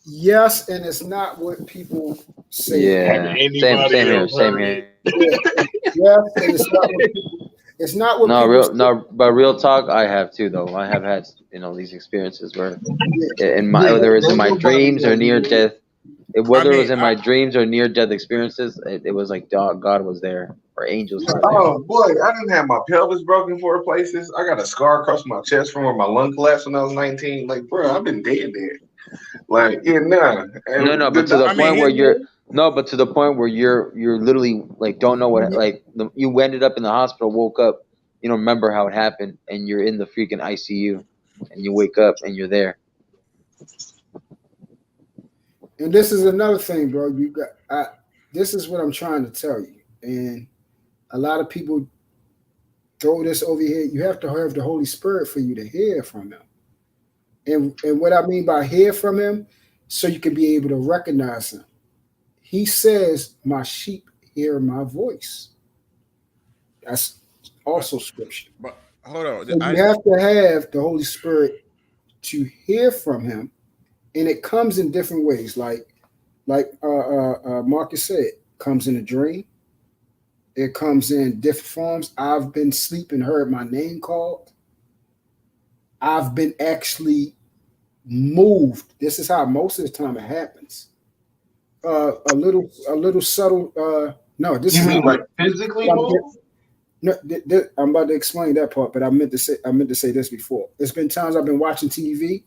Yes, and it's not what people say.
Yeah, same here.
Yes, and it's not what people say.
But real talk, I have too though. I have had these experiences where whether it's in my dreams or near death, whether it was in my dreams or near death experiences, it was like God was there or angels were there.
Oh boy, I didn't have my pelvis broken 4 places. I got a scar across my chest from where my lung collapsed when I was 19. Like, bro, I've been dead. Like, yeah, nah.
No, but to the point where you're but to the point where you're literally like don't know what you ended up in the hospital, woke up, you don't remember how it happened, and you're in the freaking ICU, and you wake up and you're there.
And this is another thing, bro. This is what I'm trying to tell you, and a lot of people throw this over here. You have to have the Holy Spirit for you to hear from him. And what I mean by hear from him, so you can be able to recognize him. He says, my sheep hear my voice. That's also scripture.
But hold on.
So you have to have the Holy Spirit to hear from him. And it comes in different ways. Like Marcus said, it comes in a dream. It comes in different forms. I've been sleeping, heard my name called. I've been actually moved. This is how most of the time it happens. A little subtle. No, this is
like physically moved.
No, I'm about to explain that part, but I meant to say this before. There's been times I've been watching TV,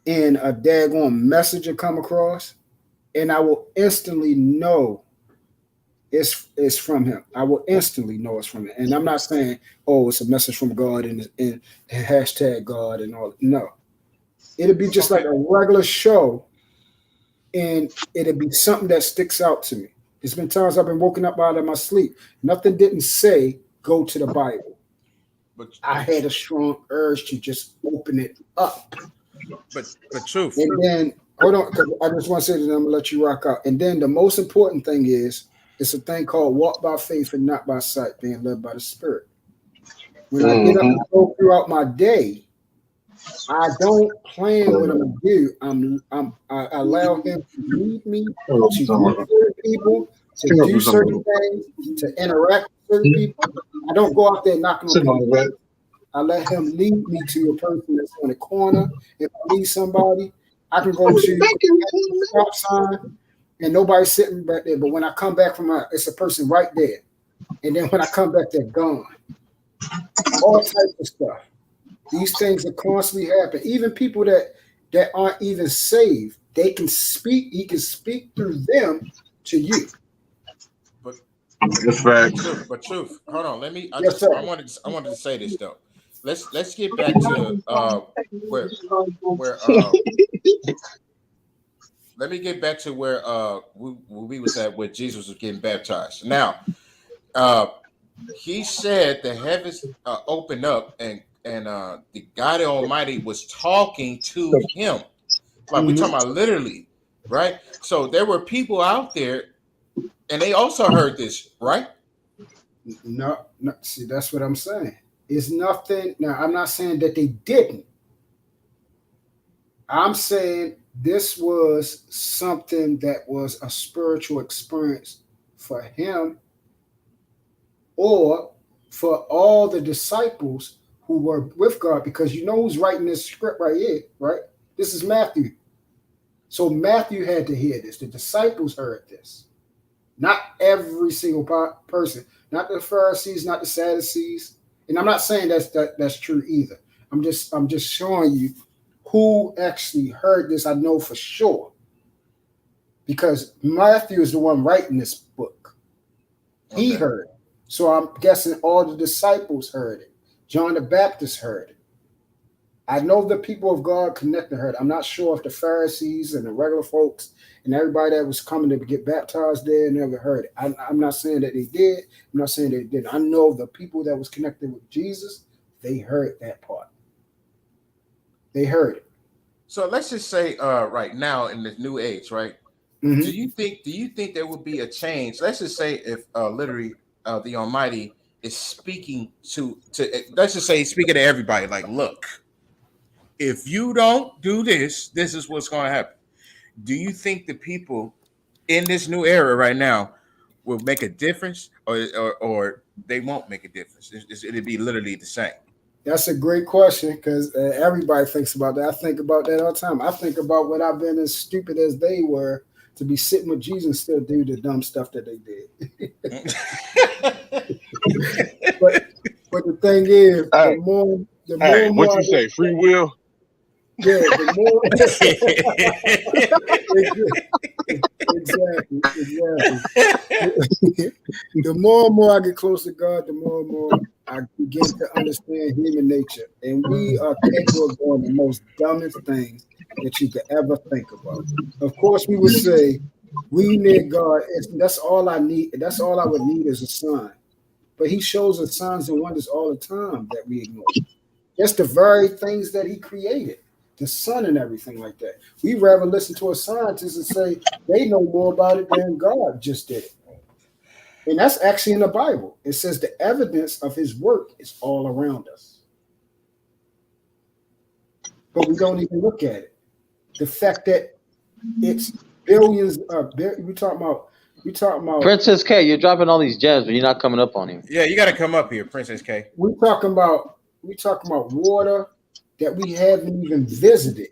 and a daggone message will come across, and I will instantly know it's from him. I will instantly know it's from him. And I'm not saying, oh, it's a message from God and hashtag God and all. No. It'll be just like a regular show, and it'll be something that sticks out to me. There's been times I've been woken up out of my sleep. Nothing didn't say go to the Bible. But I had a strong urge to just open it up.
But truth.
And then, hold on, because I just want to say that I'm going to let you rock out. And then the most important thing is, it's a thing called walk by faith and not by sight, being led by the Spirit. When I get up and go throughout my day, I don't plan what I'm going to do. I allow him to lead me to meet certain people, to do certain things, to interact with certain people. I don't go out there knocking on people. I let him lead me to a person that's on the corner. If I need somebody, I can go to the stop sign and nobody's sitting back there. But when I come back from it's a person right there. And then when I come back, they're gone. All types of stuff. These things are constantly happening. Even people that aren't even saved, they can speak. He can speak through them to you.
That's right.
But truth. Hold on. Let me. I wanted to say this though. Let's get back to where let me get back to where we was at where Jesus was getting baptized. Now, he said the heavens opened up and the God Almighty was talking to him. Like we're talking about literally, right? So there were people out there and they also heard this, right?
No, see, that's what I'm saying. It's nothing. Now, I'm not saying that they didn't. I'm saying this was something that was a spiritual experience for him or for all the disciples who were with God, because you know who's writing this script right here, right? This is Matthew. So Matthew had to hear this. The disciples heard this. Not every single person, not the Pharisees, not the Sadducees. And I'm not saying that's true either. I'm just showing you who actually heard this. I know for sure, because Matthew is the one writing this book. He heard it. So I'm guessing all the disciples heard it. John the Baptist heard it. I know the people of God connected heard it. I'm not sure if the Pharisees and the regular folks and everybody that was coming to get baptized there never heard it. I'm not saying that they did. I'm not saying they didn't. I know the people that was connected with Jesus, they heard that part. They heard it.
So let's just say right now in the new age, right?
Mm-hmm.
Do you think there would be a change? Let's just say if literally the Almighty is speaking to let's just say he's speaking to everybody, like, look, if you don't do this, this is what's going to happen. Do you think the people in this new era right now will make a difference, or they won't make a difference? It'll be literally the same.
That's a great question, because everybody thinks about that. I think about that all the time. I think about what I've been as stupid as they were to be sitting with Jesus and still do the dumb stuff that they did. but the thing is, the more
what you say, free will?
Yeah, the more exactly. The more and more I get close to God, the more and more I begin to understand human nature, and we are capable of doing the most dumbest things that you could ever think about. Of course, we would say we need God. That's all I need. That's all I would need is a sign. But He shows us signs and wonders all the time that we ignore. That's the very things that He created. The sun and everything like that. We rather listen to a scientist and say they know more about it than God just did it. And that's actually in the Bible. It says the evidence of His work is all around us. But we don't even look at it. The fact that it's billions of we talking about
Princess K, you're dropping all these gems, but you're not coming up on him.
Yeah, you got to come up here, Princess K.
We talking about water that we haven't even visited.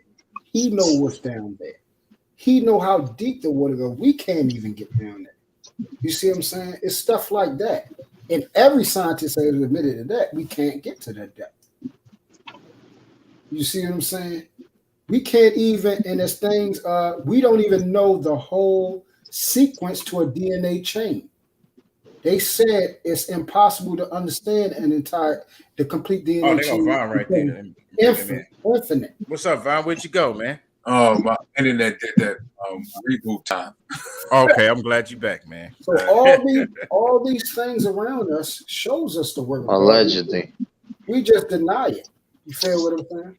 He knows what's down there. He know how deep the water goes. We can't even get down there. You see what I'm saying? It's stuff like that. And every scientist has admitted to that. We can't get to that depth. You see what I'm saying? We can't even, and there's things, we don't even know the whole sequence to a DNA chain. They said it's impossible to understand the complete DNA chain.
Oh, they got Vaughn right there.
Infinite.
What's up, Vaughn? Where'd you go, man?
Oh, my internet did that reboot time.
Okay, I'm glad you're back, man.
So all these things around us shows us the work of God.
Allegedly.
We just deny it. You feel what I'm saying?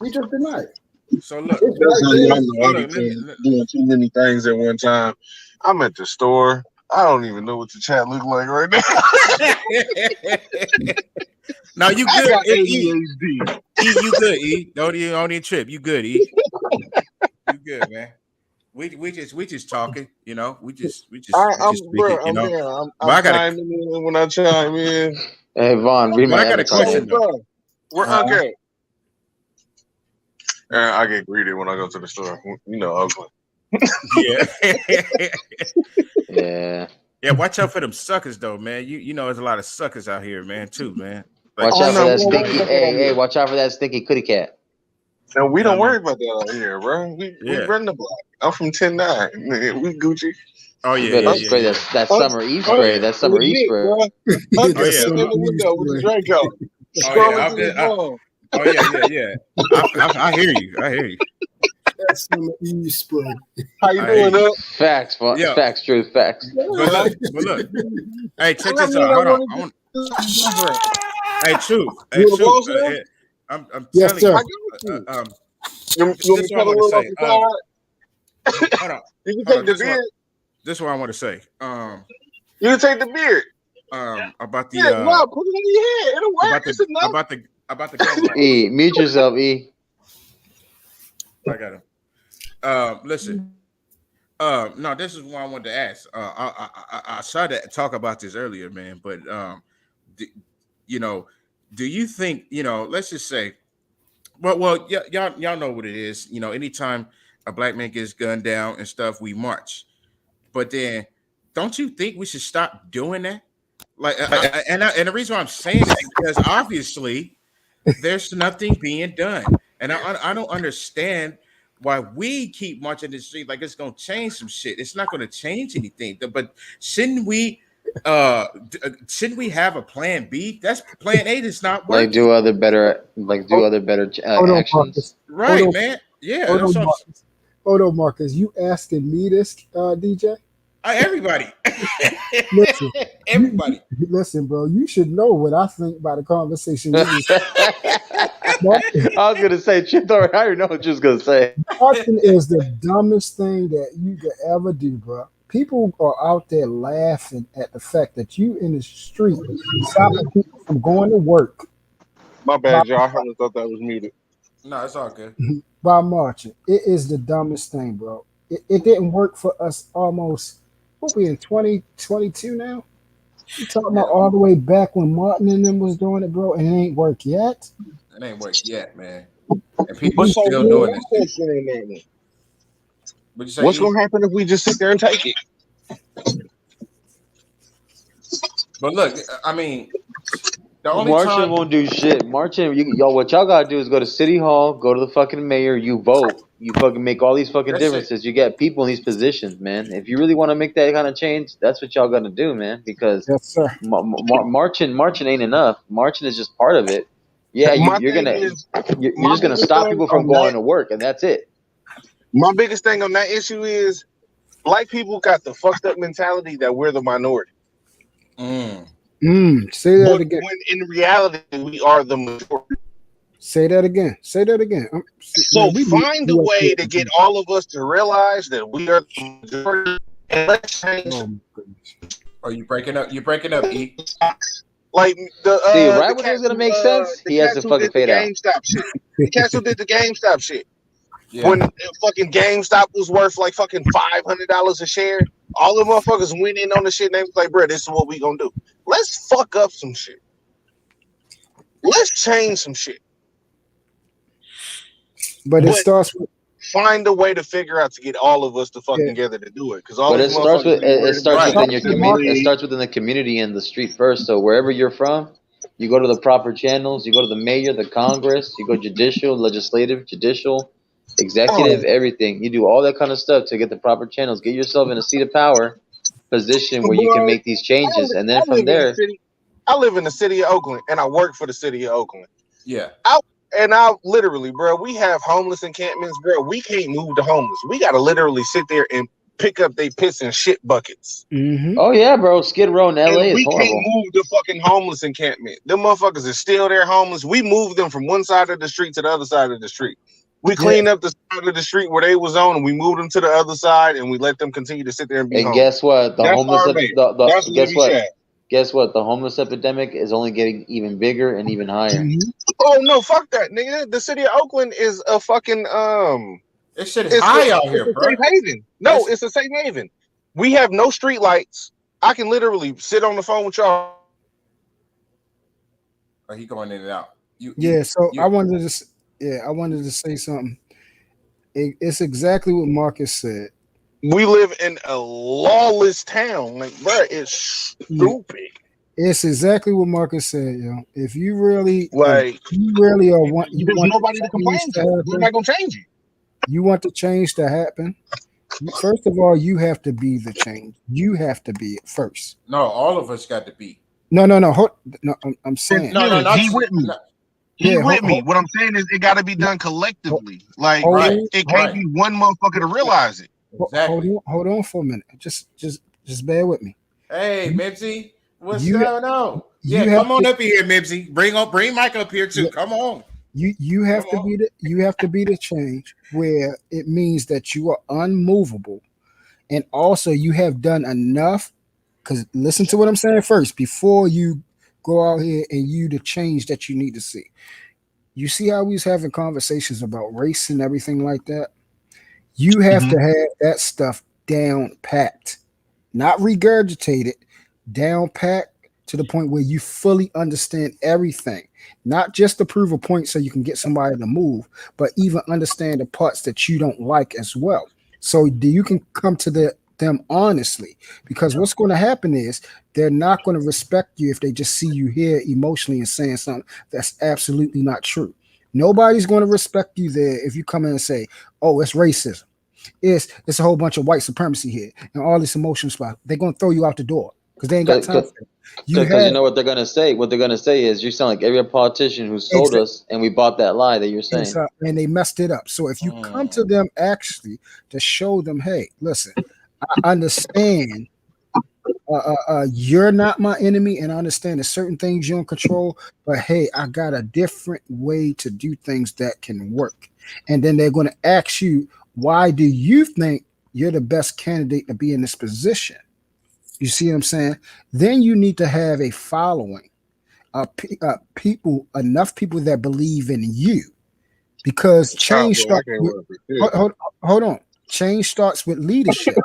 We just deny it.
So look,
I've been doing too many things at one time. I'm at the store. I don't even know what the chat look like right now.
Now you good, E. You good, E. Don't even trip. You good, E. You good, man. We just talking, you know. We just speaking, you know.
I'm chiming in when I chime in.
Hey Vaughn, read
But
my
I got a
avatar.
question though.
We're okay. I get greedy when I go to the store. You know, Oakland.
Yeah.
Yeah.
Yeah, watch out for them suckers though, man. You know there's a lot of suckers out here, man, too, man.
Watch out for that stinky. Hey, watch out for that stinky kitty cat.
And we
You know
don't
what I
worry about that out here, bro. We
Yeah.
run the block. I'm from 10-9. Nigga, we Gucci.
Oh
You
yeah,
better
yeah,
spray
yeah.
that summer Eve spray. That summer Eve
Legit,
spray.
bro. Hunter sitting in the window with the Draco.
Oh yeah,
Scrolling through his phone.
oh yeah. I hear you. I hear you.
That's some Eve spray.
How you
I hear
doing,
you.
up?
Facts,
Yeah.
facts, truth, facts.
But look. Hey, check this out. Hold on. Hey, Truth. Hey,
You wanna
Truth.
go, sir?
I'm
Yes,
telling
sir.
you.
You
This
want me
is
to
what I
cut a
want
little
to
off
say.
the side?
Hold on.
You can
Hold on.
take the beard.
This is what I want to say.
You can take the beard.
About the
Yeah, no, put it on your head. It'll work. It's enough.
about the gun laws.
E, mute yourself, E.
I got him. Listen. No, this is what I wanted to ask. I started to talk about this earlier, man. But do you think, let's just say, well, y'all know what it is. Anytime a black man gets gunned down and stuff, we march. But then, don't you think we should stop doing that? Like, and the reason why I'm saying it is because obviously there's nothing being done, and I don't understand why we keep marching the street like it's gonna change some shit. It's not gonna change anything. But shouldn't we have a plan B? That's plan A that's not working.
Do other better actions.
Marcus.
Right, man. Yeah.
Hold on, Marcus. You asking me this, DJ?
Everybody.
Listen,
everybody.
Listen, bro. You should know what I think about the conversation.
I was gonna say, Chip. I already know what you was gonna say.
Marching is the dumbest thing that you could ever do, bro. People are out there laughing at the fact that you in the street stopping people from going to work.
My bad, y'all. I haven't thought that was muted.
No, it's all good.
By marching. It is the dumbest thing, bro. It didn't work for us almost, what we in 2022 now? You talking about all the way back when Martin and them was doing it, bro, and it ain't worked yet?
It ain't worked yet, man. And people still doing this.
What's gonna happen if we just sit there and take it?
But look, I mean, the only
Marching won't do shit. Marching, what y'all gotta do is go to City Hall, go to the fucking mayor, you vote, you fucking make all these fucking differences. You get people in these positions, man. If you really want to make that kind of change, that's what y'all gotta do, man. Because
yes, sir.
Marching ain't enough. Marching is just part of it. Yeah, you're just gonna stop people from going to work, and that's it.
My biggest thing on that issue is black people got the fucked up mentality that we're the minority.
Say that again.
When in reality, we are the majority.
Say that again. Say that again.
So find a way to get all of us to realize that we are the majority, and let's change.
Are you breaking up? You're breaking up, E.
Like the
see, right when it was gonna make sense, he has to fucking fade out.
Shit. The cats who did the GameStop shit.
Yeah.
When fucking GameStop was worth like fucking $500 a share, all the motherfuckers went in on the shit and they was like, bro, this is what we gonna do. Let's fuck up some shit. Let's change some shit.
But it starts with
find a way to figure out to get all of us to fuck together to do it. Because
it starts within your community. It starts within the community and the street first. So wherever you're from, you go to the proper channels. You go to the mayor, the Congress. You go judicial, legislative, judicial, executive, everything. You do all that kind of stuff to get the proper channels. Get yourself in a seat of power position where you can make these changes, and then from there.
I live in the city of Oakland, and I work for the city of Oakland.
Yeah.
I literally, bro, we have homeless encampments, bro. We can't move the homeless. We got to literally sit there and pick up their piss and shit buckets.
Mm-hmm.
Oh, yeah, bro. Skid Row in LA is horrible.
We can't move the fucking homeless encampment. Them motherfuckers are still there homeless. We move them from one side of the street to the other side of the street. We clean up the side of the street where they was on, and we moved them to the other side, and we let them continue to sit there and be homeless.
Guess what? The homeless. Guess what? The homeless epidemic is only getting even bigger and even higher.
Mm-hmm.
Oh no, fuck that, nigga. The city of Oakland is a fucking
This shit is high out here, bro.
Safe haven. No, it's a safe haven. We have no street lights. I can literally sit on the phone with y'all
Or he going in and out.
I wanted to say something. It's exactly what Marcus said.
We live in a lawless town. Like, bro, it's stupid.
It's exactly what Marcus said, yo. If you really
like,
you really are want, you
there's
want
nobody to complain to. We're not gonna change it.
You want the change to happen. First of all, you have to be the change. You have to be it first.
No, all of us got to be.
No. I'm saying.
No,
he with me. He with me. What I'm saying is, it got to be done collectively. Like, it can't be one motherfucker to realize it.
Exactly.
Hold on for a minute. Just bear with me.
Hey, Mipsy, what's going on? Yeah, come on up here, Mipsy. Bring Mike up here too. Come on.
You have to be the change where it means that you are unmovable, and also you have done enough. Because listen to what I'm saying first before you go out here and you the change that you need to see. You see how we was having conversations about race and everything like that. You have to have that stuff down packed, not regurgitated, down packed to the point where you fully understand everything, not just to prove a point so you can get somebody to move, but even understand the parts that you don't like as well. So you can come to them honestly, because what's going to happen is they're not going to respect you if they just see you here emotionally and saying something that's absolutely not true. Nobody's going to respect you there if you come in and say, oh, it's racism. It's a whole bunch of white supremacy here and all this emotional stuff. They're going to throw you out the door because they ain't got time for it.
Because you know what they're gonna say. What they're gonna say is, you sound like every politician who sold us, and we bought that lie that you're saying.
And they messed it up. So if you come to them actually to show them, hey, listen, I understand you're not my enemy, and I understand there's certain things you don't control, but hey, I got a different way to do things that can work. And then they're going to ask you, why do you think you're the best candidate to be in this position? You see what I'm saying? Then you need to have a following, enough people that believe in you, because change starts. Hold on, change starts with leadership.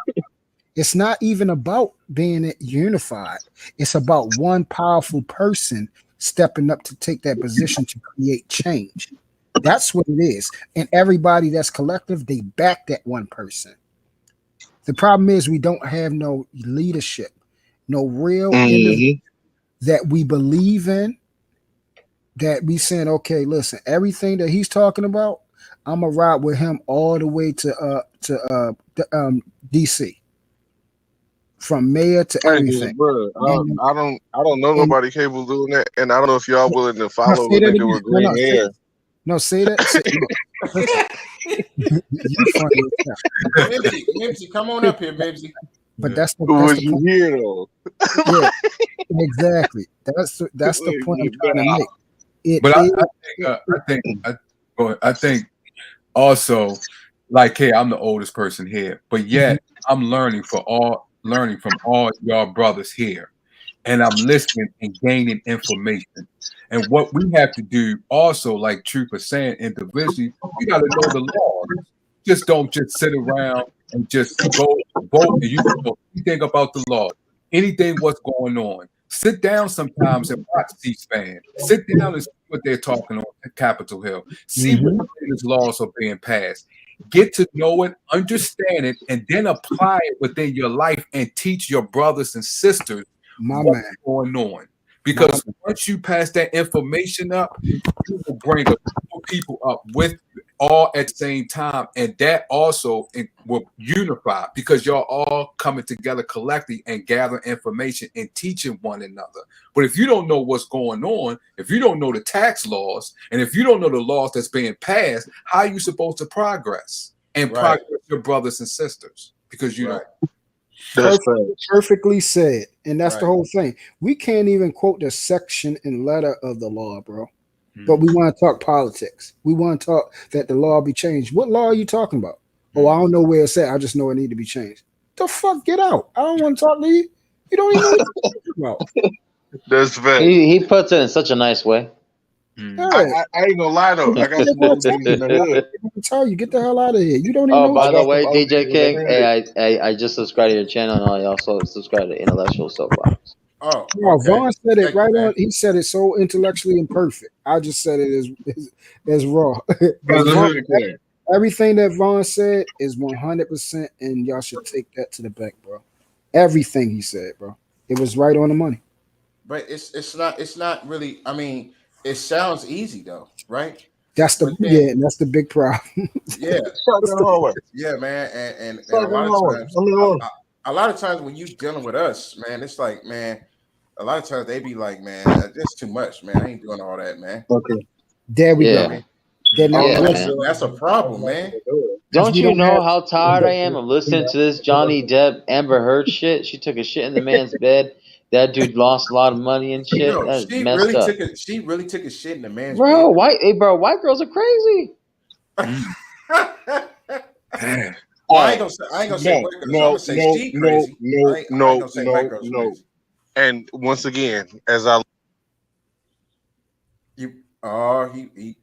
It's not even about being unified. It's about one powerful person stepping up to take that position to create change. That's what it is. And everybody that's collective, they back that one person. The problem is we don't have no leadership, no real individual that we believe in, that we saying, okay, listen, everything that he's talking about, I'm gonna ride with him all the way to DC, from mayor to everything.
Bro, I don't know nobody capable of doing that, and I don't know if y'all willing to follow the nigga with green hair.
No, say that. You're funny.
Mipsy, come on up here, Mipsy.
But that's the
you here though.
Yeah, exactly. That's the point I'm trying to make.
I think also, like, hey, I'm the oldest person here, but yet I'm learning from all y'all brothers here, and I'm listening and gaining information. And what we have to do also, like Truth was saying, individually, we got to know the law. Just don't just sit around and just go vote. And you know anything about the law, anything what's going on. Sit down sometimes and watch C-SPAN. Sit down and see what they're talking on at Capitol Hill. See what these laws are being passed. Get to know it, understand it, and then apply it within your life and teach your brothers and sisters what's going on. Because once you pass that information up, you will bring people up with you all at the same time, and that also will unify, because y'all all coming together collectively and gathering information and teaching one another. But if you don't know what's going on, if you don't know the tax laws, and if you don't know the laws that's being passed, how are you supposed to progress and progress your brothers and sisters? Because you know.
Perfectly said. And that's the whole thing. We can't even quote the section and letter of the law, bro. But we want to talk politics. We want to talk that the law be changed. What law are you talking about? Oh, I don't know where it's at. I just know it need to be changed. The fuck, get out. I don't want to talk to you. You don't even know what you're talking about.
That's fair.
He puts it in such a nice way.
I ain't gonna lie though. I got some in the hood.
I tell you, get the hell out of here. You don't even know.
By the way, DJ King, hey, I just subscribed to your channel, and I also subscribed to Intellectual Soapbox.
No,
okay.
Vaughn said it
Thank you,
right
man.
on. He said it so intellectually imperfect. I just said it as raw. But Vaughn, everything that Vaughn said is 100%, and y'all should take that to the bank, bro. Everything he said, bro. It was right on the money.
But it's not really. I mean, it sounds easy though, right?
That's the
But then,
that's the big problem.
yeah, yeah, man, and a lot of times, a lot of times when you dealing with us, man, it's like, man, a lot of times they be like, man, that's too much, man. I ain't doing all that, man.
Okay.
There we
Yeah.
go. Then
That's a problem, man.
Don't
we
you
don't
know
have-
how tired I am of listening to this Johnny Depp Amber Heard shit? She took a shit in the man's bed. That dude lost a lot of money and shit.
No,
That's
she
messed up.
really took a shit in the man's
Bro,
bed.
white girls are crazy.
Well, I ain't gonna say white girls. I'm gonna say she crazy. I ain't gonna say white girls crazy.
And once again, as I
he
See,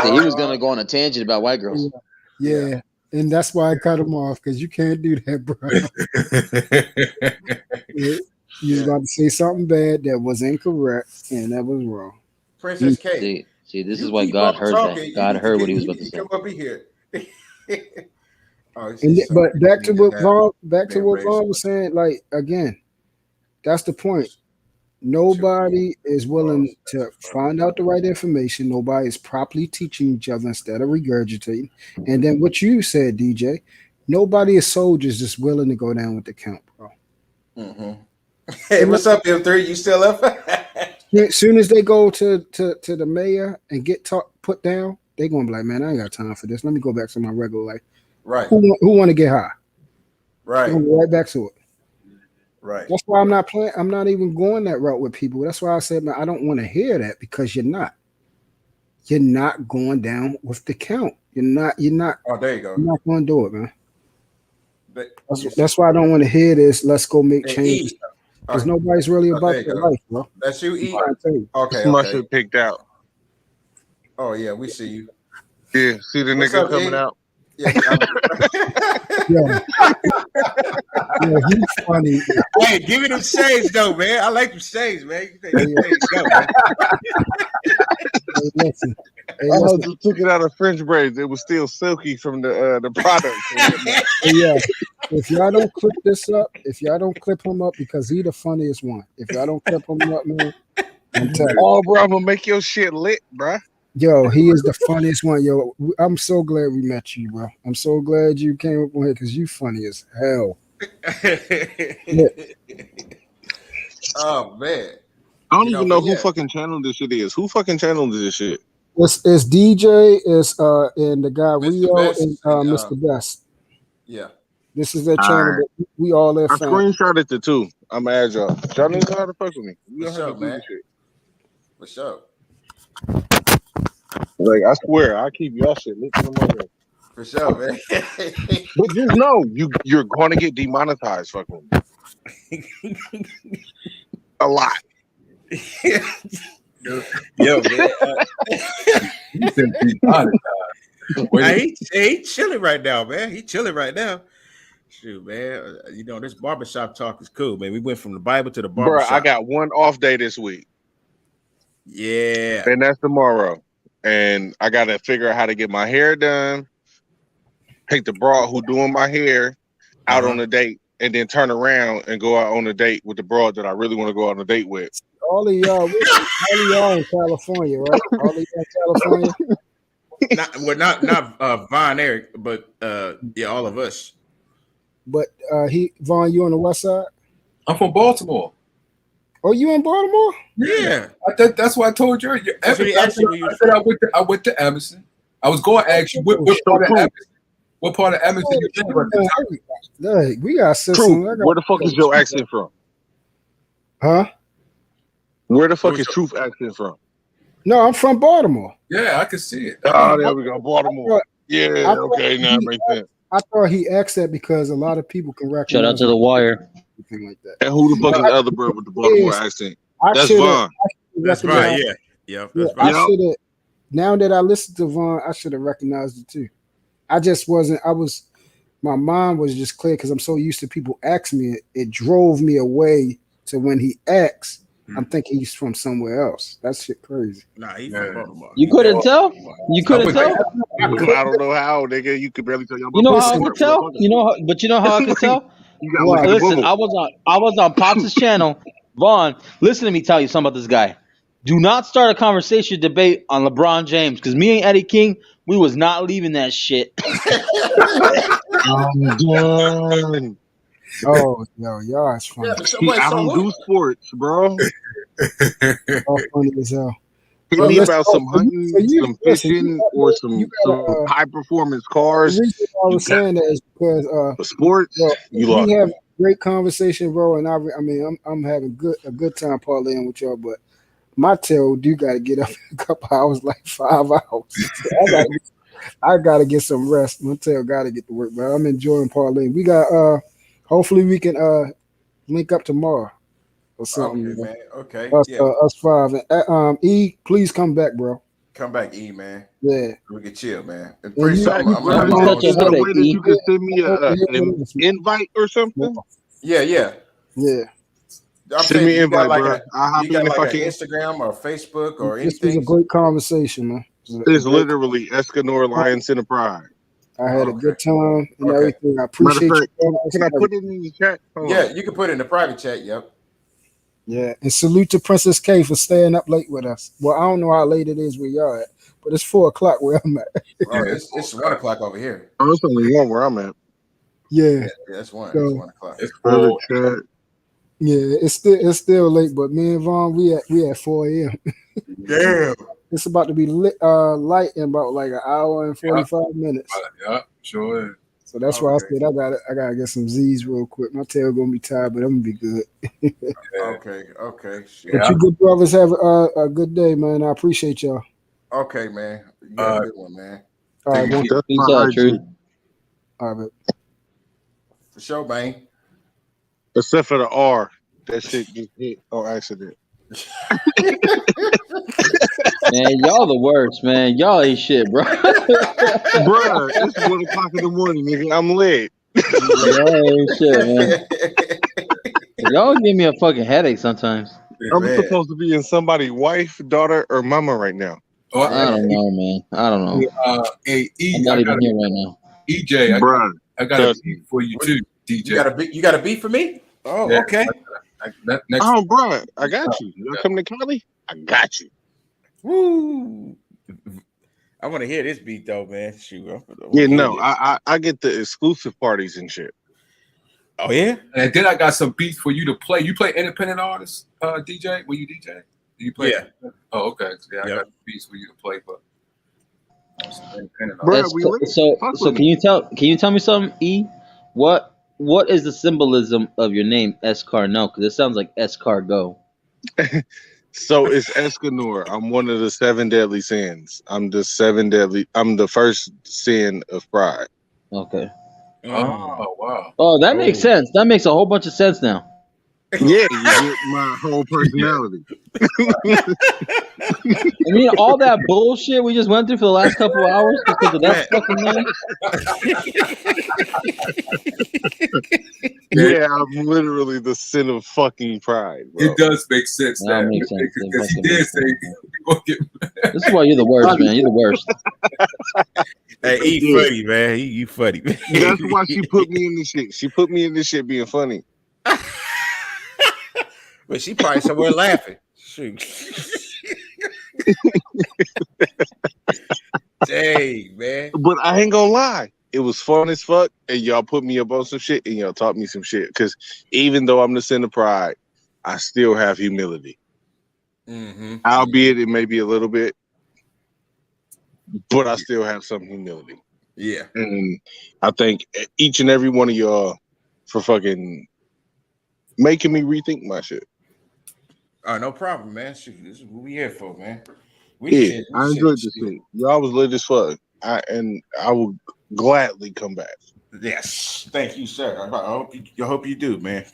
he was gonna go on a tangent about white girls.
Yeah. And that's why I cut him off, because you can't do that, bro. You was about to say something bad that was incorrect, and that was wrong.
Princess K.
See, this is why God heard that. God heard what he was about to say.
Come up in here.
But back to what Vaughn was saying, like, again, that's the point. Nobody is willing to find out the right information. Nobody is properly teaching each other instead of regurgitating. And then what you said, DJ, nobody is soldiers just willing to go down with the count, bro.
Mm-hmm. Hey, what's up, M3? You still up?
As soon as they go to the mayor and get put down, they're gonna be like, man, I ain't got time for this. Let me go back to my regular life.
Right.
Who want to get high?
Right.
They're gonna go right back to it.
Right.
That's why I'm not playing. I'm not even going that route with people. That's why I said, man, I don't want to hear that, because you're not. You're not going down with the count. You're not.
Oh, there you go.
You're not going to do it, man. That's why I don't want to hear this. Let's go make changes. Because nobody's really about their life, bro.
That's you, E.
Okay. My shit picked out.
Oh yeah, we see you.
Yeah, see the
What's
nigga
up,
coming
E?
out.
Yeah,
yeah, he's funny.
Hey, give me them shades though, man. I like them shades, man. You take them shades, go, man.
Hey, listen.
I just took it out of French braids. It was still silky from the product.
Yeah. If y'all don't clip this up, if y'all don't clip him up, because he the funniest one. If y'all don't clip him up, man, I'm telling you.
Oh, bro, I'm gonna make your shit lit, bro.
Yo, he is the funniest one. Yo, I'm so glad we met you, bro. I'm so glad you came up on here, because you funny as hell. Yeah.
Oh man.
I don't even know who fucking channel this shit is. Who fucking channeled this shit?
It's DJ, and the guy
Mr.
Rio
Best
and Mr. Best.
Yeah.
This is their channel.
Right.
That we all their
I
fans.
screenshot it too. I'm gonna add y'all. Y'all need to know how to fuck with me. You don't
What's
have
up,
to do
man?
this shit.
What's up?
Like, I swear, I keep y'all shit lit to the mother.
For sure, man.
But just know, you're going to get demonetized, fucking a lot.
Yo, man. He chilling right now, man. He chilling right now. Shoot, man. You know, this barbershop talk is cool, man. We went from the Bible to the barbershop.
Bro, I got one off day this week.
Yeah.
And that's tomorrow. And I got to figure out how to get my hair done, take the broad who doing my hair out on a date, and then turn around and go out on a date with the broad that I really want to go out on a date with.
All of y'all in California, right? All of y'all in California.
Not Von Eric, but yeah, all of us.
But Vaughn, you on the west side?
I'm from Baltimore.
Oh, you in Baltimore?
Yeah.
That's what I told you. I said I went to Emerson. I was going to ask you what part of Emerson you in.
We got system.
Where the fuck is your accent from?
Huh?
Where the fuck is Truth accent from?
No, I'm from Baltimore.
Yeah, I can see it.
Oh, there we go. Baltimore. Yeah, okay, now it makes sense.
I thought he asked that because a lot of people can recognize.
Shout out to The Wire.
Like that.
And who the fuck is the other bro with the Baltimore accent? That's Vaughn.
That's Vaughn, yeah. That's
I should have. Now that I listened to Vaughn, I should have recognized it too. I just wasn't. My mind was just clear because I'm so used to people asking me it. It drove me away to when he acts, I'm thinking he's from somewhere else. That shit crazy.
Nah, he's from Baltimore.
You couldn't tell? You couldn't tell?
I don't know how, nigga. You could barely tell your
You know how I could tell? You know how I could tell?
You gotta look at the
Listen,
boom.
I was on Pops' channel. Vaughn, listen to me tell you something about this guy. Do not start a conversation debate on LeBron James, because me and Eddie King, we was not leaving that shit.
I'm done.
Oh, yo, y'all is funny.
I don't do sports, bro.
All funny as hell.
Hit me about some hunting, some fishing, or some high performance cars.
The reason I was saying that is because
sports, you lost.
We have great conversation, bro, and I mean I'm having a good time parlaying with y'all, but my tail do got to get up in a couple hours, like 5 hours. So I gotta get some rest. My tail got to get to work, but I'm enjoying parlaying. We got hopefully we can link up tomorrow or something.
Okay, man. Okay.
Us five. And, E, please come back, bro.
Come back, E, man.
Yeah.
We can chill, man. And
And
pretty
you-
soon,
you-
I'm
you-
gonna
you-
have
you-
to-
you-
That you can send me an invite or something.
Yeah.
Yeah.
I'm
Send me
saying,
an
you got
invite,
like
bro. I'll hop
you got
in if
like
I
an
can.
Instagram or Facebook or
This was a
anything.
great conversation, man.
It's literally Escanor Lion Center Pride.
I had a good time and
Okay.
everything. I
Matter of
appreciate
fact,
you.
can I put it in the chat? Hold
Yeah,
on.
you can put it in the private chat. Yep.
Yeah, and salute to Princess K for staying up late with us. Well, I don't know how late it is where y'all at, but it's 4:00 where I'm at.
Oh, it's 1:00 over here.
Oh, it's only one where I'm at.
Yeah,
Yeah, that's one.
So-
It's 1:00.
It's
Private
full.
chat.
yeah, it's still late, but me and Vaughn we at 4 a.m.
Damn.
It's about to be light in about like an hour and 45 minutes.
Yeah, sure is.
So that's why I said I gotta get some Z's real quick. My tail gonna be tired, but I'm gonna be good.
Okay. Shit.
But you good brothers have a good day, man. I appreciate y'all.
Okay, man. You got a good one, man.
All right, well,
That's
Peace
my
out,
IG.
True.
all right.
For sure, man.
Except for the R. That shit just hit on accident.
Man, y'all the worst, man. Y'all ain't shit, bro.
Bruh, it's 1:00 in the morning, nigga. I'm lit.
Y'all ain't shit, man. Y'all give me a fucking headache sometimes.
I'm supposed to be in somebody's wife, daughter, or mama right now.
Oh,
I don't know, man. I don't know.
Hey, E,
I'm not
I
even
got
here right now.
EJ,
Bruh,
I got a
trust
beat for you too, DJ.
You got a beat for me? Oh,
Yeah.
okay.
Next,
Oh, bruh, I got you. You come to Cali? I got you.
Woo! I want to hear this beat though, man. Shoot.
Yeah, no, I get the exclusive parties and shit.
Oh yeah.
and then I got some beats for you to play. You play independent artists, DJ? Will you DJ? Do you play?
Yeah.
Oh, okay. Yeah, I
Yep.
got beats for you to play, but some independent
Bruh,
artists.
we lit.
So
Fuck
so
with
can you tell me something, E? What is the symbolism of your name, Escarno? Because it sounds like Escargo.
So it's Escanor. I'm one of the 7 deadly sins. I'm the first sin of pride.
Okay.
Oh, wow.
Oh, that makes sense. That makes a whole bunch of sense now.
Yeah, you get my whole personality.
I mean, all that bullshit we just went through for the last couple of hours because of that fucking name.
Yeah, I'm literally the sin of fucking pride, bro.
It does make sense.
That
That
makes sense.
because he
It
did
makes
say we gonna get.
This is why you're the worst, man. You're the worst.
Hey, he funny, man. You funny, man.
That's why she put me in this shit. She put me in this shit being funny.
But she probably somewhere laughing. Shoot. Dang, man.
But I ain't gonna lie. It was fun as fuck, and y'all put me up on some shit, and y'all taught me some shit. Because even though I'm the sin of pride, I still have humility.
Mm-hmm.
Albeit it may be a little bit, but I still have some humility.
Yeah.
And I thank each and every one of y'all for fucking making me rethink my shit.
Oh, no problem, man. Shoot, this is what we here for, man.
Yeah, I enjoyed this shit. Y'all was lit as fuck. I will gladly come back.
Yes, thank you, sir. I hope you do, man.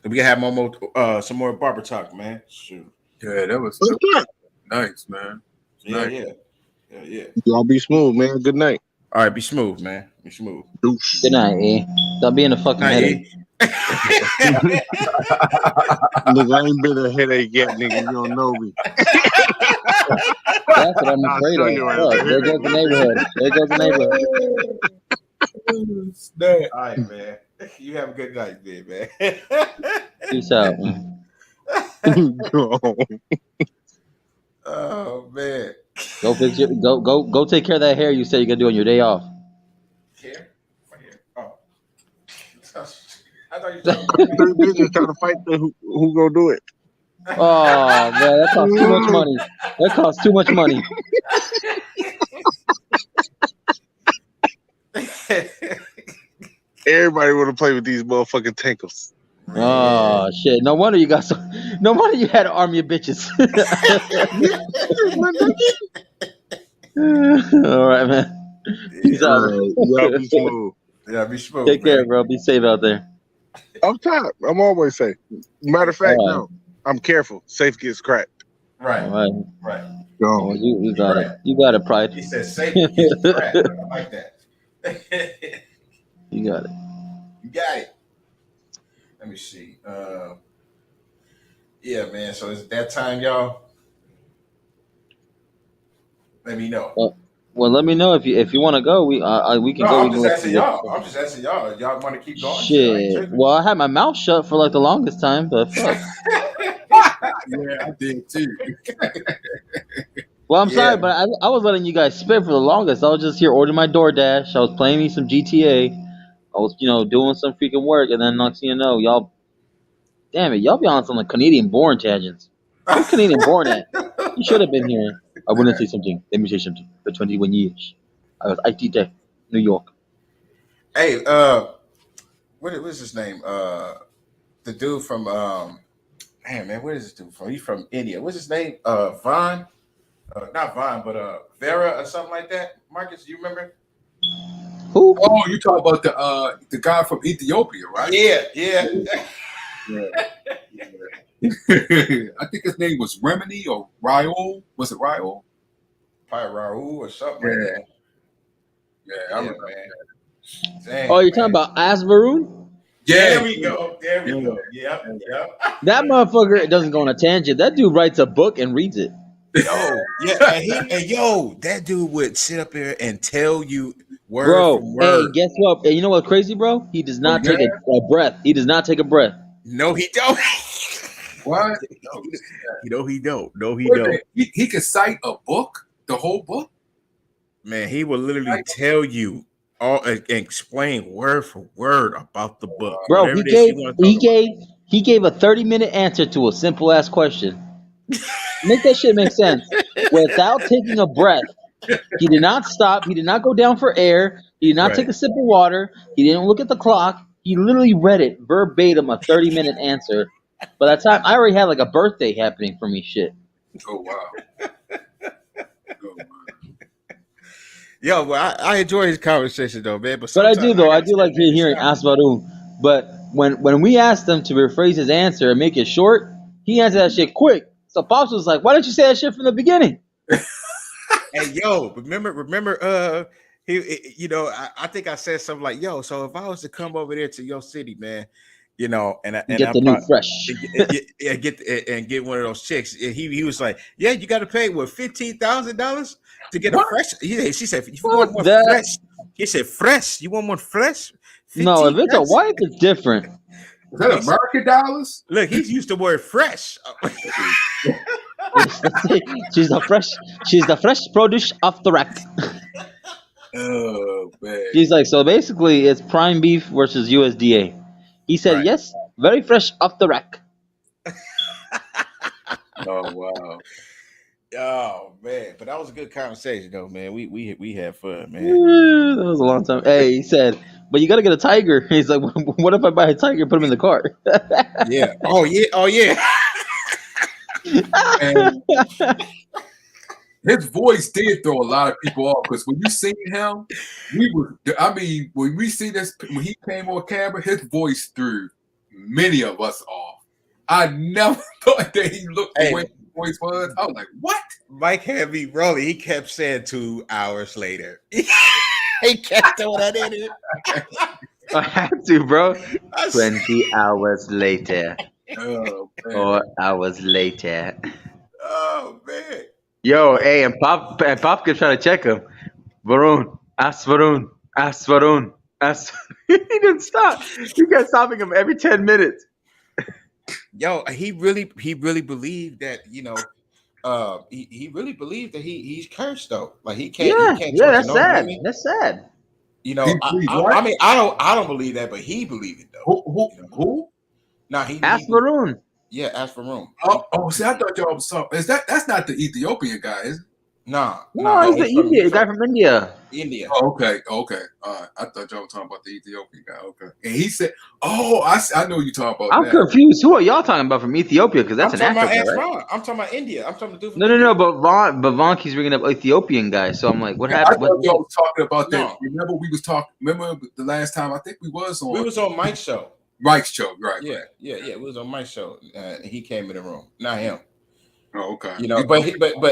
We can have some more barber talk, man. Shoot.
Yeah, that was nice, man.
Yeah.
Y'all be smooth, man. Good night.
All right, be smooth, man. Be smooth.
Good night, E. Stop being a fucking
Night,
headache.
E.
Nigga, I ain't been a headache yet, nigga. You don't know me.
That's what I'm
I'll
afraid
show
of.
you
Look, there goes the neighborhood. There goes the neighborhood.
All right, man. You have a good night, man.
Peace out, man.
Oh man.
Go fix your go take care of that hair you said you're gonna do on your day off.
Here? Right here. Oh. I thought you were talking about
Three bitches trying to fight who gonna do it.
Oh man, that costs too much money. That costs too much money.
Everybody want to play with these motherfucking tankles.
Oh shit! No wonder you got so. No wonder you had an army of bitches. All right, man. Peace out.
Y'all be smooth.
Yeah, be smooth.
Take care, bro. Be safe out there.
I'm top. I'm always safe. Matter of fact, no. I'm careful. Safe gets cracked.
Right.
All right.
Right.
Oh, you got it. You got it, Pride.
He said safety gets cracked. I like that.
You got it.
You got it. Let me see. Yeah, man. So it's that time, y'all. Let me know.
Well, let me know if you want to go. We can
No,
go.
I'm just asking y'all. I'm just asking y'all. Y'all want to keep going?
Shit. Well, I had my mouth shut for like the longest time, but fuck.
Yeah, I did too.
Well, I'm sorry, but I was letting you guys spit for the longest. I was just here ordering my DoorDash. I was playing me some GTA. I was, doing some freaking work, and then next thing you know, y'all, damn it, y'all be on some like Canadian born tangents. Who's Canadian born at? You should have been here. I want to say something. Let me say something. For 21 years, I was IT Tech, New York.
Hey, what was his name? The dude from man, where is this dude from? He's from India. What's his name? Vaughn. Not Vaughn, but Vera or something like that. Marcus, do you remember?
Who?
Oh, you talk about the guy from Ethiopia, right?
Yeah.
I think his name was Remini or Raul. Was it Raul?
Probably Raul or something like that.
Yeah, I remember.
Dang,
Oh, you're talking about Asvaroon?
Yeah.
There we go. Yep.
That motherfucker doesn't go on a tangent. That dude writes a book and reads it.
Yo, yeah, and that dude would sit up there and tell you word
Bro,
for word.
hey, guess what? Hey, you know what's crazy, bro? He does not take a breath. He does not take a breath.
No, he don't.
What?
No, he don't.
He could cite a book, the whole book.
Man, he will literally tell you all and explain word for word about the book.
Bro, he gave a 30-minute answer to a simple ass question. Make that shit make sense. Without taking a breath. He did not stop. He did not go down for air. He did not take a sip of water. He didn't look at the clock. He literally read it verbatim, a 30-minute answer. By that time, I already had like a birthday happening for me. Shit.
Oh wow.
Yo, well, I enjoy his conversation though, man. But
I do though. I do like hearing Asvaroon. But when we asked him to rephrase his answer and make it short, he answered that shit quick. So Pops was like, "Why didn't you say that shit from the beginning?"
Hey, yo, remember, I think I said something like, "Yo, so if I was to come over there to your city, man, and
get the new fresh,
get one of those chicks," he was like, "Yeah, you got to pay $15,000 to get a fresh." She said, "If you want more fresh," he said, "Fresh? You want more fresh?"
No, if it's a wife, it's different.
Is that American dollars?
Look, he's used the word fresh.
She's the fresh produce off the rack.
Oh man.
She's like, so basically it's prime beef versus USDA. He said, yes, very fresh off the rack.
Oh wow.
Oh man, but that was a good conversation though, man. We had fun, man.
That was a long time. Hey, he said, but you gotta get a tiger. He's like, what if I buy a tiger and put him in the cart?
Yeah. Oh yeah.
And his voice did throw a lot of people off because when you seen him, when we see this, when he came on camera, his voice threw many of us off. I never thought that he looked the way his voice was. I was like, what?
Mike had me rolling. He kept saying 2 hours later. He kept throwing that in it.
I had to, bro. 20 hours later.
Oh,
4 hours later.
Oh man.
Yo, hey, and Pop kept trying to check him. Varun, ask Varun, ask Varun, ask. He didn't stop. He kept stopping him every 10 minutes.
Yo, he really believed that, he really believed that he's cursed though. Like he can't talk to
That's
no
sad.
women.
That's sad.
You know, I mean, I don't believe that, but he believed it though.
Who?
Nah, he
Ask Varun.
Yeah, ask for room.
Oh, see, I thought y'all was talking. That's not the Ethiopian guy, is it?
Nah,
No, he's the guy from India.
India.
Oh, okay. All right. I thought y'all were talking about the Ethiopian guy. Okay. And he said, "Oh, I know you talking about."
I'm
that.
confused. Who are y'all talking about from Ethiopia? Because that's
I'm
an
talking
Africa,
about
right?
I'm talking about India. I'm talking about dude from
No, but Vaughn keeps bringing up Ethiopian guy. So I'm like, what
I
happened?
thought y'all was talking about that.
No.
Remember we was talking. Remember the last time I think we was on
Mike's show.
Mike's show, right?
Yeah. It was on Mike's show. He came in the room, not him.
Oh, okay.
You know, but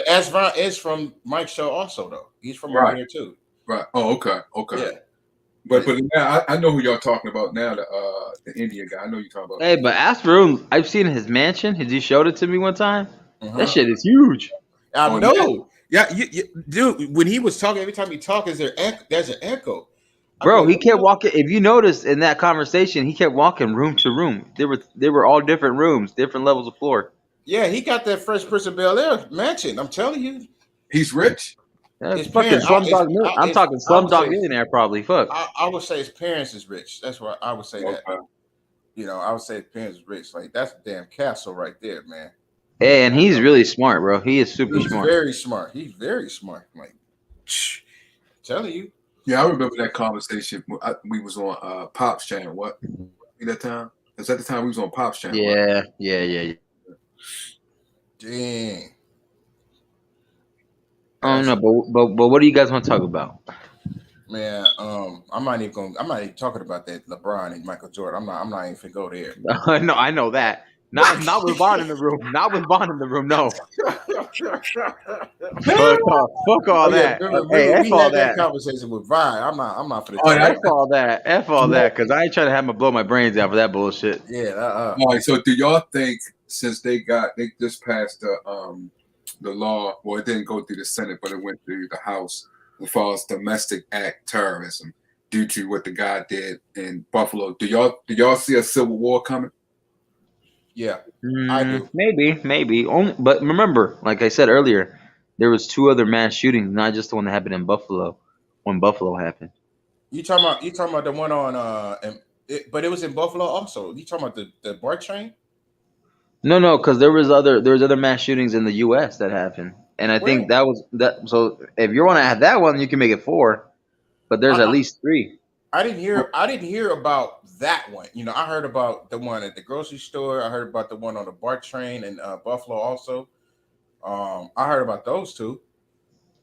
Asvan is from Mike's show also though. He's from over here too.
Right. Oh, okay.
Yeah.
But now I know who y'all talking about now. The Indian guy. I know you talking about.
Hey, but ask Varun. I've seen his mansion. He showed it to me one time.
Uh-huh.
That shit is huge.
I know. Yeah, dude. When he was talking, every time he talks, there's an echo.
Bro, he kept walking. If you notice in that conversation, he kept walking room to room. They were all different rooms, different levels of floor.
Yeah, he got that Fresh Prince of Bel-Air mansion. I'm telling you,
he's rich.
That's fucking Slumdog. I'm talking Slumdog Millionaire, probably. Fuck.
I would say his parents is rich. That's why I would say that. You know, I would say his parents is rich. Like that's a damn castle right there, man.
Hey, and he's really smart, bro. He is super smart.
Very smart. He's very smart. Like, telling you.
Yeah, I remember that conversation. We was on Pop's channel. What? At that time? Is that the time we was on Pop's channel?
Yeah.
Dang.
I don't know, but what do you guys want to talk about?
Man, I'm not even talking about that LeBron and Michael Jordan. I'm not even finna go there.
No, I know that. Not with Vaughn in the room. Not with Vaughn in the room. No. Fuck all that. Hey, F all that.
Conversation with Vine. I'm not finna.
F all that. F all that. Because I ain't trying to have him blow my brains out for that bullshit.
Yeah.
All right. So, do y'all think since they just passed the law? Well, it didn't go through the Senate, but it went through the House as far as domestic act terrorism due to what the guy did in Buffalo. Do y'all see a civil war coming?
Yeah, I do.
Maybe. But remember, like I said earlier, there was 2 other mass shootings, not just the one that happened in Buffalo. When Buffalo happened.
You talking about the one on but it was in Buffalo also. You talking about the BART train?
No, because there was other mass shootings in the U.S. that happened, and I think that was that. So if you want to add that one, you can make it 4, but there's at least 3.
I didn't hear about that one. You know, I heard about the one at the grocery store. I heard about the one on the BART train in Buffalo also. I heard about those 2.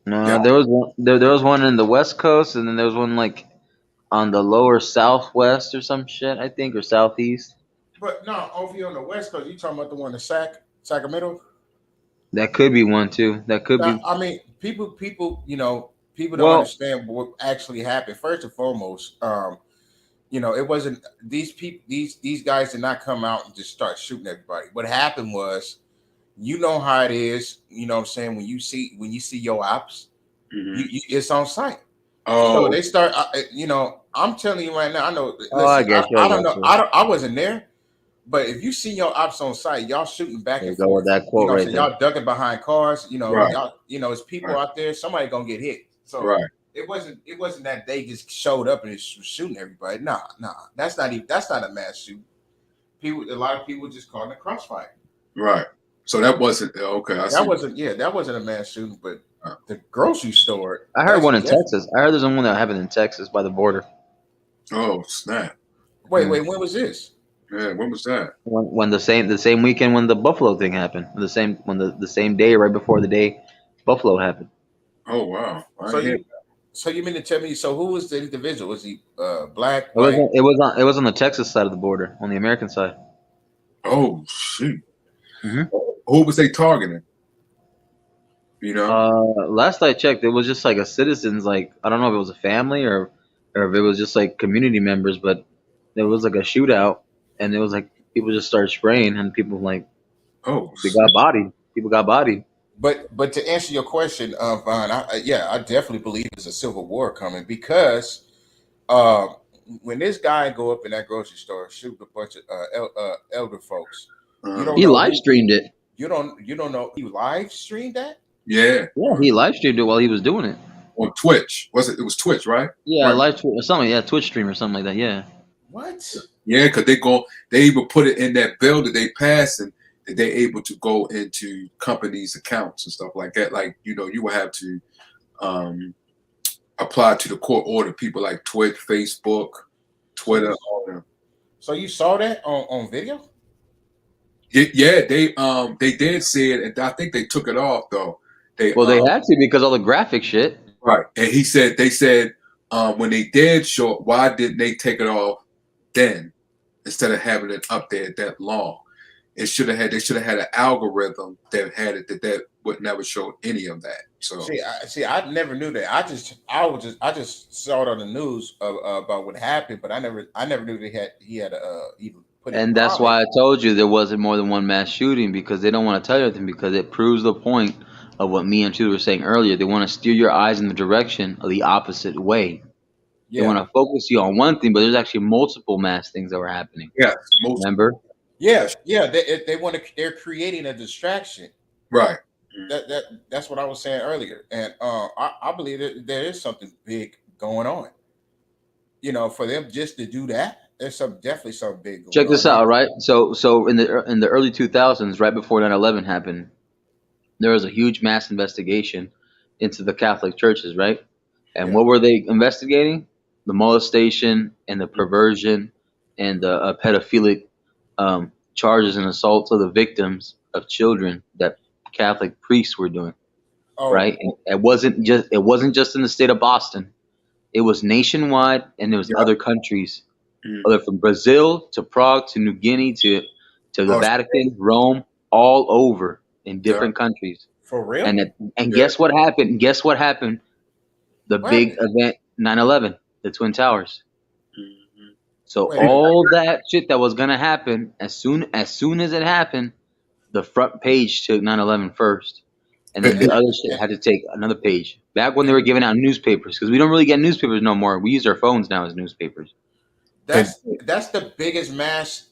No, there was one. There was one in the West Coast, and then there was one like on the lower Southwest or some shit, I think, or Southeast.
But no, over here on the West Coast, you talking about the one in Sacramento?
That could be one too. That could be.
I mean, people, you know, people don't understand what actually happened. First and foremost, you know, it wasn't these people. These guys did not come out and just start shooting everybody. What happened was, you know how it is. You know what I'm saying? When you see your ops, it's on site. Oh, so they start. You know, I'm telling you right now. I know. Listen,
I get you.
I don't know. I wasn't there. But if you see your ops on site, y'all shooting back and forth.
That quote right there.
Y'all ducking behind cars. You know, y'all, you know, it's people out there. Somebody gonna get hit. So it wasn't that they just showed up and was shooting everybody. Nah, that's not a mass shoot. A lot of people just caught in a crossfire.
Right. So that wasn't okay.
That wasn't a mass shooting, but the grocery store.
I heard one in Texas. I heard there's one that happened in Texas by the border.
Oh snap!
Wait, when was this?
Yeah, when was that?
When the same weekend when the Buffalo thing happened. The same day right before the day Buffalo happened.
Oh wow!
So you mean to tell me? So who was the individual? Was he black?
It was on the Texas side of the border, on the American side.
Oh shoot! Mm-hmm. Who was they targeting? You know,
last I checked, it was just like a citizen's. Like I don't know if it was a family or or if it was just like community members, but there was like a shootout, and it was like people just started spraying, and people like, they got bodied. People got bodied.
But to answer your question, Vaughn, I definitely believe there's a civil war coming because when this guy go up in that grocery store, shoot a bunch of elder folks, you don't
He
know
live streamed it.
you don't know he live streamed that.
Yeah.
Yeah, he live streamed it while he was doing it
on Twitch. It was Twitch, right?
Yeah,
Right.
live tweet or something. Yeah, Twitch stream or something like that. Yeah.
What?
Yeah, because they even put it in that bill that they passed, and that they able to go into companies' accounts and stuff like that. Like, you will have to apply to the court order. People like Twitch, Facebook, Twitter, all them.
So you saw that on video?
Yeah, they did see it, and I think they took it off though.
They had to because all the graphic shit.
Right, and they said when they did show it, why didn't they take it off then instead of having it up there that long? They should have had an algorithm that had it that would never show any of that. So
I never knew that. I just saw it on the news about what happened, but I never knew he had even put it.
And that's why I told you there wasn't more than one mass shooting, because they don't want to tell you anything, because it proves the point of what me and Truth were saying earlier. They want to steer your eyes in the direction of the opposite way. Yeah. They want to focus you on one thing, but there's actually multiple mass things that were happening.
Yeah,
remember?
Yeah. They're creating a distraction.
Right.
That's what I was saying earlier, and I believe that there is something big going on. For them just to do that, there's definitely something big going on.
Check this out, right? So in the early 2000s, right before 9/11 happened, there was a huge mass investigation into the Catholic churches, right? And what were they investigating? The molestation and the perversion and the pedophilic charges and assaults of the victims of children that Catholic priests were doing, right? And it wasn't just in the state of Boston; it was nationwide, and there was other countries, whether from Brazil to Prague to New Guinea to the Vatican, Rome, all over in different countries.
For real?
And guess what happened? Guess what happened? The big event, 9/11, the Twin Towers. So all that shit that was gonna happen, as soon as it happened, the front page took 9/11 first, and then the other shit had to take another page. Back when they were giving out newspapers, because we don't really get newspapers no more. We use our phones now as newspapers.
That's the biggest mass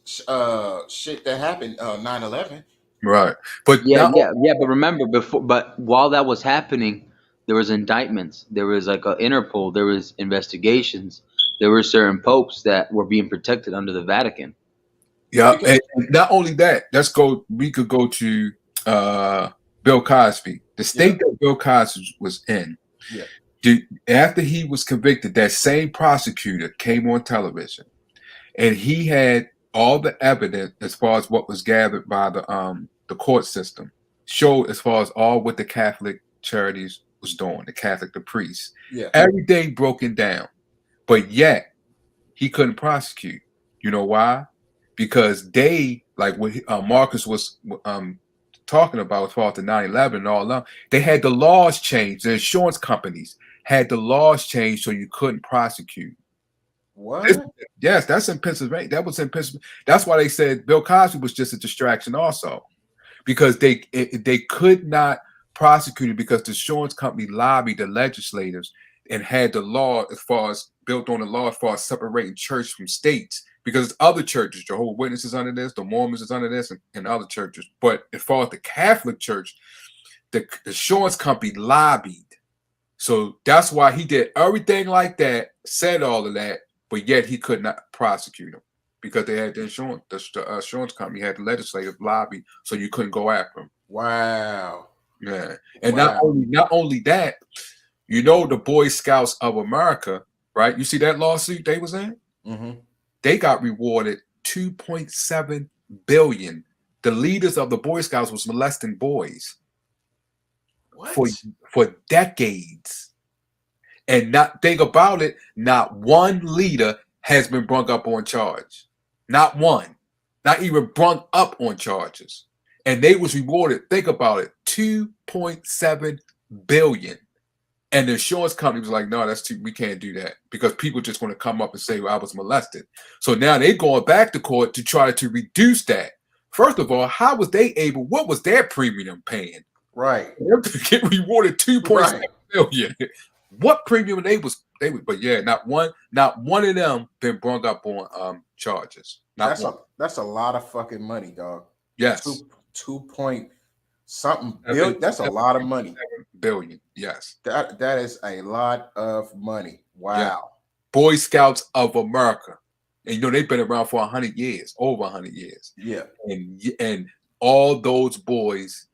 shit that happened 9/11.
Right. But
but remember, but while that was happening, there was indictments, there was like a Interpol, there was investigations, there were certain popes that were being protected under the Vatican.
Yeah, and not only that, we could go to Bill Cosby. The state that Bill Cosby was in. Yeah. After he was convicted, that same prosecutor came on television, and he had all the evidence as far as what was gathered by the court system, showed as far as all what the Catholic charities was doing, the priests.
Yeah.
Everything broken down. But yet he couldn't prosecute. You know why? Because they, like what Marcus was talking about as far as the 9/11 and all that, they had the laws changed. The insurance companies had the laws changed so you couldn't prosecute.
What?
Yes, that's in Pennsylvania. That was in Pennsylvania. That's why they said Bill Cosby was just a distraction also, because they could not prosecute it because the insurance company lobbied the legislators and had the law as far as built on the law as far as separating church from states, because other churches, Jehovah's Witnesses under this, the Mormons is under this, and other churches. But as far as the Catholic Church, the insurance company lobbied. So that's why he did everything like that, said all of that, but yet he could not prosecute him because they had the insurance company had the legislative lobby, so you couldn't go after him.
Wow.
Yeah, and not only that, the Boy Scouts of America, right? You see that lawsuit they was in?
Mm-hmm.
They got rewarded $2.7 billion. The leaders of the Boy Scouts was molesting boys for decades, and not think about it. Not one leader has been brought up on charge. Not one, not even brought up on charges, and they was rewarded. Think about it, $2.7 billion. And the insurance company was like, no, that's too, we can't do that because people just want to come up and say, well, I was molested. So now they're going back to court to try to reduce that. First of all, how was they able, what was their premium paying?
Right.
To get rewarded 2.7 million. What premium they was, but yeah, not one of them been brought up on charges.
That's a lot of fucking money, dog.
Yes.
2 point something billion. That's a lot of money.
Billion. Yes.
That is a lot of money. Wow.
Yeah. Boy Scouts of America. And you know they've been around for 100 years, over 100 years.
Yeah.
And all those boys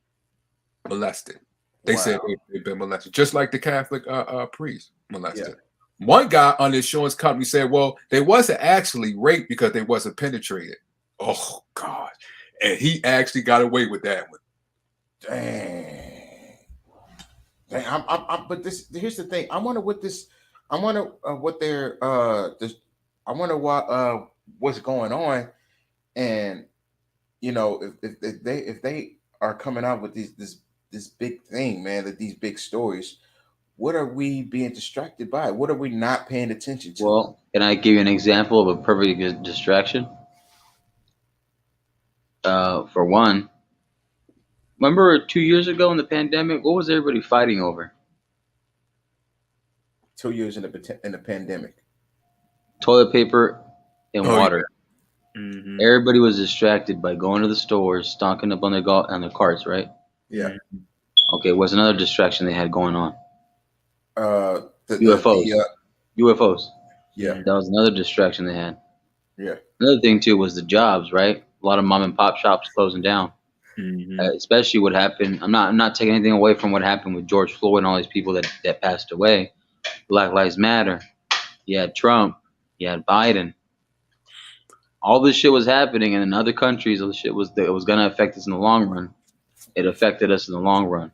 molested. They
Wow.
said they've been molested, just like the Catholic priest molested. Yeah. One guy on the insurance company said, well, they wasn't actually raped because they wasn't penetrated. Oh God. And he actually got away with that one.
Dang. But here's the thing. I wonder what this. I wonder what their. I wonder what what's going on, and you know if they are coming out with this big thing, man, that these big stories. What are we being distracted by? What are we not paying attention to?
Well, can I give you an example of a perfect distraction? For one, remember 2 years ago in the pandemic, what was everybody fighting over?
2 years in the pandemic.
Toilet paper and water.
Yeah. Mm-hmm.
Everybody was distracted by going to the stores, stocking up on their carts, right?
Yeah.
Okay, what's another distraction they had going on?
UFOs.
UFOs.
Yeah.
That was another distraction they had.
Yeah.
Another thing too was the jobs, right? A lot of mom and pop shops closing down.
Mm-hmm.
Especially what happened. I'm not taking anything away from what happened with George Floyd and all these people that passed away. Black Lives Matter. You had Trump. You had Biden. All this shit was happening, and in other countries, all this shit was going to affect us in the long run. It affected us in the long run.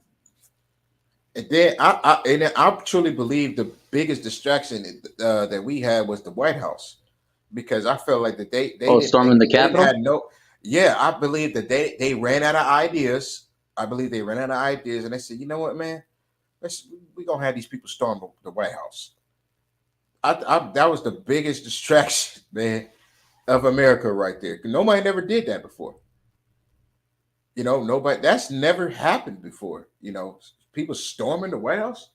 And then I truly believe the biggest distraction that we had was the White House, because I felt like that they
storming the Capitol.
I believe that they ran out of ideas. I believe they ran out of ideas, and they said, you know what, man, we're gonna have these people storm the White House. That was the biggest distraction, man, of America right there. Nobody never did that before. You know, nobody. That's never happened before. You know, people storming the White House.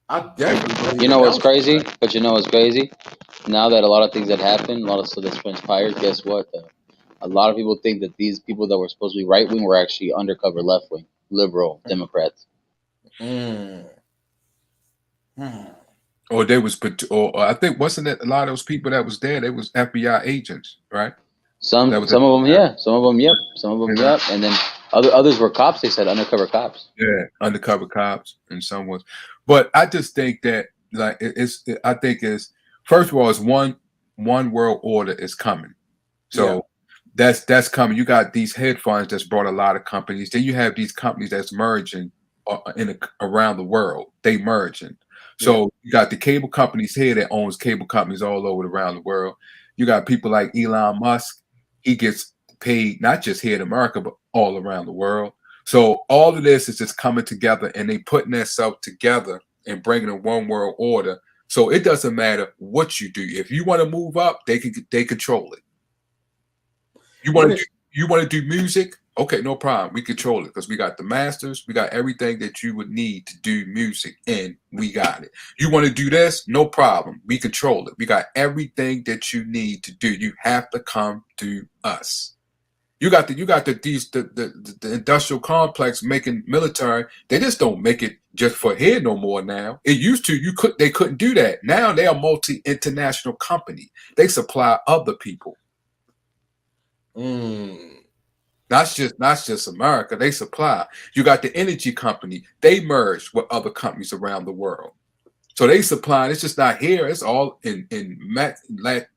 I definitely believe.
You know what's crazy? But you know what's crazy? Now that a lot of things that happened, a lot of stuff that's transpired, guess what? A lot of people think that these people that were supposed to be right wing were actually undercover left wing, liberal Democrats.
Or they was, or I think wasn't it a lot of those people that was there? They was FBI agents, right?
Some of them, yeah. Some of them, yep. Some of them, yep. And then others were cops. They said undercover cops.
Yeah, undercover cops, and some was. But I just think that I think it's first of all, it's one world order is coming. So that's coming. You got these hedge funds that's brought a lot of companies. Then you have these companies that's merging around the world. They merging. So you got the cable companies here that owns cable companies all over around the world. You got people like Elon Musk. He gets paid not just here in America, but all around the world. So all of this is just coming together, and they putting themselves together and bringing a one world order. So it doesn't matter what you do. If you want to move up, they control it. You want to do music? Okay, no problem. We control it because we got the masters. We got everything that you would need to do music, and we got it. You want to do this? No problem. We control it. We got everything that you need to do. You have to come to us. You got the industrial complex making military. They just don't make it just for here no more now. It used to. They couldn't do that. Now they are a multi-international company. They supply other people. Not just America. They supply. You got the energy company. They merge with other companies around the world. So they supply. It's just not here. It's all in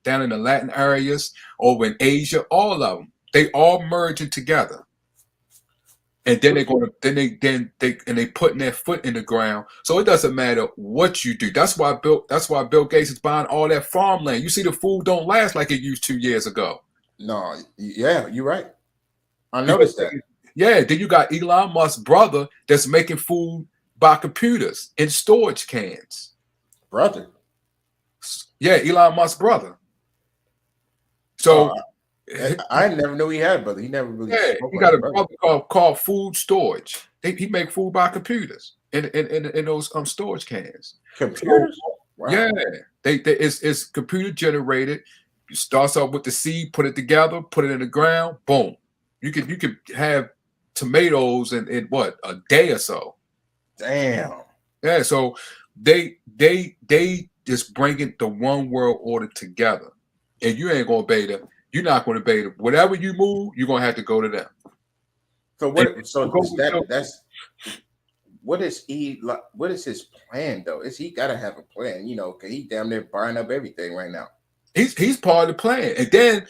down in the Latin areas, over in Asia. All of them. They all merging together. And then they putting their foot in the ground. So it doesn't matter what you do. That's why Bill Gates is buying all that farmland. You see, the food don't last like it used 2 years ago.
No, yeah, you're right. I noticed that.
Yeah, then you got Elon Musk's brother that's making food by computers in storage cans.
Brother.
Yeah, Elon Musk's brother. So
I never knew he had a brother. He never really spoke
he
like
got a
brother.
brother called food storage. He make food by computers in those storage cans.
Computers?
So,
wow.
Yeah, it's computer generated. You starts off with the seed, put it together, put it in the ground, boom. You could have tomatoes in what, a day or so.
Damn.
Yeah, so they just bringing the one world order together, and you ain't gonna obey them. You're not gonna obey them. Whatever you move, you're gonna have to go to them.
So what is his plan though? He gotta have a plan, because he damn near buying up everything right now.
He's part of the plan, and then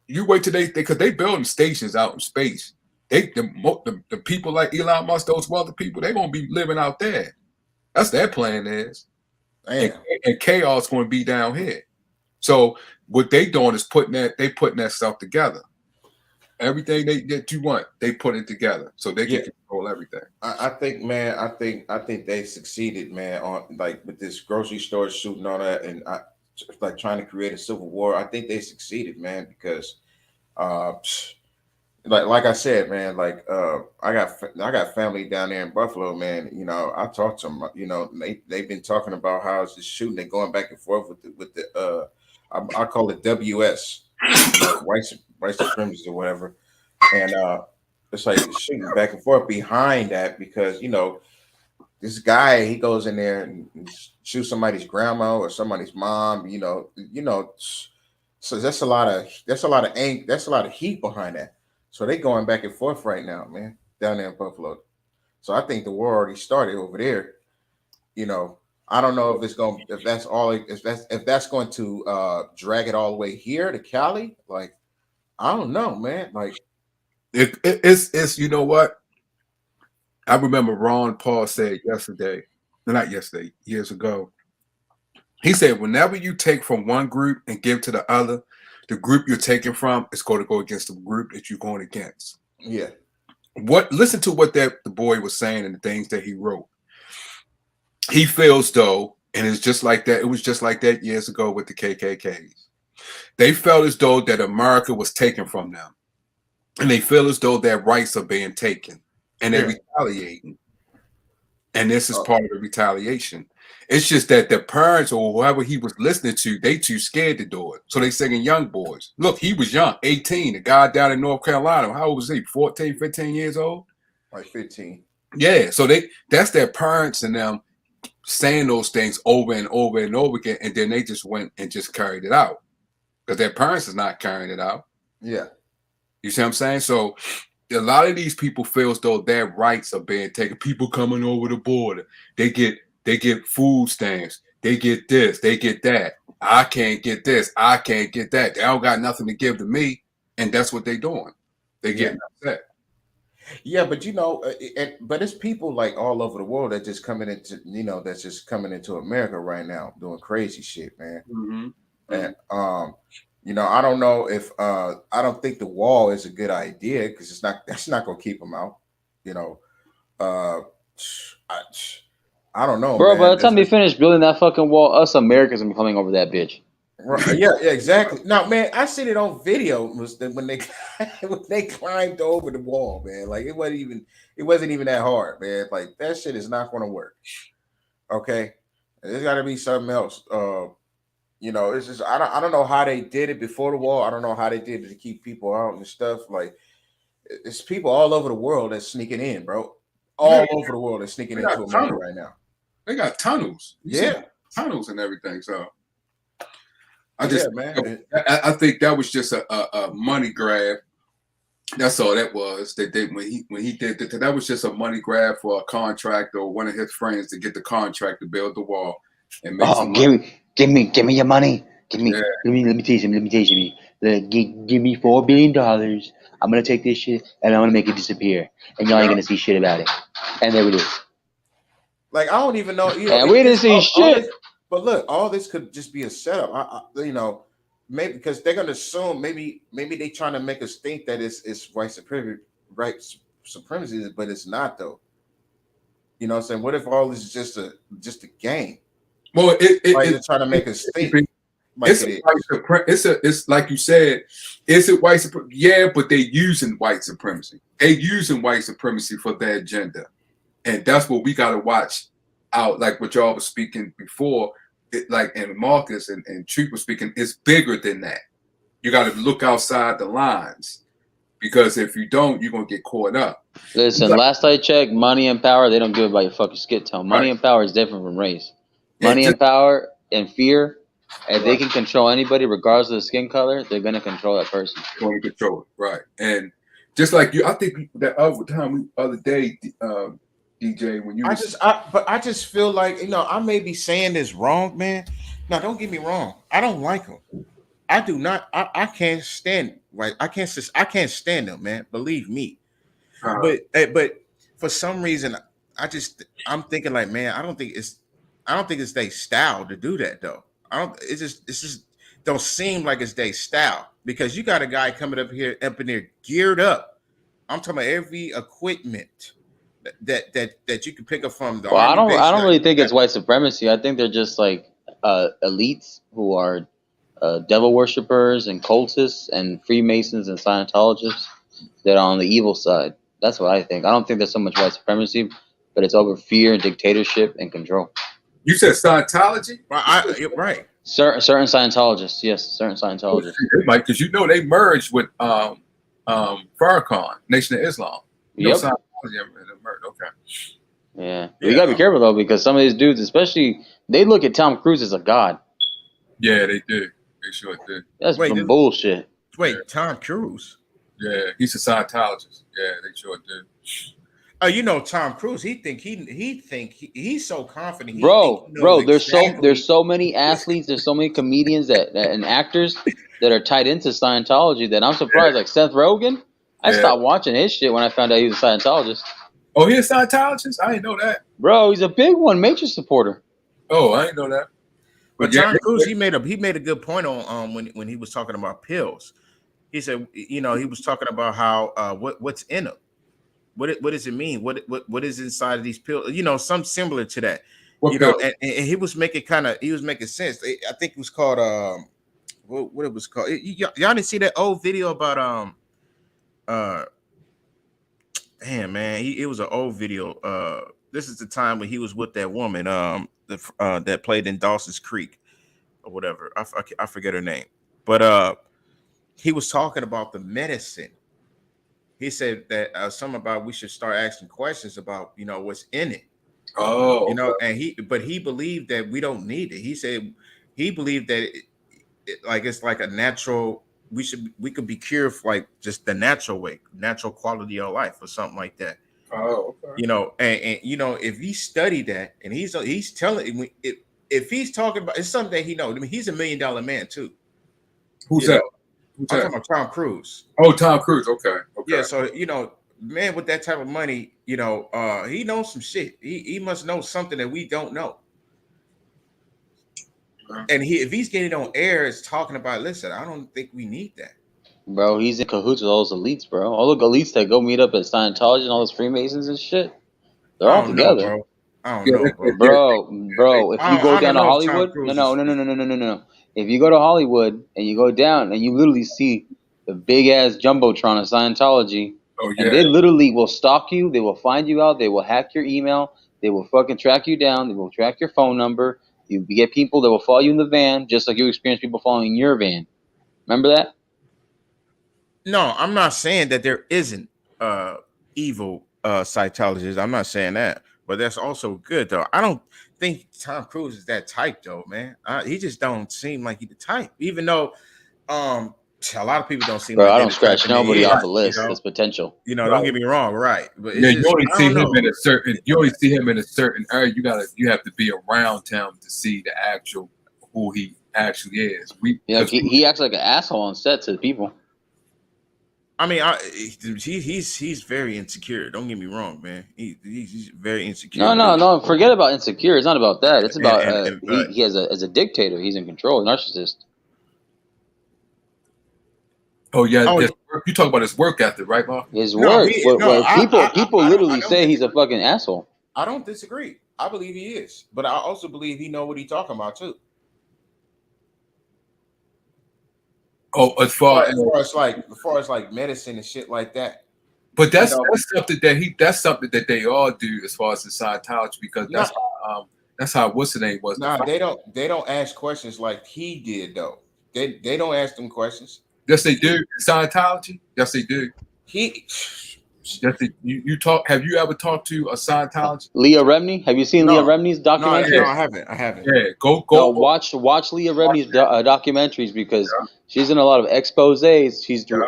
you wait till because they building stations out in space. The people like Elon Musk, those other people, they're gonna be living out there. That's their plan is, and chaos going to be down here. So what they doing is putting that stuff together. Everything that you want, they put it together so they can control everything.
I think, man, I think they succeeded, man, on like with this grocery store shooting all that, and like trying to create a civil war. I think they succeeded, man, because like I said, man, like I got family down there in Buffalo, man. I talked to them. They've been talking about how it's just shooting. They're going back and forth with the I call it WS, white supremacists or whatever, and it's like shooting back and forth behind that because this guy, he goes in there and shoots somebody's grandma or somebody's mom. So that's a lot of heat behind that. So they going back and forth right now, man, down there in Buffalo. So I think the war already started over there. I don't know if that's going to drag it all the way here to Cali. Like, I don't know, man. Like,
it's you know what? I remember Ron Paul said years ago. He said, whenever you take from one group and give to the other, the group you're taking from is going to go against the group that you're going against.
Yeah.
Listen to what the boy was saying and the things that he wrote. He feels though, and it's just like that. It was just like that years ago with the KKKs. They felt as though that America was taken from them, and they feel as though their rights are being taken, and they're retaliating. And this is part of the retaliation. It's just that the parents or whoever he was listening to, they too scared to do it. So they singing young boys. Look, he was young, 18. The guy down in North Carolina, how old was he? 14, 15 years old?
Like 15.
Yeah, so that's their parents and them saying those things over and over and over again, and then they just went and just carried it out. Because their parents is not carrying it out.
Yeah.
You see what I'm saying? So a lot of these people feel as though their rights are being taken. People coming over the border, they get food stamps, they get this, they get that. I can't get this, I can't get that. They don't got nothing to give to me, and that's what they're doing. They getting upset.
Yeah, but but it's people like all over the world that just coming into that's just coming into America right now doing crazy shit, man.
Mm-hmm.
And I don't know if I don't think the wall is a good idea because that's not gonna keep them out. I don't know,
bro.
Man.
By the time they finish building that fucking wall, us Americans are coming over that bitch.
Right, yeah, exactly. No, man, I seen it on video when they climbed over the wall, man. Like it wasn't even that hard, man. Like that shit is not gonna work. Okay, there's got to be something else. It's just I don't know how they did it before the wall. I don't know how they did it to keep people out and stuff. Like it's people all over the world that's sneaking in, bro. All over the world that's sneaking into America right now.
They got tunnels. Tunnels and everything. So I think that was just a money grab. That's all that was. When he did that was just a money grab for a contractor or one of his friends to get the contract to build the wall and make some money.
Give me your money. Let me teach him. Give me $4 billion. I'm gonna take this shit and I'm gonna make it disappear, and y'all ain't gonna see shit about it. And there it is.
Like I don't even know.
And we didn't see shit.
But look, all this could just be a setup. Maybe because they're gonna assume maybe they trying to make us think that it's white supremacy, but it's not though. You know what I'm saying? What if all this is just a game?
Well,
they're trying to make us think.
It's like you said, is it white supremacy? Yeah, but they're using white supremacy. They're using white supremacy for their agenda. And that's what we got to watch out. Like what y'all was speaking before, and Marcus and Treat was speaking, it's bigger than that. You got to look outside the lines, because if you don't, you're going to get caught up.
Listen, last I checked, money and power, they don't give a about your fucking skit tone. Money and power is different from race. Money and power and fear, if they can control anybody regardless of the skin color, they're going to control that person.
Going to control it, right. And just like you, I think that other day, DJ, when you
I just feel like, I may be saying this wrong, man. Now, don't get me wrong. I don't like them. I do not. I can't stand. Right. I can't stand them, man. Believe me. But for some reason, I'm thinking like, man, I don't think it's their style to do that though. It's just don't seem like it's their style, because you got a guy coming up in there geared up. I'm talking about every equipment that you can pick up from the army base.
I don't really think it's white supremacy. I think they're just like elites who are devil worshippers and cultists and Freemasons and Scientologists that are on the evil side. That's what I think. I don't think there's so much white supremacy, but it's over fear and dictatorship and control.
You said Scientology?
Right.
Certain Scientologists, yes, certain Scientologists.
Mike, because they merged with Farrakhan, Nation of Islam.
Yep.
Okay.
Yeah. You gotta be careful though, because some of these dudes, especially, they look at Tom Cruise as a god.
Yeah, they do. They sure do.
That's some bullshit.
Wait, Tom Cruise?
Yeah, he's a Scientologist. Yeah, they sure do.
Tom Cruise. He's so confident.
Bro, there's so many athletes, there's so many comedians and actors that are tied into Scientology that I'm surprised. Like Seth Rogen, I stopped watching his shit when I found out he was a Scientologist.
Oh, he's a Scientologist? I didn't know that.
Bro, he's a big one, Matrix supporter.
Oh, I didn't know that.
But Tom Cruise, he made a good point on when he was talking about pills. He said, he was talking about how what's in them. What does it mean? What is inside of these pills? Some similar to that. And he was making sense. I think it was called what it was called. Y'all didn't see that old video about damn man, it was an old video. This is the time when he was with that woman that played in Dawson's Creek or whatever. I forget her name, but he was talking about the medicine. He said that something about we should start asking questions about what's in it.
Oh,
and he believed that we don't need it. He said he believed that it's like a natural. We could be cured for like just the natural way, natural quality of life or something like that.
Oh, okay.
And if he studied that and he's telling if he's talking about it's something that he knows. I mean, he's $1 million man too.
Who's that?
I'm talking about Tom Cruise.
Oh, Tom Cruise. Okay.
Yeah. So man, with that type of money, he knows some shit. He must know something that we don't know. And if he's getting on air, it's talking about, listen, I don't think we need that.
Bro, he's in cahoots with all those elites, bro. All the elites that go meet up at Scientology and all those Freemasons and shit, they're all together.
I don't know,
bro. If you go down to Hollywood, no. If you go to Hollywood and you go down and you literally see the big ass jumbotron of Scientology, and they literally will stalk you. They will find you out. They will hack your email. They will fucking track you down. They will track your phone number. You get people that will follow you in the van, just like you experience people following your van. Remember that?
No, I'm not saying that there isn't evil Scientologists. I'm not saying that, but that's also good though. I don't think Tom Cruise is that type though, man. He just don't seem like he's the type, even though a lot of people don't seem.
Bro, I don't scratch nobody off the list. There's potential.
Don't get me wrong, right? But
you only see him in a certain. You only see him in a certain area. You have to be around town to see the actual who he actually is.
He acts like an asshole on set to the people.
I mean, he's very insecure. Don't get me wrong, man. He's very insecure.
No. Forget about insecure. It's not about that. It's about he as a dictator. He's in control. Narcissist.
Oh yeah, you talk about his work ethic, right, Mark?
His work. People literally say he's a fucking asshole.
I don't disagree. I believe he is, but I also believe he know what he's talking about too.
Oh, as far as
like medicine and shit like that.
But that's something that they all do as far as the Scientology, because that's how what's the name was.
Nah, they don't ask questions like he did though. They don't ask them questions.
Yes, they do. Scientology. Yes, they do. You talk. Have you ever talked to a Scientologist?
Leah Remini? Have you seen Leah Remini's documentary?
No, I haven't.
Yeah, go.
No, watch Leah Remini's documentaries, because she's in a lot of exposés.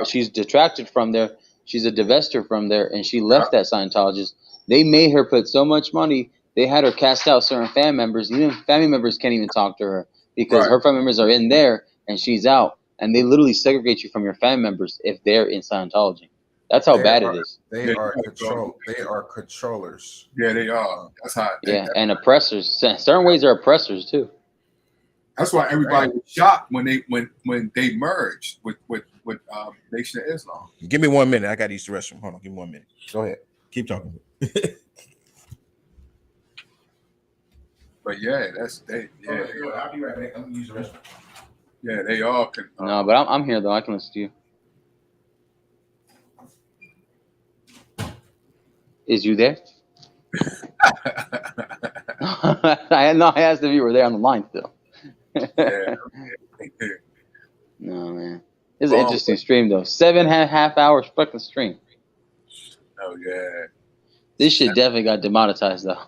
She's detracted from there. She's a divester from there, and she left that Scientologist. They made her put so much money. They had her cast out certain family members. Even family members can't even talk to her because her family members are in there and she's out. And they literally segregate you from your family members if they're in Scientology. That's how bad it is.
They are controllers.
Yeah, they are. That's how.
And oppressors. Certain ways they're oppressors too.
That's why everybody was shocked when they merged with Nation of Islam.
Give me 1 minute. I got to use the restroom. Hold on. Give me 1 minute. Go ahead. Keep talking.
But yeah, that's they. Yeah,
I'll be right back. I'm gonna use the restroom.
Yeah, they all can.
No, but I'm here though. I can listen to you. Is you there? I asked if you were there on the line still. No, man. It's an interesting stream though. 7.5 hours fucking stream.
Oh yeah.
This shit definitely got demonetized though.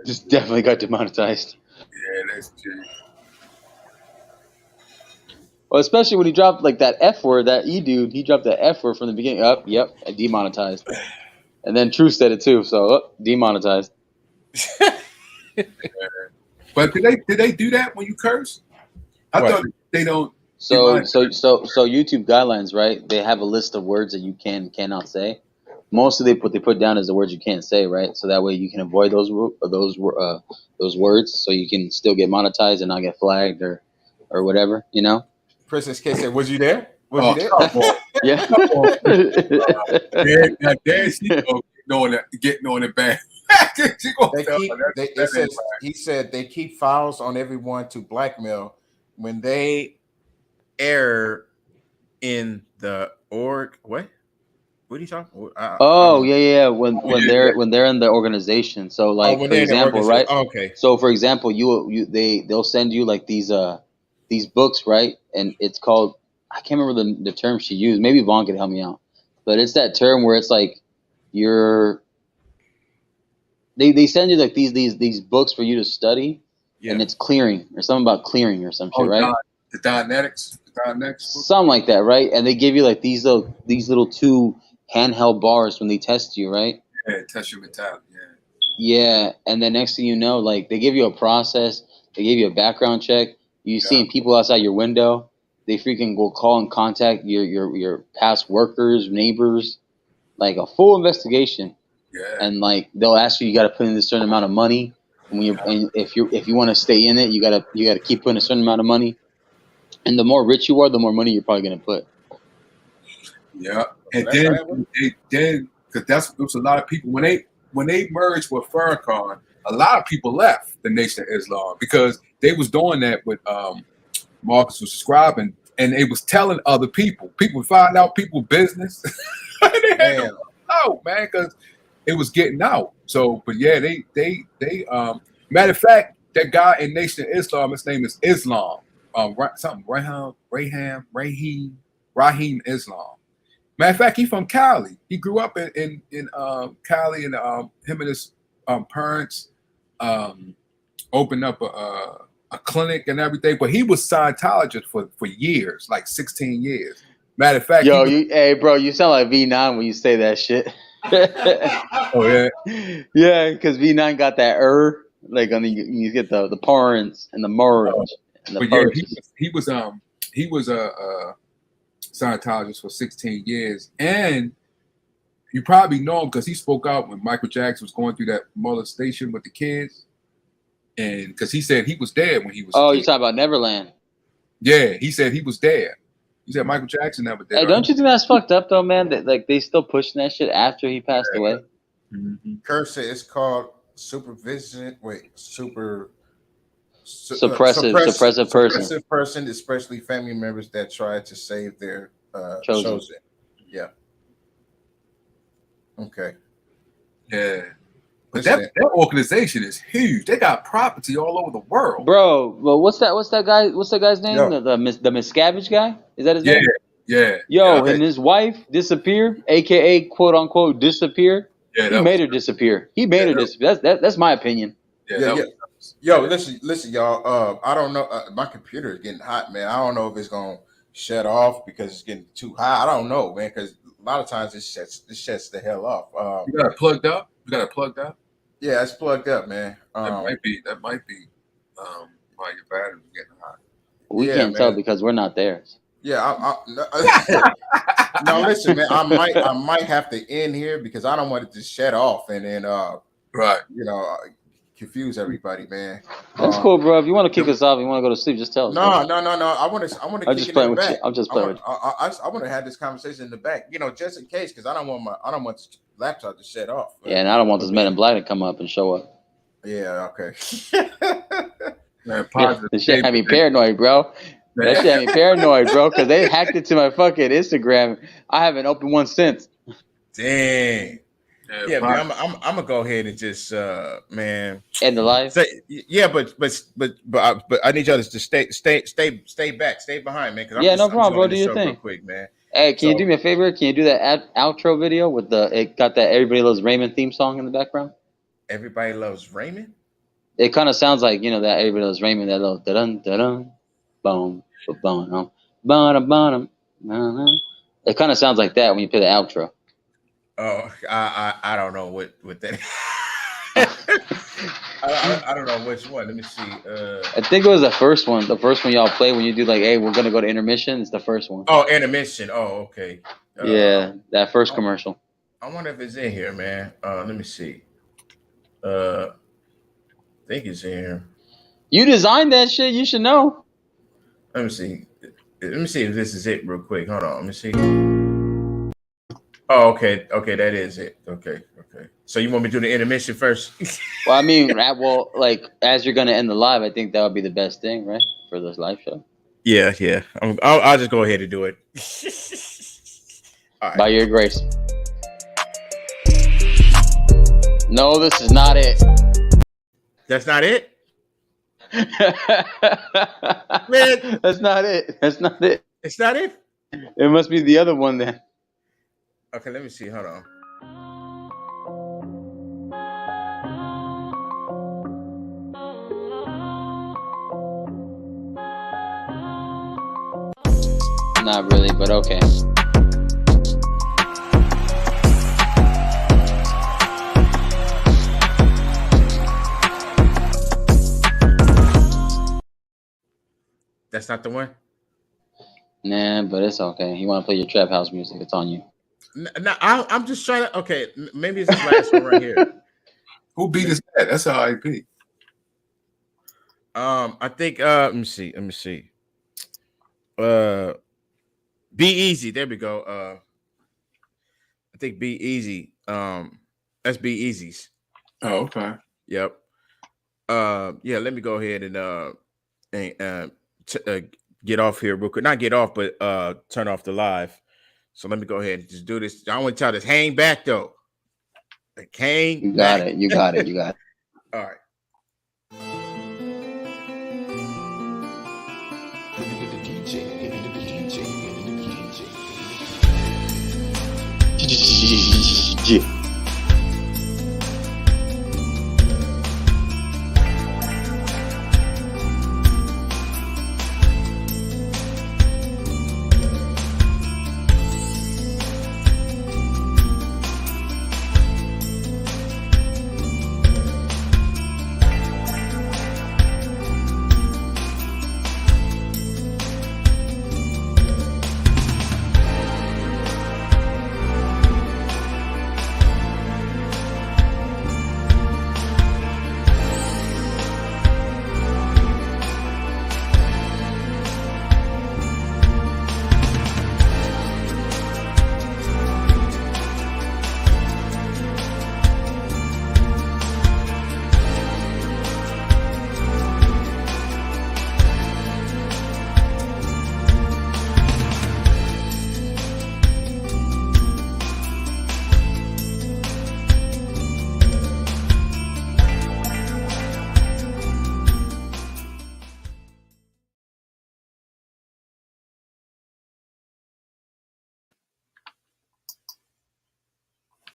Just definitely got demonetized.
Yeah, that's true.
Well, especially when he dropped like that F word, that dude, he dropped that F word from the beginning. Yep, demonetized. And then True said it too, so demonetized.
But did they do that when you curse? I thought they don't.
So YouTube guidelines, right? They have a list of words that you cannot say. Mostly they put down as the words you can't say, right? So that way you can avoid those words, so you can still get monetized and not get flagged or whatever, you know.
Princess K said, "Was you there? Was you there?"
Yeah. She getting on the back.
He said they keep files on everyone to blackmail when they err in the org. What are you talking?
When they're in the organization. So like for example, right?
Okay.
So for example, they'll send you like these books, right? And it's called, I can't remember the term she used. Maybe Vaughn could help me out. But it's that term where it's like they send you like these books for you to study, and it's clearing or something about clearing or some shit, right?
The Dianetics.
Something like that, right? And they give you like these little 2 handheld bars when they test you, right?
Yeah, test your mentality.
Yeah, and then next thing you know, like they give you a process, they give you a background check. You seeing people outside your window. They freaking will call and contact your past workers, neighbors, like a full investigation.
Yeah.
And like they'll ask you got to put in a certain amount of money. And if you want to stay in it, you gotta keep putting a certain amount of money. And the more rich you are, the more money you're probably gonna put.
Yeah, and then because there was a lot of people when they merged with Farrakhan, a lot of people left the Nation of Islam because they was doing that with Marcus was subscribing, and they was telling other people. People find out people business. They had no man, because it was getting out. So, but yeah, they matter of fact, that guy in Nation of Islam, his name is Islam. Raheem Islam. Matter of fact, he's from Cali. He grew up in Cali, and him and his parents opened up a clinic and everything. But he was Scientologist for years, like 16 years. Matter of fact,
hey bro, you sound like V9 when you say that shit.
Oh yeah,
yeah, because V9 got that like on you get the parents and the merge.
But yeah, he was a Scientologist for 16 years, and you probably know him because he spoke out when Michael Jackson was going through that molestation with the kids, and because he said he was there when he was.
Oh, you talking about Neverland?
Yeah, he said he was there. He said Michael Jackson never did.
Hey, don't you think that's fucked up though, man? That like they still pushing that shit after he passed away.
Curse said it's called supervision.
Suppressive person.
Suppressive person, especially family members that try to save their chosen. Yeah. Okay.
Yeah. But that organization is huge. They got property all over the world,
bro. Well, what's that guy's name?
Yo.
The Miscavige guy? Is that his name?
Yeah.
Yo, and his wife disappeared, aka quote unquote disappeared.
Yeah,
he made her disappear. He made her disappear. That's my opinion.
Yo, listen, y'all. I don't know. My computer is getting hot, man. I don't know if it's gonna shut off because it's getting too high. I don't know, man, because a lot of times it shuts the hell off.
You got it plugged up?
Yeah, it's plugged up, man.
That might be why your battery's getting hot.
We can't tell because we're not there.
Yeah, no, listen, man. I might have to end here because I don't want it to shut off and then confuse everybody, man.
That's cool, bro. If you want to kick us off, you want to go to sleep, just tell us.
No. I want to.
I'm just playing with you. I'm just playing with you.
I want to have this conversation in the back, just in case, because I don't want this laptop to shut off.
Yeah, and I don't want this Man in Black to come up and show up.
Yeah. Okay.
This shit had me paranoid, bro. That shit had me paranoid, bro, because they hacked into my fucking Instagram. I haven't opened one since.
Dang. Yeah, man, I'm gonna go ahead and just man
end the live.
But I need y'all to stay back, stay behind, man.
No problem, bro. Do your thing,
real quick, man.
Hey, can you do me a favor? Can you do that outro video with it got that Everybody Loves Raymond theme song in the background?
Everybody Loves Raymond.
It kind of sounds like that Everybody Loves Raymond. That little da-dun da-dun, boom, boom, boom. It kind of sounds like that when you play the outro.
Oh, I don't know what that. I don't know which one. Let me see.
I think it was the first one. The first one y'all play when you do like, hey, we're gonna go to intermission. It's the first one.
Oh, intermission. Oh, okay.
Yeah, that first commercial.
I wonder if it's in here, man. Let me see. I think it's in here.
You designed that shit. You should know.
Let me see. Let me see if this is it real quick. Hold on. Let me see. Oh, okay. Okay, that is it. Okay. So you want me to do the intermission first?
Well, I mean, like as you're gonna end the live, I think that would be the best thing, right, for this live show.
Yeah. I'll just go ahead and do it.
All right. By your grace. No, this is not it.
That's not it?
Man, that's not it. That's not it.
It's not it?
It must be the other one then.
Okay, let me see. Hold on.
Not really, but okay.
That's not the one?
Nah, but it's okay. You want to play your trap house music, it's on you.
No, I'm just trying to. Okay, maybe it's this last one right here.
Who beat us that? That's our IP.
I think. Let me see. Be Easy. There we go. I think Be Easy. That's Be Easy's.
Oh, okay.
Yep. Yeah. Let me go ahead and get off here real quick. Not get off, but turn off the live. So let me go ahead and just do this. I want to tell this. Hang back though. Hang.
You got it. You got it. You got it.
All right.
Yeah.